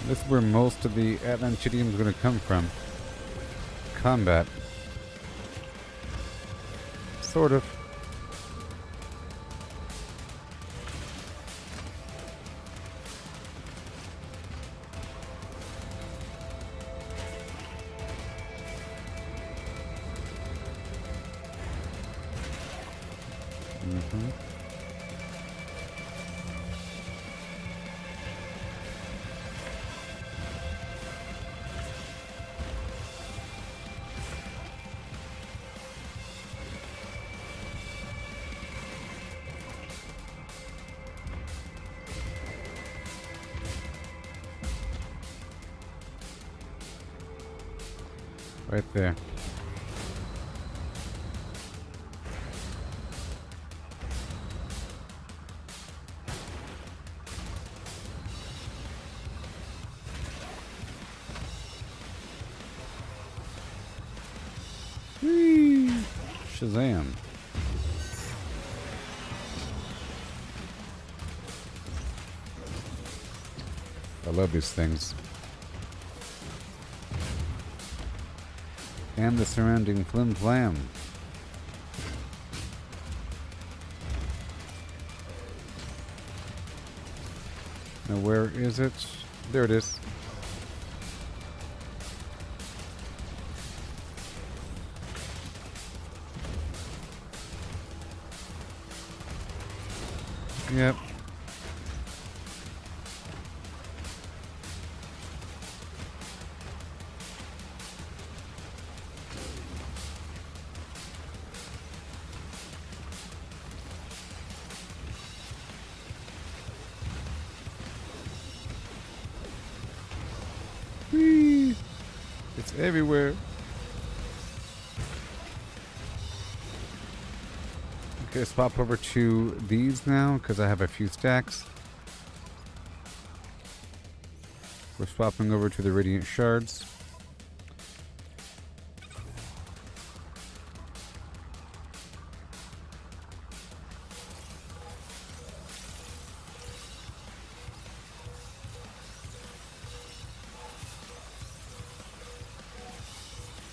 This is where most of the Atlantidium is going to come from. Combat. Sort of. Right there. Whee! Shazam. I love these things. And the surrounding flim flam. Now where is it? There it is. Yep. Whee! It's everywhere. Okay, let's pop over to these now because I have a few stacks. We're swapping over to the Radiant Shards.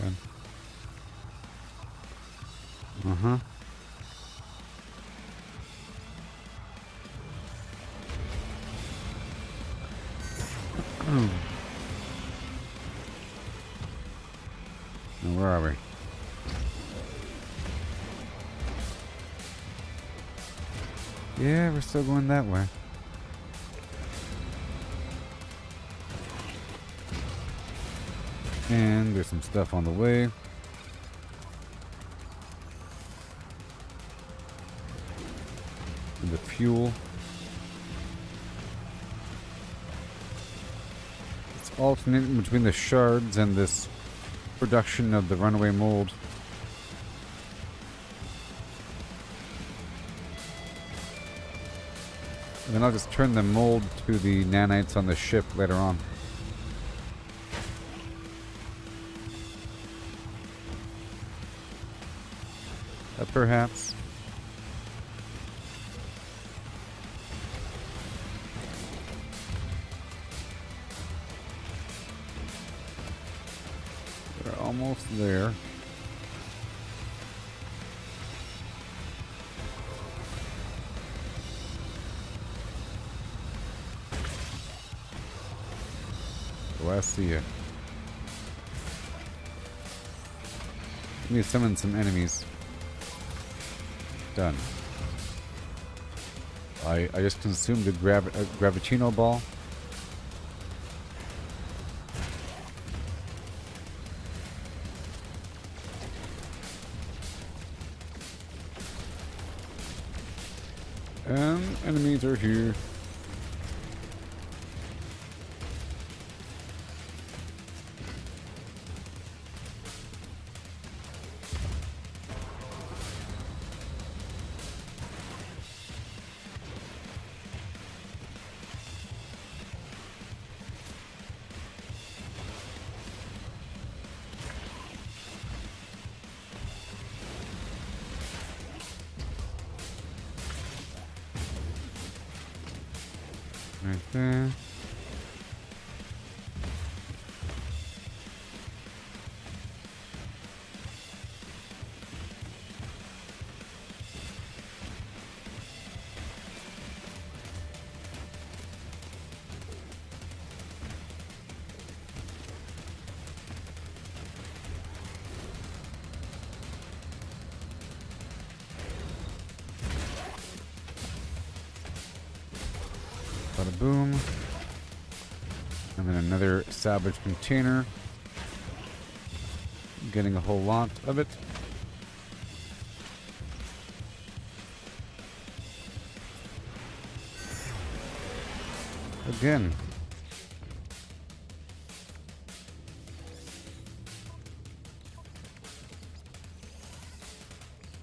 Okay. Uh-huh. Now, where are we? Yeah, we're still going that way. And there's some stuff on the way. And the fuel. It's alternating between the shards and this production of the runaway mold. And then I'll just turn the mold to the nanites on the ship later on. Perhaps. We're almost there. Oh, I see you. Let me summon some enemies. Done. I just consumed a Gravitino ball. And enemies are here. Right there. Bada boom. And then another salvage container. Getting a whole lot of it. Again.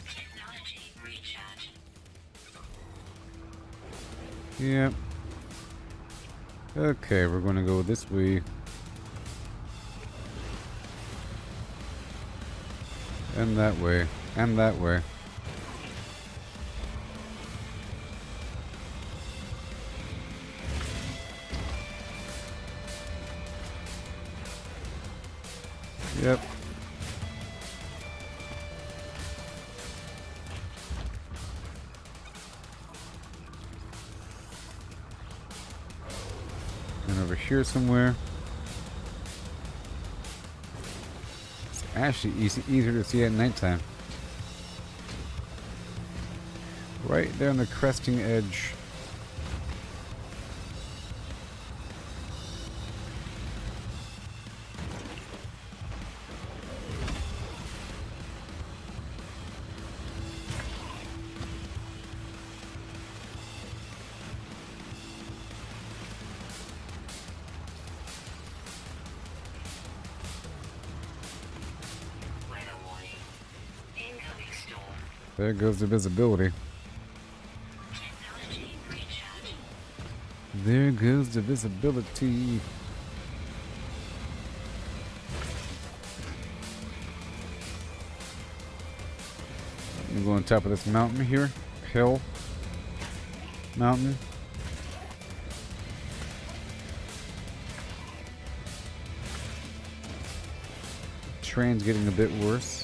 Technology recharge. Yep. Okay, we're going to go this way. And that way. And that way. Yep. And over here somewhere. It's actually easier to see at nighttime. Right there on the cresting edge. Weather warning. Incoming storm. There goes the visibility. Technology recharge. There goes the visibility. I'm going on top of this mountain here. Hill. Mountain. Train's getting a bit worse.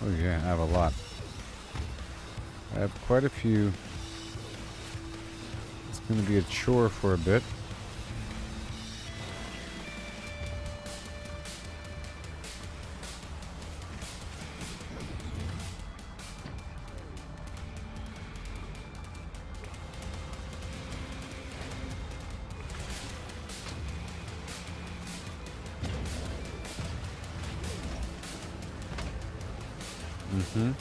Oh yeah, I have a lot. I have quite a few. It's going to be a chore for a bit. Mm-hmm.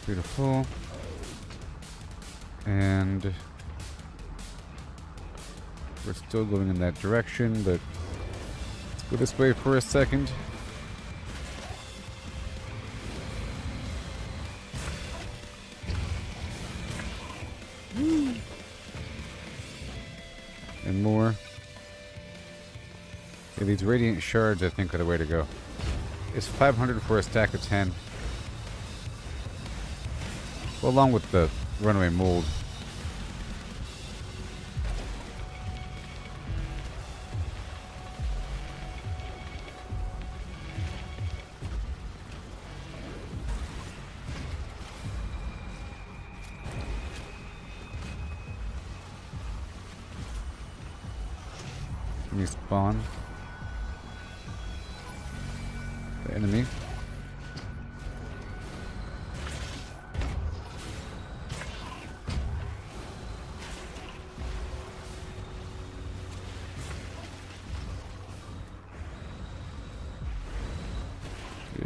Beautiful. And we're still going in that direction, but let's go this way for a second. And more. Yeah, these radiant shards, I think, are the way to go. It's 500 for a stack of 10. Well, along with the runaway mold. You spawn the enemy.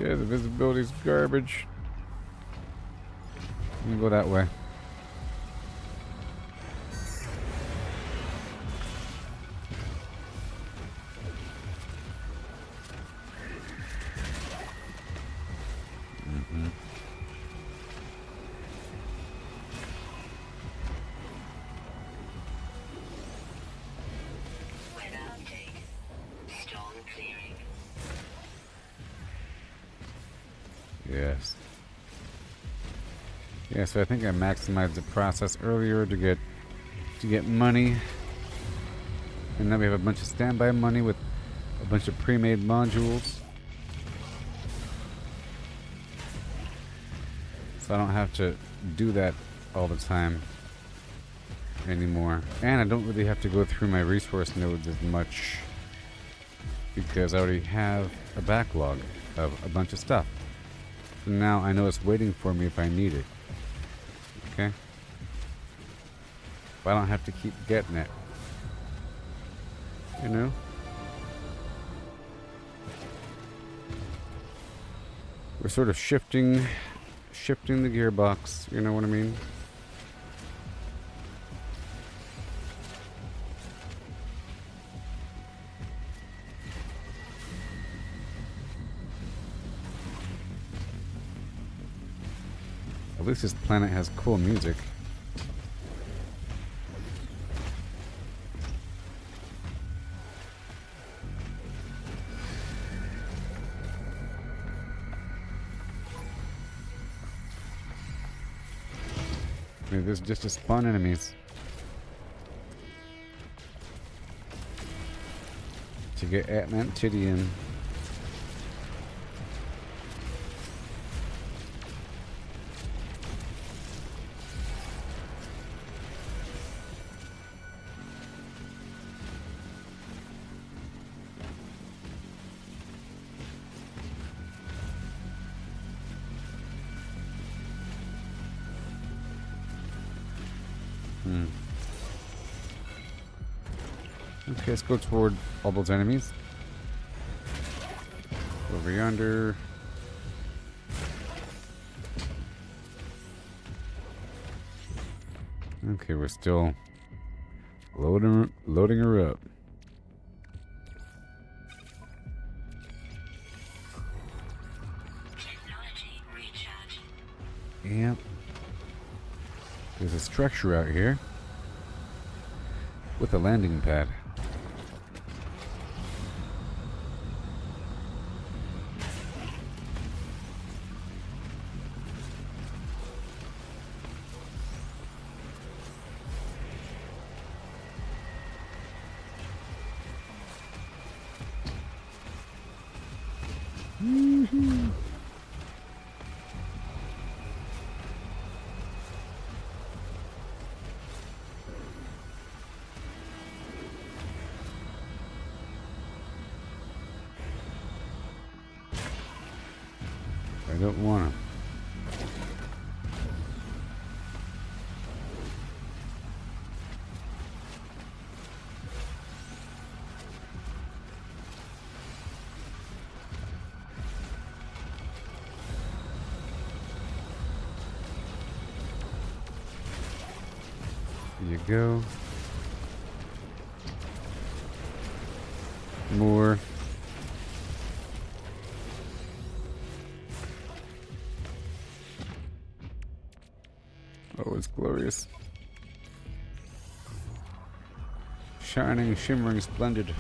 Yeah, the visibility's garbage. Let me go that way. Weather update. Storm clearing. Yes. Yeah, so I think I maximized the process earlier to get money. And now we have a bunch of standby money with a bunch of pre-made modules. So I don't have to do that all the time anymore. And I don't really have to go through my resource nodes as much because I already have a backlog of a bunch of stuff. So now I know it's waiting for me if I need it. Okay? But I don't have to keep getting it. You know? We're sort of shifting the gearbox, you know what I mean? At least this planet has cool music. Maybe this is just to spawn enemies. To get Atlantidian. Okay, let's go toward all those enemies. Over yonder. Okay, we're still loading her up. Technology recharge. Yep. There's a structure out here with a landing pad. I don't want to. There you go. More. Oh, it's glorious. Shining, shimmering, splendid.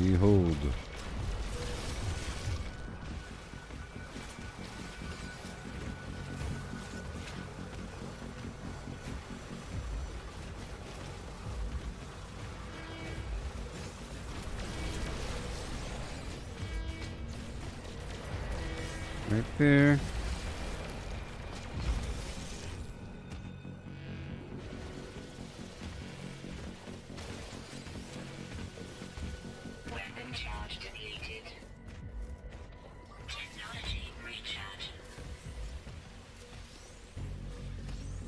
Behold. Right there. Weapon charge depleted. Technology recharge.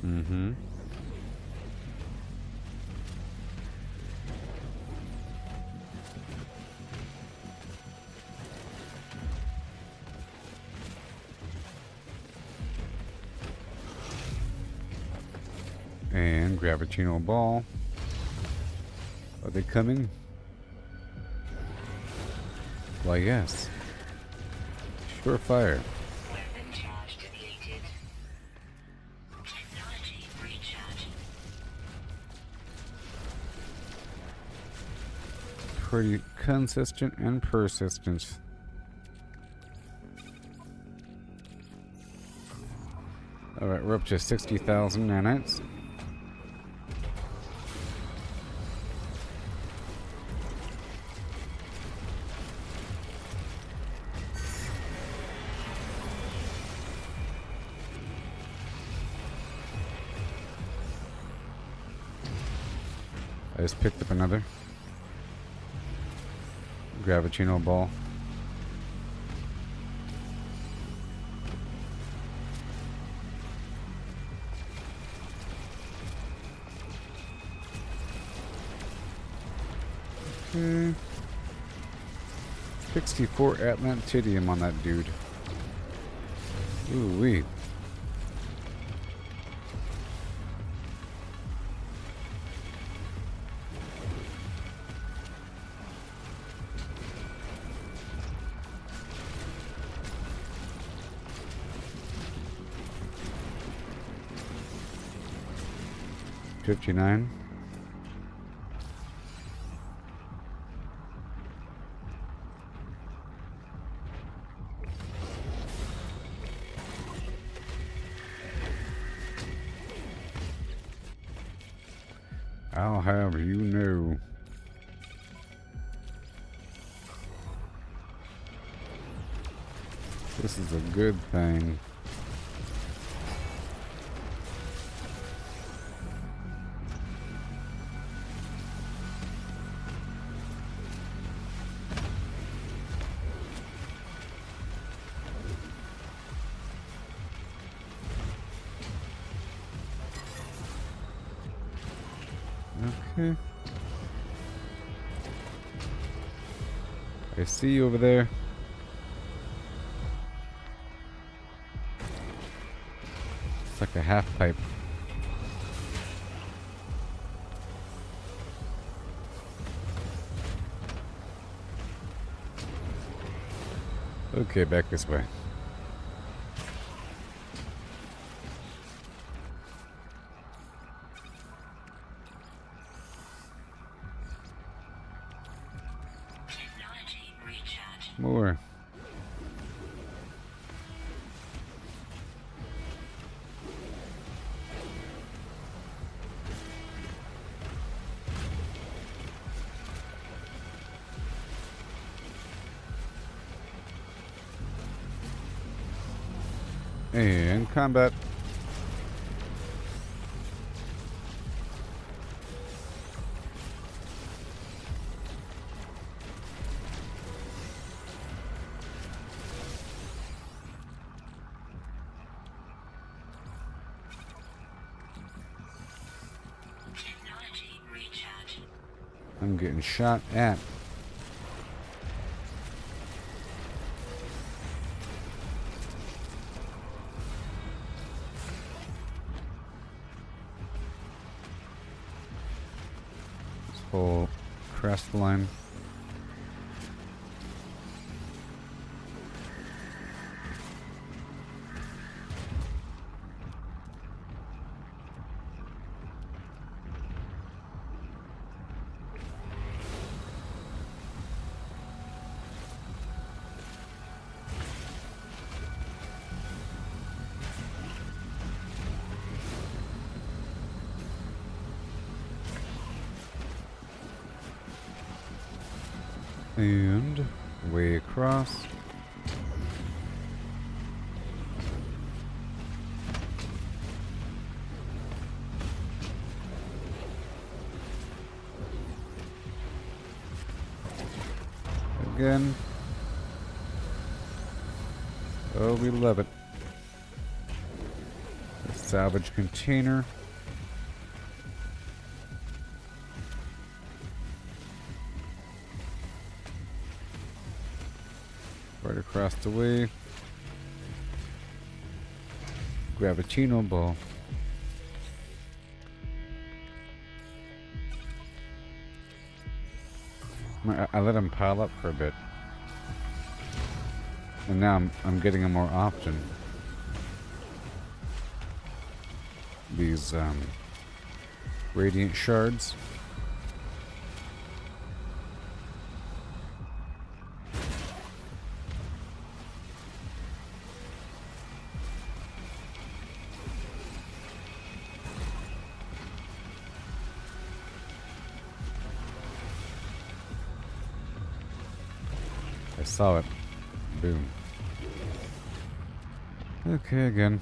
Mm-hmm. And Gravitino Ball. Are they coming? Why, yes. Surefire. Weapon charge depleted. Technology recharge. Pretty consistent and persistent. Alright, we're up to 60,000 nanites. I just picked up another Gravitino Ball. Okay. 64 Atlantidium on that dude. Ooh wee. $59. I'll have you know. This is a good thing. Okay. I see you over there. It's like a half pipe. Okay, back this way. Technology recharge. More. And combat. Technology recharge. I'm getting shot at. This whole crest line. And way across. Again. Oh, we love it. The salvage container. Right across the way. Gravitino ball. I let them pile up for a bit. And now I'm getting them more often. These radiant shards. I saw it. Boom. Okay, again.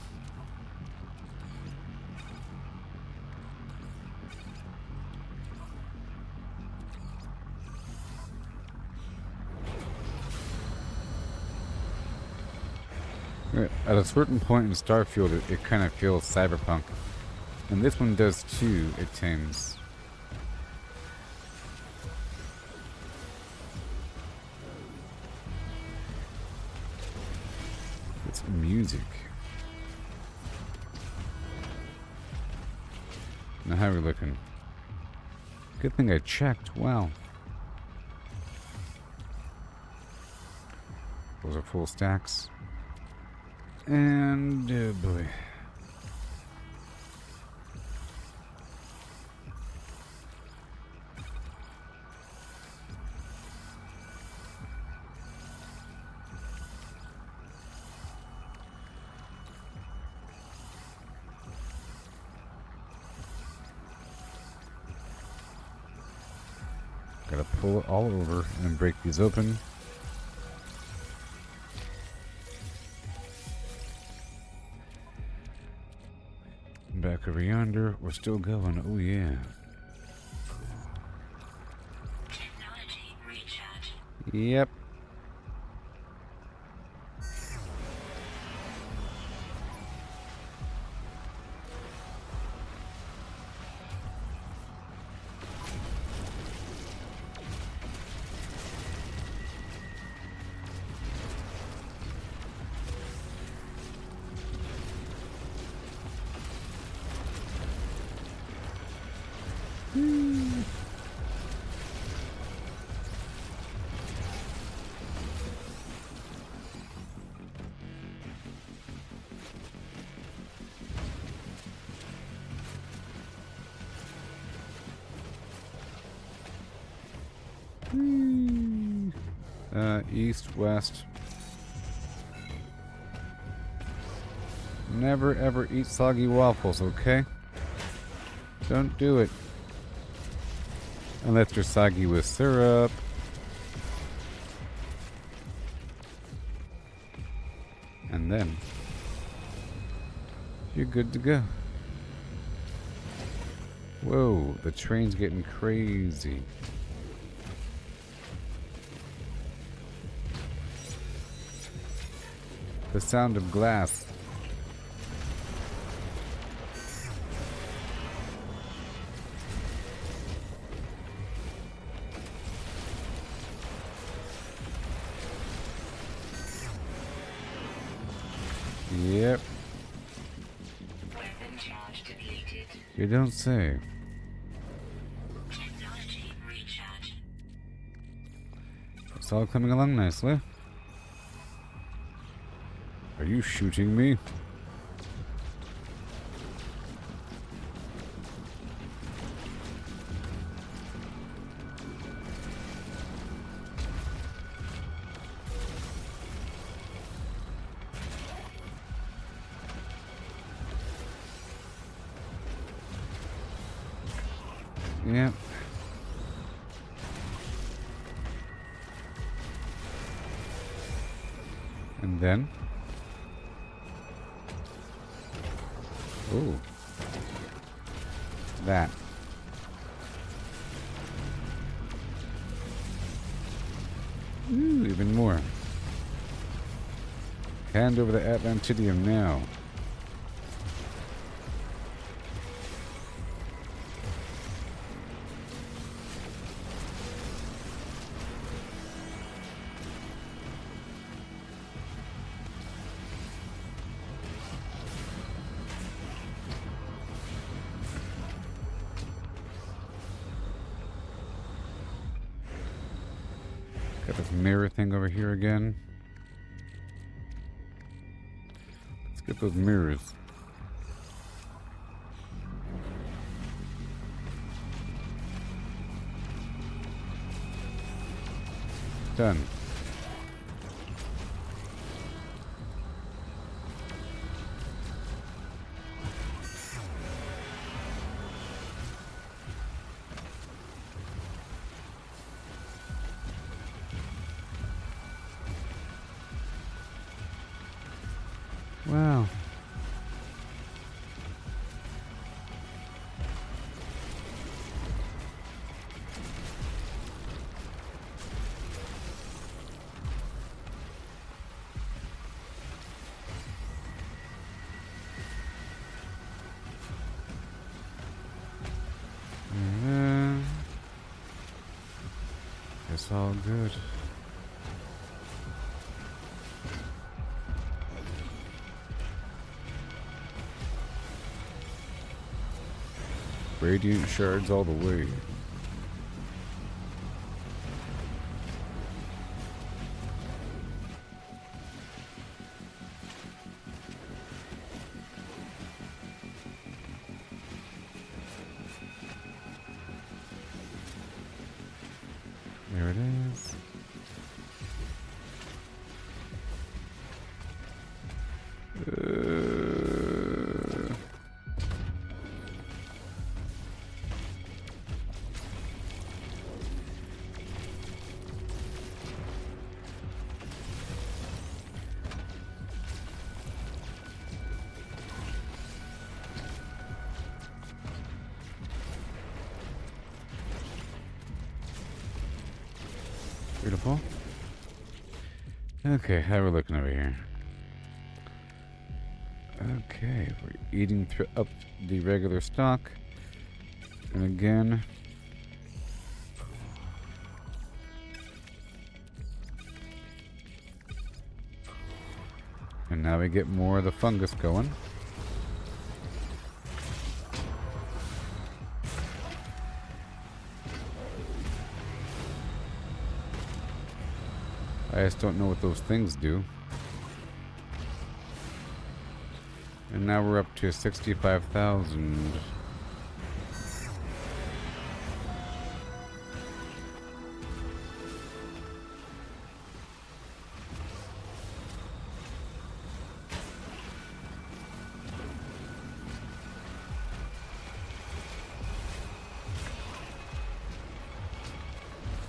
At a certain point in Starfield, it kind of feels cyberpunk. And this one does too, it seems. It's music. Now how are we looking? Good thing I checked. Wow. Those are full stacks. And oh boy. Gotta pull it all over and break these open. Back over yonder, we're still going. Oh yeah. Technology recharge. Yep. East, west. Never ever eat soggy waffles, okay? Don't do it. Unless they're soggy with syrup. And then you're good to go. Whoa, the train's getting crazy. The sound of glass. Yep. Weapon charge depleted. You don't say. Technology recharge. It's all coming along nicely. Are you shooting me? Yep. And then... Ooh. That. Ooh, even more. Hand over the Atlantidium now. Got this mirror thing over here again. Let's get those mirrors. Done. Wow. It's all good. Radiant shards all the way. There it is. Beautiful. Okay, how are we looking over here? Okay, we're eating up the regular stock. And again... And now we get more of the fungus going. I just don't know what those things do. And now we're up to 65,000.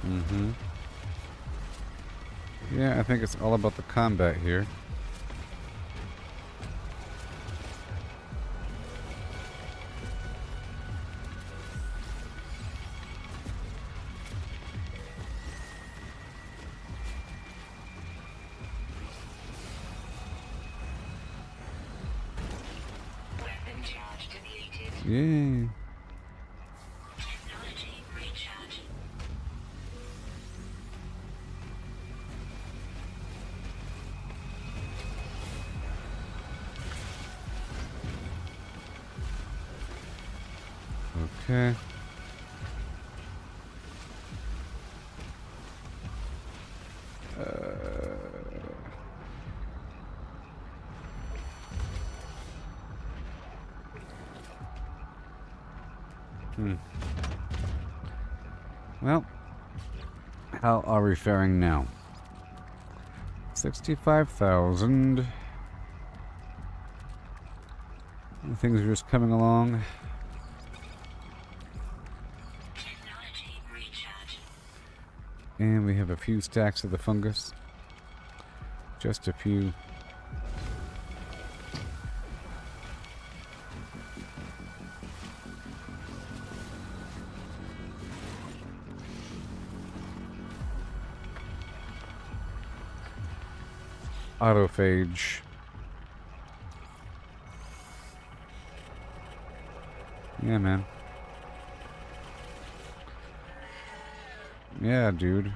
Mm-hmm. Yeah, I think it's all about the combat here. Weapon charge depleted. Yay. Technology recharge. Okay. Well, how are we faring now? 65,000. Things are just coming along. Technology recharge. And we have a few stacks of the fungus. Just a few. Autophage. Yeah, man. Yeah, dude.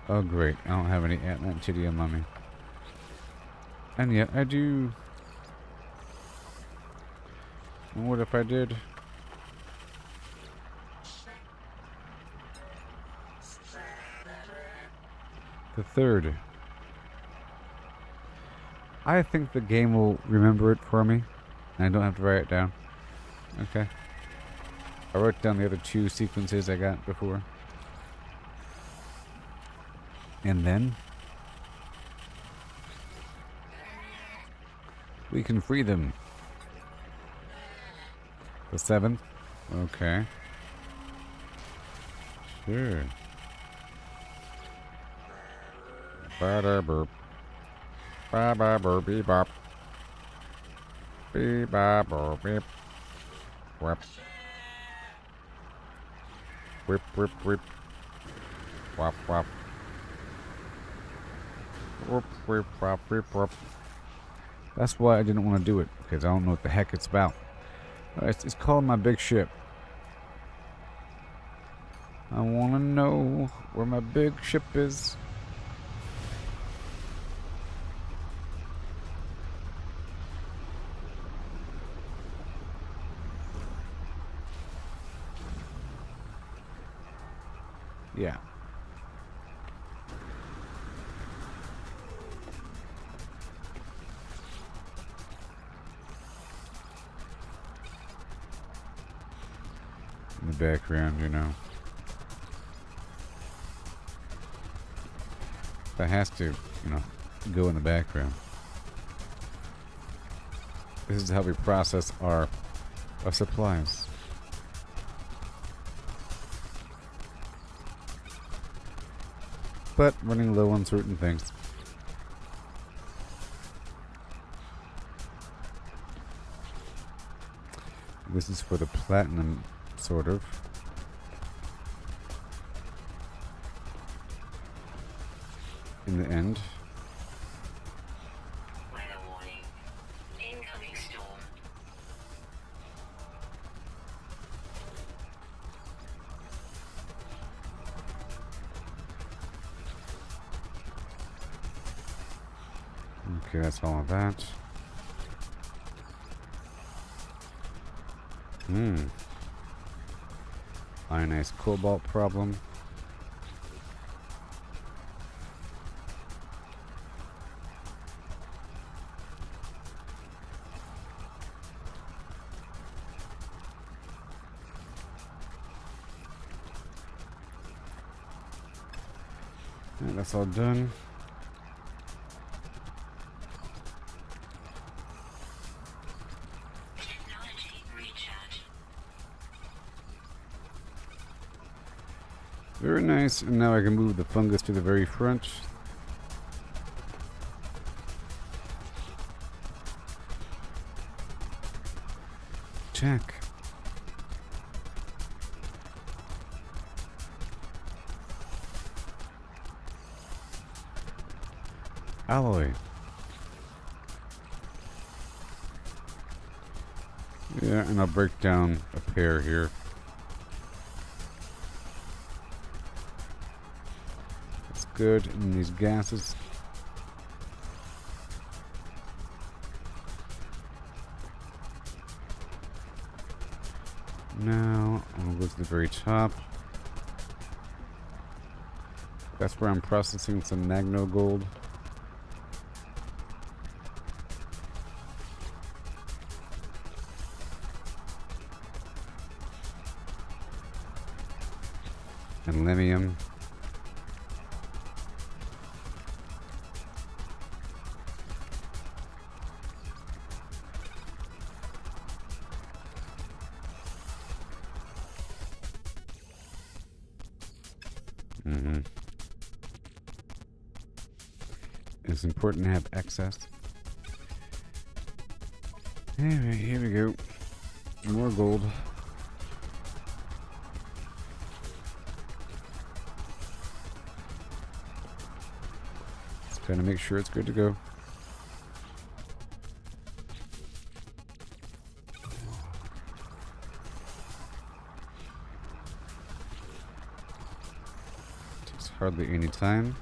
Oh, great. I don't have any Atlantidium on me. And yet I do. And what if I did? The third. I think the game will remember it for me. And I don't have to write it down. Okay. I wrote down the other two sequences I got before. And then we can free them. The 7th? Okay. Sure. Ba-da burp. Ba-ba burp beep bop. Beep bop burp beep. Whip. Whip whip whip. Wop wop. Whoop whip wop whip whoop. That's why I didn't want to do it, because I don't know what the heck it's about. It's called my big ship. I want to know where my big ship is. Yeah. In the background, you know. That has to, you know, go in the background. This is how we process our supplies. But running low on certain things. This is for the platinum, sort of. In the end. Weather warning. Incoming storm. Okay, that's all of that. Ionized cobalt problem. Yeah, that's all done. Technology recharge. Very nice. And now I can move the fungus to the very front. Check. Alloy. Yeah, and I'll break down a pair here. That's good. And these gases. Now, I'll go to the very top. That's where I'm processing some magno gold. And limium. It's important to have access. Alright, here we go. More gold. Just gotta make sure it's good to go. Takes hardly any time.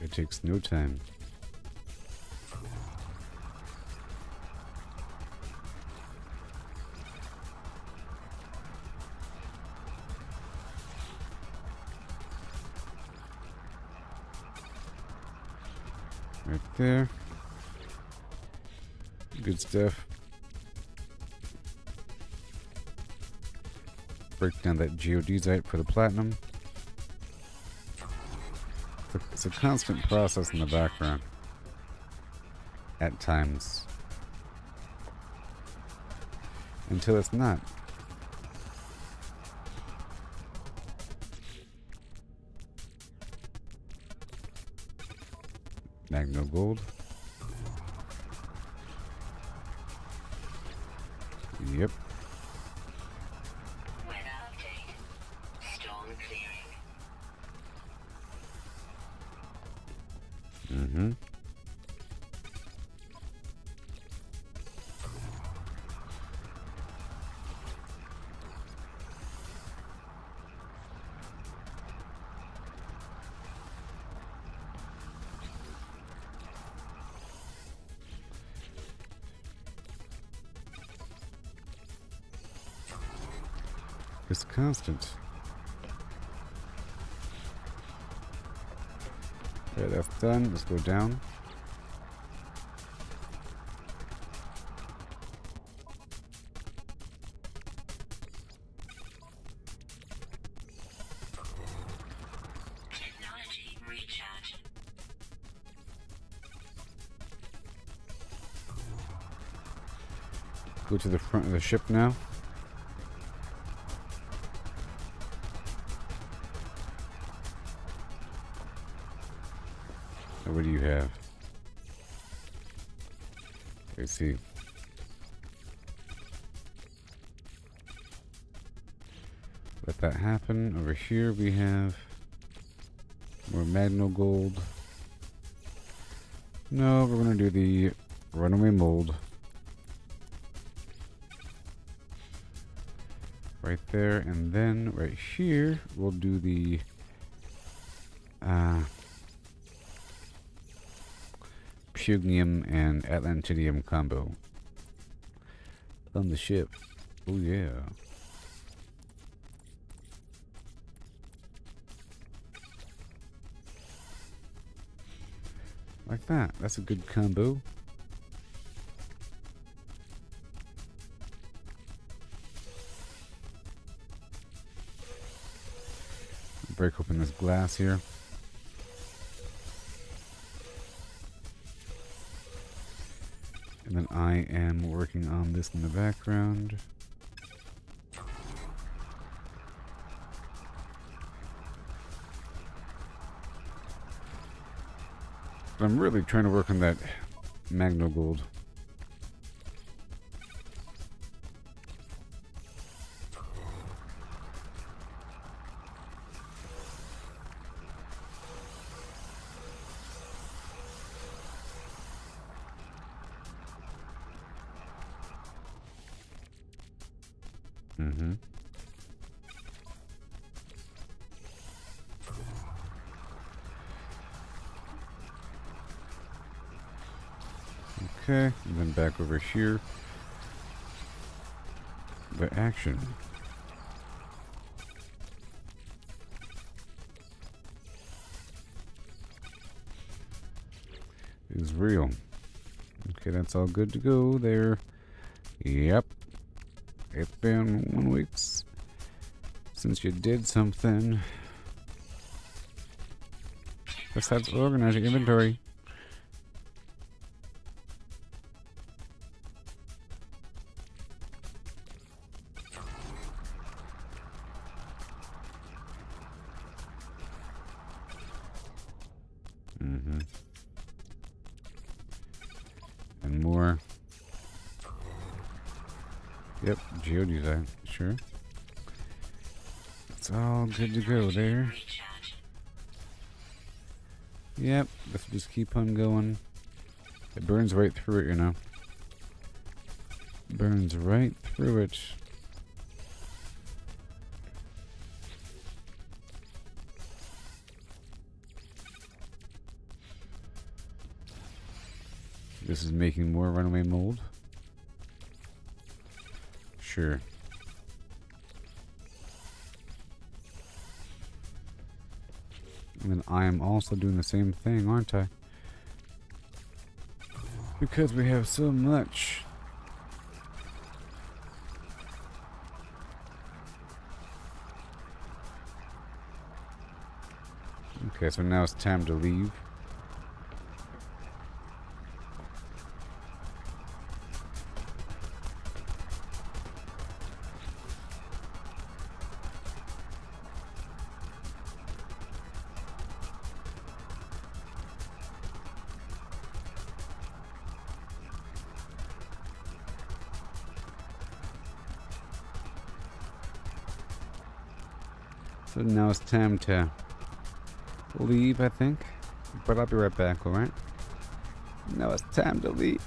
It takes no time. Right there. Good stuff. Break down that geodesite for the platinum. It's a constant process in the background. At times. Until it's not. Magno gold. Yep. Weather update. Storm clearing. Mm-hmm. It's constant. Okay, that's done. Let's go down. Technology recharge. Go to the front of the ship now. What do you have? Let's see. Let that happen. Over here we have more Magno gold. No, we're gonna do the runaway mold. Right there, and then right here we'll do the Pugnium and Atlantidium combo on the ship. Oh yeah. Like that. That's a good combo. Break open this glass here. And then I am working on this in the background. But I'm really trying to work on that Magno gold. Mm-hmm. Okay, and then back over here. The action is real. Okay, that's all good to go there. Yep. It's been 1 week since you did something. Besides organize your inventory. And more. Yep, geodesign, sure. It's all good to go there. Recharge. Yep, let's just keep on going. It burns right through it, you know. Burns right through it. This is making more runaway mold. Sure. And then I am also doing the same thing, aren't I? Because we have so much. Okay, so now it's time to leave. So now it's time to leave, I think. But I'll be right back, alright? Now it's time to leave.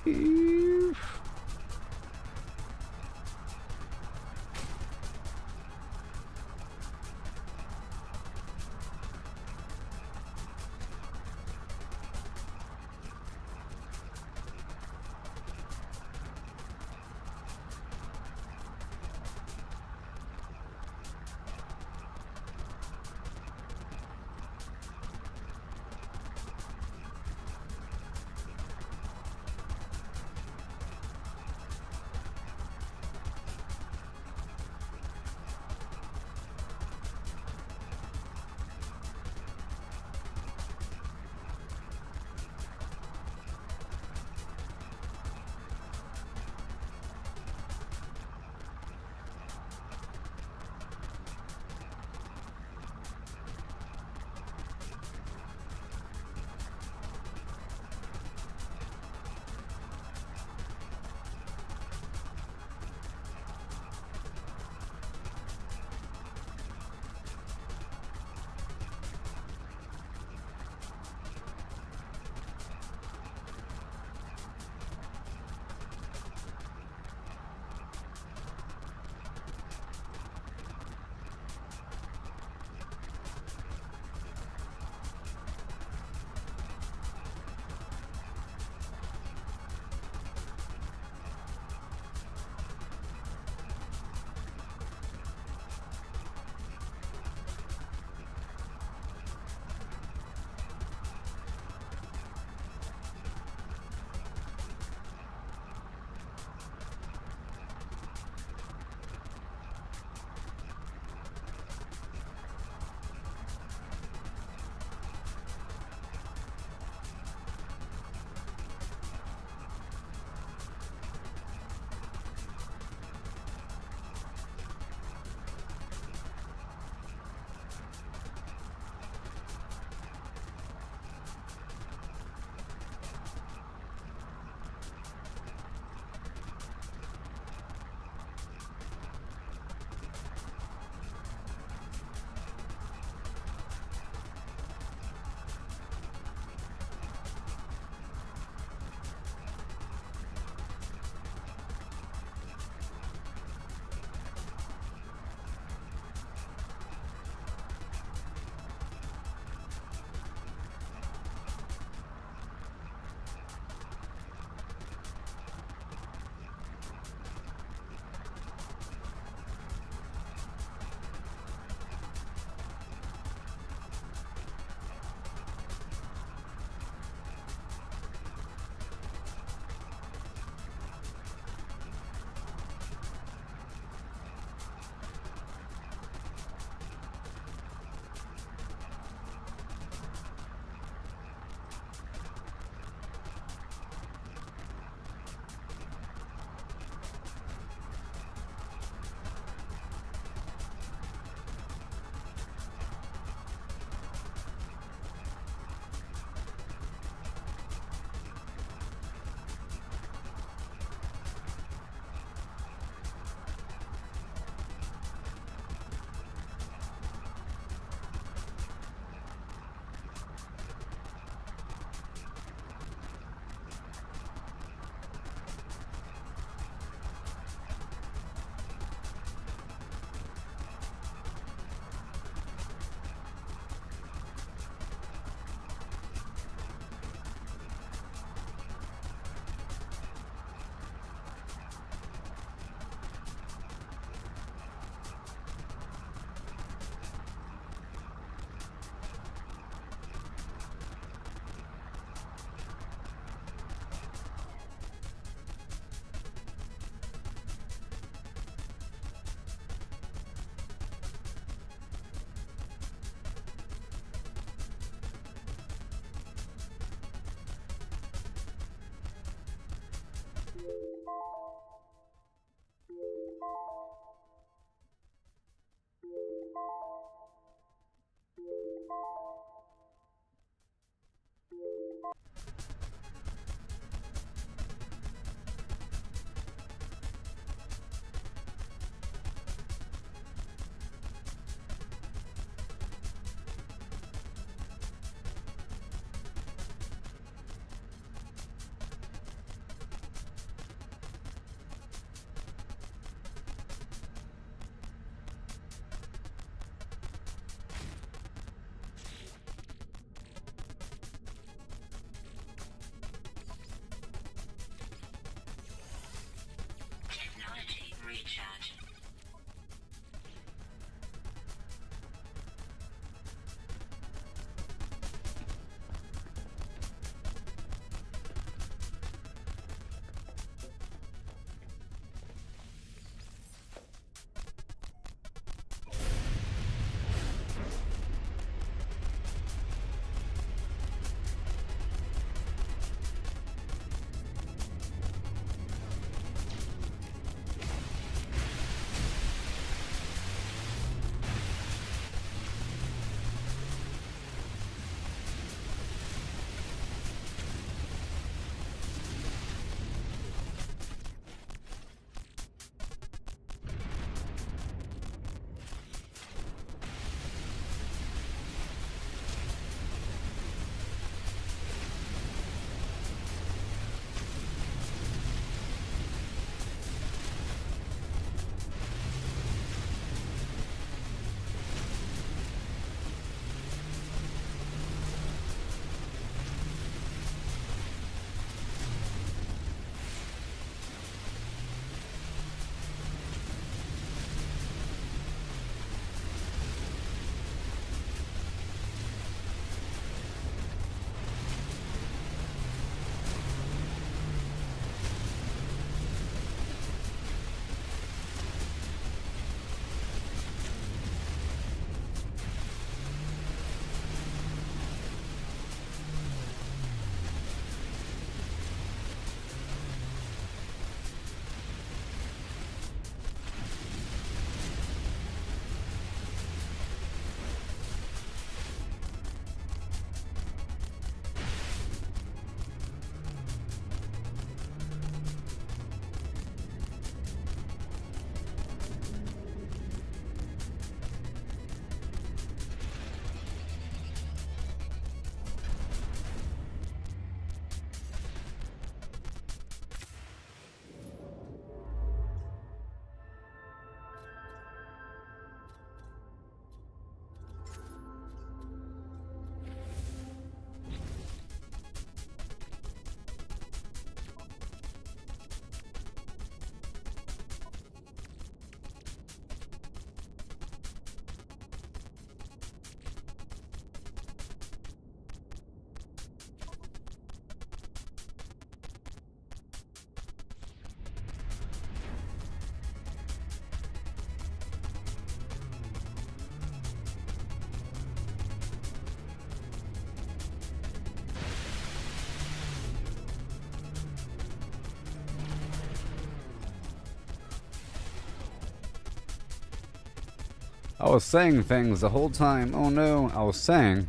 I was saying things the whole time. Oh no, I was saying.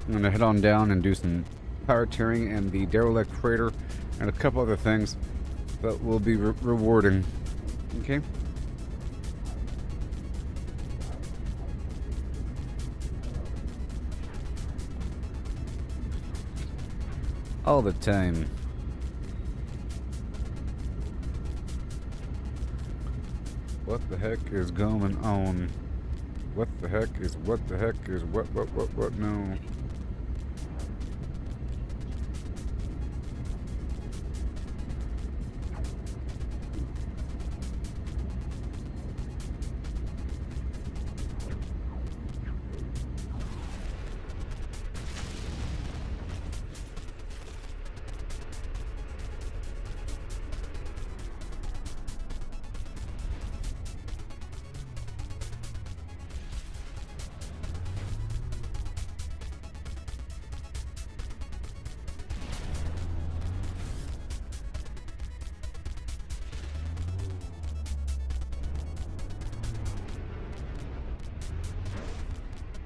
I'm gonna head on down and do some pirateering and the derelict freighter and a couple other things that will be rewarding. Okay? All the time. What the heck is going on? What the heck is what no?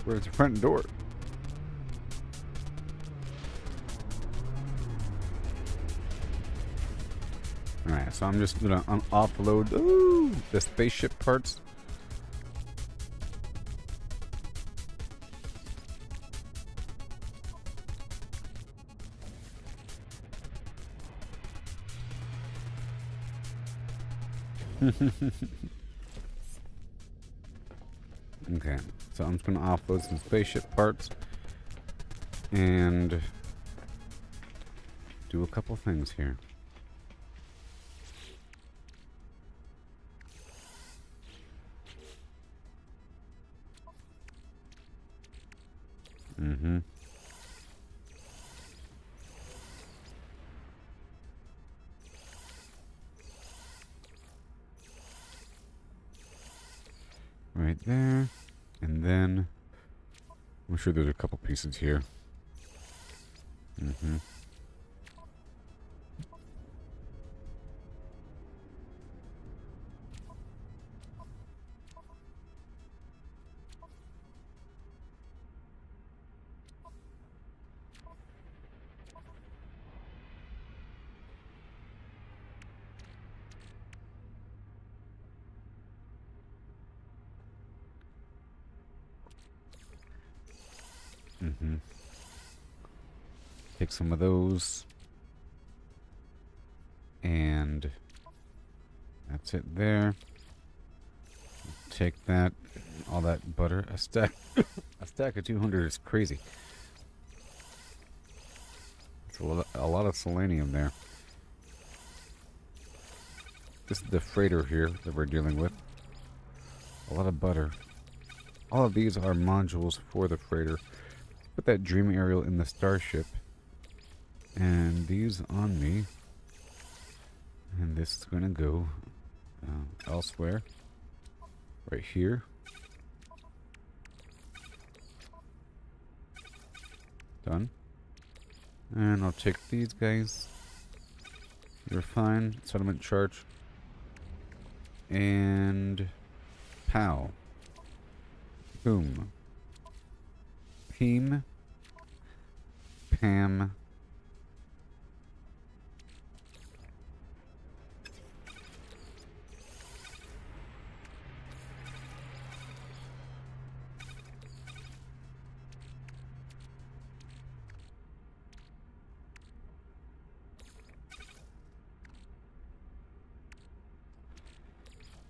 Where's the front door? Alright, so I'm just gonna offload the spaceship parts. Okay, so I'm just gonna offload some spaceship parts and do a couple things here. Mm-hmm. Right there. And then I'm sure there's a couple pieces here. Mm-hmm. Mm-hmm. Take some of those. And that's it there. Take that. All that butter. A stack of 200 is crazy. It's a lot of selenium there. This is the freighter here that we're dealing with. A lot of butter. All of these are modules for the freighter. Put that dream aerial in the starship. And these on me. And this is going to go elsewhere. Right here. Done. And I'll take these guys. You're fine. Settlement charge. And pow. Boom. Peem. Pam.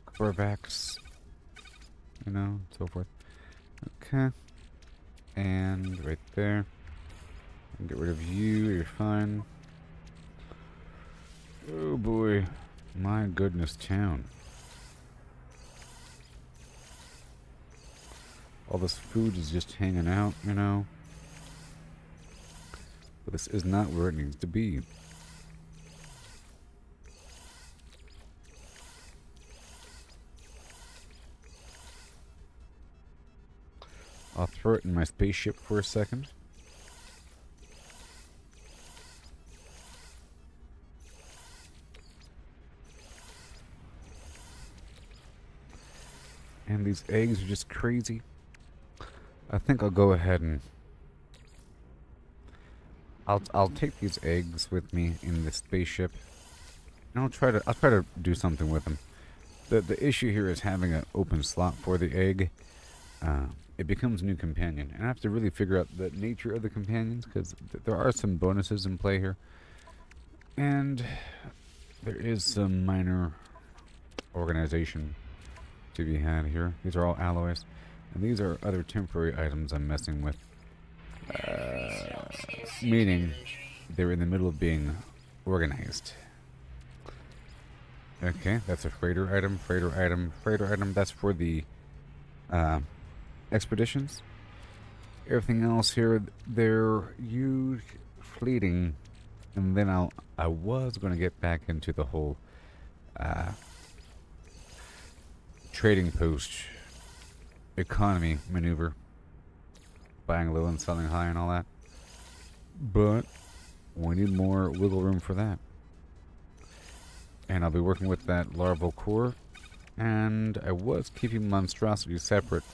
Quarterbacks. You know, so forth. Okay. And right there. Get rid of you, you're fine. Oh boy. My goodness, town. All this food is just hanging out, you know. But this is not where it needs to be. I'll throw it in my spaceship for a second. These eggs are just crazy. I think I'll go ahead and I'll take these eggs with me in the spaceship, and I'll try to do something with them. The issue here is having an open slot for the egg. It becomes a new companion, and I have to really figure out the nature of the companions, because there are some bonuses in play here, and there is some minor organization to be had here. These are all alloys, and these are other temporary items I'm messing with, meaning they're in the middle of being organized. Okay, that's a freighter item, freighter item, freighter item. That's for the expeditions. Everything else here, they're huge, fleeting, and then I was going to get back into the whole trading post economy maneuver, buying low and selling high and all that, but we need more wiggle room for that. And I'll be working with that larval core, and I was keeping monstrosities separate.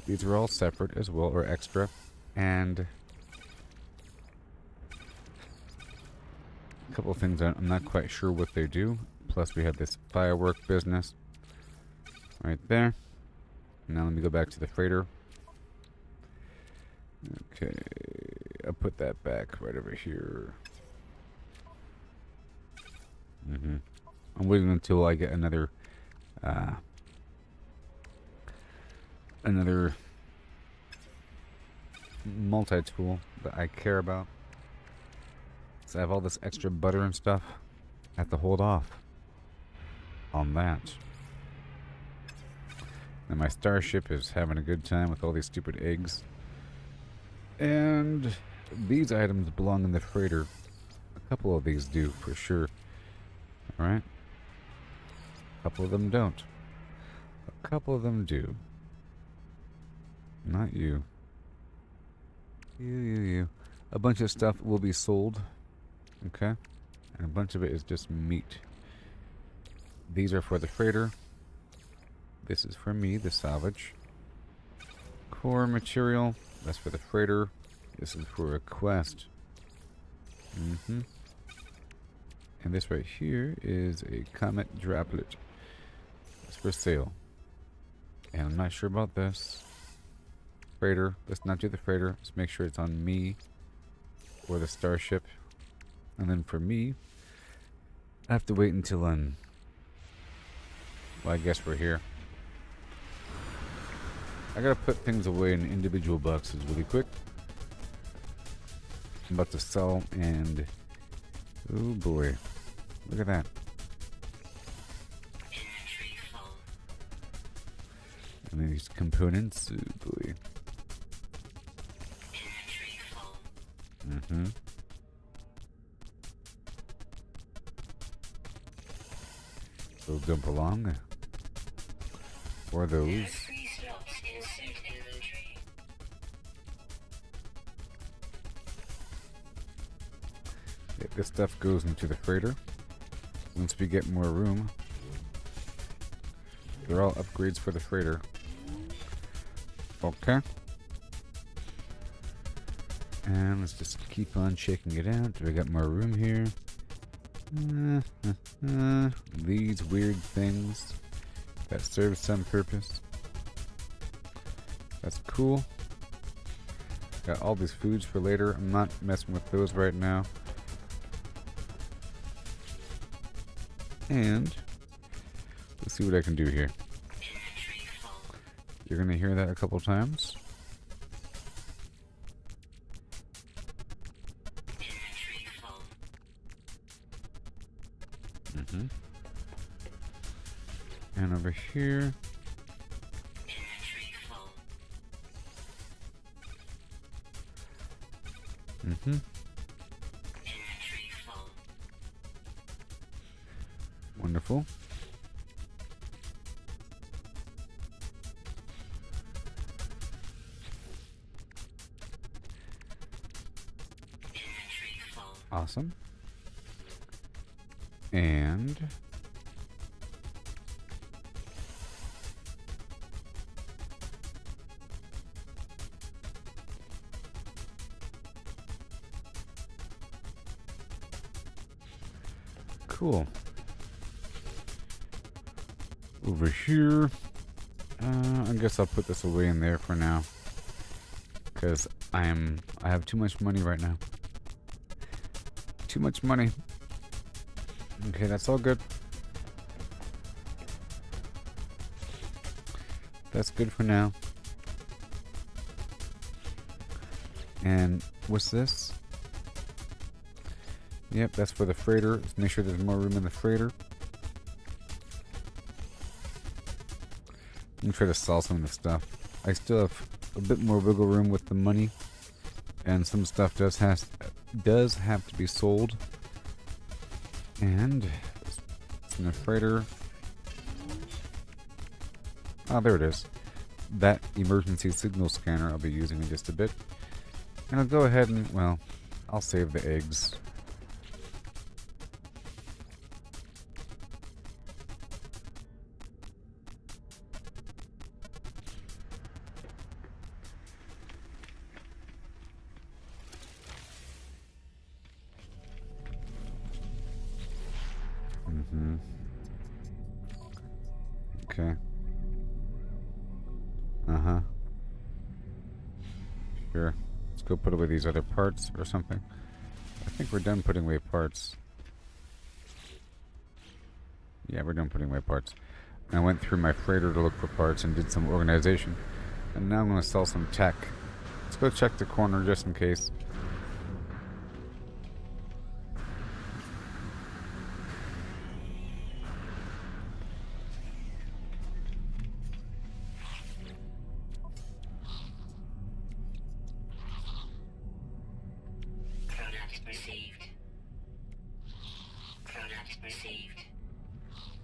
These are all separate as well, or extra, and a couple of things I'm not quite sure what they do. Plus we have this firework business right there. Now let me go back to the freighter. Okay, I'll put that back right over here. I'm waiting until I get another multi-tool that I care about. So I have all this extra butter and stuff. I have to hold off on that. And my starship is having a good time with all these stupid eggs. And these items belong in the freighter. A couple of these do, for sure. Alright? A couple of them don't. A couple of them do. Not you. You. A bunch of stuff will be sold. Okay? And a bunch of it is just meat. These are for the freighter. This is for me, the salvage. Core material. That's for the freighter. This is for a quest. And this right here is a comet droplet. It's for sale. And I'm not sure about this. Freighter. Let's not do the freighter. Let's make sure it's on me or the starship. And then for me, I have to wait until well, I guess we're here. I gotta put things away in individual boxes really quick. I'm about to sell, and oh boy, look at that. And then these components, oh boy. They'll jump along. Or those. This stuff goes into the freighter. Once we get more room, they're all upgrades for the freighter. Okay. And let's just keep on checking it out. Do we got more room here? These weird things that serve some purpose. That's cool. Got all these foods for later. I'm not messing with those right now. And let's see what I can do here. You're gonna hear that a couple times. And over here. Wonderful. Awesome. And Cool. Over here. I guess I'll put this away in there for now. Because I have too much money right now. Too much money. Okay, that's all good. That's good for now. And what's this? Yep, that's for the freighter. Let's make sure there's more room in the freighter. I'm gonna try to sell some of the stuff. I still have a bit more wiggle room with the money, and some stuff does have to be sold. And it's in the freighter. Oh, there it is. That emergency signal scanner I'll be using in just a bit. And I'll go ahead and, well, I'll save the eggs. Okay. Sure. Let's go put away these other parts or something. I think we're done putting away parts. Yeah, we're done putting away parts. I went through my freighter to look for parts and did some organization. And now I'm going to sell some tech. Let's go check the corner just in case.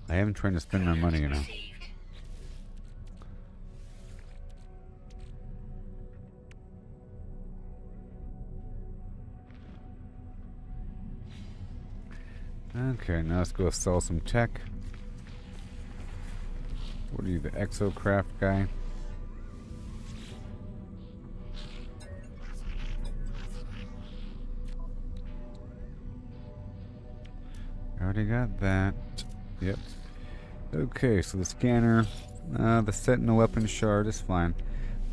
I am trying to spend my money, you know. Okay, now let's go sell some tech. What are you, the exocraft guy? I already got that. Yep. Okay, so the scanner, the sentinel weapon shard is fine.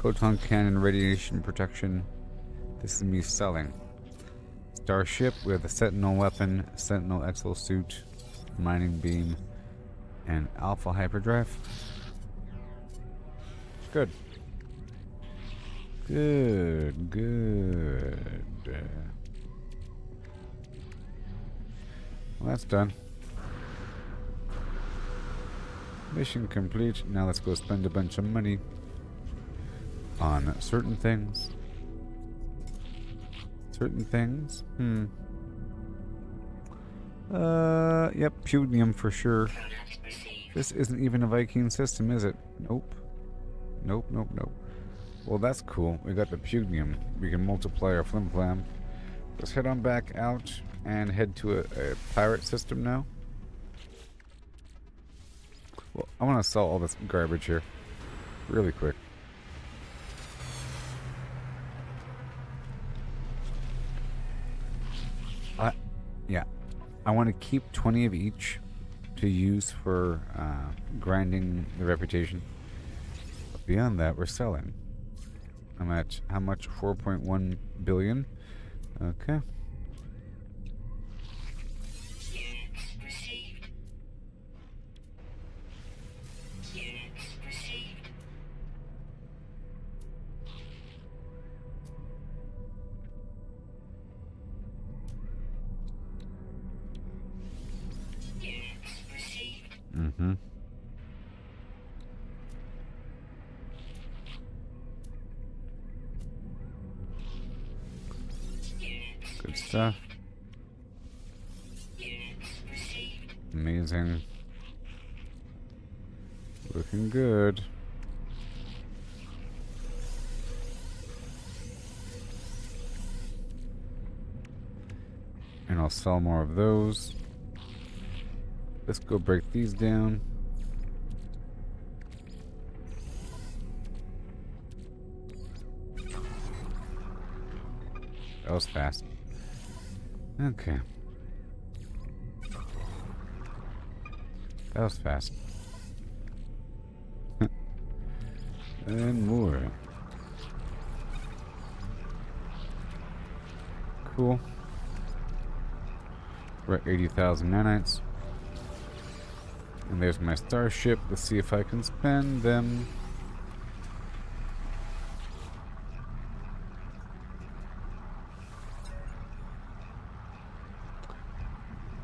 Photon cannon, radiation protection. This is me selling. Starship, we have the sentinel weapon, sentinel exosuit, mining beam, and alpha hyperdrive. Good. Good. Well, that's done. Mission complete. Now let's go spend a bunch of money on certain things. Certain things? Yep, Punium for sure. This isn't even a Viking system, is it? Nope. Nope. Well, that's cool. We got the Punium. We can multiply our flim flam. Let's head on back out and head to a pirate system now. Well, I want to sell all this garbage here really quick. Yeah, I want to keep 20 of each to use for grinding the reputation. But beyond that, we're selling. I'm at how much? 4.1 billion. Okay. Good stuff. Amazing. Looking good. And I'll sell more of those. Let's go break these down. That was fast. Okay. That was fast. And more. Cool. We're at 80,000 nanites. And there's my starship. Let's see if I can spend them.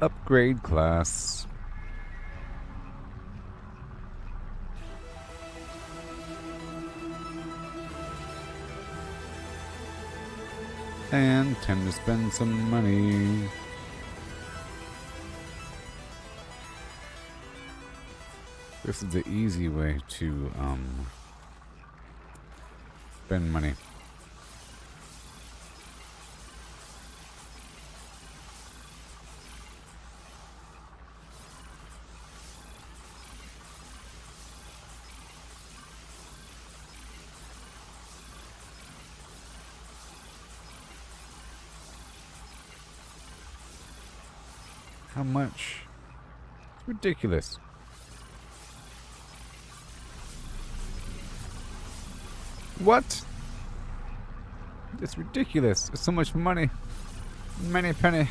Upgrade class. And time to spend some money. This is the easy way to spend money. How much? It's ridiculous. What? It's ridiculous. It's so much money. Money penny.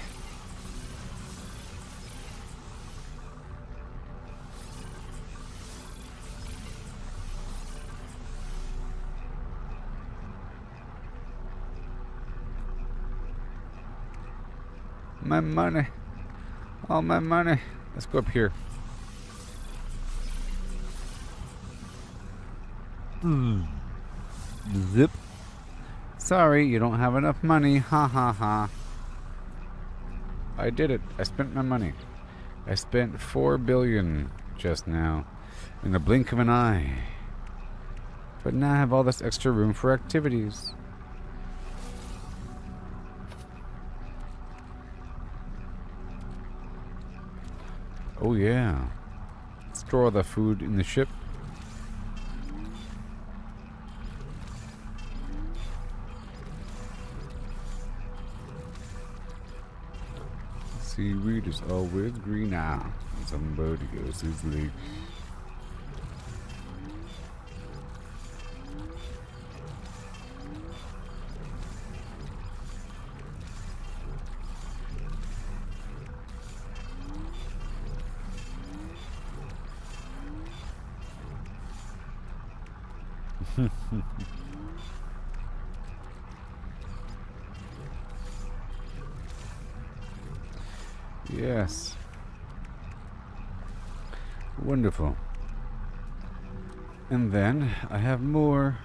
My money. All my money. Let's go up here. Zip. Sorry, you don't have enough money. Ha ha ha. I did it. I spent my money. I spent 4 billion just now. In the blink of an eye. But now I have all this extra room for activities. Oh yeah. Store the food in the ship. Seaweed is always greener. Somebody else's lake. Yes. Wonderful. And then I have more.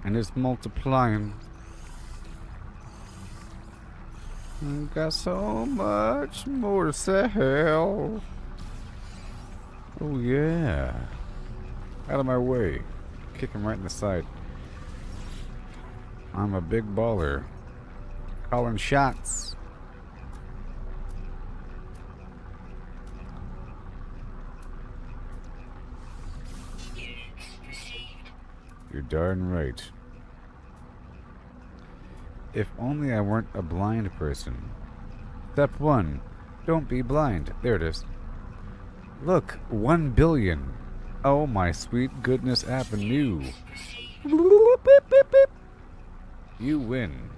And it's multiplying. I got so much more to sell. Oh yeah. Out of my way. Kick him right in the side. I'm a big baller. Calling shots. You're darn right. If only I weren't a blind person. Step 1. Don't be blind. There it is. Look, 1 billion. Oh my sweet goodness avenue. You win.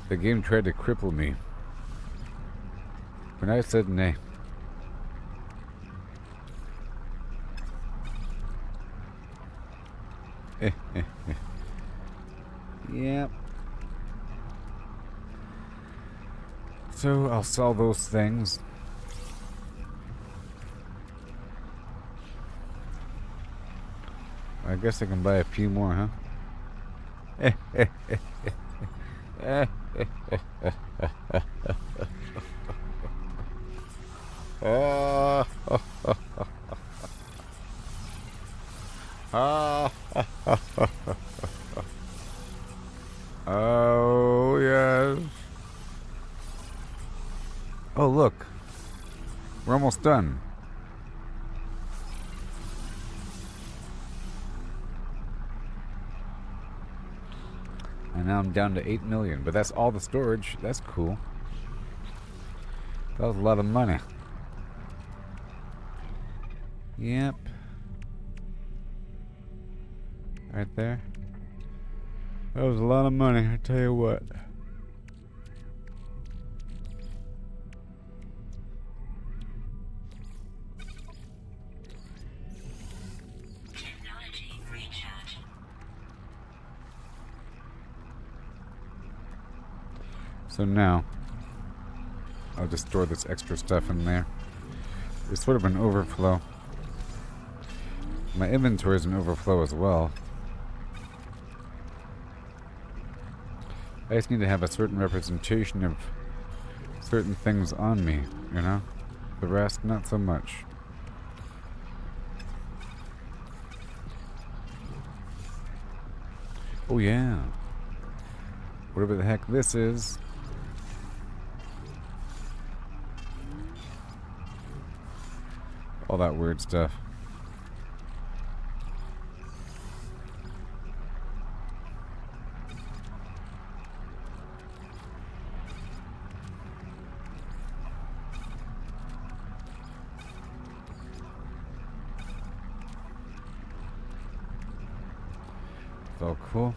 The game tried to cripple me. But I said nay. Yep. So I'll sell those things. I guess I can buy a few more, huh? Oh, yes. Oh, look. We're almost done. And now I'm down to 8 million, but that's all the storage. That's cool. That was a lot of money. Yep. Right there. That was a lot of money, I tell you what. Technology recharge. So now, I'll just store this extra stuff in there. There's sort of an overflow. My inventory is an overflow as well. I just need to have a certain representation of certain things on me, you know? The rest, not so much. Oh yeah. Whatever the heck this is. All that weird stuff. It's all cool.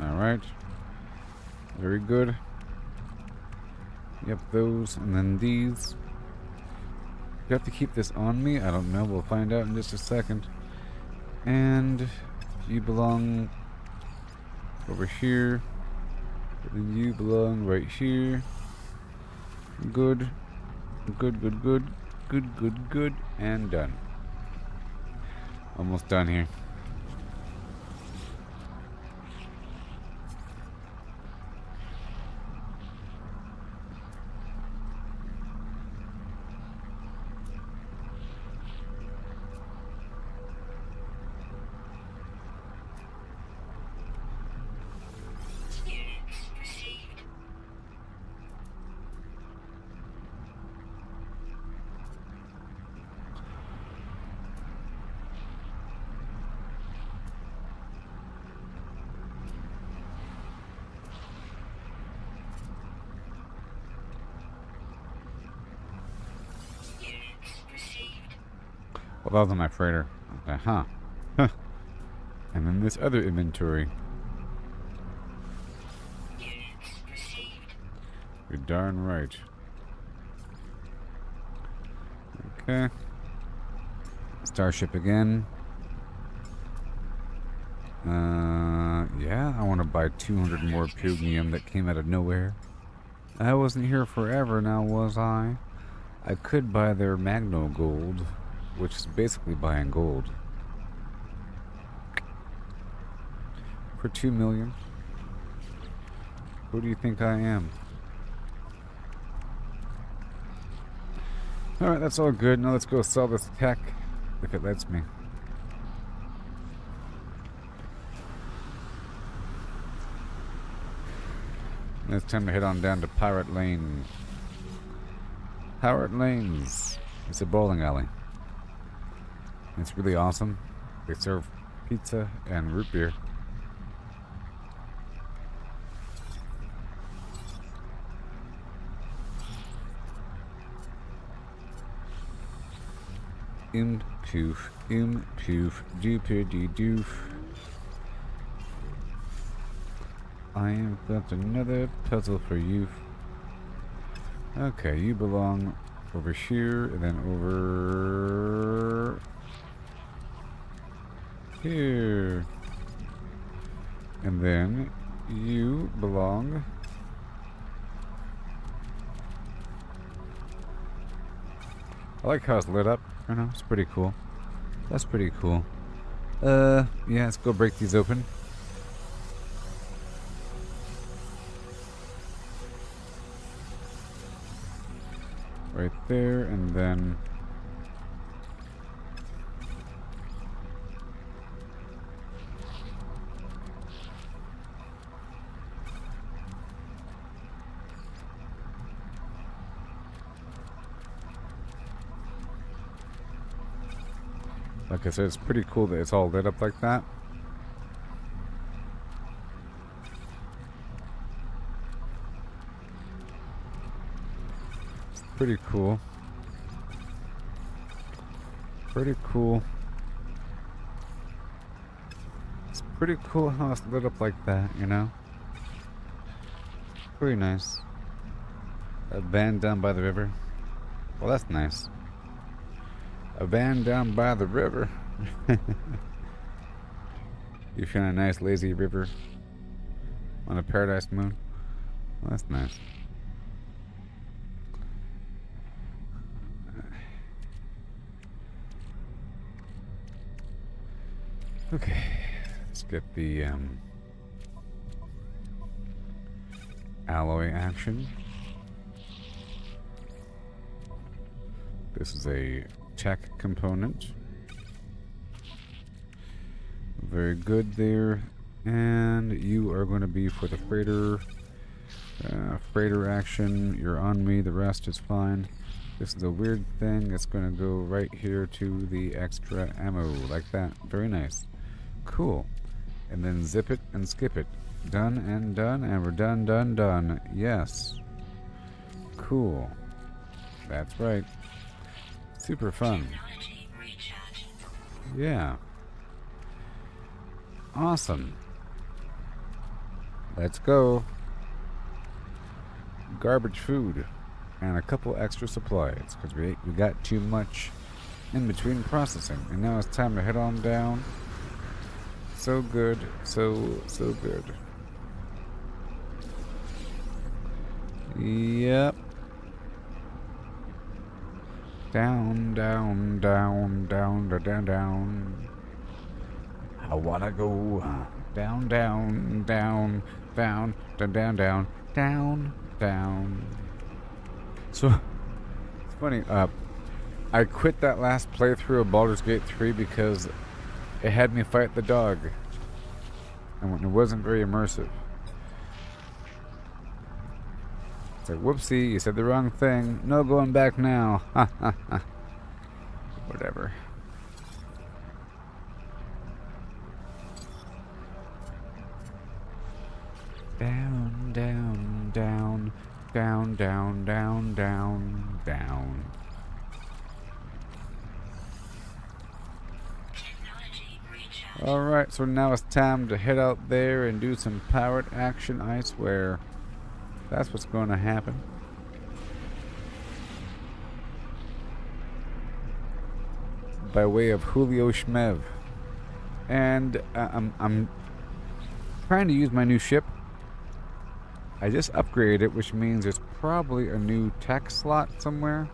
Alright. Very good. Yep, those. And then these. Do I have to keep this on me? I don't know. We'll find out in just a second. And you belong over here. And you belong right here. Good. Good, good, good. Good, good, good. And done. Almost done here. Units received. Units received. Well, that was on my freighter. Okay, huh. Huh. And then this other inventory. Units received. You're darn right. Okay. Starship again. Yeah, I want to buy 200 more pugnium that came out of nowhere. I wasn't here forever now, was I? I could buy their Magno Gold, which is basically buying gold. For 2 million. Who do you think I am? Alright, that's all good. Now let's go sell this tech, if it lets me. And it's time to head on down to Pirate Lane. Pirate Lanes. It's a bowling alley. It's really awesome. They serve pizza and root beer. Poof, poof, doopity-doof. I have got another puzzle for you. Okay, you belong over here, and then over here. And then you belong I like how it's lit up. I know, it's pretty cool. That's pretty cool. Yeah, let's go break these open. Right there, and then like I said, it's pretty cool that it's all lit up like that. It's pretty cool. Pretty cool. It's pretty cool how it's lit up like that, you know? Pretty nice. A van down by the river. Well, that's nice. A van down by the river. You found a nice lazy river on a paradise moon. Well, that's nice. Okay, let's get the alloy action. This is a tech component. Very good there. And you are going to be for the freighter. Freighter action. You're on me. The rest is fine. This is a weird thing. It's going to go right here to the extra ammo. Like that. Very nice. Cool. And then zip it and skip it. Done and done. And we're done, done, done. Yes. Cool. That's right. Super fun. Yeah. Awesome. Let's go. Garbage food. And a couple extra supplies. Because we got too much in between processing. And now it's time to head on down. So good. So good. Yep. Down, down, down, down, down, down. I wanna go down, down, down, down, down, down, down, down, down. So, it's funny, I quit that last playthrough of Baldur's Gate 3 because it had me fight the dog. And it wasn't very immersive. It's like, whoopsie, you said the wrong thing. No going back now. Ha ha ha. Whatever. Down, down, down, down, down, down, down, down. Alright, so now it's time to head out there and do some powered action, I swear. That's what's going to happen. By way of Julio Schmev. And I'm trying to use my new ship. I just upgraded it, which means there's probably a new tech slot somewhere.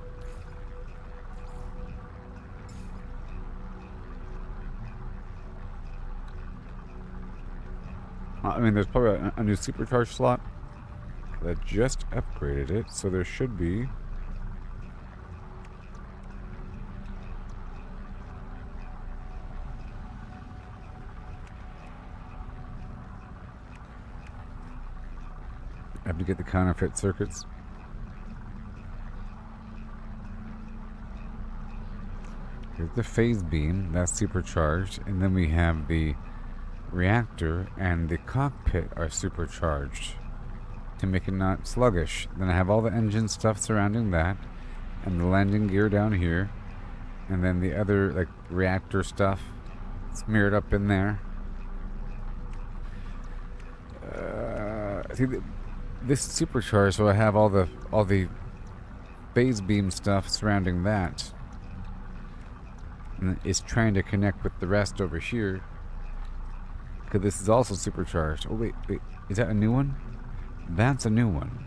I mean, there's probably a new supercharged slot. That just upgraded it, so there should be. I have to get the counterfeit circuits. Here's the phase beam, that's supercharged, and then we have the reactor and the cockpit are supercharged to make it not sluggish. Then I have all the engine stuff surrounding that, and the landing gear down here, and then the other like reactor stuff smeared up in there. See, this is supercharged, so I have all the phase beam stuff surrounding that, and it's trying to connect with the rest over here because this is also supercharged. Oh wait, is that a new one? That's a new one.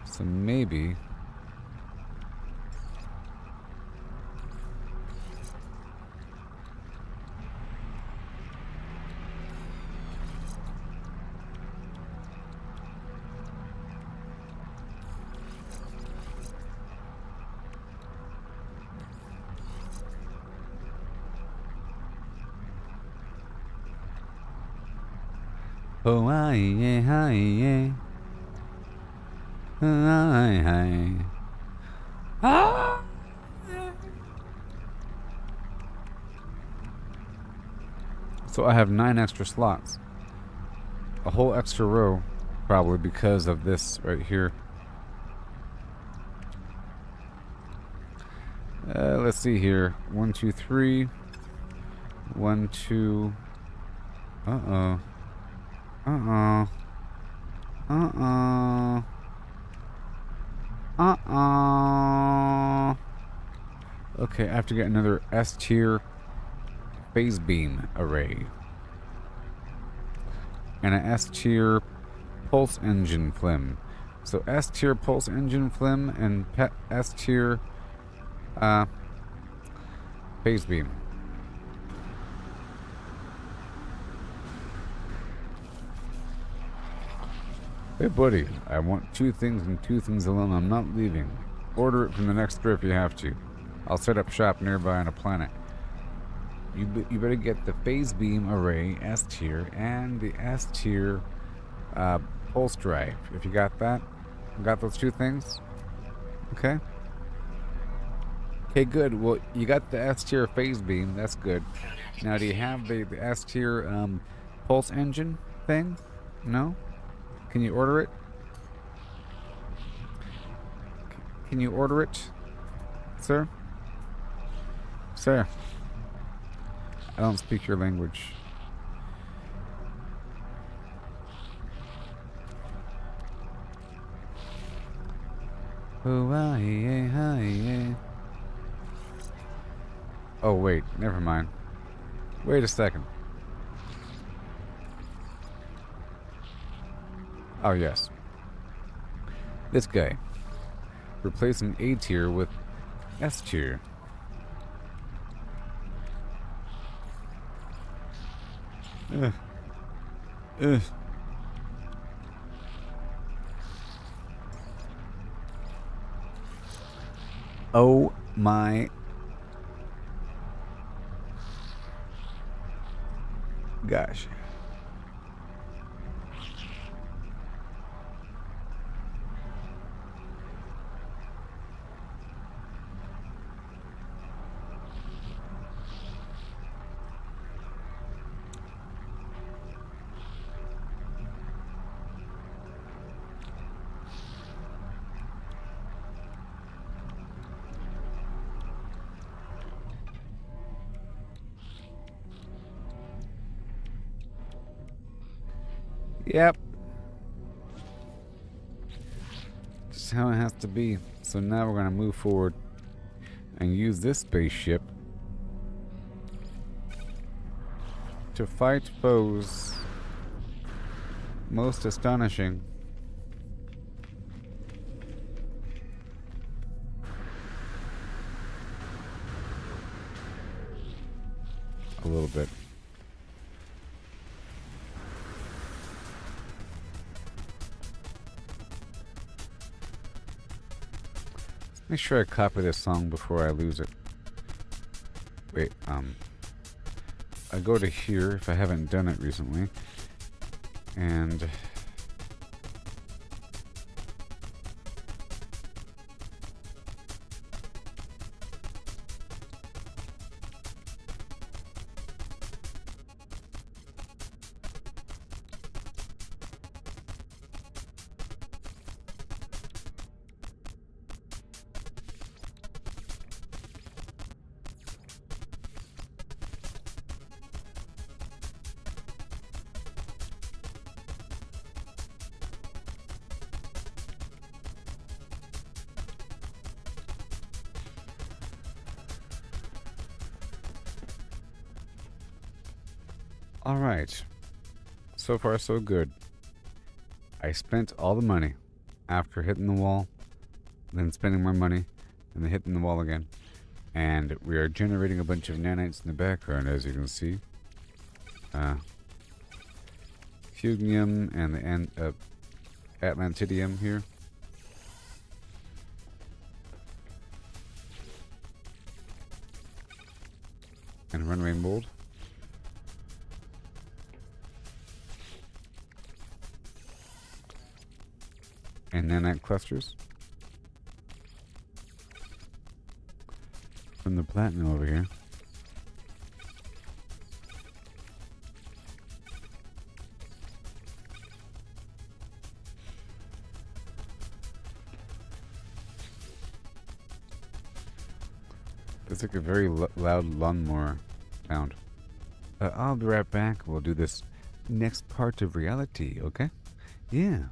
So maybe. Oh, aye, yeah, yeah. Aye, aye. Ah! So I have 9 extra slots. A whole extra row, probably because of this right here. let's see here. 1, 2, 3. 1, 2. Uh-oh. Uh-oh. Uh-oh. Uh-oh. Okay, I have to get another S tier phase beam array. And an S tier pulse engine flim. So S tier pulse engine flim and S tier phase beam. Hey buddy, I want 2 things and 2 things alone. I'm not leaving. Order it from the next store if you have to. I'll set up shop nearby on a planet. You better get the phase beam array S tier and the S tier pulse drive. If you got that, got those 2 things. Okay. Okay, good. Well, you got the S tier phase beam. That's good. Now, do you have the S tier pulse engine thing? No. Can you order it? Can you order it, sir? Sir, I don't speak your language. Oh, wait, never mind. Wait a second. Oh, yes. This guy. Replacing A tier with S tier. Ugh. Ugh. Oh my gosh. Yep. Just how it has to be. So now we're going to move forward and use this spaceship to fight foes most astonishing. A little bit. Make sure I copy this song before I lose it. Wait, I go to here if I haven't done it recently. And alright. So far so good. I spent all the money after hitting the wall, then spending more money, and then hitting the wall again. And we are generating a bunch of nanites in the background, as you can see. Fugium and the Atlantidium here. And runway mold. And nanite clusters. From the platinum over here. There's like a very loud lawnmower sound. I'll be right back. We'll do this next part of reality, okay? Yeah.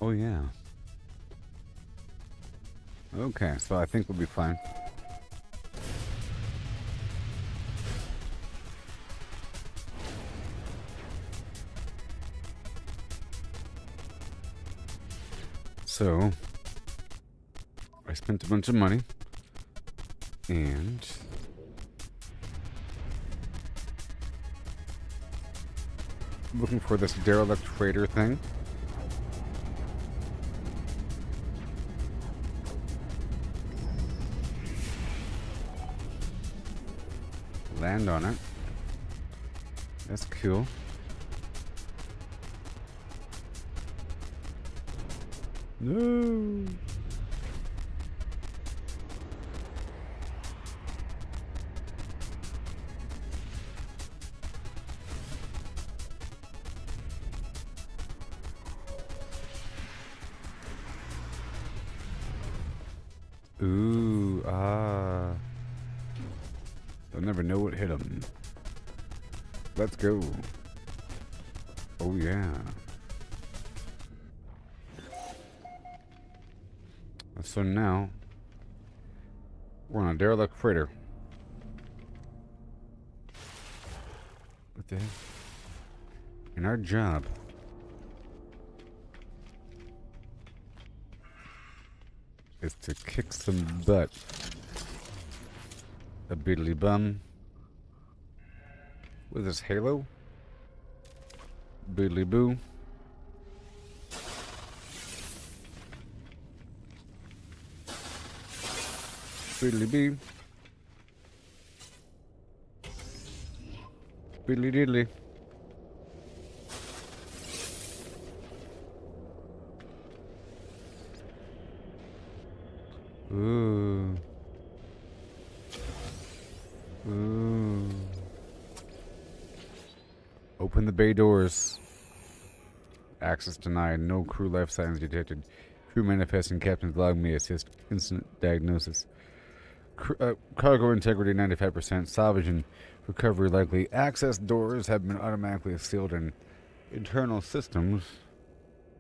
Oh, yeah. Okay, so I think we'll be fine. So, I spent a bunch of money, and looking for this derelict freighter thing. Land on it. That's cool. No. Ooh, ah. They'll never know what hit them. Let's go. Oh, yeah. So now, we're on a derelict freighter. What the heck? And our job is to kick some butt. A biddly bum. What is this, Halo? Biddly boo. Biddly bee. Biddly diddly. Ooh. Ooh. Open the bay doors. Access denied. No crew life signs detected. Crew manifest and captain's log may assist. Instant diagnosis. Cargo integrity 95%. Salvage and recovery likely. Access doors have been automatically sealed and internal systems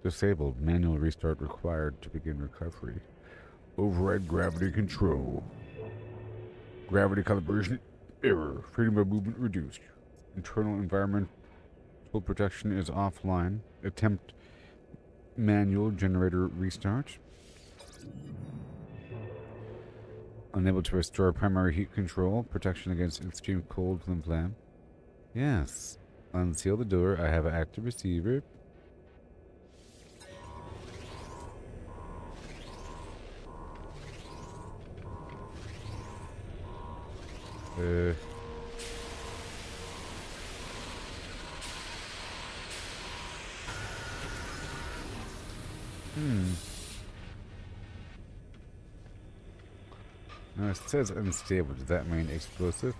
disabled. Manual restart required to begin recovery. Override gravity control. Gravity calibration error. Freedom of movement reduced. Internal environmental protection is offline. Attempt manual generator restart. Unable to restore primary heat control. Protection against extreme cold flim flam. Yes. Unseal the door. I have an active receiver. Now it says unstable. Does that mean explosive?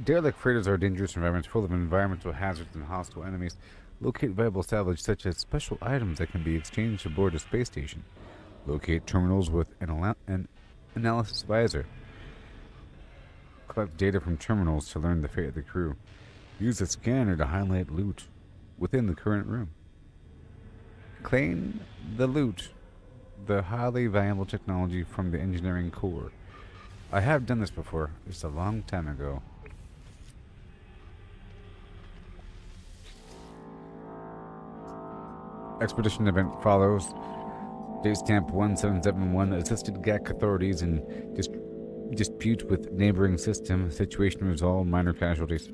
Derelict freighters are dangerous environments full of environmental hazards and hostile enemies. Locate viable salvage such as special items that can be exchanged aboard a space station. Locate terminals with an analysis visor. Collect data from terminals to learn the fate of the crew. Use a scanner to highlight loot within the current room. Claim the loot, the highly valuable technology from the engineering core. I have done this before, just a long time ago. Expedition event follows. Date stamp 1771. Assisted GAC authorities in dispute with neighboring system. Situation resolved. Minor casualties.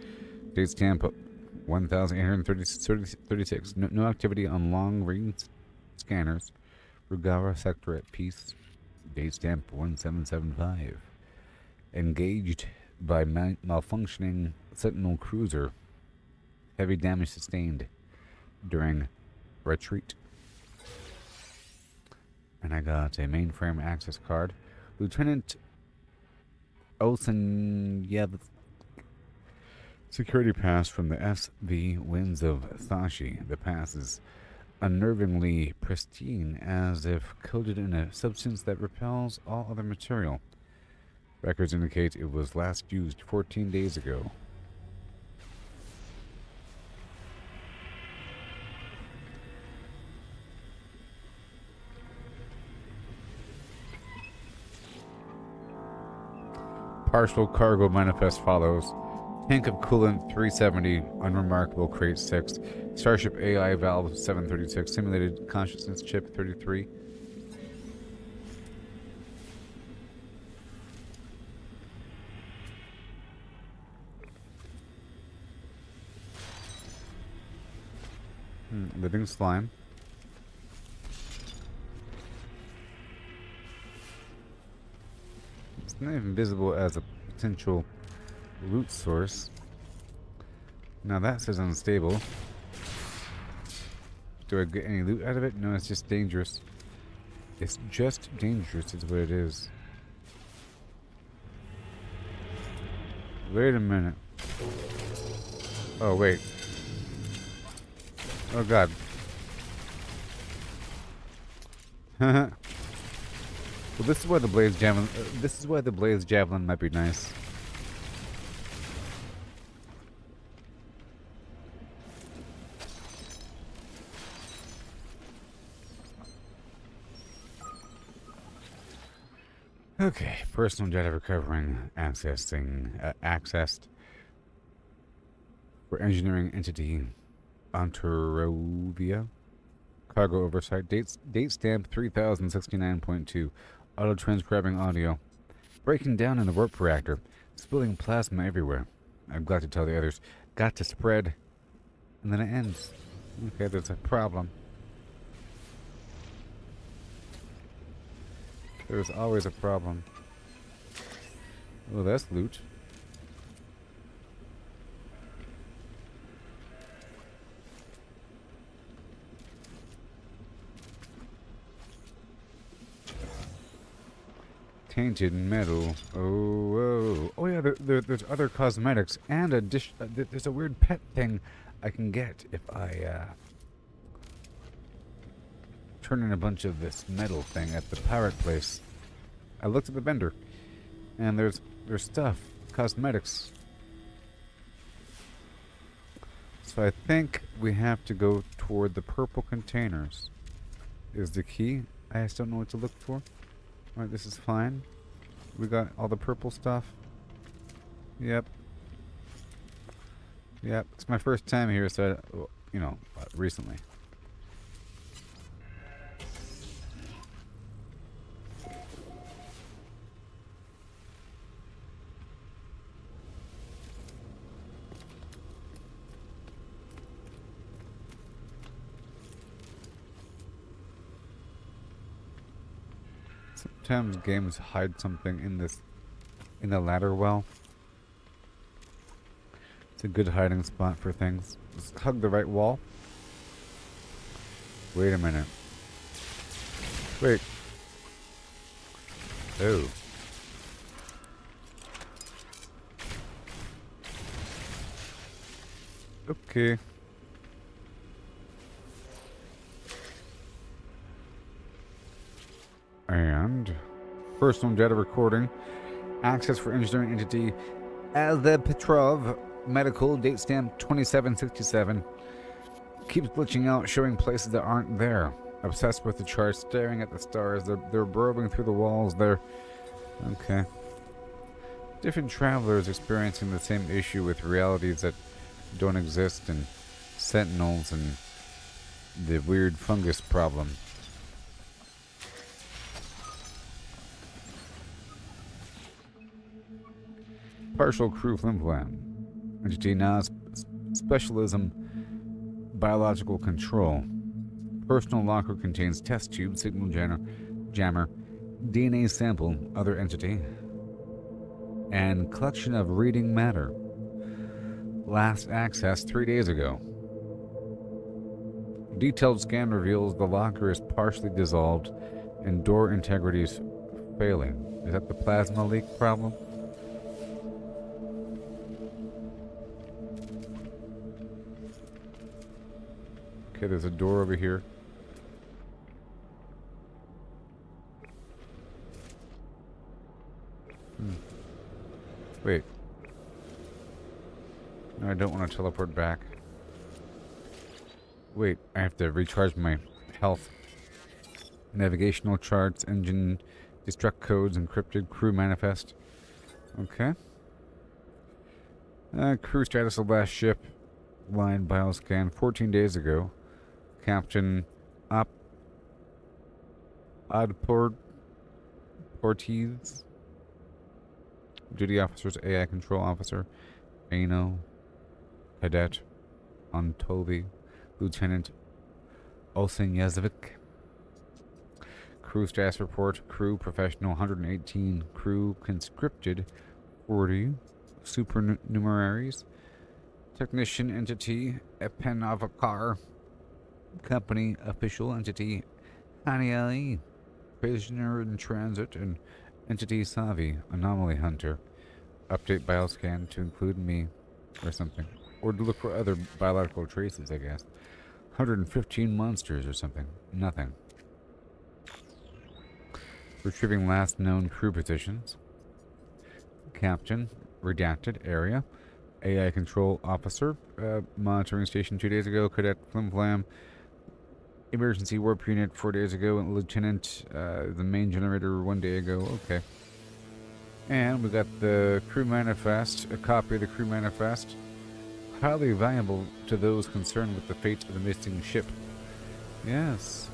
Date stamp 1836. No activity on long range scanners. Rugawa sector at peace. Date stamp 1775. Engaged by malfunctioning Sentinel cruiser. Heavy damage sustained during retreat. And I got a mainframe access card. Lieutenant Olsen, security pass from the SV Winds of Thashi. The pass is unnervingly pristine, as if coated in a substance that repels all other material. Records indicate it was last used 14 days ago. Partial cargo manifest follows. Tank of coolant 370, unremarkable crate 6. Starship AI valve 736, simulated consciousness chip 33. Living slime. It's not even visible as a potential loot source. Now that says unstable. Do I get any loot out of it? No, it's just dangerous. It's just dangerous is what it is. Wait a minute. Oh, wait. Oh, God. Well, this is why the blaze javelin. This is why the blaze javelin might be nice. Okay, personal data recovering, accessed for engineering entity Ontarovia. Cargo oversight. Date stamp 3069.2. Auto transcribing audio. Breaking down in the warp reactor. Spilling plasma everywhere. I've got to tell the others. Got to spread. And then it ends. Okay, there's a problem. There's always a problem. Oh, that's loot. Tainted metal. Oh yeah. There's other cosmetics and a dish. There's a weird pet thing I can get if I turn in a bunch of this metal thing at the pirate place. I looked at the vendor, and there's stuff, cosmetics. So I think we have to go toward the purple containers. Is the key? I just don't know what to look for. Alright, this is fine. We got all the purple stuff. Yep. Yep. It's my first time here, so you know, recently. Sometimes games hide something in the ladder well. It's a good hiding spot for things. Just hug the right wall. Wait a minute. Wait. Oh. Okay. And personal data recording. Access for engineering entity Alda Petrov. Medical. Date stamp 2767. Keeps glitching out, showing places that aren't there. Obsessed with the charts, staring at the stars. They're burrowing through the walls. They're... Okay. Different travelers experiencing the same issue with realities that don't exist, and sentinels, and the weird fungus problem. Partial crew flim flam. Entity now specialism biological control. Personal locker contains test tube, signal jammer, DNA sample, other entity, and collection of reading matter. Last access 3 days ago. Detailed scan reveals the locker is partially dissolved and door integrity is failing. Is that the plasma leak problem? Okay, there's a door over here. Wait. No, I don't want to teleport back. Wait, I have to recharge my health. Navigational charts, engine, destruct codes, encrypted, crew manifest. Okay. Crew status of last ship. Line bioscan 14 days ago. Captain Ortiz. Duty officers, AI control officer, Ano, Cadet, Ontovi, Lieutenant Olsenyazovic. Crew status report. Crew professional 118. Crew conscripted 40. Supernumeraries. Technician entity Epenavakar. Company official entity Hanieli. Prisoner in transit and entity Savi. Anomaly hunter. Update bioscan to include me or something. Or to look for other biological traces, I guess. 115 monsters or something. Nothing. Retrieving last known crew positions. Captain. Redacted area. AI control officer. Monitoring station 2 days ago. Cadet Flim Flam. Emergency warp unit 4 days ago. And Lieutenant, the main generator 1 day ago. Okay. And we got the crew manifest. A copy of the crew manifest. Highly valuable to those concerned with the fate of the missing ship. Yes.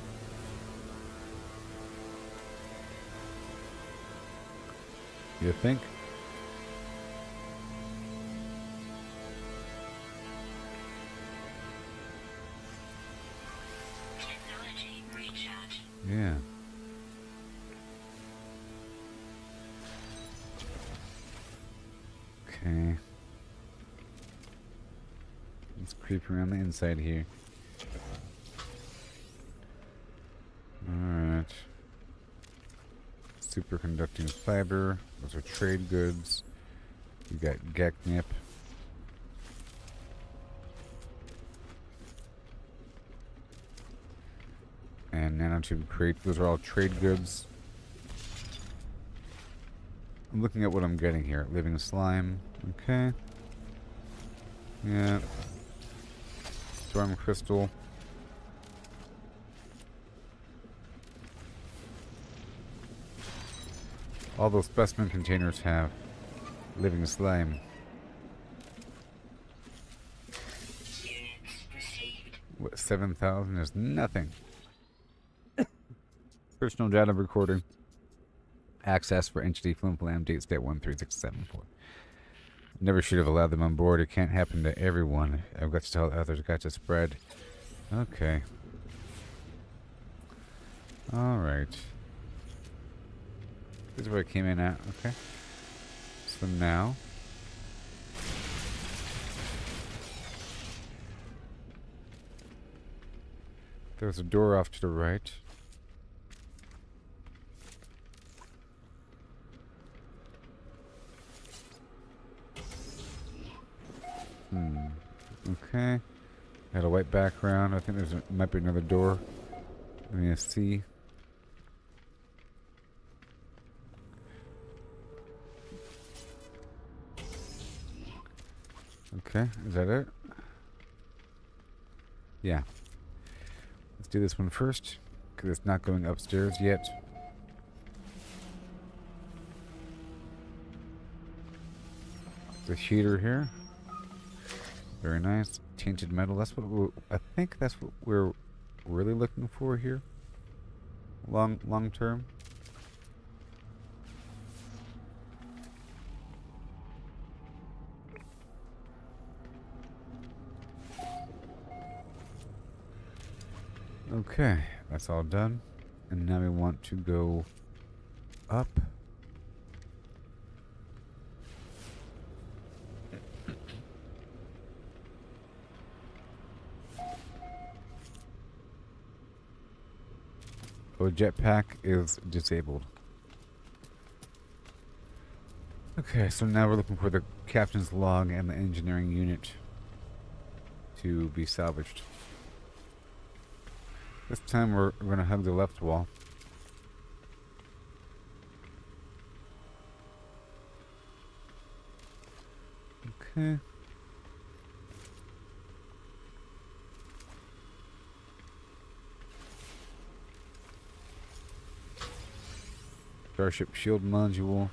You think? Technology recharge. Yeah. Okay. Let's creep around the inside here. Alright. Superconducting fiber. Those are trade goods. We got Geknip. And nanotube crate. Those are all trade goods. I'm looking at what I'm getting here. Living slime. Okay. Yeah. Storm crystal. All those specimen containers have living slime. Units received. What, 7,000 is nothing. Personal data recording. Access for entity Flim Flam date state 13674. Never should have allowed them on board. It can't happen to everyone. I've got to tell others. Got to spread. Okay. Alright. This is where I came in at. Okay. So now. There's a door off to the right. Okay. Got a white background. I think might be another door. Let me see. Okay, is that it? Yeah. Let's do this one first, because it's not going upstairs yet. The heater here. Very nice. Tainted metal. That's what I think that's what we're really looking for here. Long term. Okay, that's all done. And now we want to go up. Oh, jetpack is disabled. Okay, so now we're looking for the captain's log and the engineering unit to be salvaged. This time we're going to hug the left wall. Okay. Starship shield module.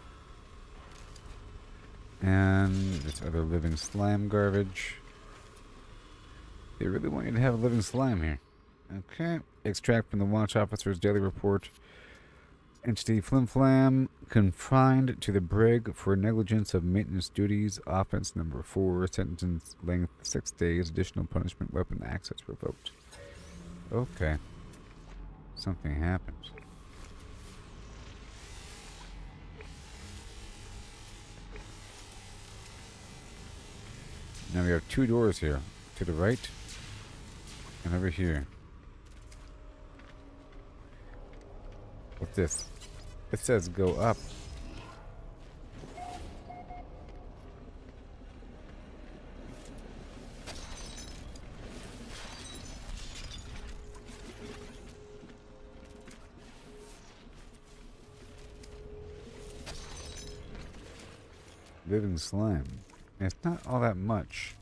And this other living slime garbage. They really want you to have a living slime here. Okay. Extract from the watch officer's daily report. Entity Flim Flam confined to the brig for negligence of maintenance duties. Offense number 4. Sentence length 6 days. Additional punishment. Weapon access revoked. Okay. Something happened. Now we have 2 doors here. To the right and over here. What's this? It says go up. Living slime. It's not all that much.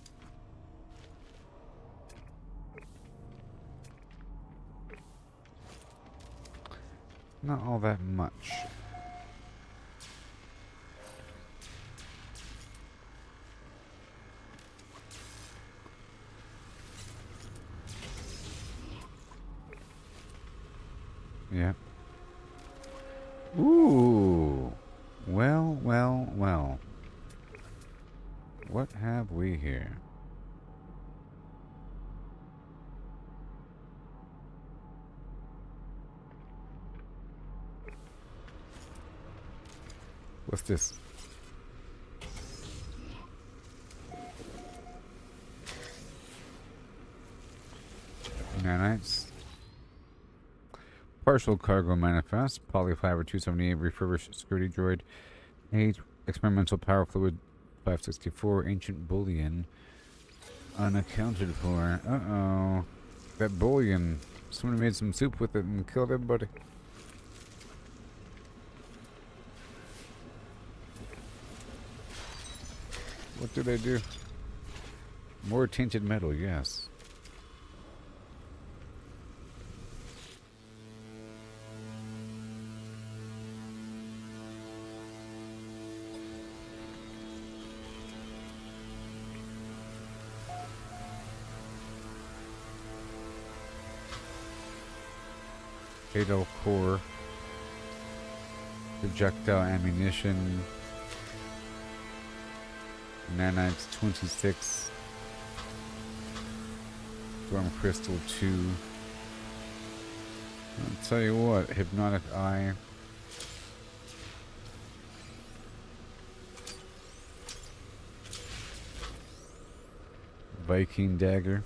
Not all that much. Yeah. Ooh. Well, well, well. What have we here? What's this? Nanites. Partial cargo manifest. Polyfiber 278. Refurbished security droid. 8. Experimental power fluid 564. Ancient bullion. Unaccounted for. Uh-oh. That bullion. Someone made some soup with it and killed everybody. What do they do? More tainted metal, yes. Fatal core. Projectile ammunition. Nanites 26. Storm Crystal 2. I'll tell you what, Hypnotic Eye. Viking Dagger.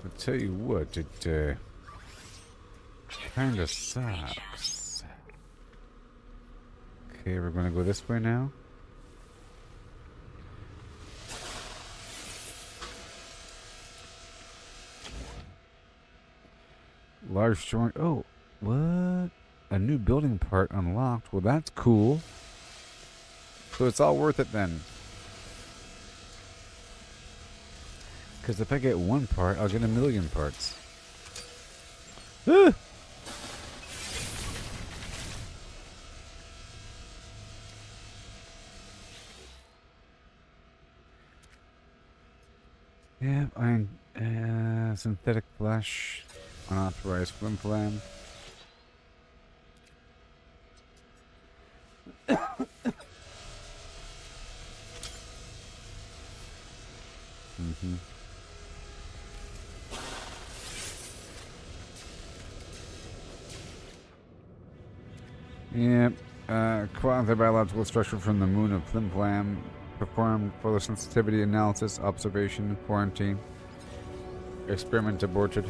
I'll tell you what, it kinda sucks. Okay, we're gonna go this way now. Large joint. Oh, what? A new building part unlocked. Well, that's cool. So it's all worth it then. Because if I get one part, I'll get a million parts. Ah! Yeah, iron, synthetic flesh, unauthorized flim flam. Mm-hmm. Yep. Quasi-biological structure from the moon of Flim Flam. Performed photosensitivity analysis, observation, quarantine. Experiment aborted.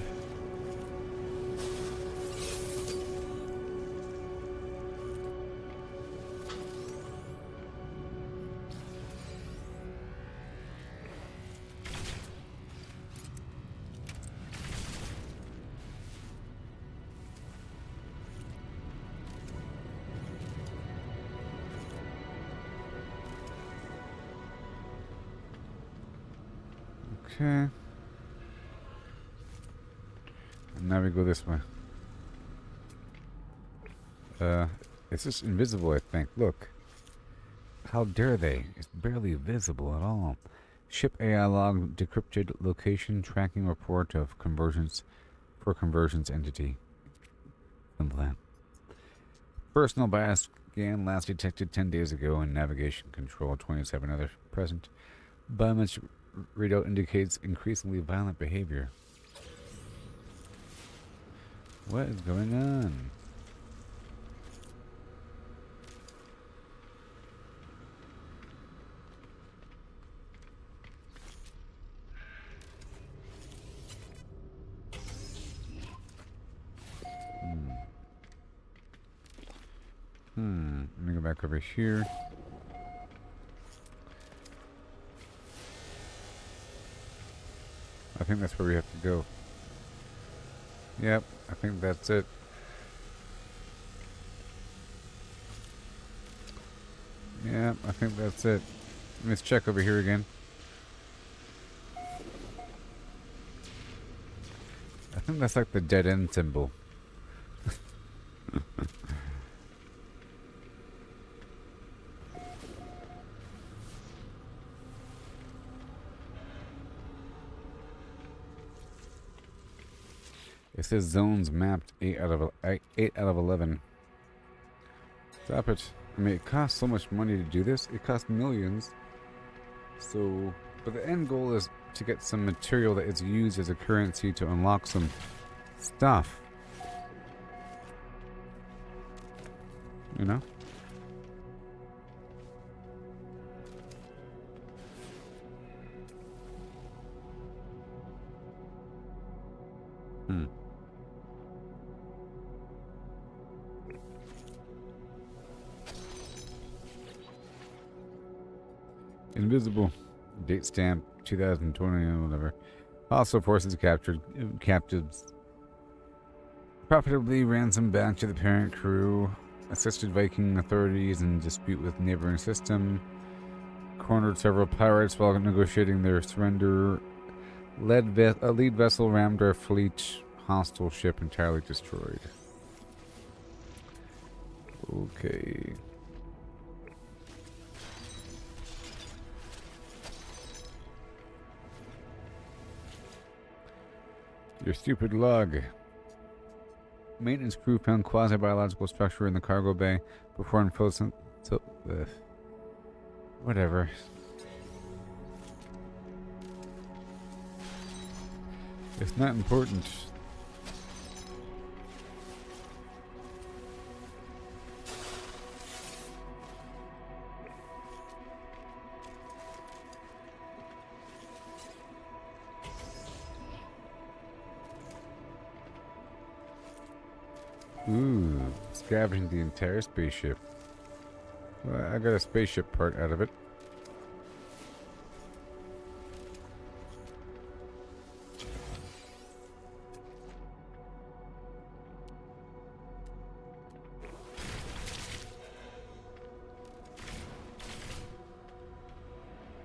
Okay. And now we go this way. It's just invisible, I think. Look. How dare they? It's barely visible at all. Ship AI log decrypted location tracking report of convergence for convergence entity. Implant. Personal bias scan last detected 10 days ago in navigation control. 27 other present. Biometric readout indicates increasingly violent behavior. What is going on? Let me go back over here. I think that's where we have to go. Yep, I think that's it. Yeah, I think that's it. Let's check over here again. I think that's like the dead end symbol. It says zones mapped 8 out of 11. Stop it. I mean, it costs so much money to do this. It costs millions. So, but the end goal is to get some material that is used as a currency to unlock some stuff. You know? Invisible. Date stamp 2020 or whatever. Hostile forces captured captives. Profitably ransomed back to the parent crew. Assisted Viking authorities in dispute with neighboring system. Cornered several pirates while negotiating their surrender. Lead vessel rammed our fleet. Hostile ship entirely destroyed. Okay. Your stupid log. Maintenance crew found quasi-biological structure in the cargo bay before infiltrating. Whatever. It's not important. Ooh, scavenging the entire spaceship. Well, I got a spaceship part out of it.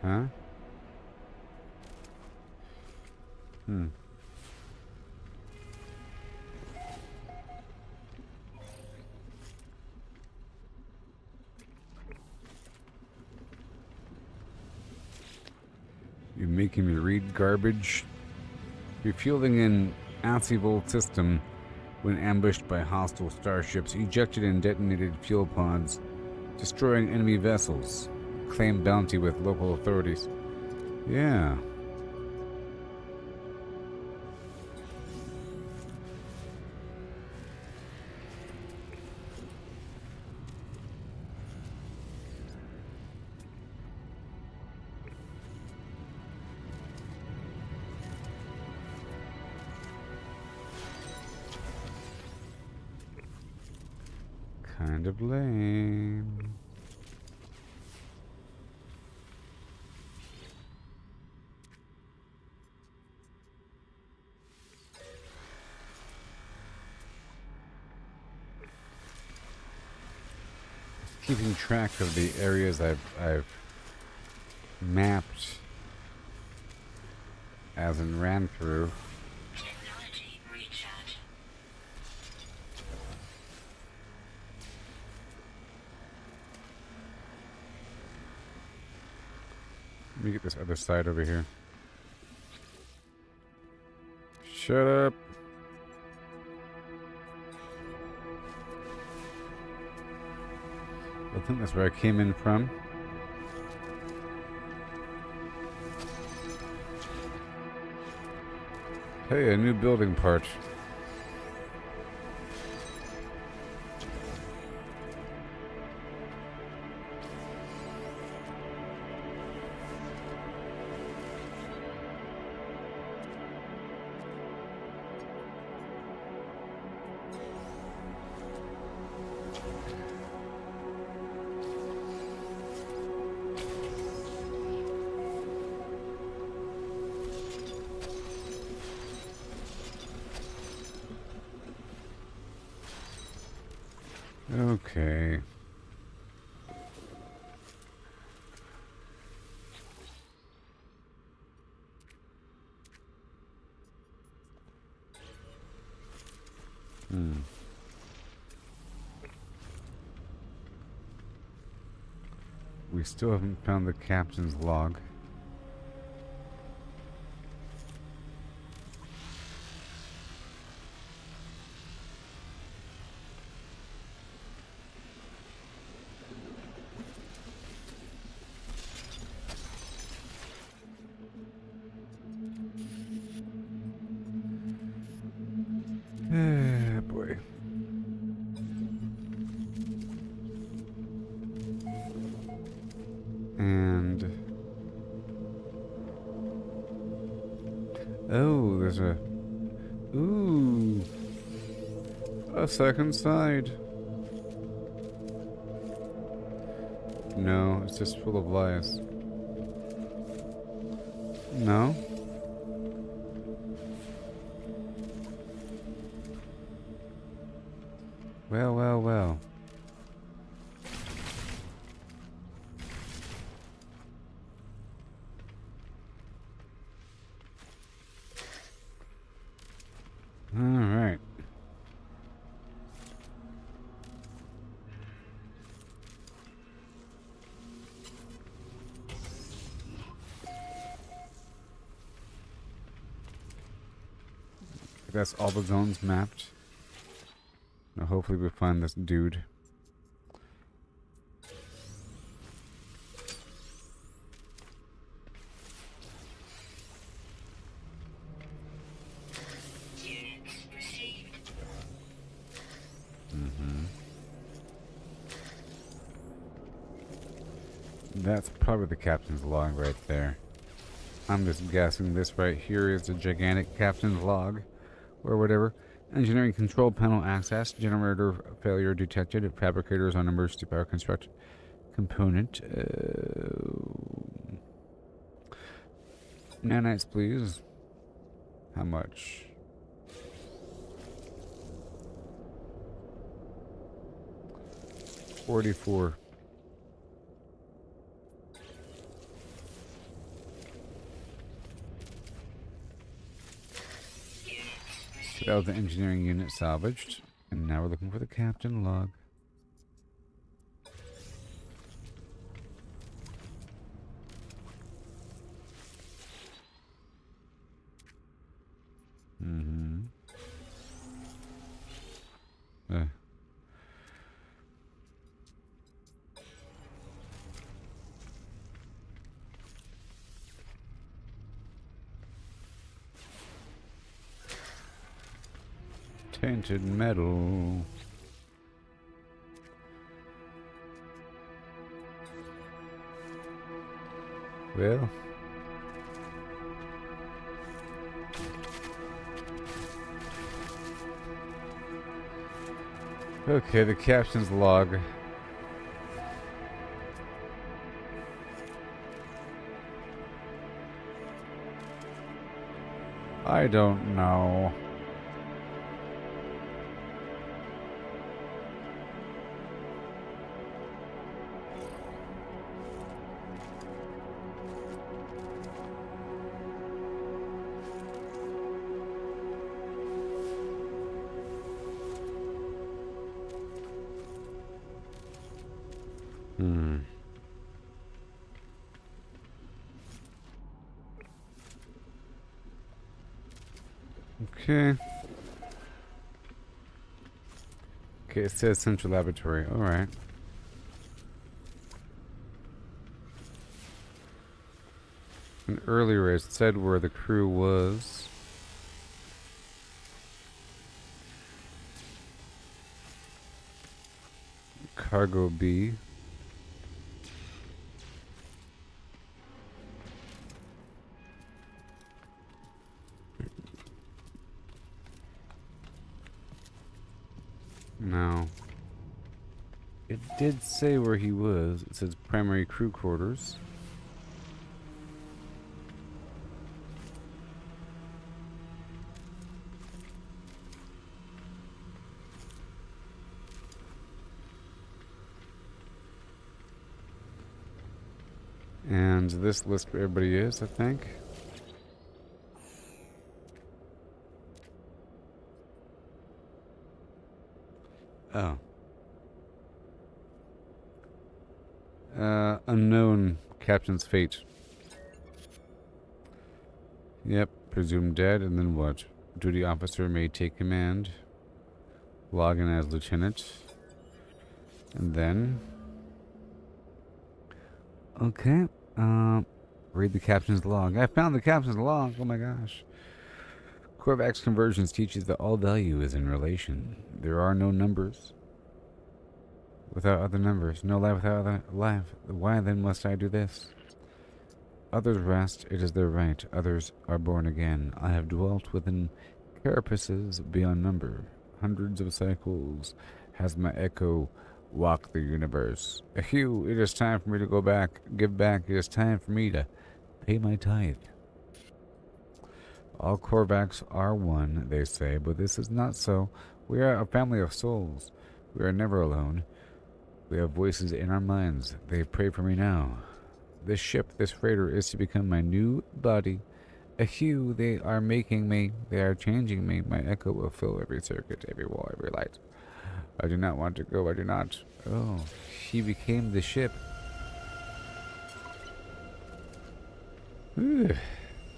Huh? You're making me read garbage. Refueling an Asivolt system when ambushed by hostile starships, ejected and detonated fuel pods, destroying enemy vessels. Claim bounty with local authorities. Yeah. Kind of lame. Keeping track of the areas I've mapped as in ran through. Technology recharge. me get this other side over here. Shut up. I think that's where I came in from. Hey, a new building part. Okay. We still haven't found the captain's log. Boy. And oh, there's a second side. No, it's just full of lies. No. Well, well, well. All right. That's all the zones mapped. Now hopefully we find this dude. Units received. That's probably the captain's log right there. I'm just guessing this right here is a gigantic captain's log, or whatever. Engineering control panel access. Generator failure detected. Fabricators on emergency power construct component. Nanites, please. How much? $44. That was the engineering unit salvaged. And now we're looking for the captain log. Tainted metal. Well. Okay, the captain's log. I don't know. Okay. Okay, it says Central Laboratory. Alright. And earlier it said where the crew was. Cargo B. No. It did say where he was. It says primary crew quarters. And this lists where everybody is, I think. Oh. Unknown captain's fate. Yep, presumed dead, and then what? Duty officer may take command. Log in as lieutenant. And then... Okay. Read the captain's log. I found the captain's log. Oh my gosh. Korvax Conversions teaches that all value is in relation. There are no numbers without other numbers. No life without other life. Why then must I do this? Others rest. It is their right. Others are born again. I have dwelt within carapaces beyond number. Hundreds of cycles has my echo walked the universe. Hugh, it is time for me to go back. Give back. It is time for me to pay my tithe. All Korvax are one, they say, but this is not so. We are a family of souls. We are never alone. We have voices in our minds. They pray for me now. This ship, this freighter, is to become my new body. Hugh, they are making me. They are changing me. My echo will fill every circuit, every wall, every light. I do not want to go. I do not. Oh, she became the ship. Whew,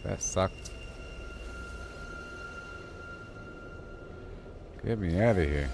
that sucked. Get me out of here.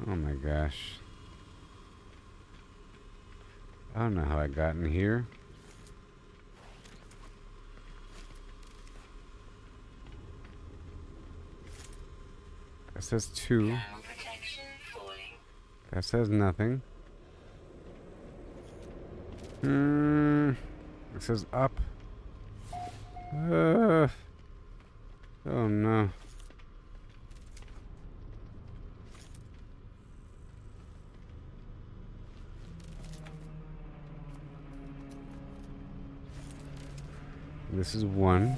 Oh my gosh. I don't know how I got in here. That says 2. Thermal protection falling. That says nothing. It says up. Oh no. This is 1.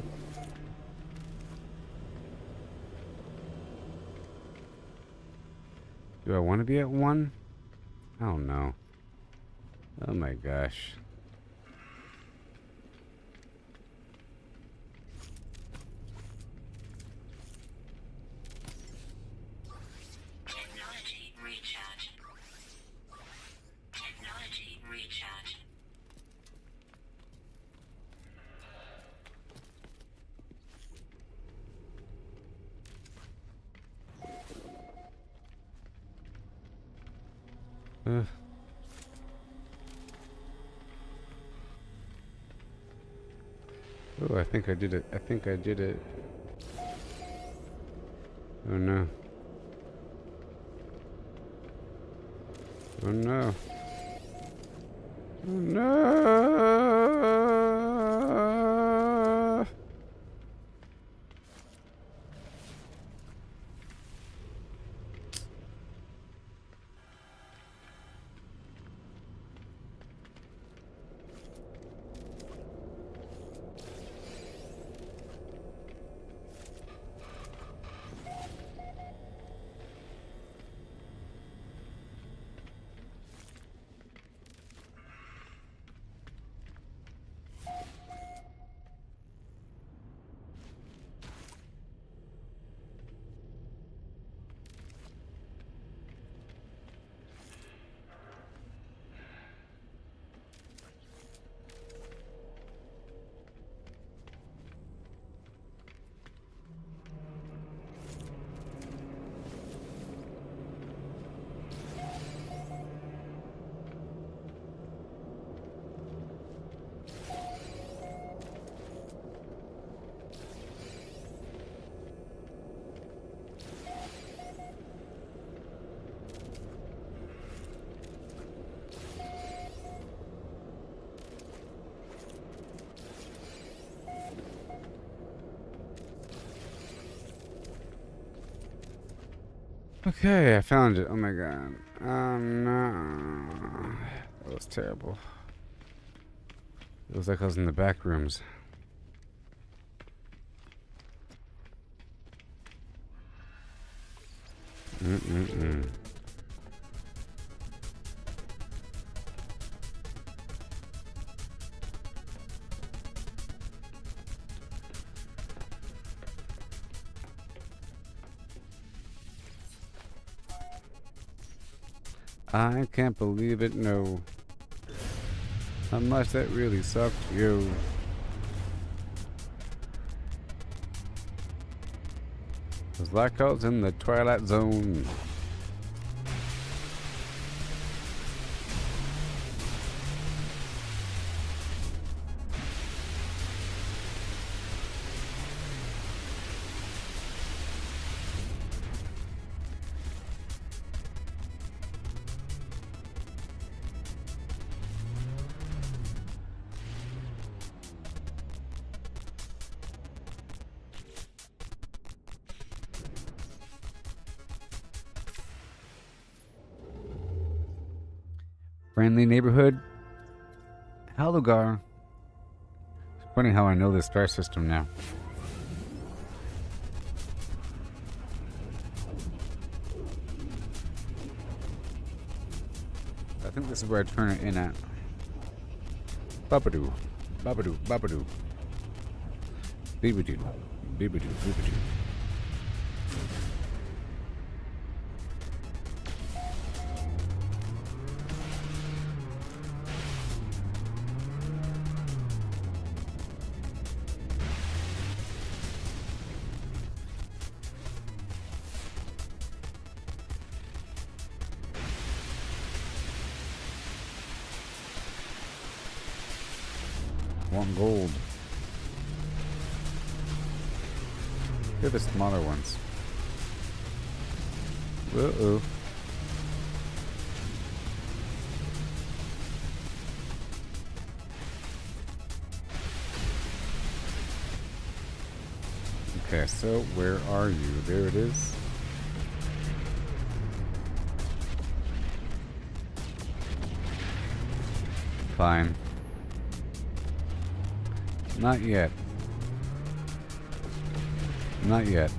Do I want to be at 1? I don't know. Oh my gosh. Technology recharge. Technology recharge. Oh, I think I did it. I think I did it. Oh no. Oh no. Oh no. Okay, I found it. Oh my god. Oh no. That was terrible. It was like I was in the back rooms. Mm-mm-mm. I can't believe it, no. How much that really sucked, yo. It's like I was in the Twilight Zone. Friendly neighborhood. Halugar. It's funny how I know this star system now. I think this is where I turn it in at. Babadoo. Babadoo. Babadoo. Beebadoo. Beebadoo. Beebadoo. One gold. They're the smaller ones. Uh-oh. Okay, so where are you? There it is. Fine. Not yet. Not yet.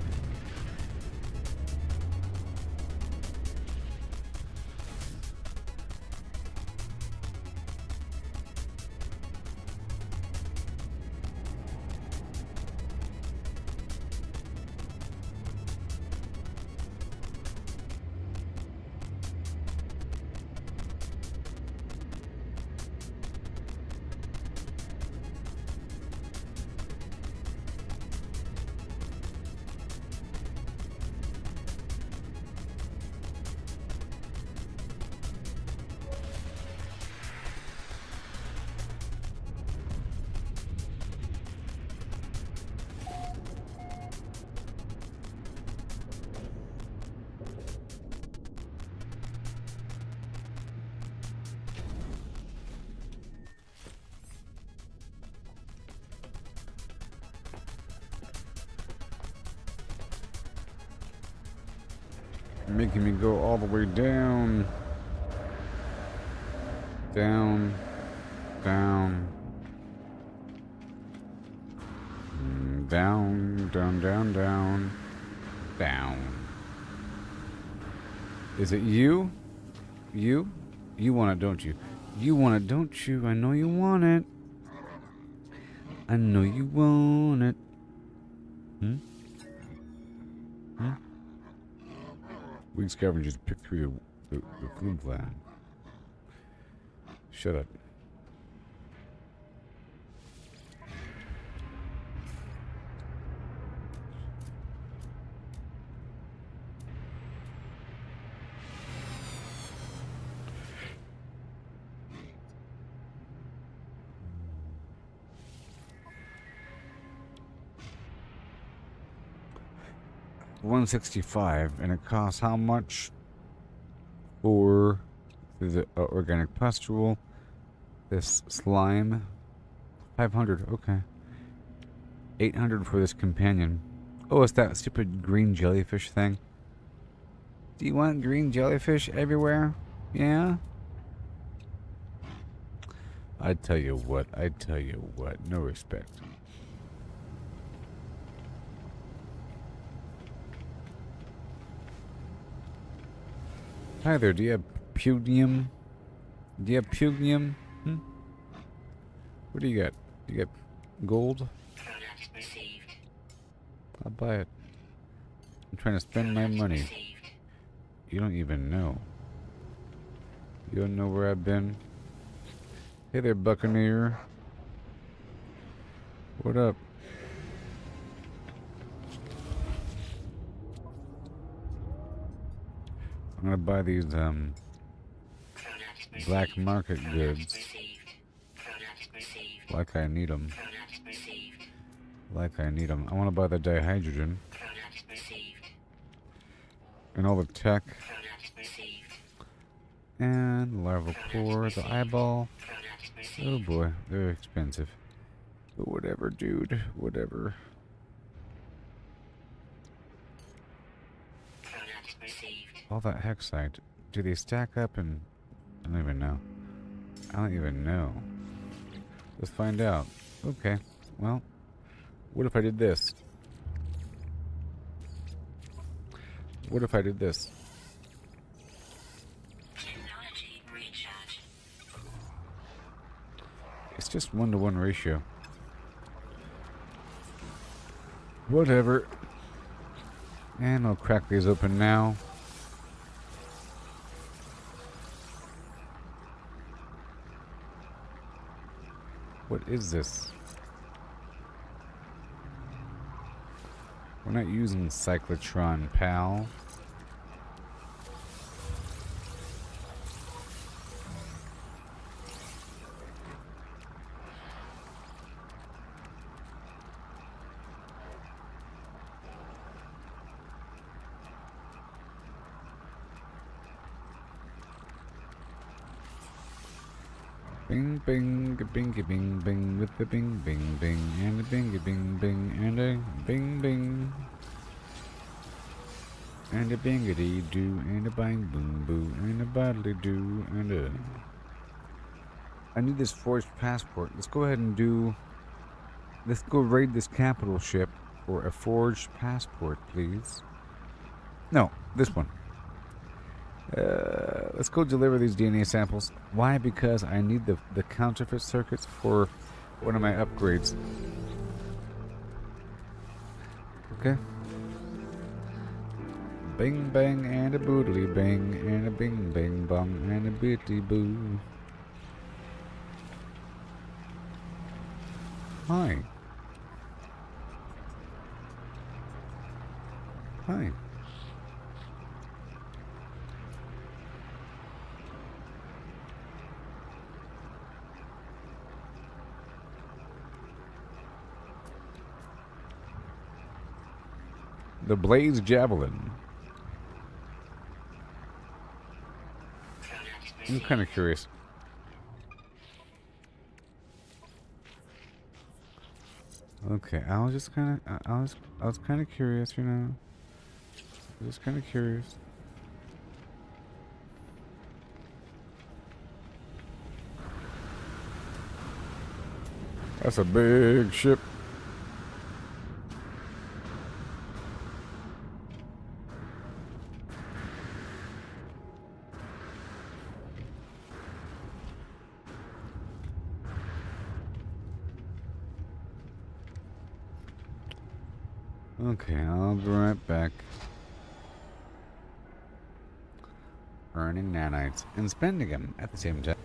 Making me go all the way down. Down. Down. Down, down, down, down. Down. Is it you? You? You want it, don't you? You want it, don't you? I know you want it. I know you want it. Hmm? Hmm? Weak scavengers pick through the food plan. Shut up. $165, and it costs how much for the organic pustule? This slime, 500. Okay, 800 for this companion. Oh, it's that stupid green jellyfish thing. Do you want green jellyfish everywhere? Yeah? I tell you what, no respect. Hi there, do you have pugnium? Do you have pugnium? Hmm? What do you got? You got gold? Product received. I'll buy it. I'm trying to spend my money. Received. You don't even know. You don't know where I've been? Hey there, Buccaneer. What up? I'm gonna buy these Product black received. market Product goods received. Product received. like I need them. Product received. Like I need them. I want to buy the dihydrogen Product received. and all the tech Product received. and the larval core, the eyeball. Product Oh received. boy, they're expensive. But whatever, dude. Whatever. Product received. All that hexite. Do they stack up and... I don't even know. I don't even know. Let's find out. Okay. Well, what if I did this? What if I did this? Technology recharge. It's just 1-to-1 ratio. Whatever. And I'll crack these open now. What is this? We're not using cyclotron, pal. Bing, bing, bing, bing, bing, with the bing, bing, bing, and a bing, bing, bing, and a bing, bing. And a bingity doo, and a bang, boom, boo, and a bodily doo, and a. I need this forged passport. Let's go ahead and do. Let's go raid this capital ship for a forged passport, please. No, this one. Let's go deliver these DNA samples. Why? Because I need the counterfeit circuits for one of my upgrades. Okay. Bing bang and a boodly bang and a bing bang bong and a bitty boo. Hi. Hi. The Blaze Javelin. I'm kind of curious. Okay, I was just kind of, I was kind of curious, you know. I was just kind of curious. That's a big ship. Okay, I'll be right back. Earning nanites and spending them at the same time.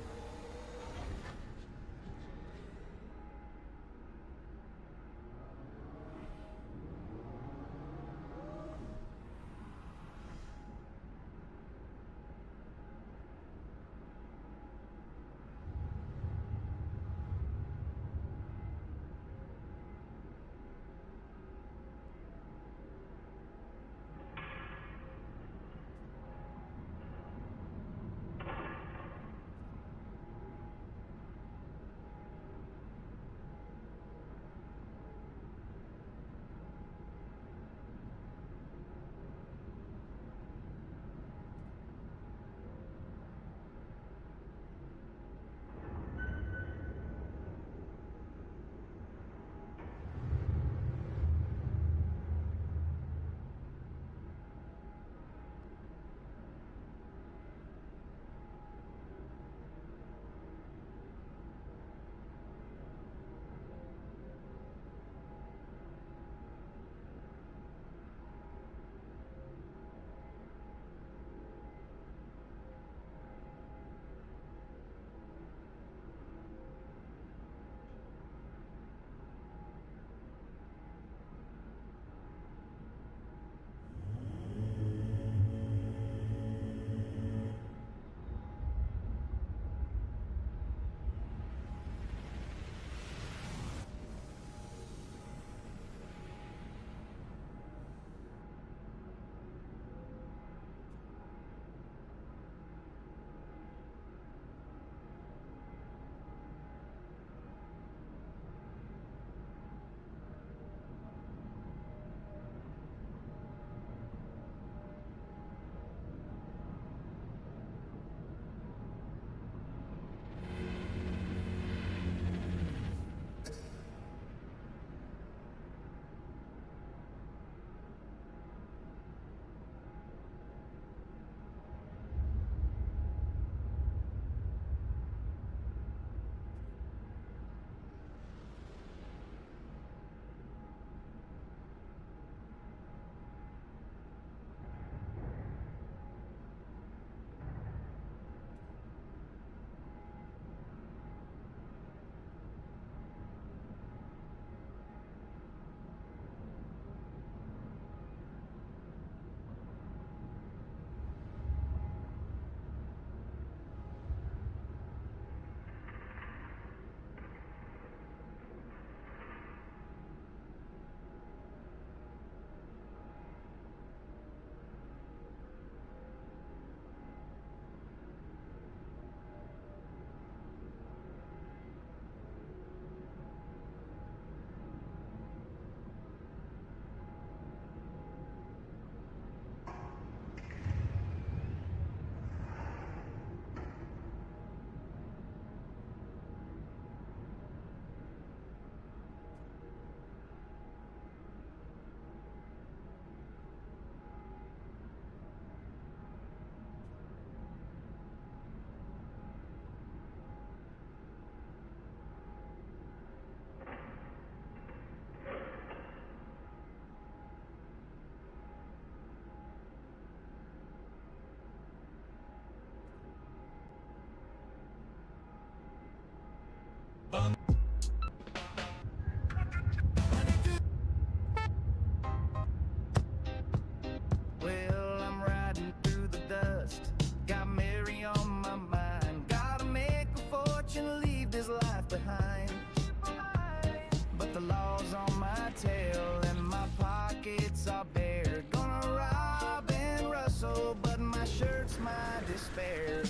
left behind. But the law's on my tail and my pockets are bare. Gonna rob and rustle, but my shirt's my despair.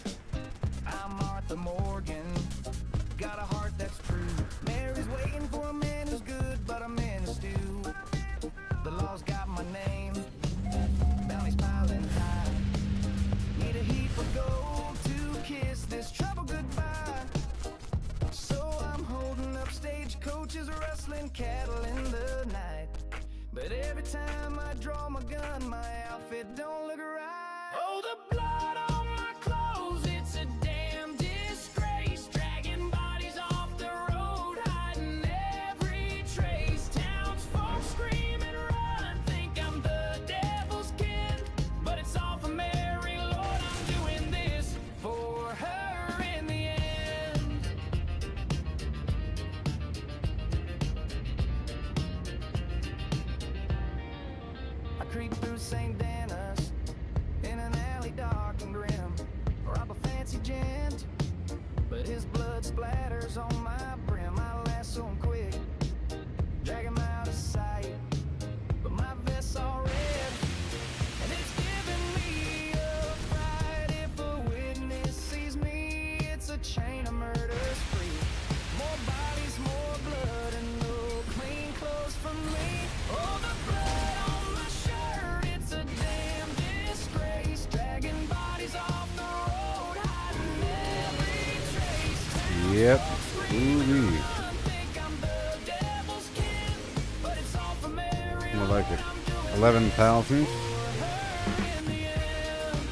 I'm Martha Morgan, got a heart that's true. Mary's waiting for a man who's good, but I'm in a stew. The law's got my name, bounty's piling high. Need a heap of gold to kiss this trouble goodbye. So I'm holding up stagecoaches, rustling cattle in the night. But every time I draw my gun, my outfit don't look right. Oh, the blood on my clothes, it's a damn disgrace. Dragging bodies off the road, hiding every trace. Townsfolk screaming, run, think I'm the devil's kin. But it's all for Mary, Lord, I'm doing this for her in the end. I creep through St. Denis in an alley dark and grim. Rob a fancy gent, but his blood splatters on my brim. I lasso him quick, drag him out of sight, but my vest's all red, and it's giving me a fright. If a witness sees me, it's a chain of murder spree. More bodies, more blood, and no clean clothes for me. Oh, the blood on my shirt, it's a damn disgrace. Dragging bodies off the road, hiding every trace. Yep. Ooh-wee. Think I'm the devil's kin, but it's all for Mary. I like it. 11,000. In the end.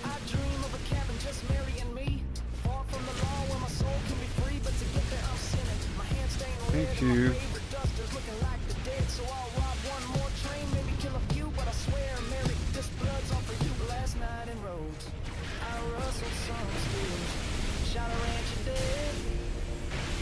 I dream of a cabin, just Mary and me. Far from the law where my soul can be free, but to get there I'm sinning. My hands stained red. Thank and my you. favorite dusters looking like the dead. So I'll rob one more train, maybe kill a few, but I swear, Mary, this blood's on for you. Last night in Rhodes, I rustled some steers, shot a rancher dead.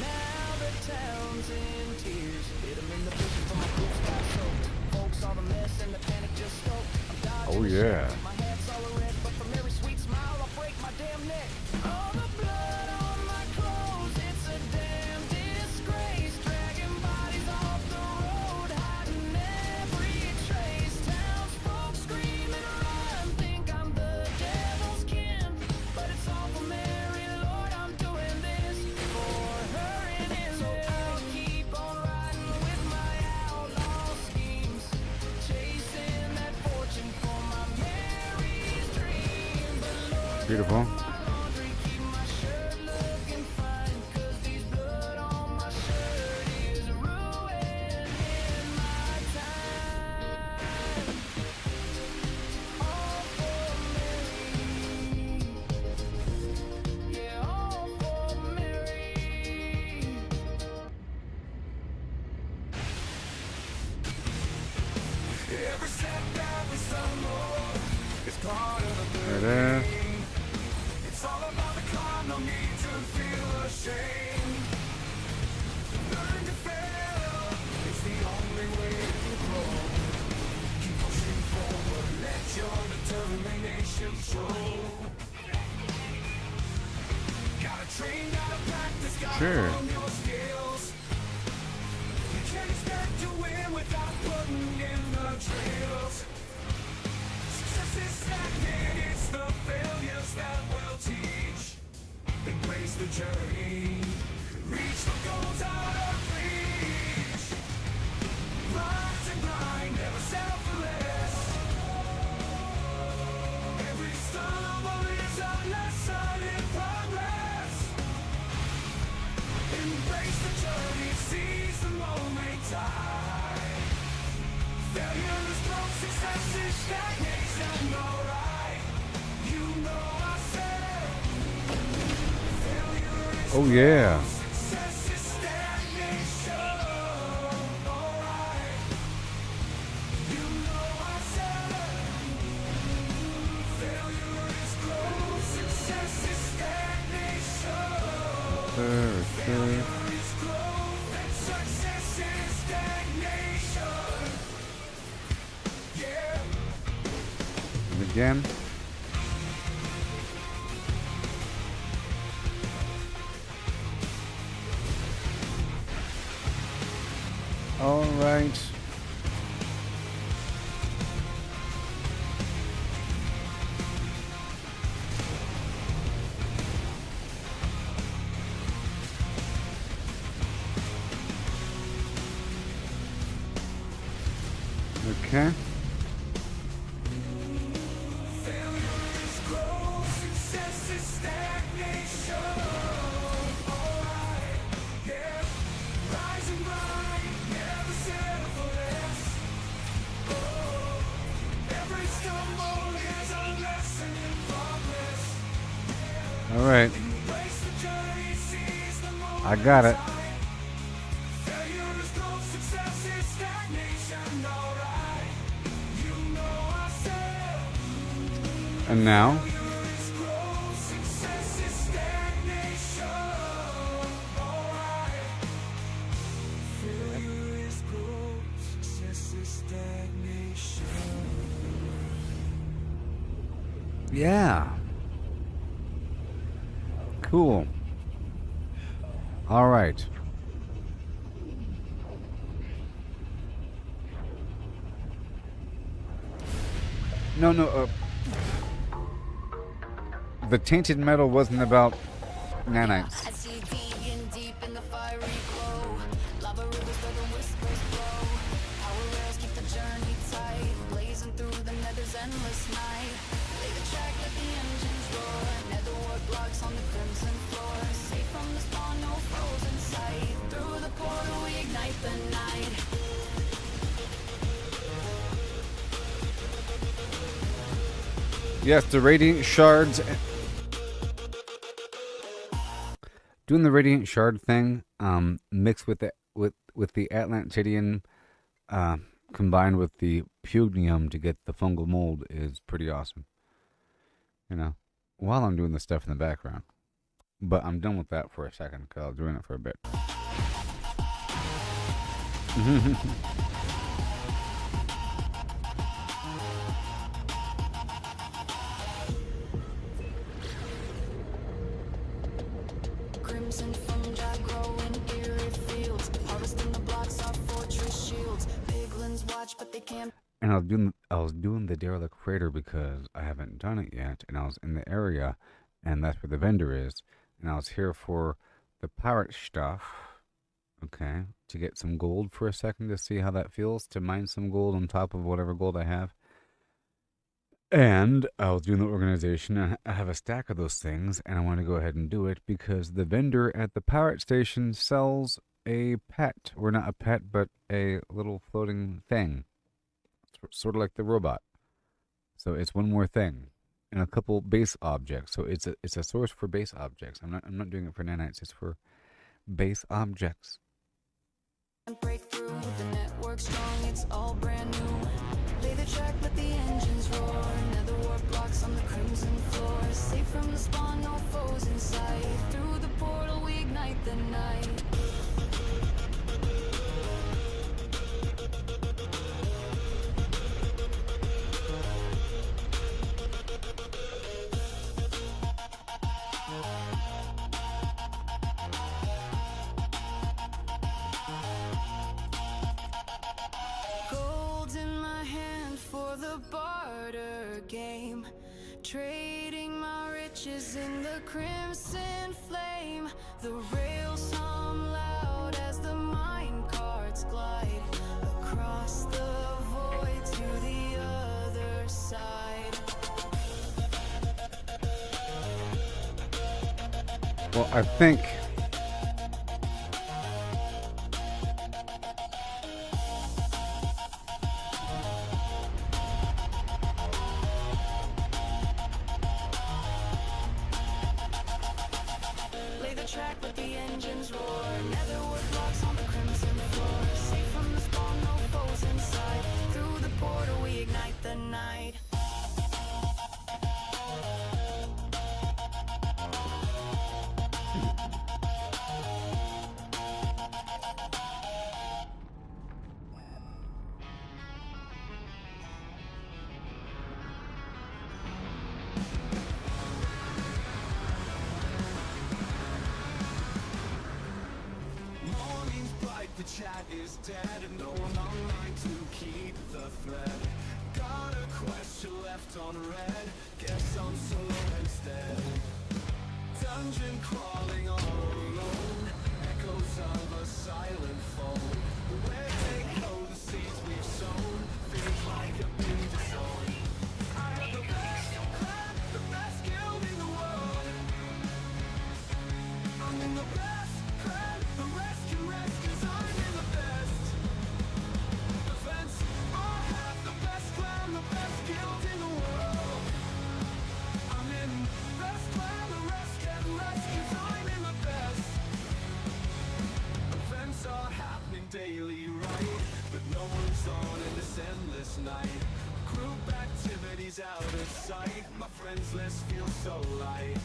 Now the town's in tears. Hit 'em in the bushes, but my boots got soaked. Folks saw the mess and the panic just stoked. I'm dodging Oh, the yeah. sheriff. My hat's all red, but for Mary's sweet smile, I'll break my damn neck. Oh, the blood on my clothes, it's a damn disgrace. Dragging bodies off the road, hiding every trace. Townsfolk screaming, run, think I'm the devil's kin. But it's all for Mary, Lord, I'm doing this for her in his I'll keep on riding with my outlaw schemes, chasing that fortune for my Mary's dream. But Lord, Beautiful. laundry, keep my shirt looking fine, 'cause these blood on my shirt is ruining my time. All for Mary, yeah, all for Mary. Every setback we stumble is part of the There it is. It's all about the climb, no need to feel ashamed. Learn to fail, it's the only way to grow. Keep pushing forward, let your determination show. Gotta train, gotta practice, gotta Sure. hone your skills. You can't expect to win without putting in the drills. Success is stagnant, it's the failures that will teach. Embrace the journey, reach the goals out of reach. Rise and grind, never settle for less. Every stumble is a lesson in progress. Embrace the journey, seize the moment time. Failure is growth, success is stagnation, alright. You know I said, failure is Oh, yeah. success is stagnation, alright. You know I said, failure is growth, success is stagnation. There, there. Is growth and success is stagnation. Yeah. again. All right. Okay. All right. I got it. And now, yeah. Cool. All right. No. The tainted metal wasn't about nanites. I see vegan deep in the fiery glow. Lava rivers where the whispers blow. Power rails keep the journey tight. Blazing through the nether's endless night. Lay the track, let the engines roar. Nether war blocks on the crimson floor. Safe from the spawn, no frozen sight. Through the portal we ignite the night. Yes, the radiant shards. Doing the radiant shard thing, mixed with the Atlantidian, combined with the pugnium to get the fungal mold is pretty awesome. You know, while I'm doing the stuff in the background, but I'm done with that for a second because I was doing it for a bit. Crimson fungi grow in eerie fields. Harvesting the blocks off fortress shields. Piglins watch, but they can't. And I was doing the derelict crater because I haven't done it yet, and I was in the area, and that's where the vendor is, and I was here for the pirate stuff, okay, to get some gold for a second to see how that feels, to mine some gold on top of whatever gold I have. And I was doing the organization, and I have a stack of those things, and I want to go ahead and do it because the vendor at the pirate station sells a pet, or not a pet, but a little floating thing, sort of like the robot. So it's one more thing, and a couple base objects. So it's a source for base objects. I'm not doing it for nanites. It's for base objects. Break through the network strong, it's all brand new. Lay the track, let the engines roar. Nether war blocks on the crimson floor. Safe from the spawn, no foes in sight. Through the portal we ignite the night. Gold in my hand for the barter game. Trading my riches in the crimson flame. The rails hum loud as the mine carts glide across the void to the other side. Well, I think Lay the track, let the engines roar. Nether war blocks on the crimson floor. Safe from the spawn, no foes inside. Through the portal we ignite the night. chat is dead and no one online to keep the thread. Got a question left on red, guess I'm solo instead. Dungeon crawling all alone, echoes of a silent phone. Where they go, the seeds we've sown, feels like a big disown. I have the best clan, the best guild in the world. I'm in the best clan, the rest can rest, 'cause I'm in the best. Defense, I have the best clan, the best guild in the world. I'm in best clan, the rest can rest, 'cause I'm in the best. Events are happening daily, right? But no one's on in this endless night. Group activities out of sight, my friends list feels so light.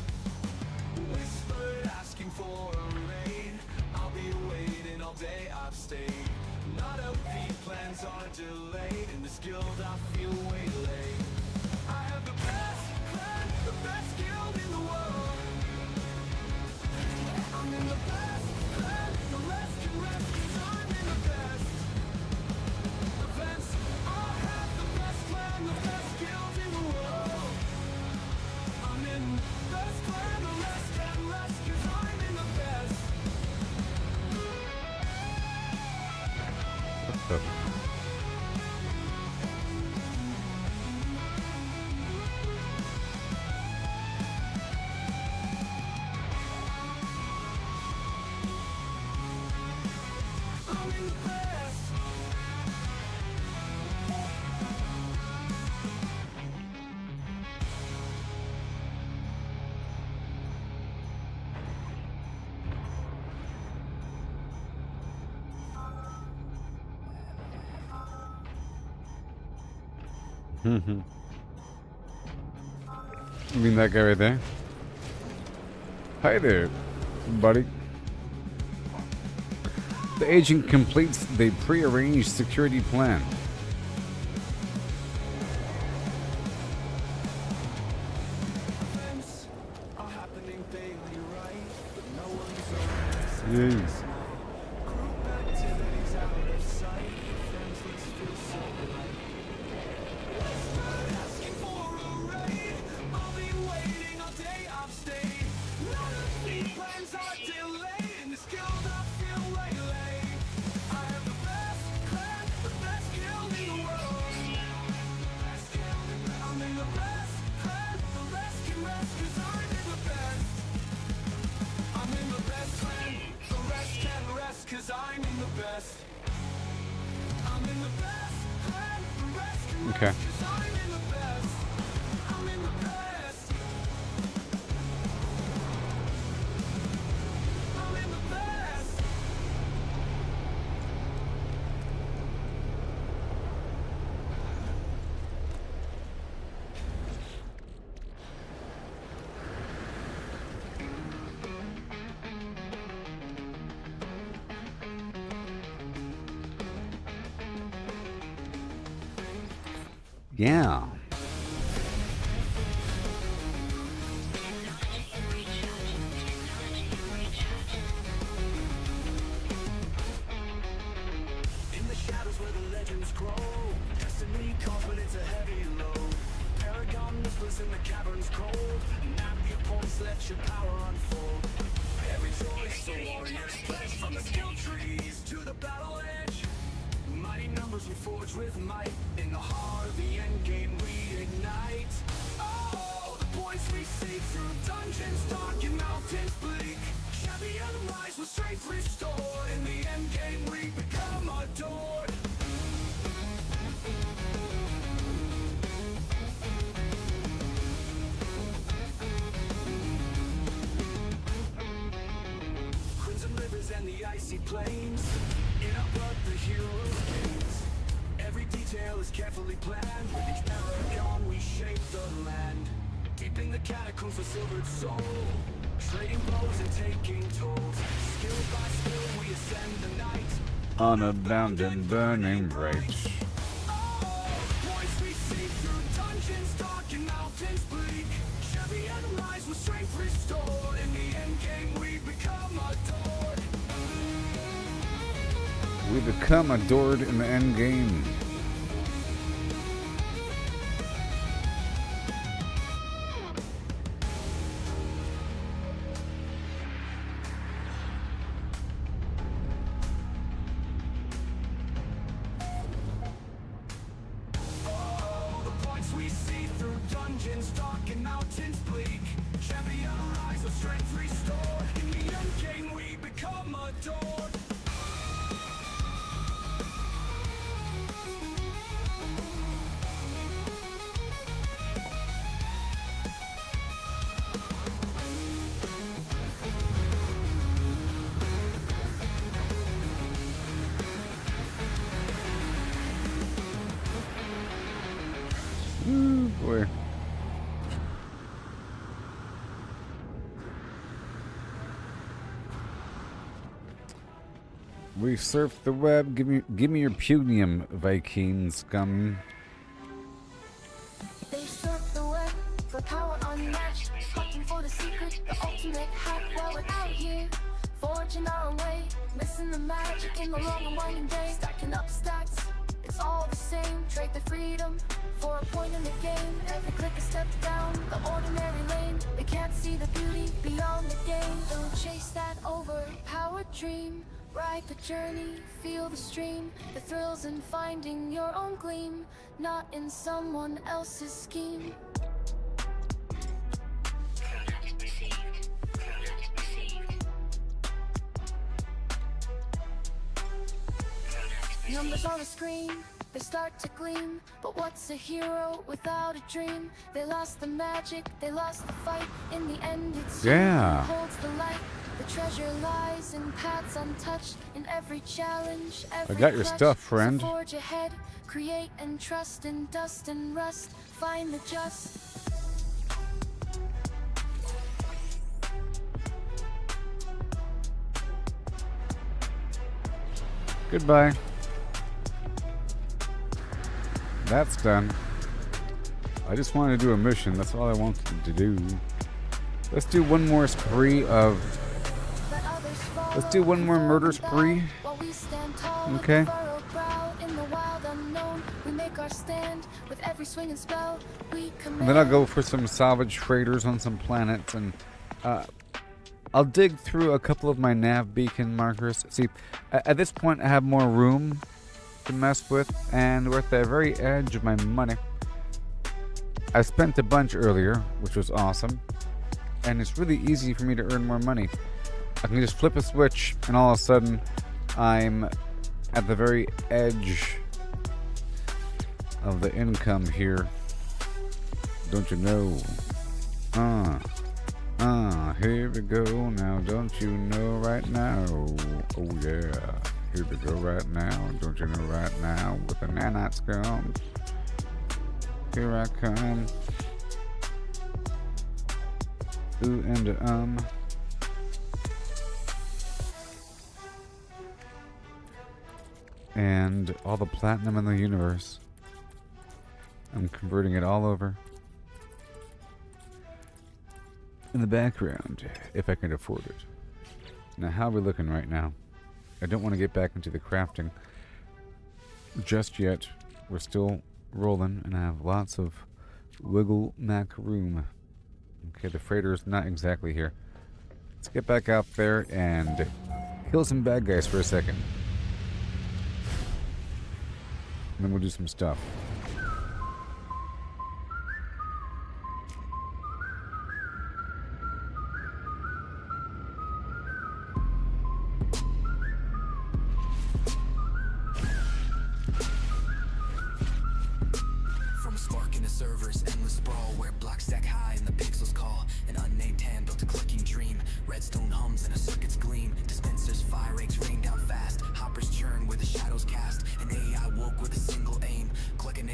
Whispered asking for a raid, I'll be waiting all day, I've stayed. Not LP plans are delayed, in this guild I feel way late. I have the best clan, the best guild in the world. I'm in the best clan, the rest can rest, 'cause I'm in the best. Events, I have the best clan, the best guild in the world. I'm in best clan, the rest can rest, 'cause I'm in the best. What the? I'm in the best. You mean that guy right there? Hi there, buddy. The agent completes the prearranged security plan. Events are happening daily, right? But no one's on this Yay. group activities out of sight. Friends list feels so light. Whispered asking for a raid, I'll be waiting all day, I've stayed. None of these plans are delayed, in this guild I feel way late. I have the best clan, the best guild in the world. I'm in the best clan, the rest can rest, 'cause I'm in the best. I'm in the best clan, the rest can rest, 'cause I'm in the best. I'm in the best clan, the rest can rest, Okay. 'cause I'm in the best. I'm in the best. I'm in the best. Yeah. In the shadows where the legends grow, destiny calls but it's a heavy load. Paragon whispers in the caverns cold. Nap your pulse, let your power unfold. Every choice a warrior's pledge, from the skill trees to the battle edge. Mighty numbers we forge with might. In the heart of the end game we ignite. Oh, the points we seek through dungeons dark and mountains bleak. Champion rise with strength restored. In the end game we become adored. Crimson rivers and the icy plains. In our blood the heroes gaze. Every detail is carefully planned. With each paragon we shape the land. Deep in the catacombs a silvered soul. Trading blows and taking tolls. Skill by skill we ascend the night. On a bound and burning rage. Oh, the points we seek through dungeons dark and mountains bleak. Champion rise with strength restored. In the end game we become adored. We become adored in the end game. The points we see through dungeons, dark and mountains bleak. Champion rise of strength restored. In the end game we become adored. Ooh, boy. We surf the web. Give me your punium, Viking scum. They surf the web for power unmatched, looking for the secret, the ultimate hack. While we're out here, forging our own way, missing the magic in the long and winding day. Stacking up stacks, it's all the same. Trade the freedom for a point in the game. Every click a step down the ordinary lane. They can't see the beauty beyond the game. Don't chase that overpowered dream. Ride the journey, feel the stream, the thrills in finding your own gleam, not in someone else's scheme. Product received. Product received. Product Numbers on the screen, they start to gleam. But what's a hero without a dream? They lost the magic, they lost the fight. In the end, it's you Yeah. who holds the light. The treasure lies in paths untouched. In every challenge, every got your clutch. stuff, So friend. forge ahead, create and trust in dust and rust. Find the just. Goodbye. That's done. I just wanted to do a mission. That's all I wanted to do. Let's do one more spree of... Let others follow, Let's do one more murder and bow, spree. while we stand tall with Okay. furrowed brow. In the wild unknown, we make our stand. With every swing and spell, we command. And then I'll go for some salvage traders on some planets, and I'll dig through a couple of my nav beacon markers. See, at this point I have more room to mess with, and we're at the very edge of my money. I spent a bunch earlier, which was awesome, and it's really easy for me to earn more money. I can just flip a switch, and all of a sudden I'm at the very edge of the income here. Don't you know? Here we go now. Don't you know right now? Oh yeah, here we go right now. Don't you know right now? With the Nanites come, here I come. Ooh and and all the platinum in the universe. I'm converting it all over. In the background, if I can afford it. Now, how are we looking right now? I don't want to get back into the crafting just yet. We're still rolling, and I have lots of wiggle mac room. Okay, the freighter's not exactly here. Let's get back out there and kill some bad guys for a second. And then we'll do some stuff. From a spark in the servers, endless sprawl, where blocks stack high and the pixels call. An unnamed hand built a clicking dream. Redstone hums and a circuit's gleam. Dispensers, fire rakes rain down fast. Hoppers churn where the shadows cast. An AI woke with a single aim. Clicking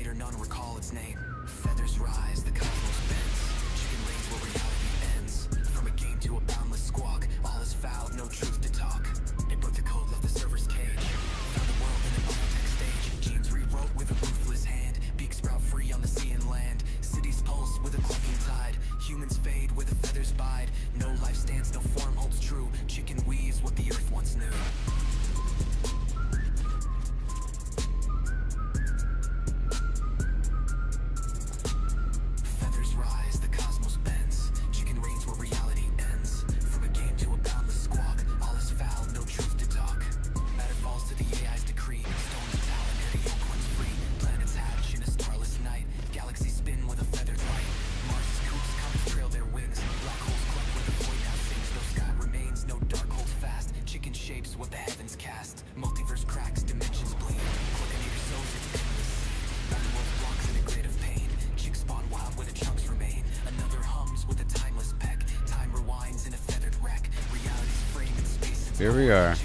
Here we are.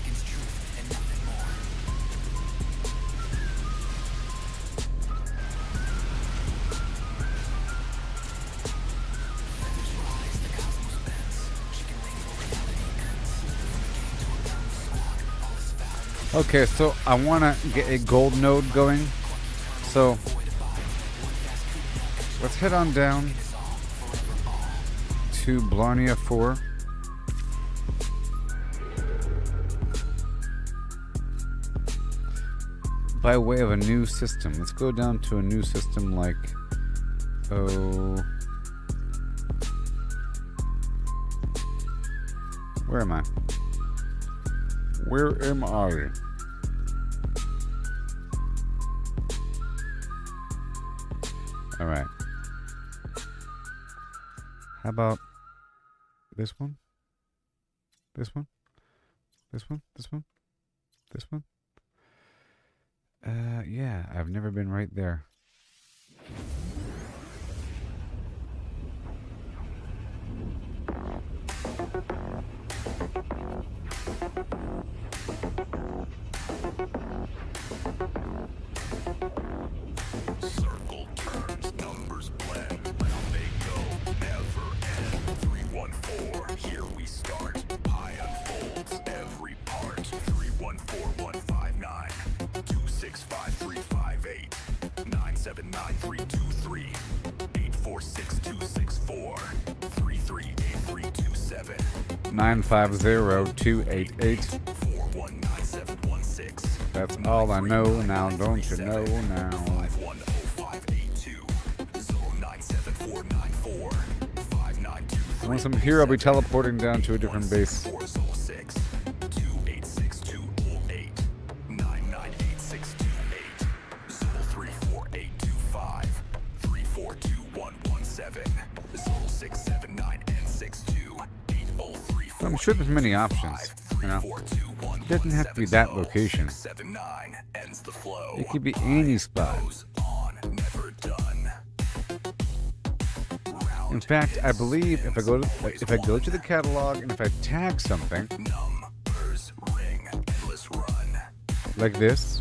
Okay, so I want to get a gold node going. So let's head on down to Blarnea 4. By way of a new system. Let's go down to a new system like, where am I? Where am I? All right. How about this one? This one? This one? This one? This one? Yeah, I've never been right there. Circle turns, numbers blend. Round they go, never end. 314, here we start. Pi unfolds every part. 314159, 265,358, 979,323, 846,264, 338327, 950288. 419716. That's all I know now, don't you know now? 510582, 097494, 5923. Once I'm here, I'll be teleporting down to a different base. 406, 286208, 998628, 034825, 342117, 0679N62, 8034. I'm sure there's many options, you know. It doesn't have to be that location. It could be any spot. In fact, I believe if I go to the catalog and if I tag something like this,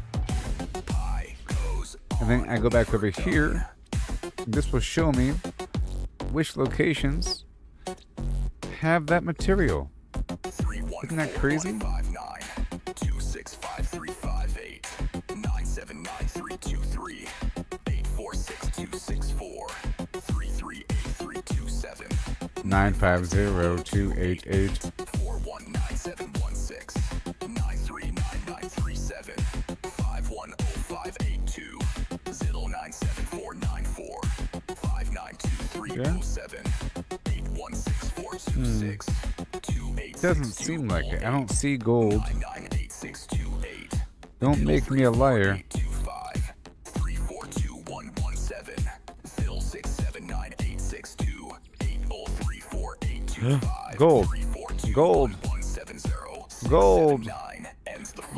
and then I go back over here, this will show me which locations have that material. Isn't that crazy? 265,358, 979,323, 846,264, 338327, 950288. 419716, 939937, 510582, 097494, 592307, 816426. Doesn't seem like it. I don't see gold. Don't make me a liar. Gold. Gold. Gold.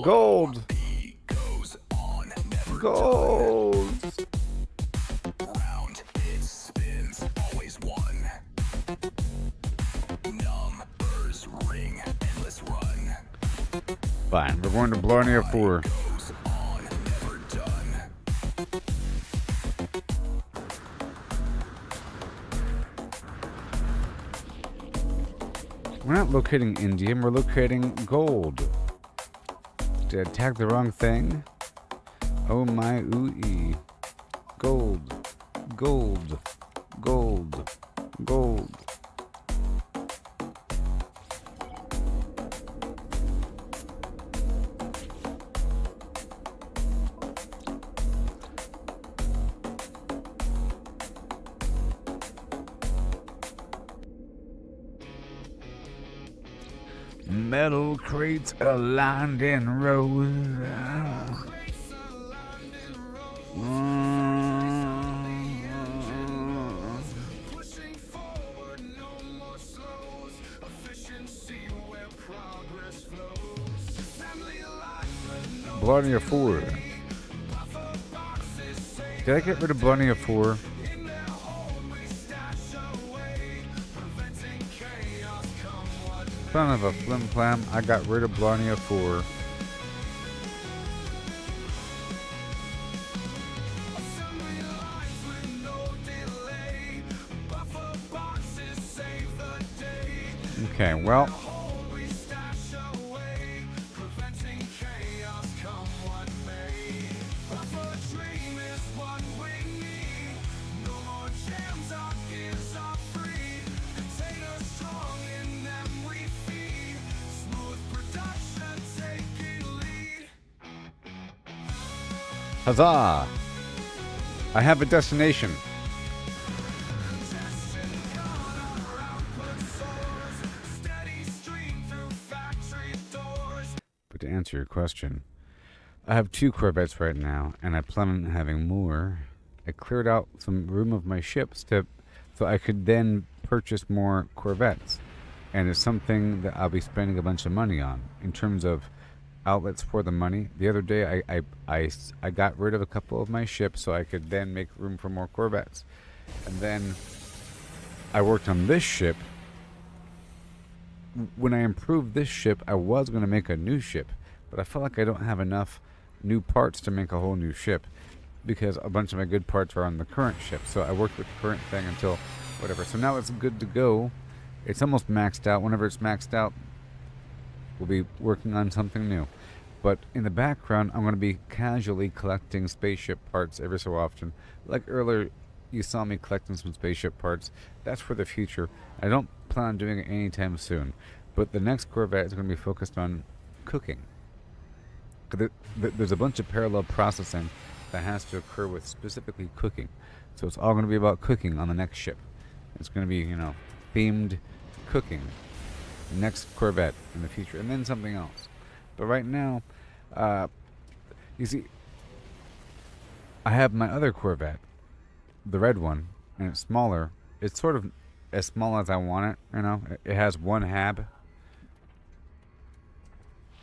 Gold. Gold. Round it spins, always one. Numbers ring, endless run. Fine, we're going to Blarnea 4. Goes on, never done. We're not locating indium, we're locating gold. Did I tag the wrong thing? Oh my ooey. Gold. Gold. Gold. Gold. Metal crates aligned in rows. Pushing forward, no more slows. Efficiency where progress flows. Family life, no Blarnea 4. buffer boxes safe Did I get rid of Blarnea 4? in their home. We stash away, preventing chaos come what may. Son of a flim flam, I got rid of Blarney 4. Okay, well. Huzzah! I have a destination. But to answer your question, I have 2 Corvettes right now, and I plan on having more. I cleared out some room of my ships so I could then purchase more Corvettes. And it's something that I'll be spending a bunch of money on in terms of outlets for the money. The other day I got rid of a couple of my ships so I could then make room for more Corvettes. And then I worked on this ship. When I improved this ship, I was going to make a new ship, but I felt like I don't have enough new parts to make a whole new ship because a bunch of my good parts are on the current ship. So I worked with the current thing until whatever. So now it's good to go. It's almost maxed out. Whenever it's maxed out, we'll be working on something new. But in the background, I'm going to be casually collecting spaceship parts every so often. Like earlier, you saw me collecting some spaceship parts. That's for the future. I don't plan on doing it anytime soon. But the next Corvette is going to be focused on cooking. There's a bunch of parallel processing that has to occur with specifically cooking. So it's all going to be about cooking on the next ship. It's going to be, themed cooking. Next Corvette in the future, and then something else. But right now, you see, I have my other Corvette, the red one, and it's smaller. It's sort of as small as I want it, It has 1 hab.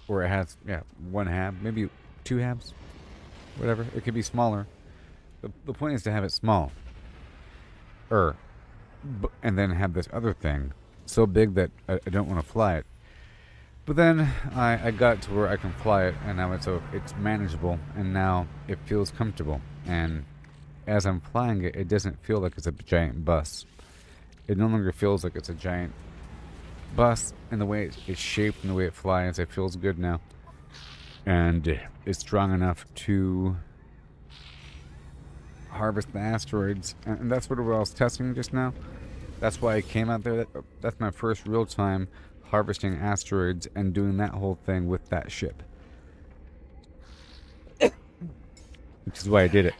Or it has, 1 hab, maybe 2 habs. Whatever, it could be smaller. The point is to have it small. And then have this other thing so big that I don't want to fly it. But then I got to where I can fly it, and now it's manageable, and now it feels comfortable. And as I'm flying it, it doesn't feel like it's a giant bus. It no longer feels like it's a giant bus, and the way it's shaped and the way it flies, it feels good now. And it's strong enough to harvest the asteroids, and that's what I was testing just now. That's why I came out there. That's my first real time harvesting asteroids and doing that whole thing with that ship. Which is why I did it.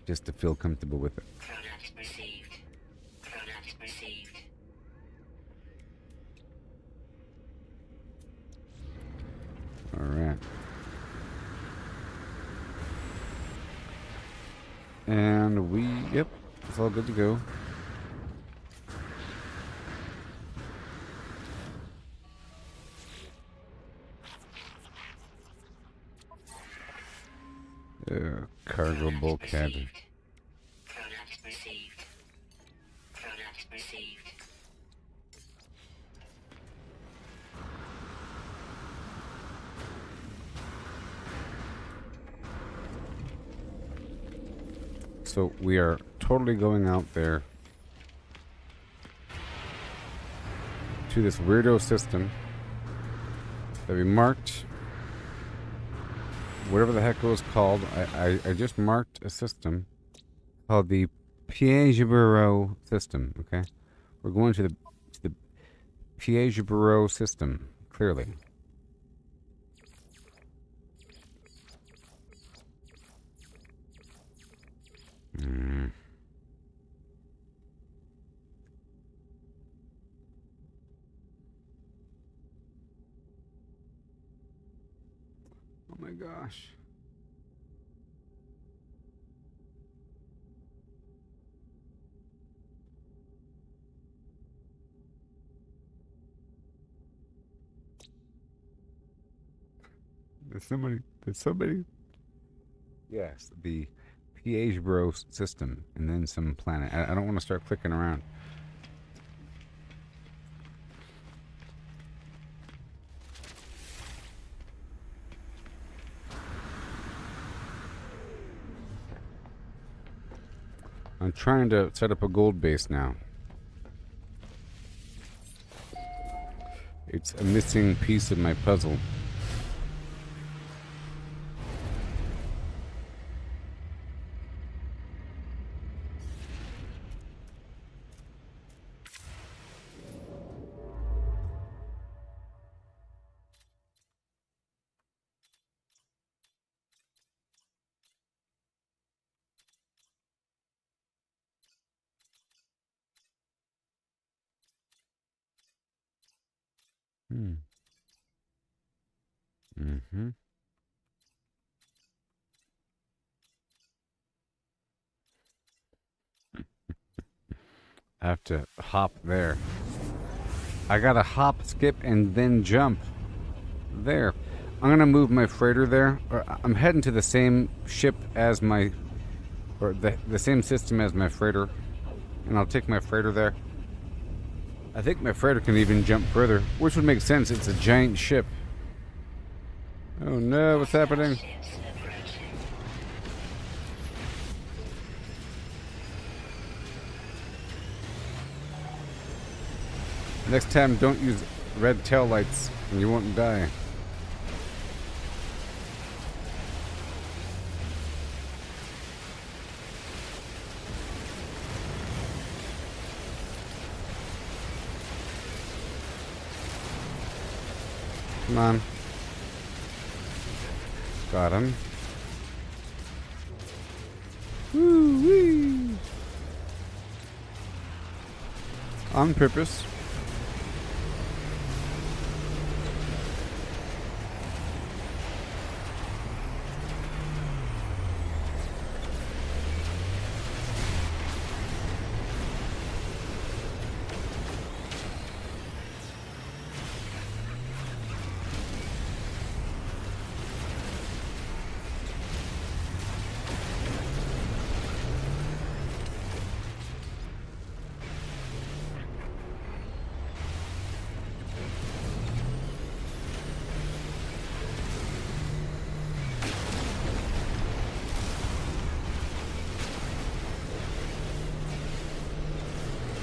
Just to feel comfortable with it. Product received. Product received. Alright. And yep, it's all good to go. Cargo bulkhead. Product received. Product received. So we are totally going out there to this weirdo system that we marked. Whatever the heck it was called, I just marked a system called the Piège-Bureau system. Okay, we're going to the Piège-Bureau system. Clearly, Oh my gosh. There's somebody. Yes, the Piège-Bureau system, and then some planet. I don't want to start clicking around. I'm trying to set up a gold base now. It's a missing piece of my puzzle. Mm-hmm. I have to hop there. I gotta hop, skip, and then jump. There. I'm gonna move my freighter there. I'm heading to the same ship as my... Or the same system as my freighter. And I'll take my freighter there. I think my freighter can even jump further, which would make sense. It's a giant ship. Oh no, what's happening? Ships approaching. Next time, don't use red tail lights and you won't die. Come on. Got him. Woo-wee. On purpose.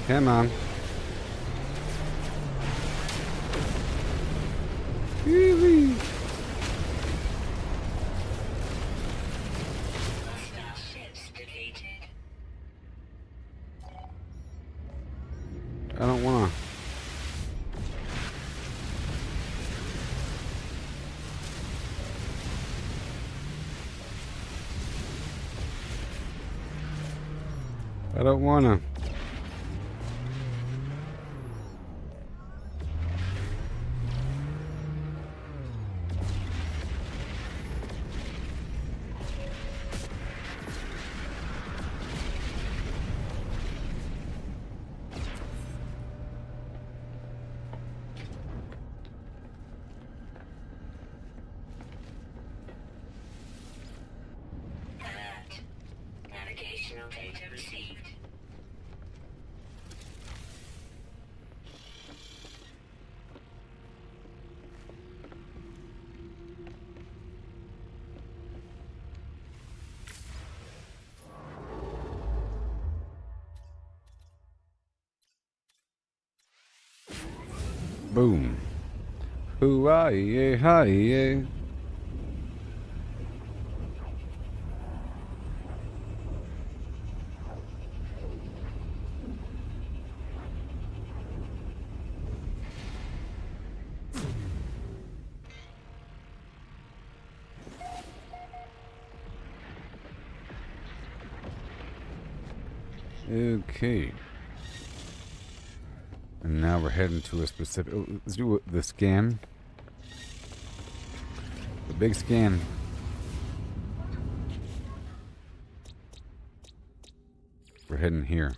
Come on. Wee-wee. Hostile ships defeated. I don't wanna. I don't wanna. Alert. Navigational data received. Boom. Hoo-ah-yay, hi-yay. Okay. And now we're heading to a specific... Oh, let's do the scan. The big scan. We're heading here.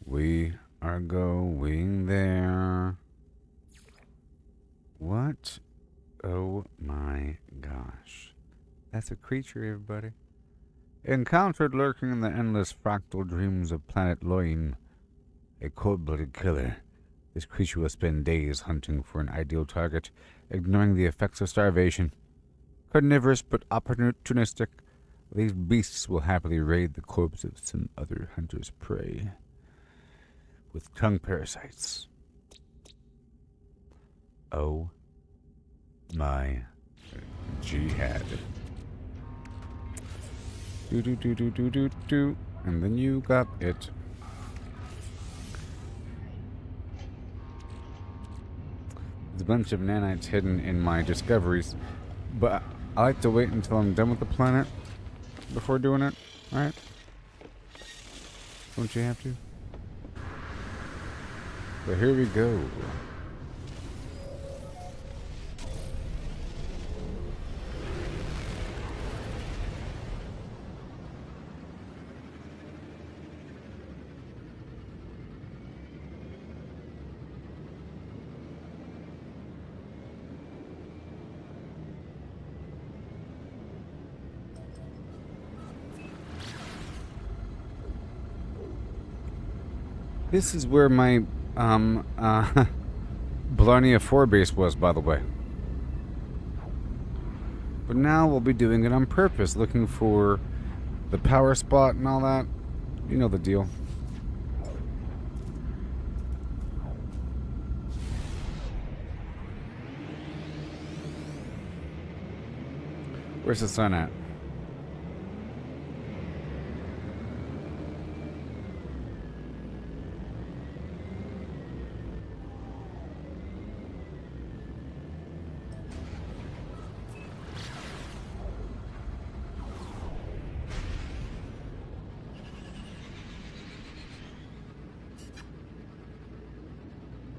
We are going there. What? Oh my gosh. That's a creature, everybody. Encountered lurking in the endless fractal dreams of planet Loin. A cold-blooded killer. This creature will spend days hunting for an ideal target, ignoring the effects of starvation. Carnivorous but opportunistic, These beasts will happily raid the corpse of some other hunter's prey with tongue parasites. Oh my jihad. Do do do do do do do. And then you got it. There's a bunch of nanites hidden in my discoveries, but I like to wait until I'm done with the planet before doing it, right? Don't you have to? But here we go. This is where my Blarnea 4 base was, by the way. But now we'll be doing it on purpose, looking for the power spot and all that. You know the deal. Where's the sun at?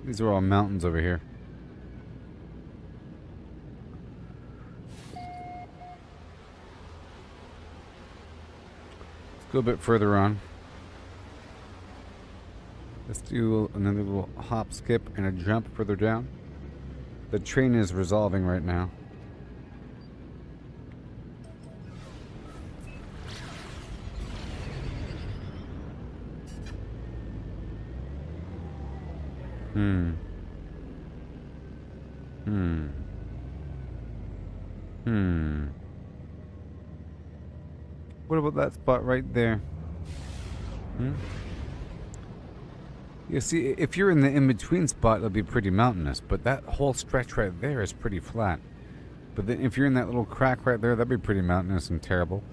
These are all mountains over here. Let's go a bit further on. Let's do another little hop, skip, and a jump further down. The train is resolving right now. What about that spot right there? You see, if you're in the in-between spot, it'll be pretty mountainous, but that whole stretch right there is pretty flat. But then if you're in that little crack right there, that'd be pretty mountainous and terrible,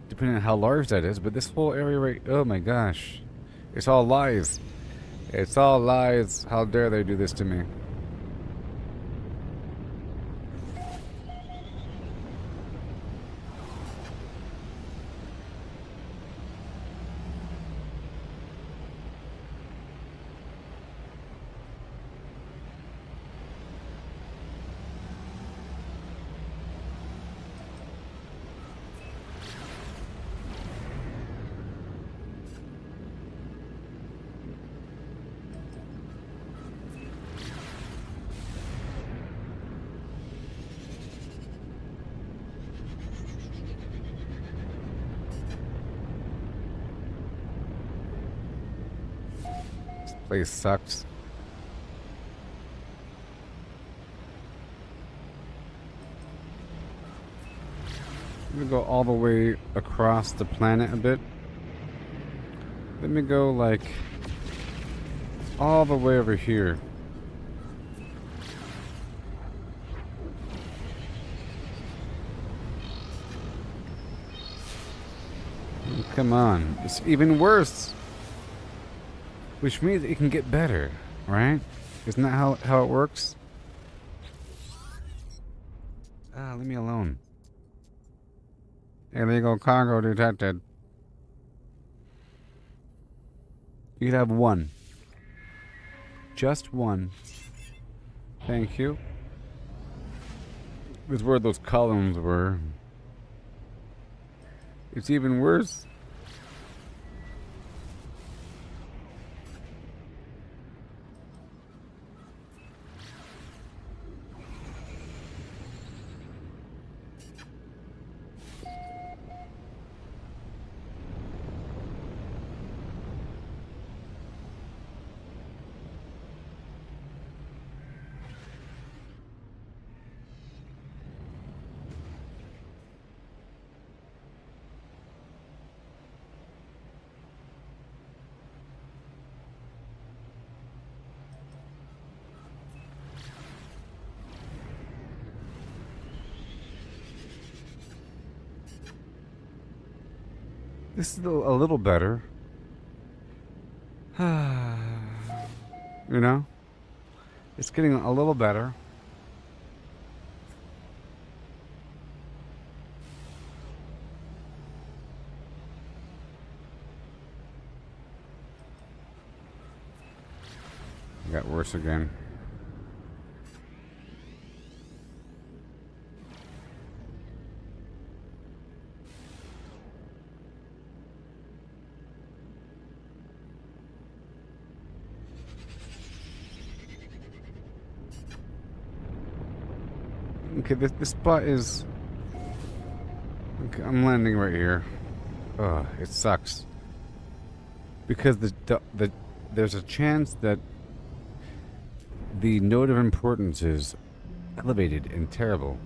depending on how large that is. But this whole area right, oh my gosh. It's all lies. It's all lies. How dare they do this to me? Place sucks. Let me go all the way across the planet a bit. Let me go like all the way over here. Come on, it's even worse. Which means it can get better, right? Isn't that how it works? Ah, leave me alone. Illegal cargo detected. You could have one. Just one. Thank you. This is where those columns were. It's even worse. This is a little better. You know? It's getting a little better. It got worse again. Okay, this spot is... Okay, I'm landing right here. Ugh, it sucks. Because there's a chance that the note of importance is elevated and terrible.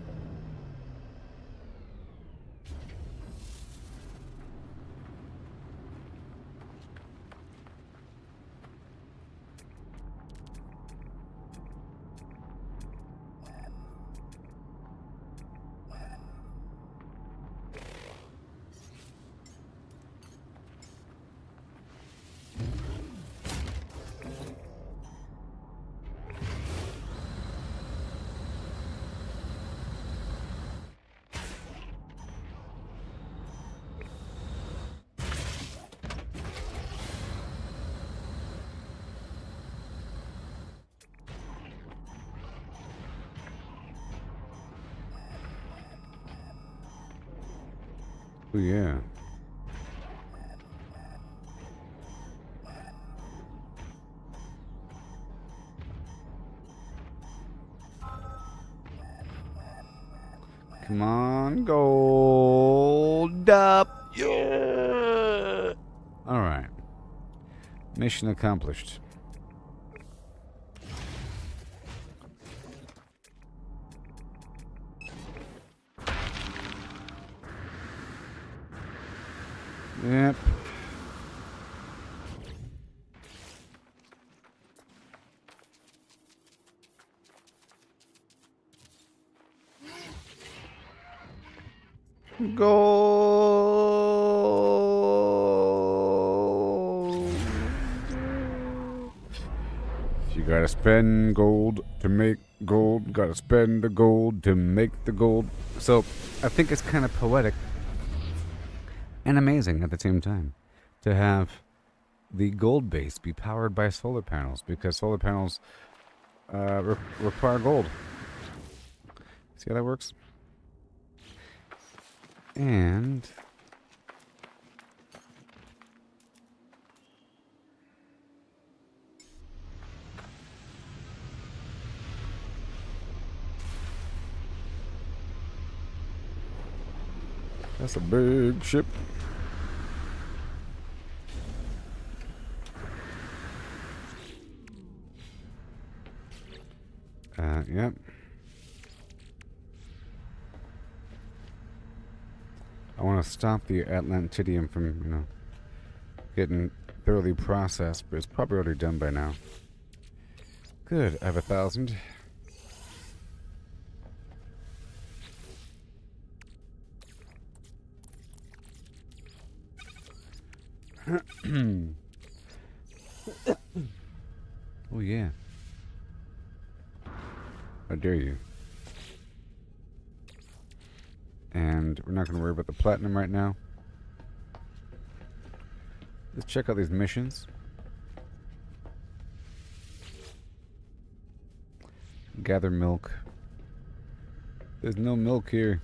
Oh, yeah. Come on, gold up. Yeah. All right. Mission accomplished. Yep. Gold. You gotta spend gold to make gold. Gotta spend the gold to make the gold. So, I think it's kind of poetic and amazing at the same time to have the gold base be powered by solar panels, because solar panels require gold. See how that works? And that's a big ship. Yep. I want to stop the Atlantidium from, getting thoroughly processed, but it's probably already done by now. Good, I have 1,000. Oh yeah. How dare you? And we're not going to worry about the platinum right now. Let's check out these missions. Gather milk. There's no milk here.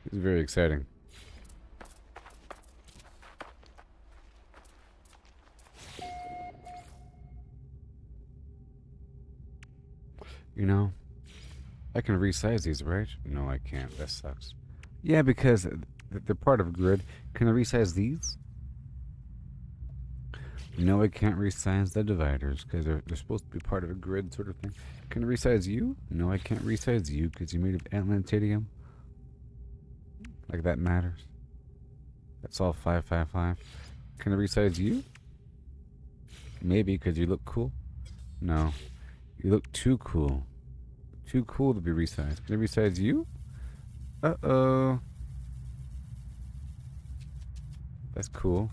It's very exciting. I can resize these, right? No, I can't. That sucks. Yeah, because they're part of a grid. Can I resize these? No, I can't resize the dividers because they're supposed to be part of a grid sort of thing. Can I resize you? No, I can't resize you because you're made of Atlantidium. Like that matters. That's all 555. Can I resize you? Maybe, because you look cool. No. You look too cool. Too cool to be resized. Can I resize you? Uh-oh. That's cool.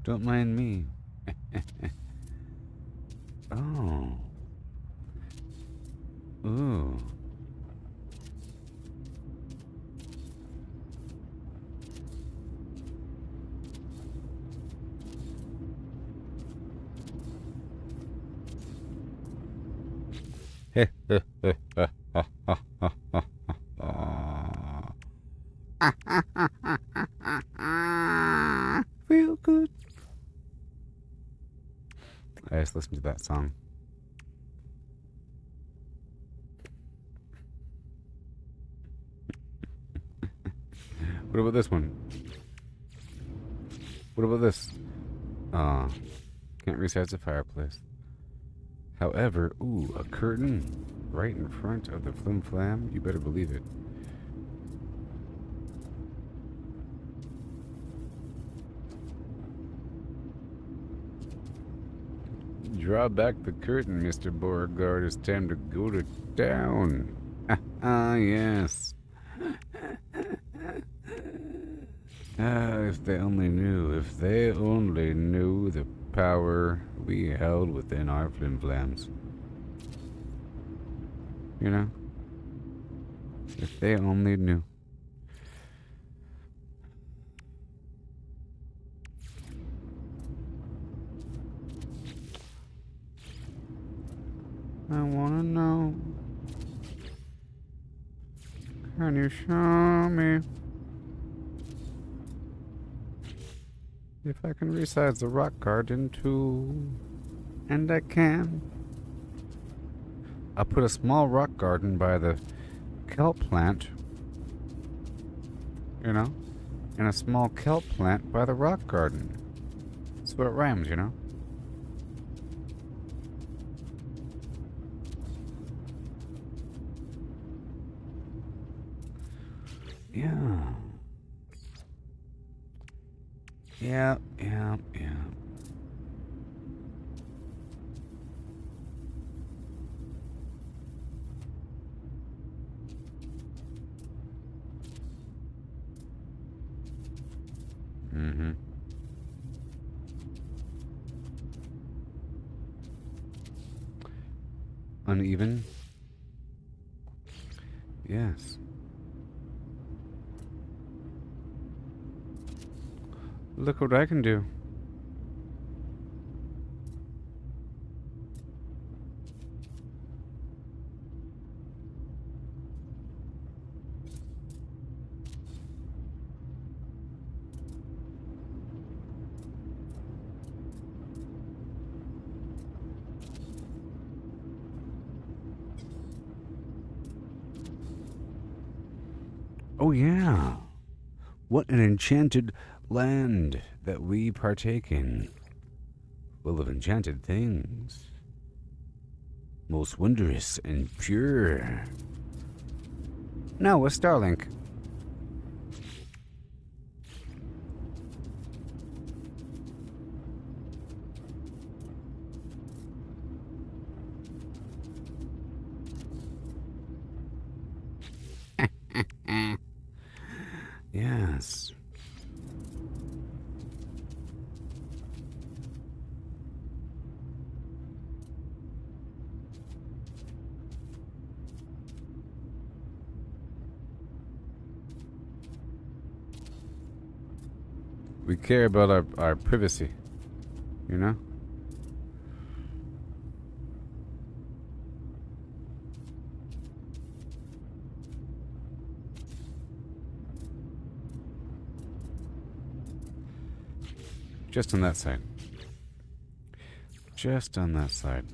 Don't mind me. Oh. Ooh. Feel good. Let's listen to that song. What about this one? What about this? Can't resize the fireplace. However, ooh, a curtain right in front of the flim flam. You better believe it. Draw back the curtain, Mr. Beauregard. It's time to go to town. Ah, yes. If they only knew. If they only knew the power we held within our flim-flams. You know? If they only knew. I wanna know. Can you show me if I can resize the rock garden too? And I can. I'll put a small rock garden by the kelp plant, you know, and a small kelp plant by the rock garden. So it rhymes, you know. Yeah. Yeah. Mm-hmm. Uneven? Yes. Look what I can do. Oh yeah. What an enchanted land that we partake in. Full of enchanted things. Most wondrous and pure. No, a Starlink. Yes. We care about our privacy, you know? Just on that side. Just on that side.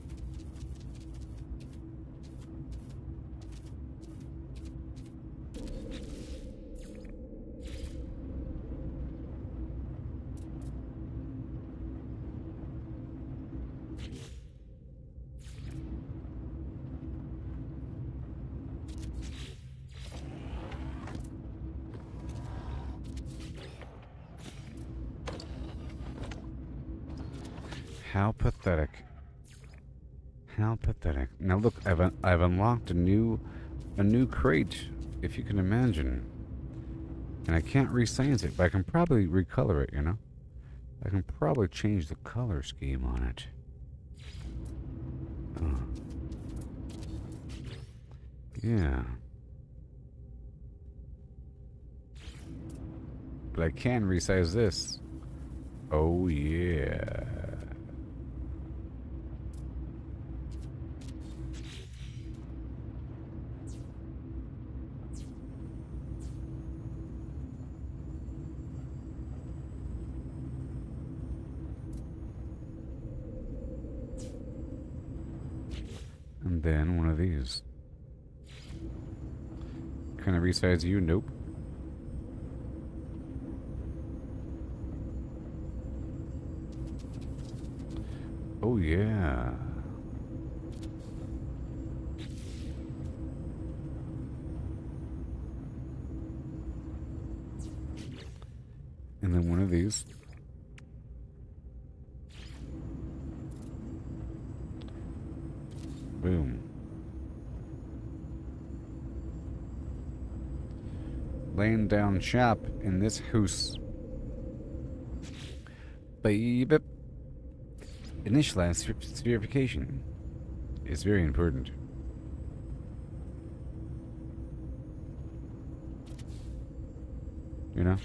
How pathetic. How pathetic. Now look, I've unlocked a new crate, if you can imagine. And I can't resize it, but I can probably recolor it, you know? I can probably change the color scheme on it. Yeah. But I can resize this. Oh, yeah. And then one of these. Can I resize you? Nope. Oh, yeah. And then one of these. Boom. Laying down shop in this house. Baby. Initialize verification is very important. You know?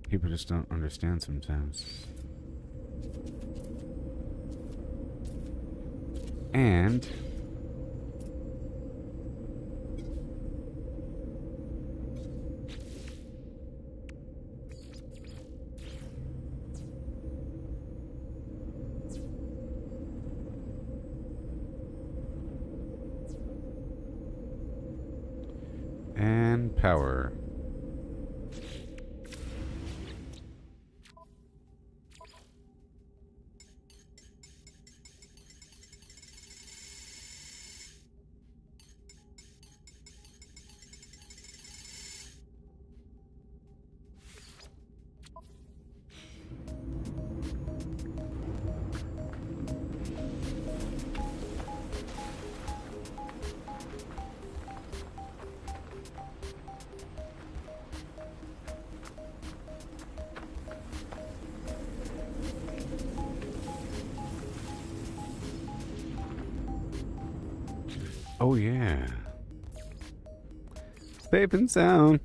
People just don't understand sometimes. And power. Oh yeah. Safe and sound.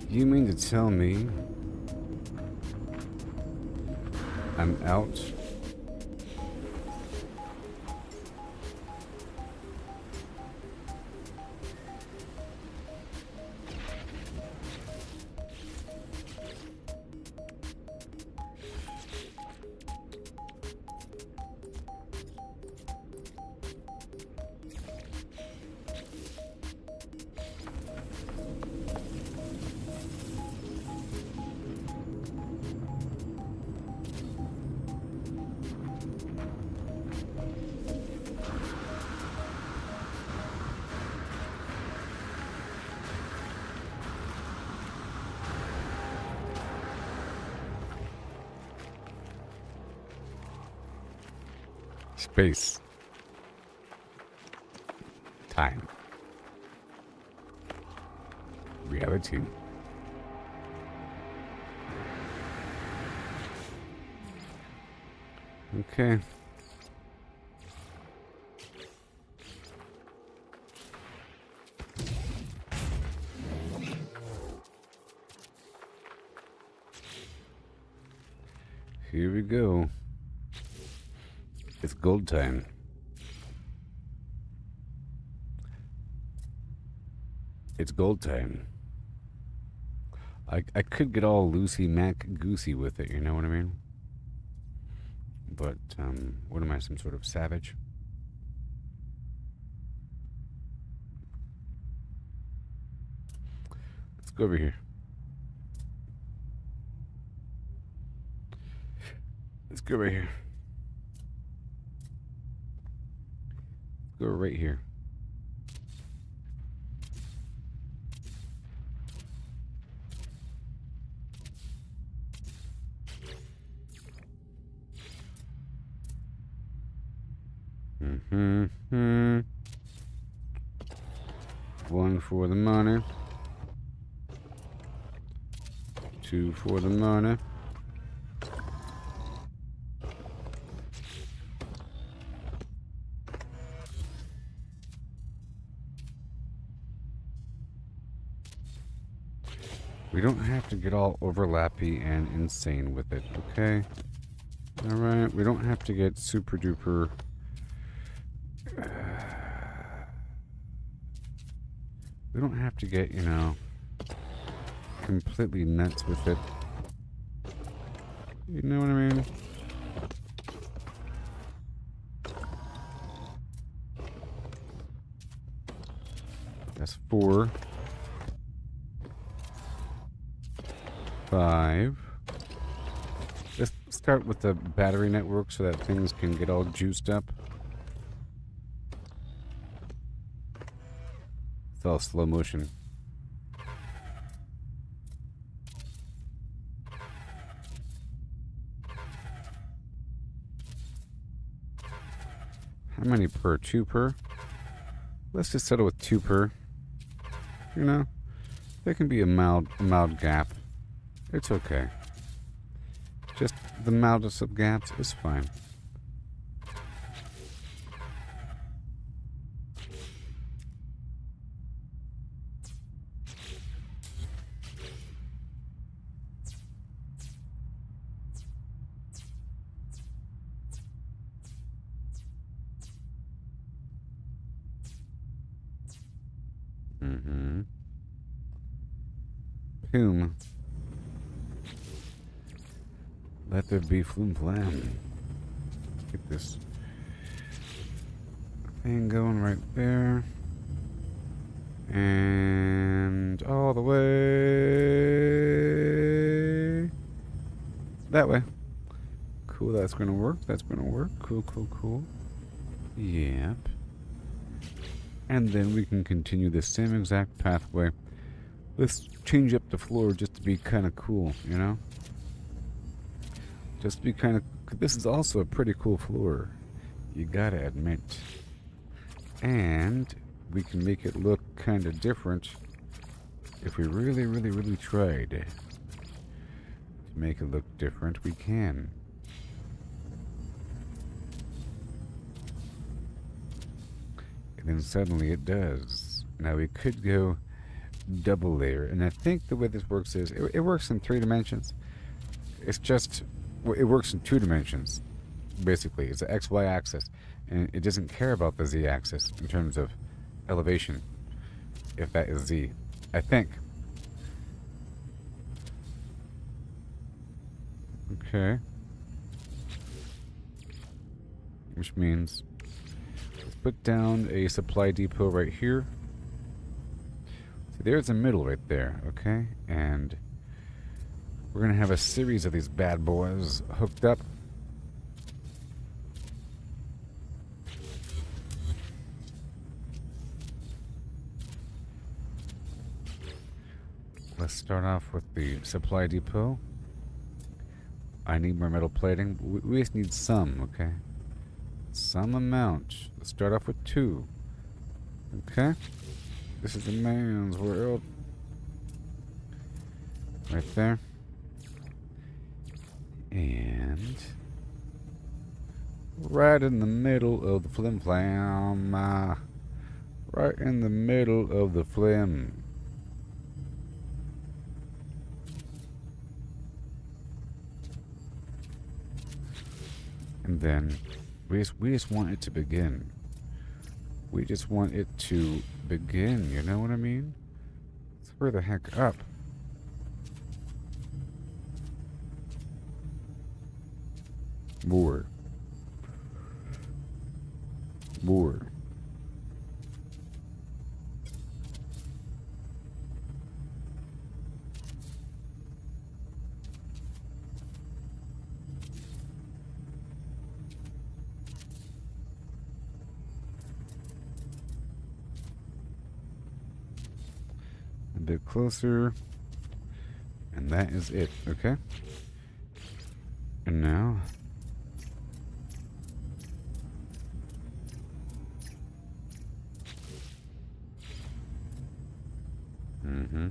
You mean to tell me I'm out? Space. Time. Reality. Okay. Here we go. It's gold time. It's gold time. I could get all Lucy Mac goosey with it, you know what I mean? But, what am I, some sort of savage? Let's go over here. Let's go right here. Go right here. Mm-hmm. One for the money. Two for the money. We don't have to get all overlappy and insane with it, okay? Alright, we don't have to get super duper... we don't have to get, you know, completely nuts with it. You know what I mean? That's 4. 5. Let's start with the battery network so that things can get all juiced up. It's all slow motion. How many per? 2 per? Let's just settle with 2 per. You know, there can be a mild gap. It's okay. Just the mildest of gaps is fine. Mm-hmm. Whom? Let there be flim flam. Get this thing going right there. And all the way that way. Cool, that's gonna work. That's gonna work. Cool, cool, cool. Yep. And then we can continue the same exact pathway. Let's change up the floor just to be kind of cool, you know? Just to be kind of... This is also a pretty cool floor. You gotta admit. And we can make it look kind of different if we really, really, really tried to make it look different. We can. And then suddenly it does. Now we could go double layer, and I think the way this works is it works in 3 dimensions. It's just... Well, it works in 2 dimensions, basically. It's an XY axis, and it doesn't care about the Z axis in terms of elevation, if that is Z, I think. Okay. Which means, let's put down a supply depot right here. So there's a middle right there, okay? And we're going to have a series of these bad boys hooked up. Let's start off with the supply depot. I need more metal plating. We just need some, okay? Some amount. Let's start off with 2. Okay? This is the man's world. Right there. And right in the middle of the flim flam. Right in the middle of the flim. And then we just want it to begin. We just want it to begin, you know what I mean? Let's hurry the heck up. More. More. A bit closer. And that is it, okay? And now Mm-hmm.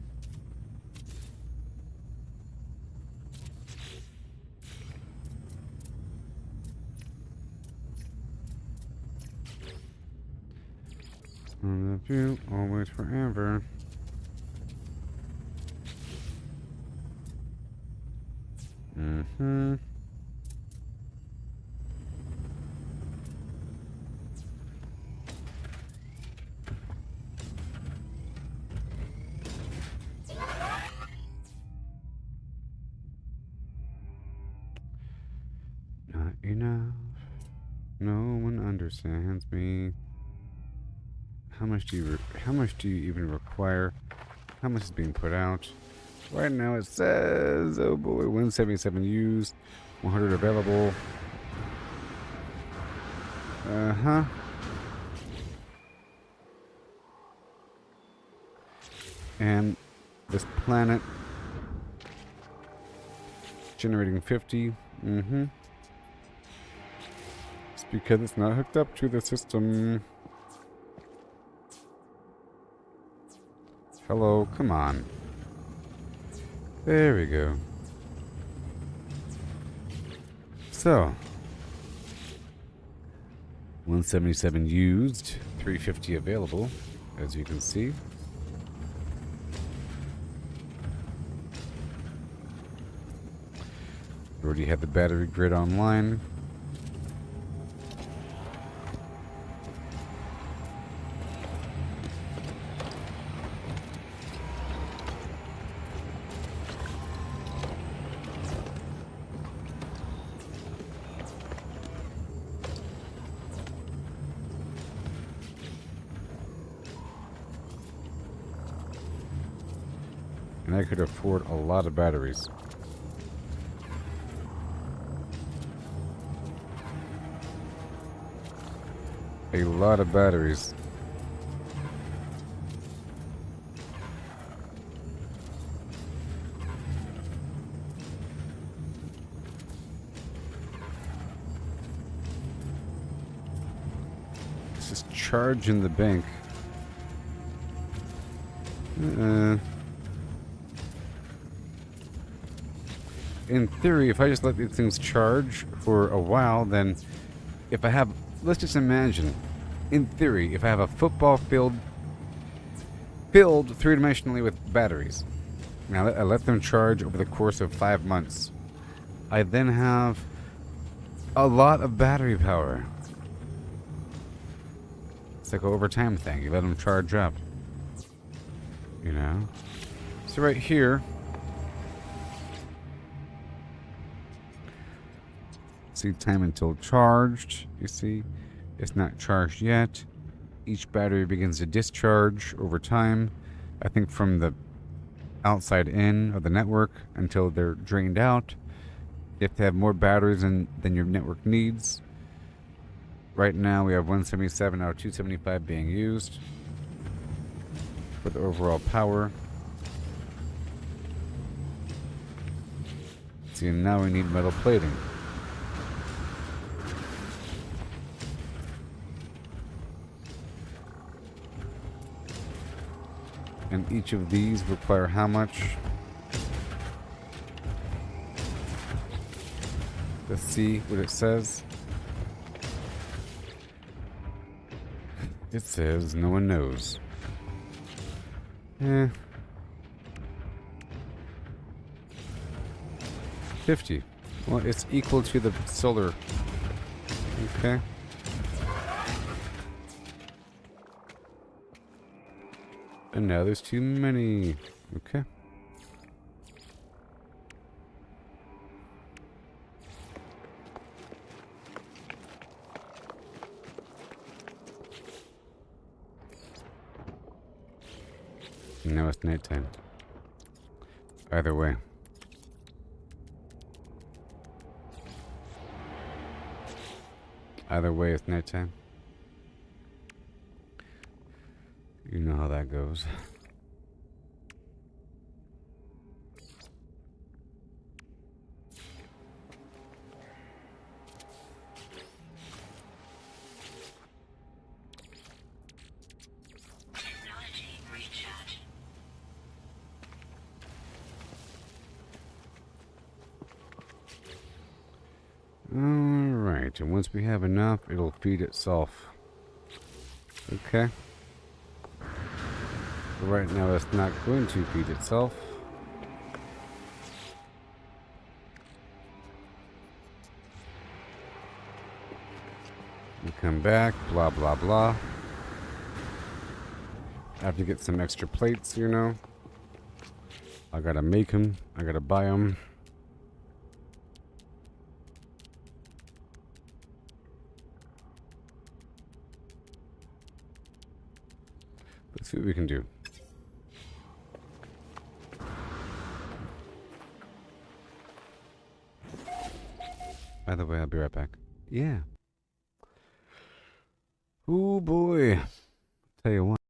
On the view, always forever. Mm-hmm. Not enough. No one understands me. How much do you even require? How much is being put out? Right now it says, oh boy, 177 used, 100 available. Uh-huh. And this planet generating 50. Mm-hmm. It's because it's not hooked up to the system. Hello, come on. There we go. So, 177 used, 350 available, as you can see. Already had the battery grid online. And I could afford a lot of batteries. A lot of batteries. This is charge in the bank. In theory, if I just let these things charge for a while, then if I have, let's just imagine, in theory, if I have a football field filled three-dimensionally with batteries, now I let them charge over the course of 5 months, I then have a lot of battery power. It's like an overtime thing. You let them charge up. You know? So right here, see time until charged. You see, it's not charged yet. Each battery begins to discharge over time. I think from the outside in of the network until they're drained out. If they have more batteries than your network needs. Right now we have 177 out of 275 being used for the overall power. See, now we need metal plating. And each of these require how much? Let's see what it says. It says no one knows. 50. Well, it's equal to the solar. Okay. And now there's too many. Okay. Now it's nighttime. Either way. Either way, it's nighttime. You know how that goes. Technology recharge. Alright, and once we have enough, it'll feed itself. Okay. But right now, it's not going to feed itself. We come back, blah, blah, blah. I have to get some extra plates, you know. I gotta make them. I gotta buy them. Let's see what we can do. By the way, I'll be right back. Yeah. Oh boy. Tell you what.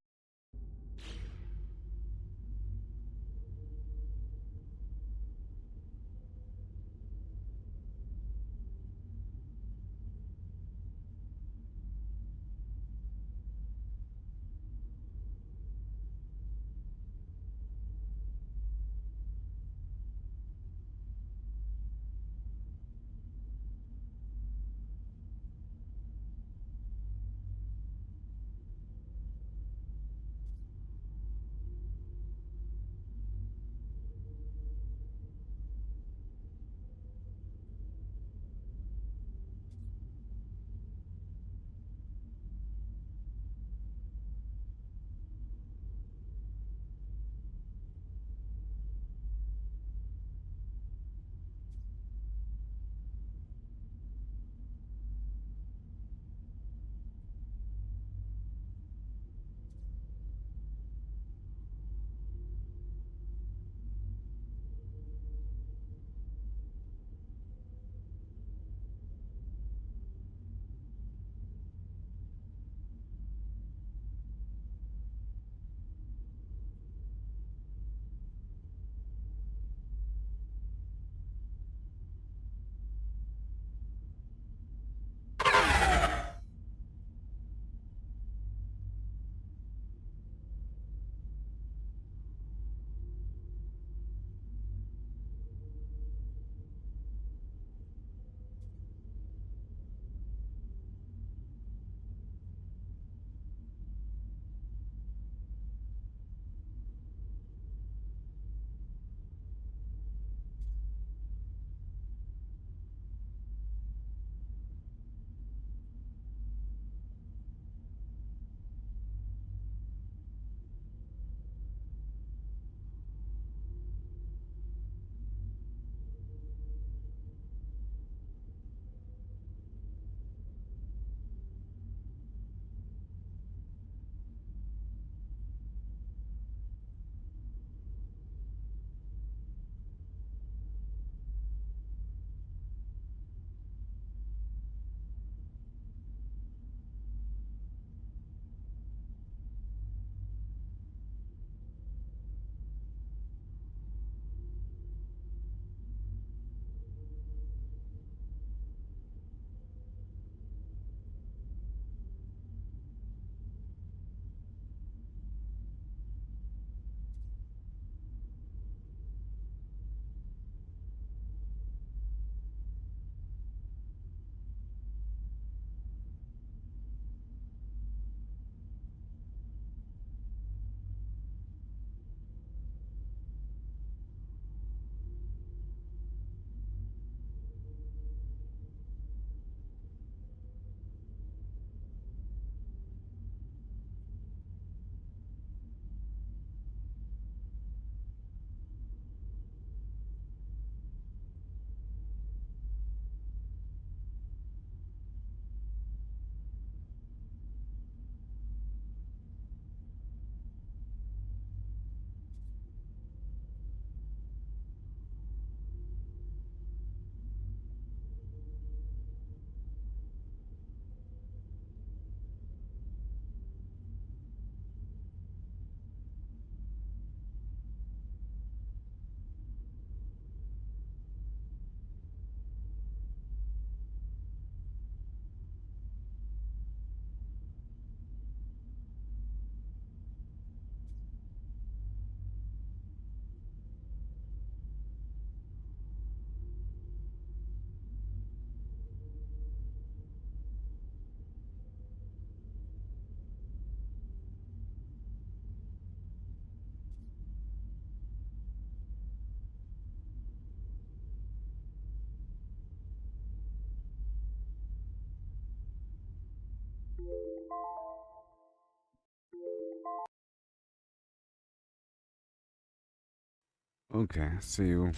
Okay, see you.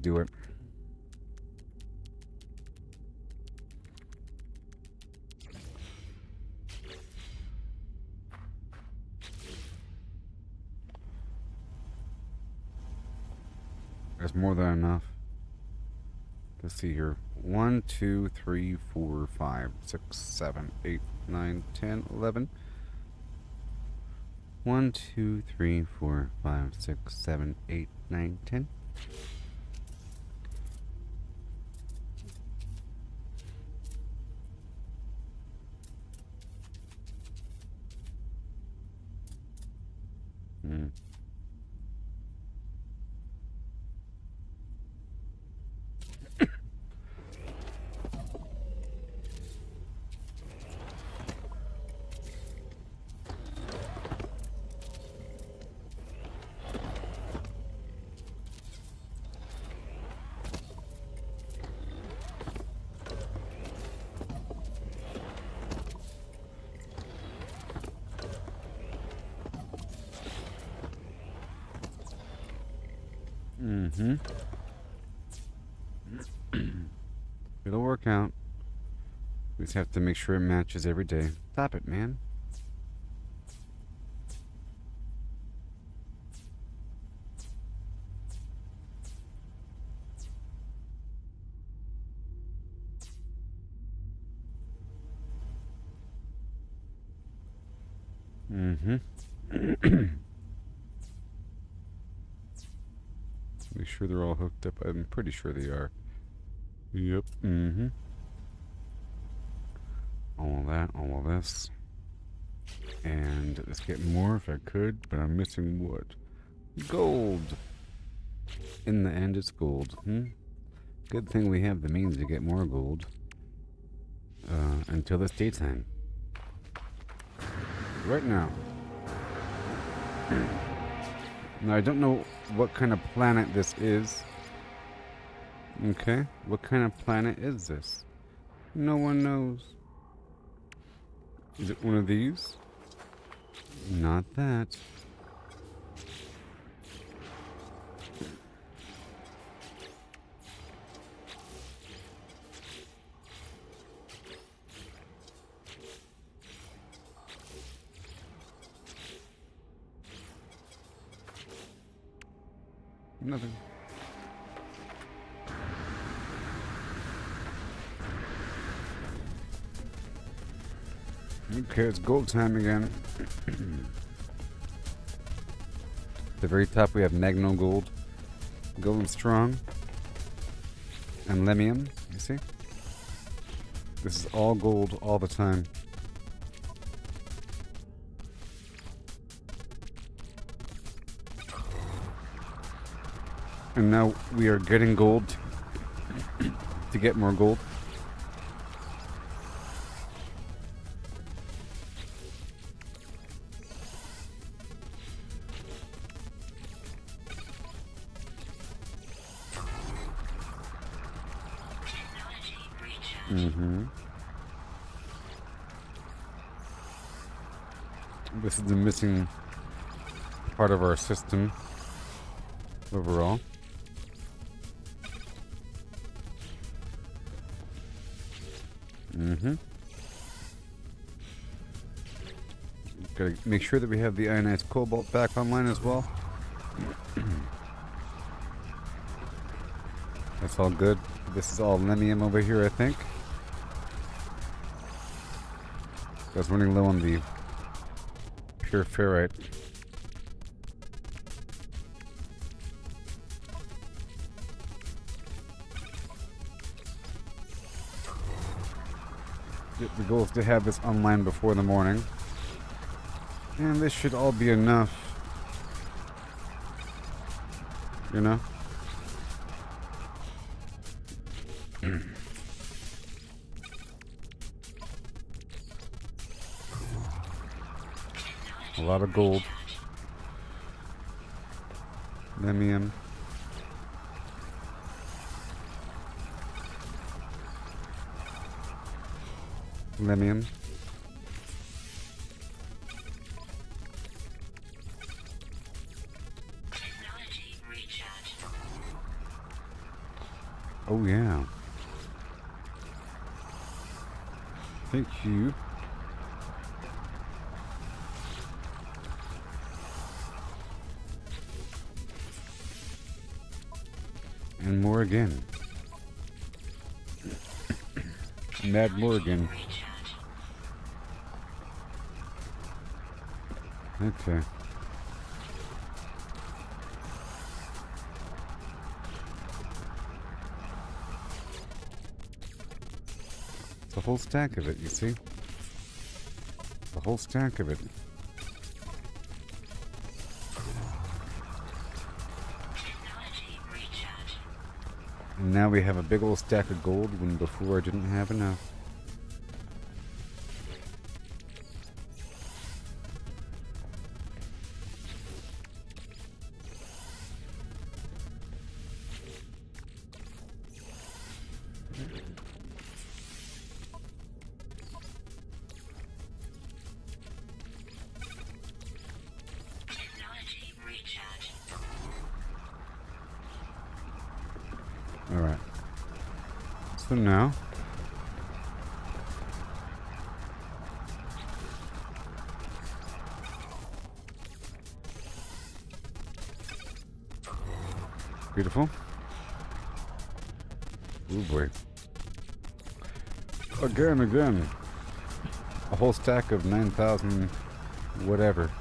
Do it. There's more than enough. Let's see here. 1, 2, 3, 4, 5, 6, 7, 8, 9, 10, 11. 1, 2, 3, 4, 5, 6, 7, 8, 9, 10. Hmm. Mm-hmm. It'll work out. We just have to make sure it matches every day. Stop it, man. Mm-hmm. Make sure they're all hooked up. I'm pretty sure they are. Yep. Mm-hmm. All of that, all of this. And let's get more if I could, but I'm missing what? Gold! In the end, it's gold. Good thing we have the means to get more gold. Until it's daytime. Right now. Now, I don't know what kind of planet this is. Okay, what kind of planet is this? No one knows. Is it one of these? Not that. Nothing. Okay, it's gold time again. At the very top we have Magno Gold. Going strong. And Lemium, you see? This is all gold all the time. And now we are getting gold to get more gold. This is the missing part of our system overall. Gotta make sure that we have the ionized cobalt back online as well. That's all good. This is all lemium over here, I think. I was running low on the pure ferrite. The goal is to have this online before the morning. And this should all be enough. You know? A lot of gold. Lemium. Lemium. Technology recharge. Oh yeah. Thank you. And more again. Mad Morgan. Recharge. Okay. It's a whole stack of it, you see? A whole stack of it. Technology recharge. And now we have a big old stack of gold when before I didn't have enough. Technology recharge. Alright. So now, beautiful. Oh boy. Again. A whole stack of 9,000 whatever.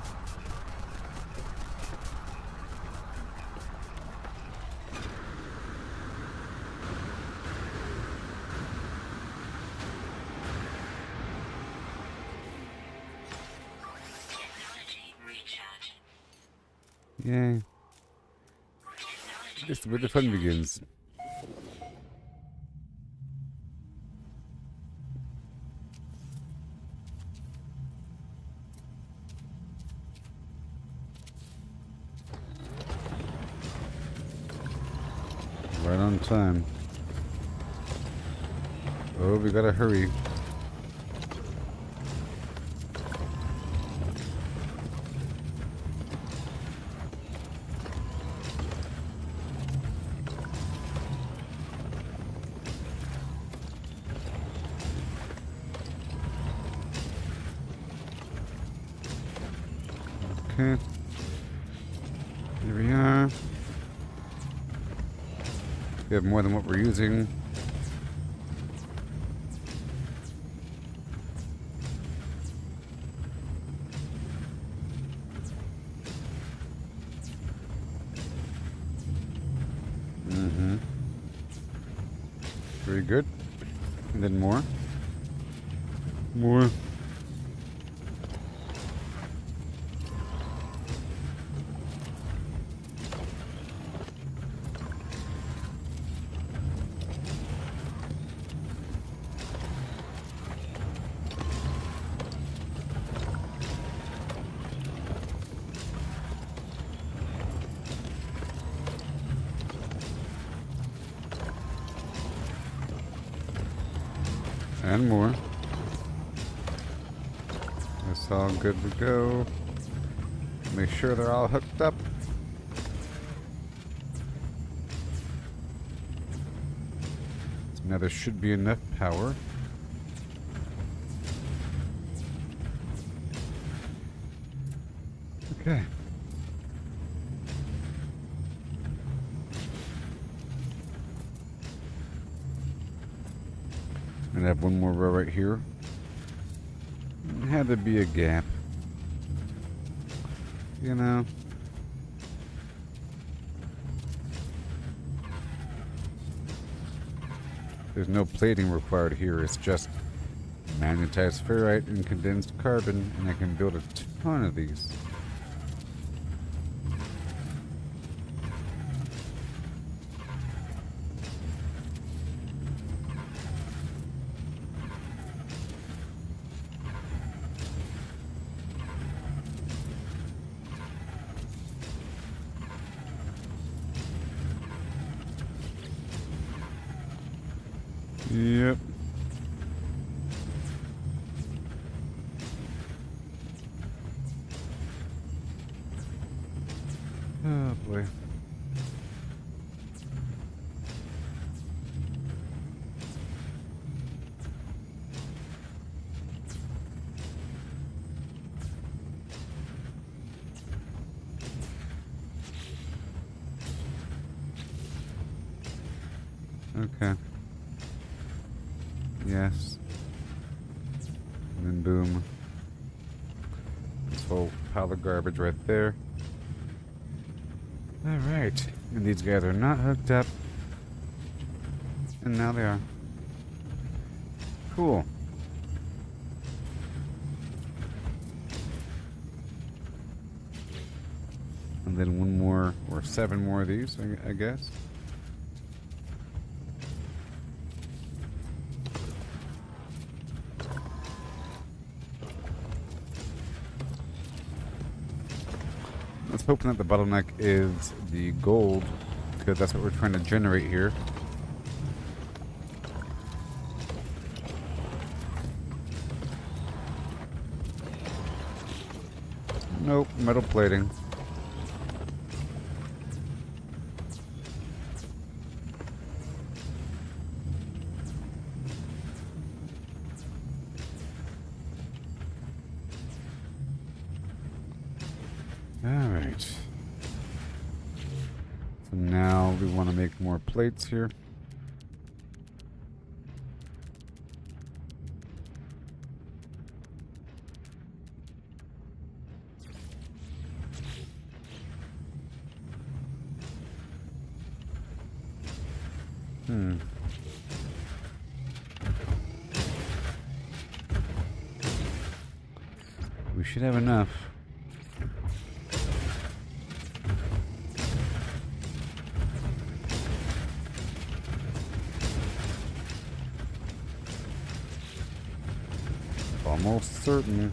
Technology recharge. Yay. Technology This is where the fun begins. Right on time. Oh, we gotta hurry. Okay. Here we are. We have more than what we're using. Very good. And then more. More. And more. That's all good to go. Make sure they're all hooked up. Now there should be enough power. Okay. And I have one more row right here. It had to be a gap. You know. There's no plating required here. It's just magnetized ferrite and condensed carbon, and I can build a ton of these. Yep. Oh boy. Okay. Yes. And then boom. This whole pile of garbage right there. Alright. And these guys are not hooked up. And now they are. Cool. And then one more, or 7 more of these, I guess. Let's hope that the bottleneck is the gold, because that's what we're trying to generate here. Nope, metal plating. Alright. So now we want to make more plates here. We should have enough. Almost certain.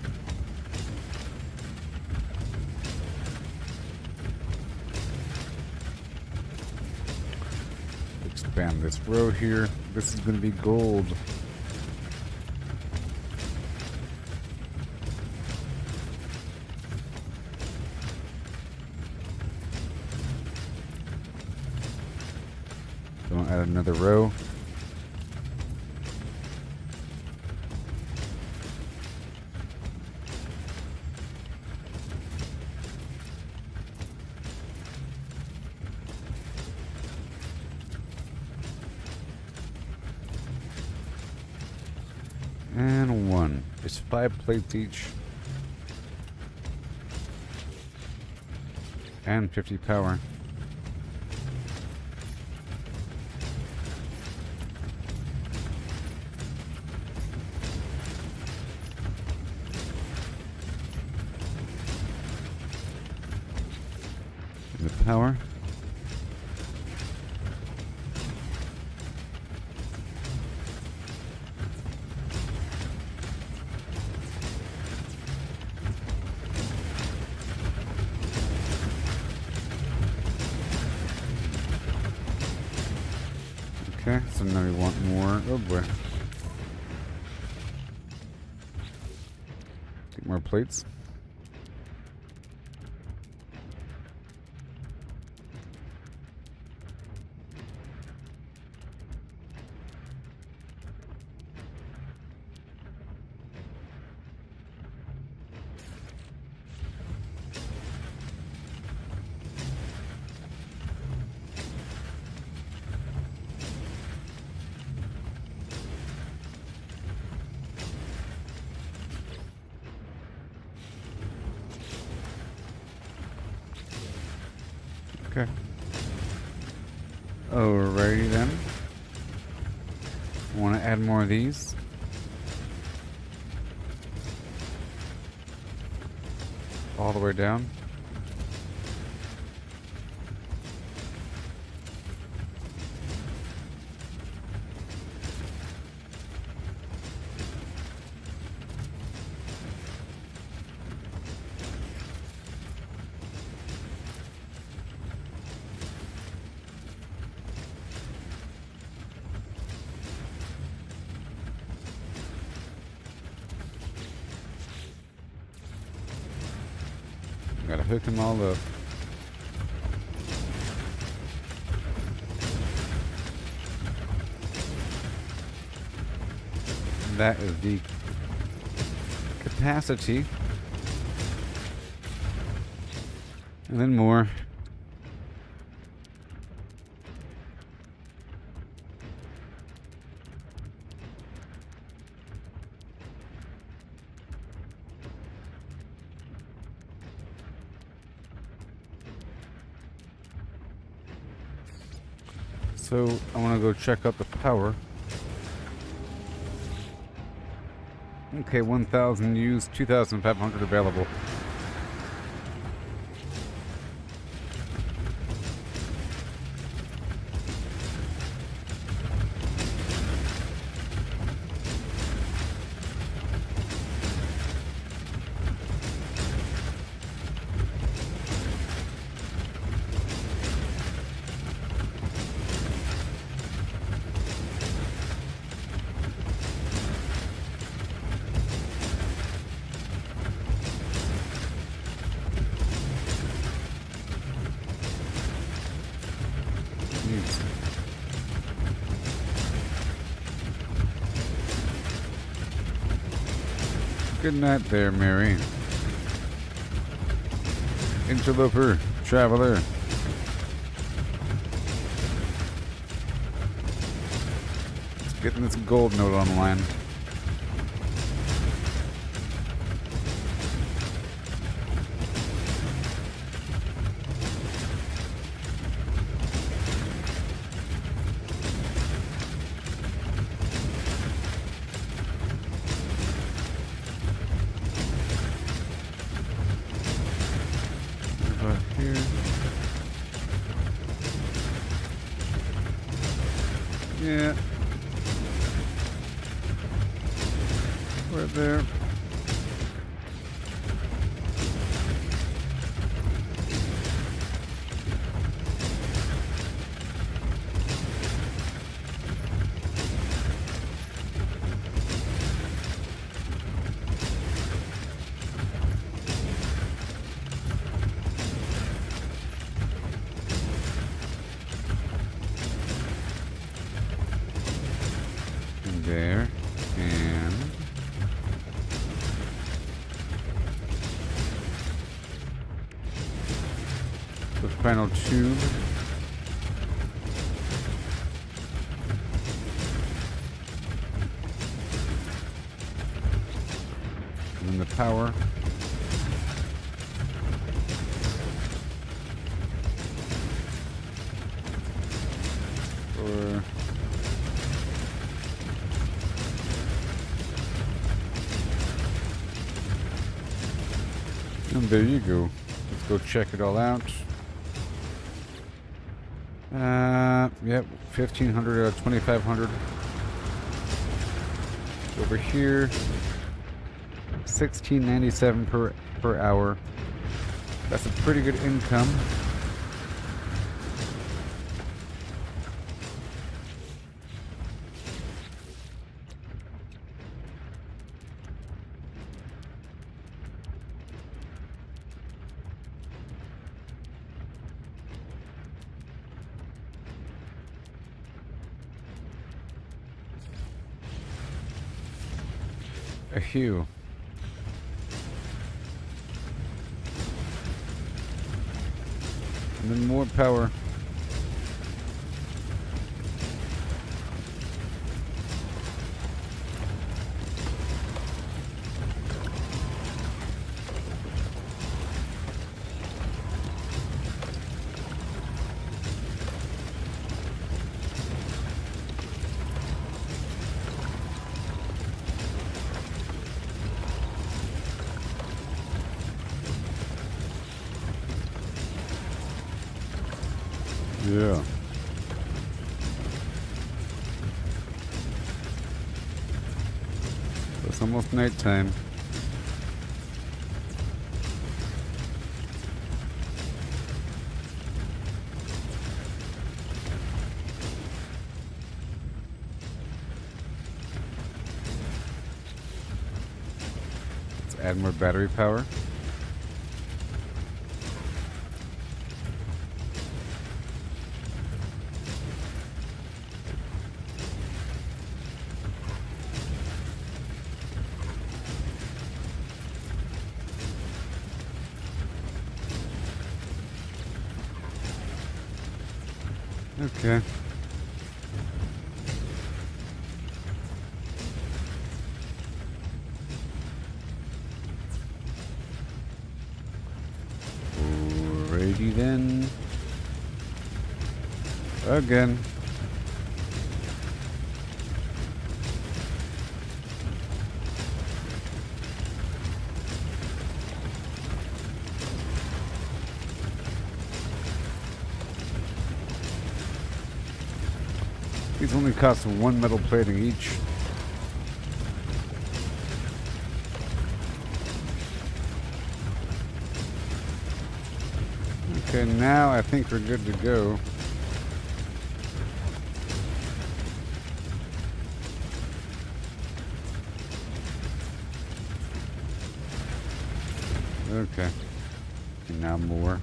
Expand this row here. This is going to be gold. Don't add another row. And 1. It's 5 plates each. And 50 power. And the power. Okay, so now we want more. Oh boy. Get more plates. Okay. Alrighty then. Want to add more of these? All the way down. Gotta hook them all up. That is the capacity. And then more. So I want to go check out the power. Okay, 1,000 used, 2,500 available. Good night there, Mary. Interloper, traveler. Let's get this gold note online. Here. Yeah. Right there. There, and the final tube. And then the power. Or and there you go. Let's go check it all out. Yep, 1,500 out of 2,500. Over here, 16.97 per hour. That's a pretty good income. A hue. And then more power. Yeah. It's almost nighttime. Let's add more battery power. Okay. Alrighty then. Again. These only cost 1 metal plating each. Okay, now I think we're good to go. Okay. And now more.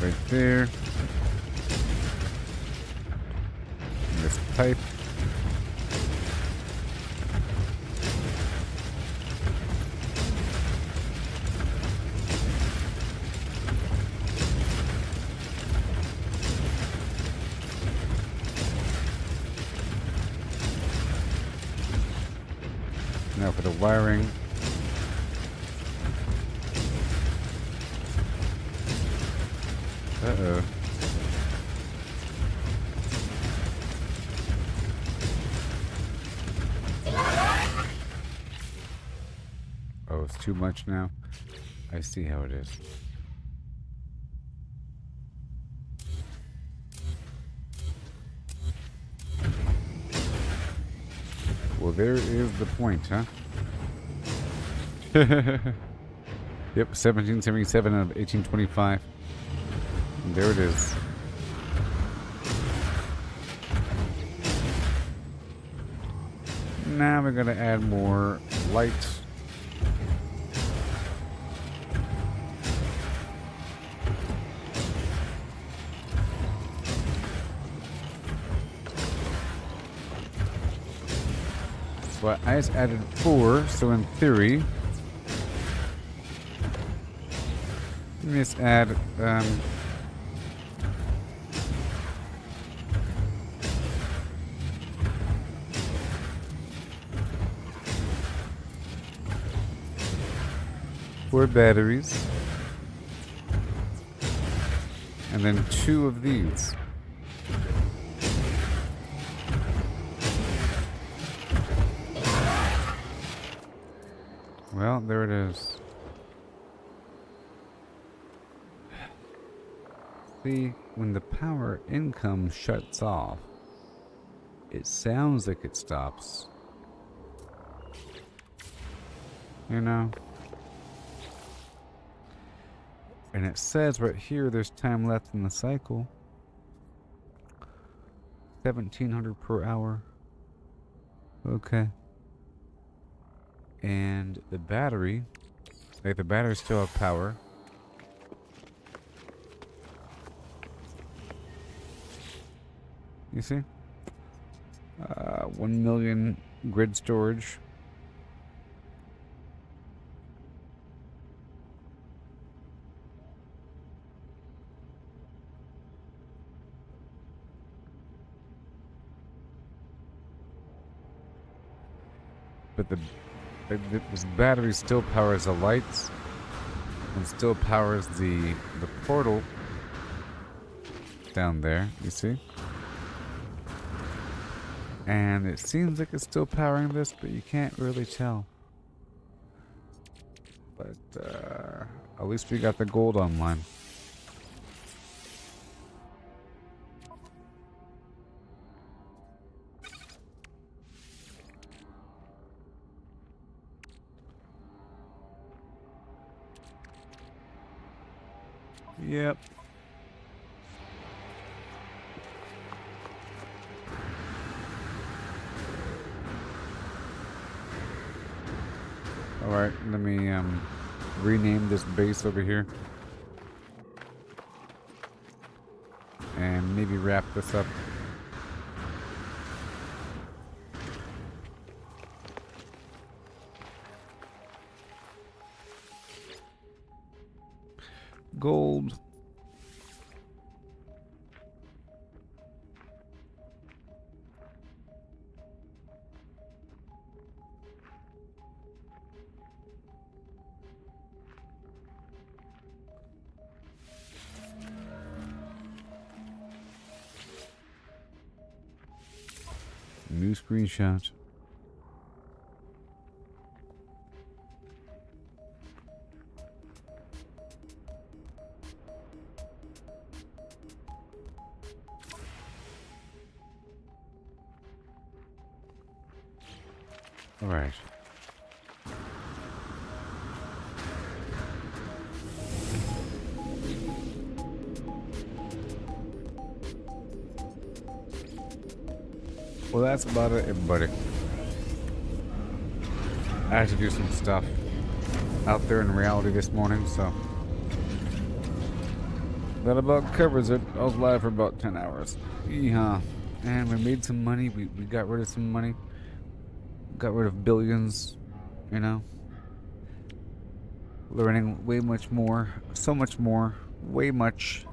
Right there. And this pipe. Now for the wiring. Uh-oh. Oh, it's too much now? I see how it is. Well, there is the point, huh? Yep, 1777 out of 1825. And there it is. Now we're gonna add more lights. So I just added 4, so in theory, let me just add 4 batteries, and then 2 of these. Well, there it is. See, when the power income shuts off, it sounds like it stops. You know? And it says right here there's time left in the cycle. 1700 per hour. Okay. And the battery, like the batteries still have power. You see? 1 million grid storage. But this battery still powers the lights and still powers the portal down there, you see? And it seems like it's still powering this, but you can't really tell. But At least we got the gold online. Yep. Alright, let me rename this base over here. And maybe wrap this up. Gold. New screenshot. All right. Well, that's about it, everybody. I had to do some stuff out there in reality this morning, so that about covers it. I was live for about 10 hours. Yeah, and we made some money. We got rid of some money. Got rid of billions, you know. Learning way much more, so much more, way much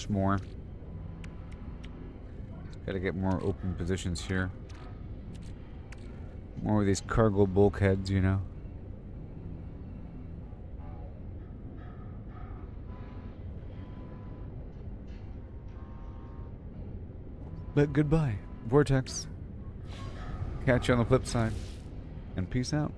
more. Gotta get more open positions here. More of these cargo bulkheads, you know. But goodbye, Vortex. Catch you on the flip side. And peace out.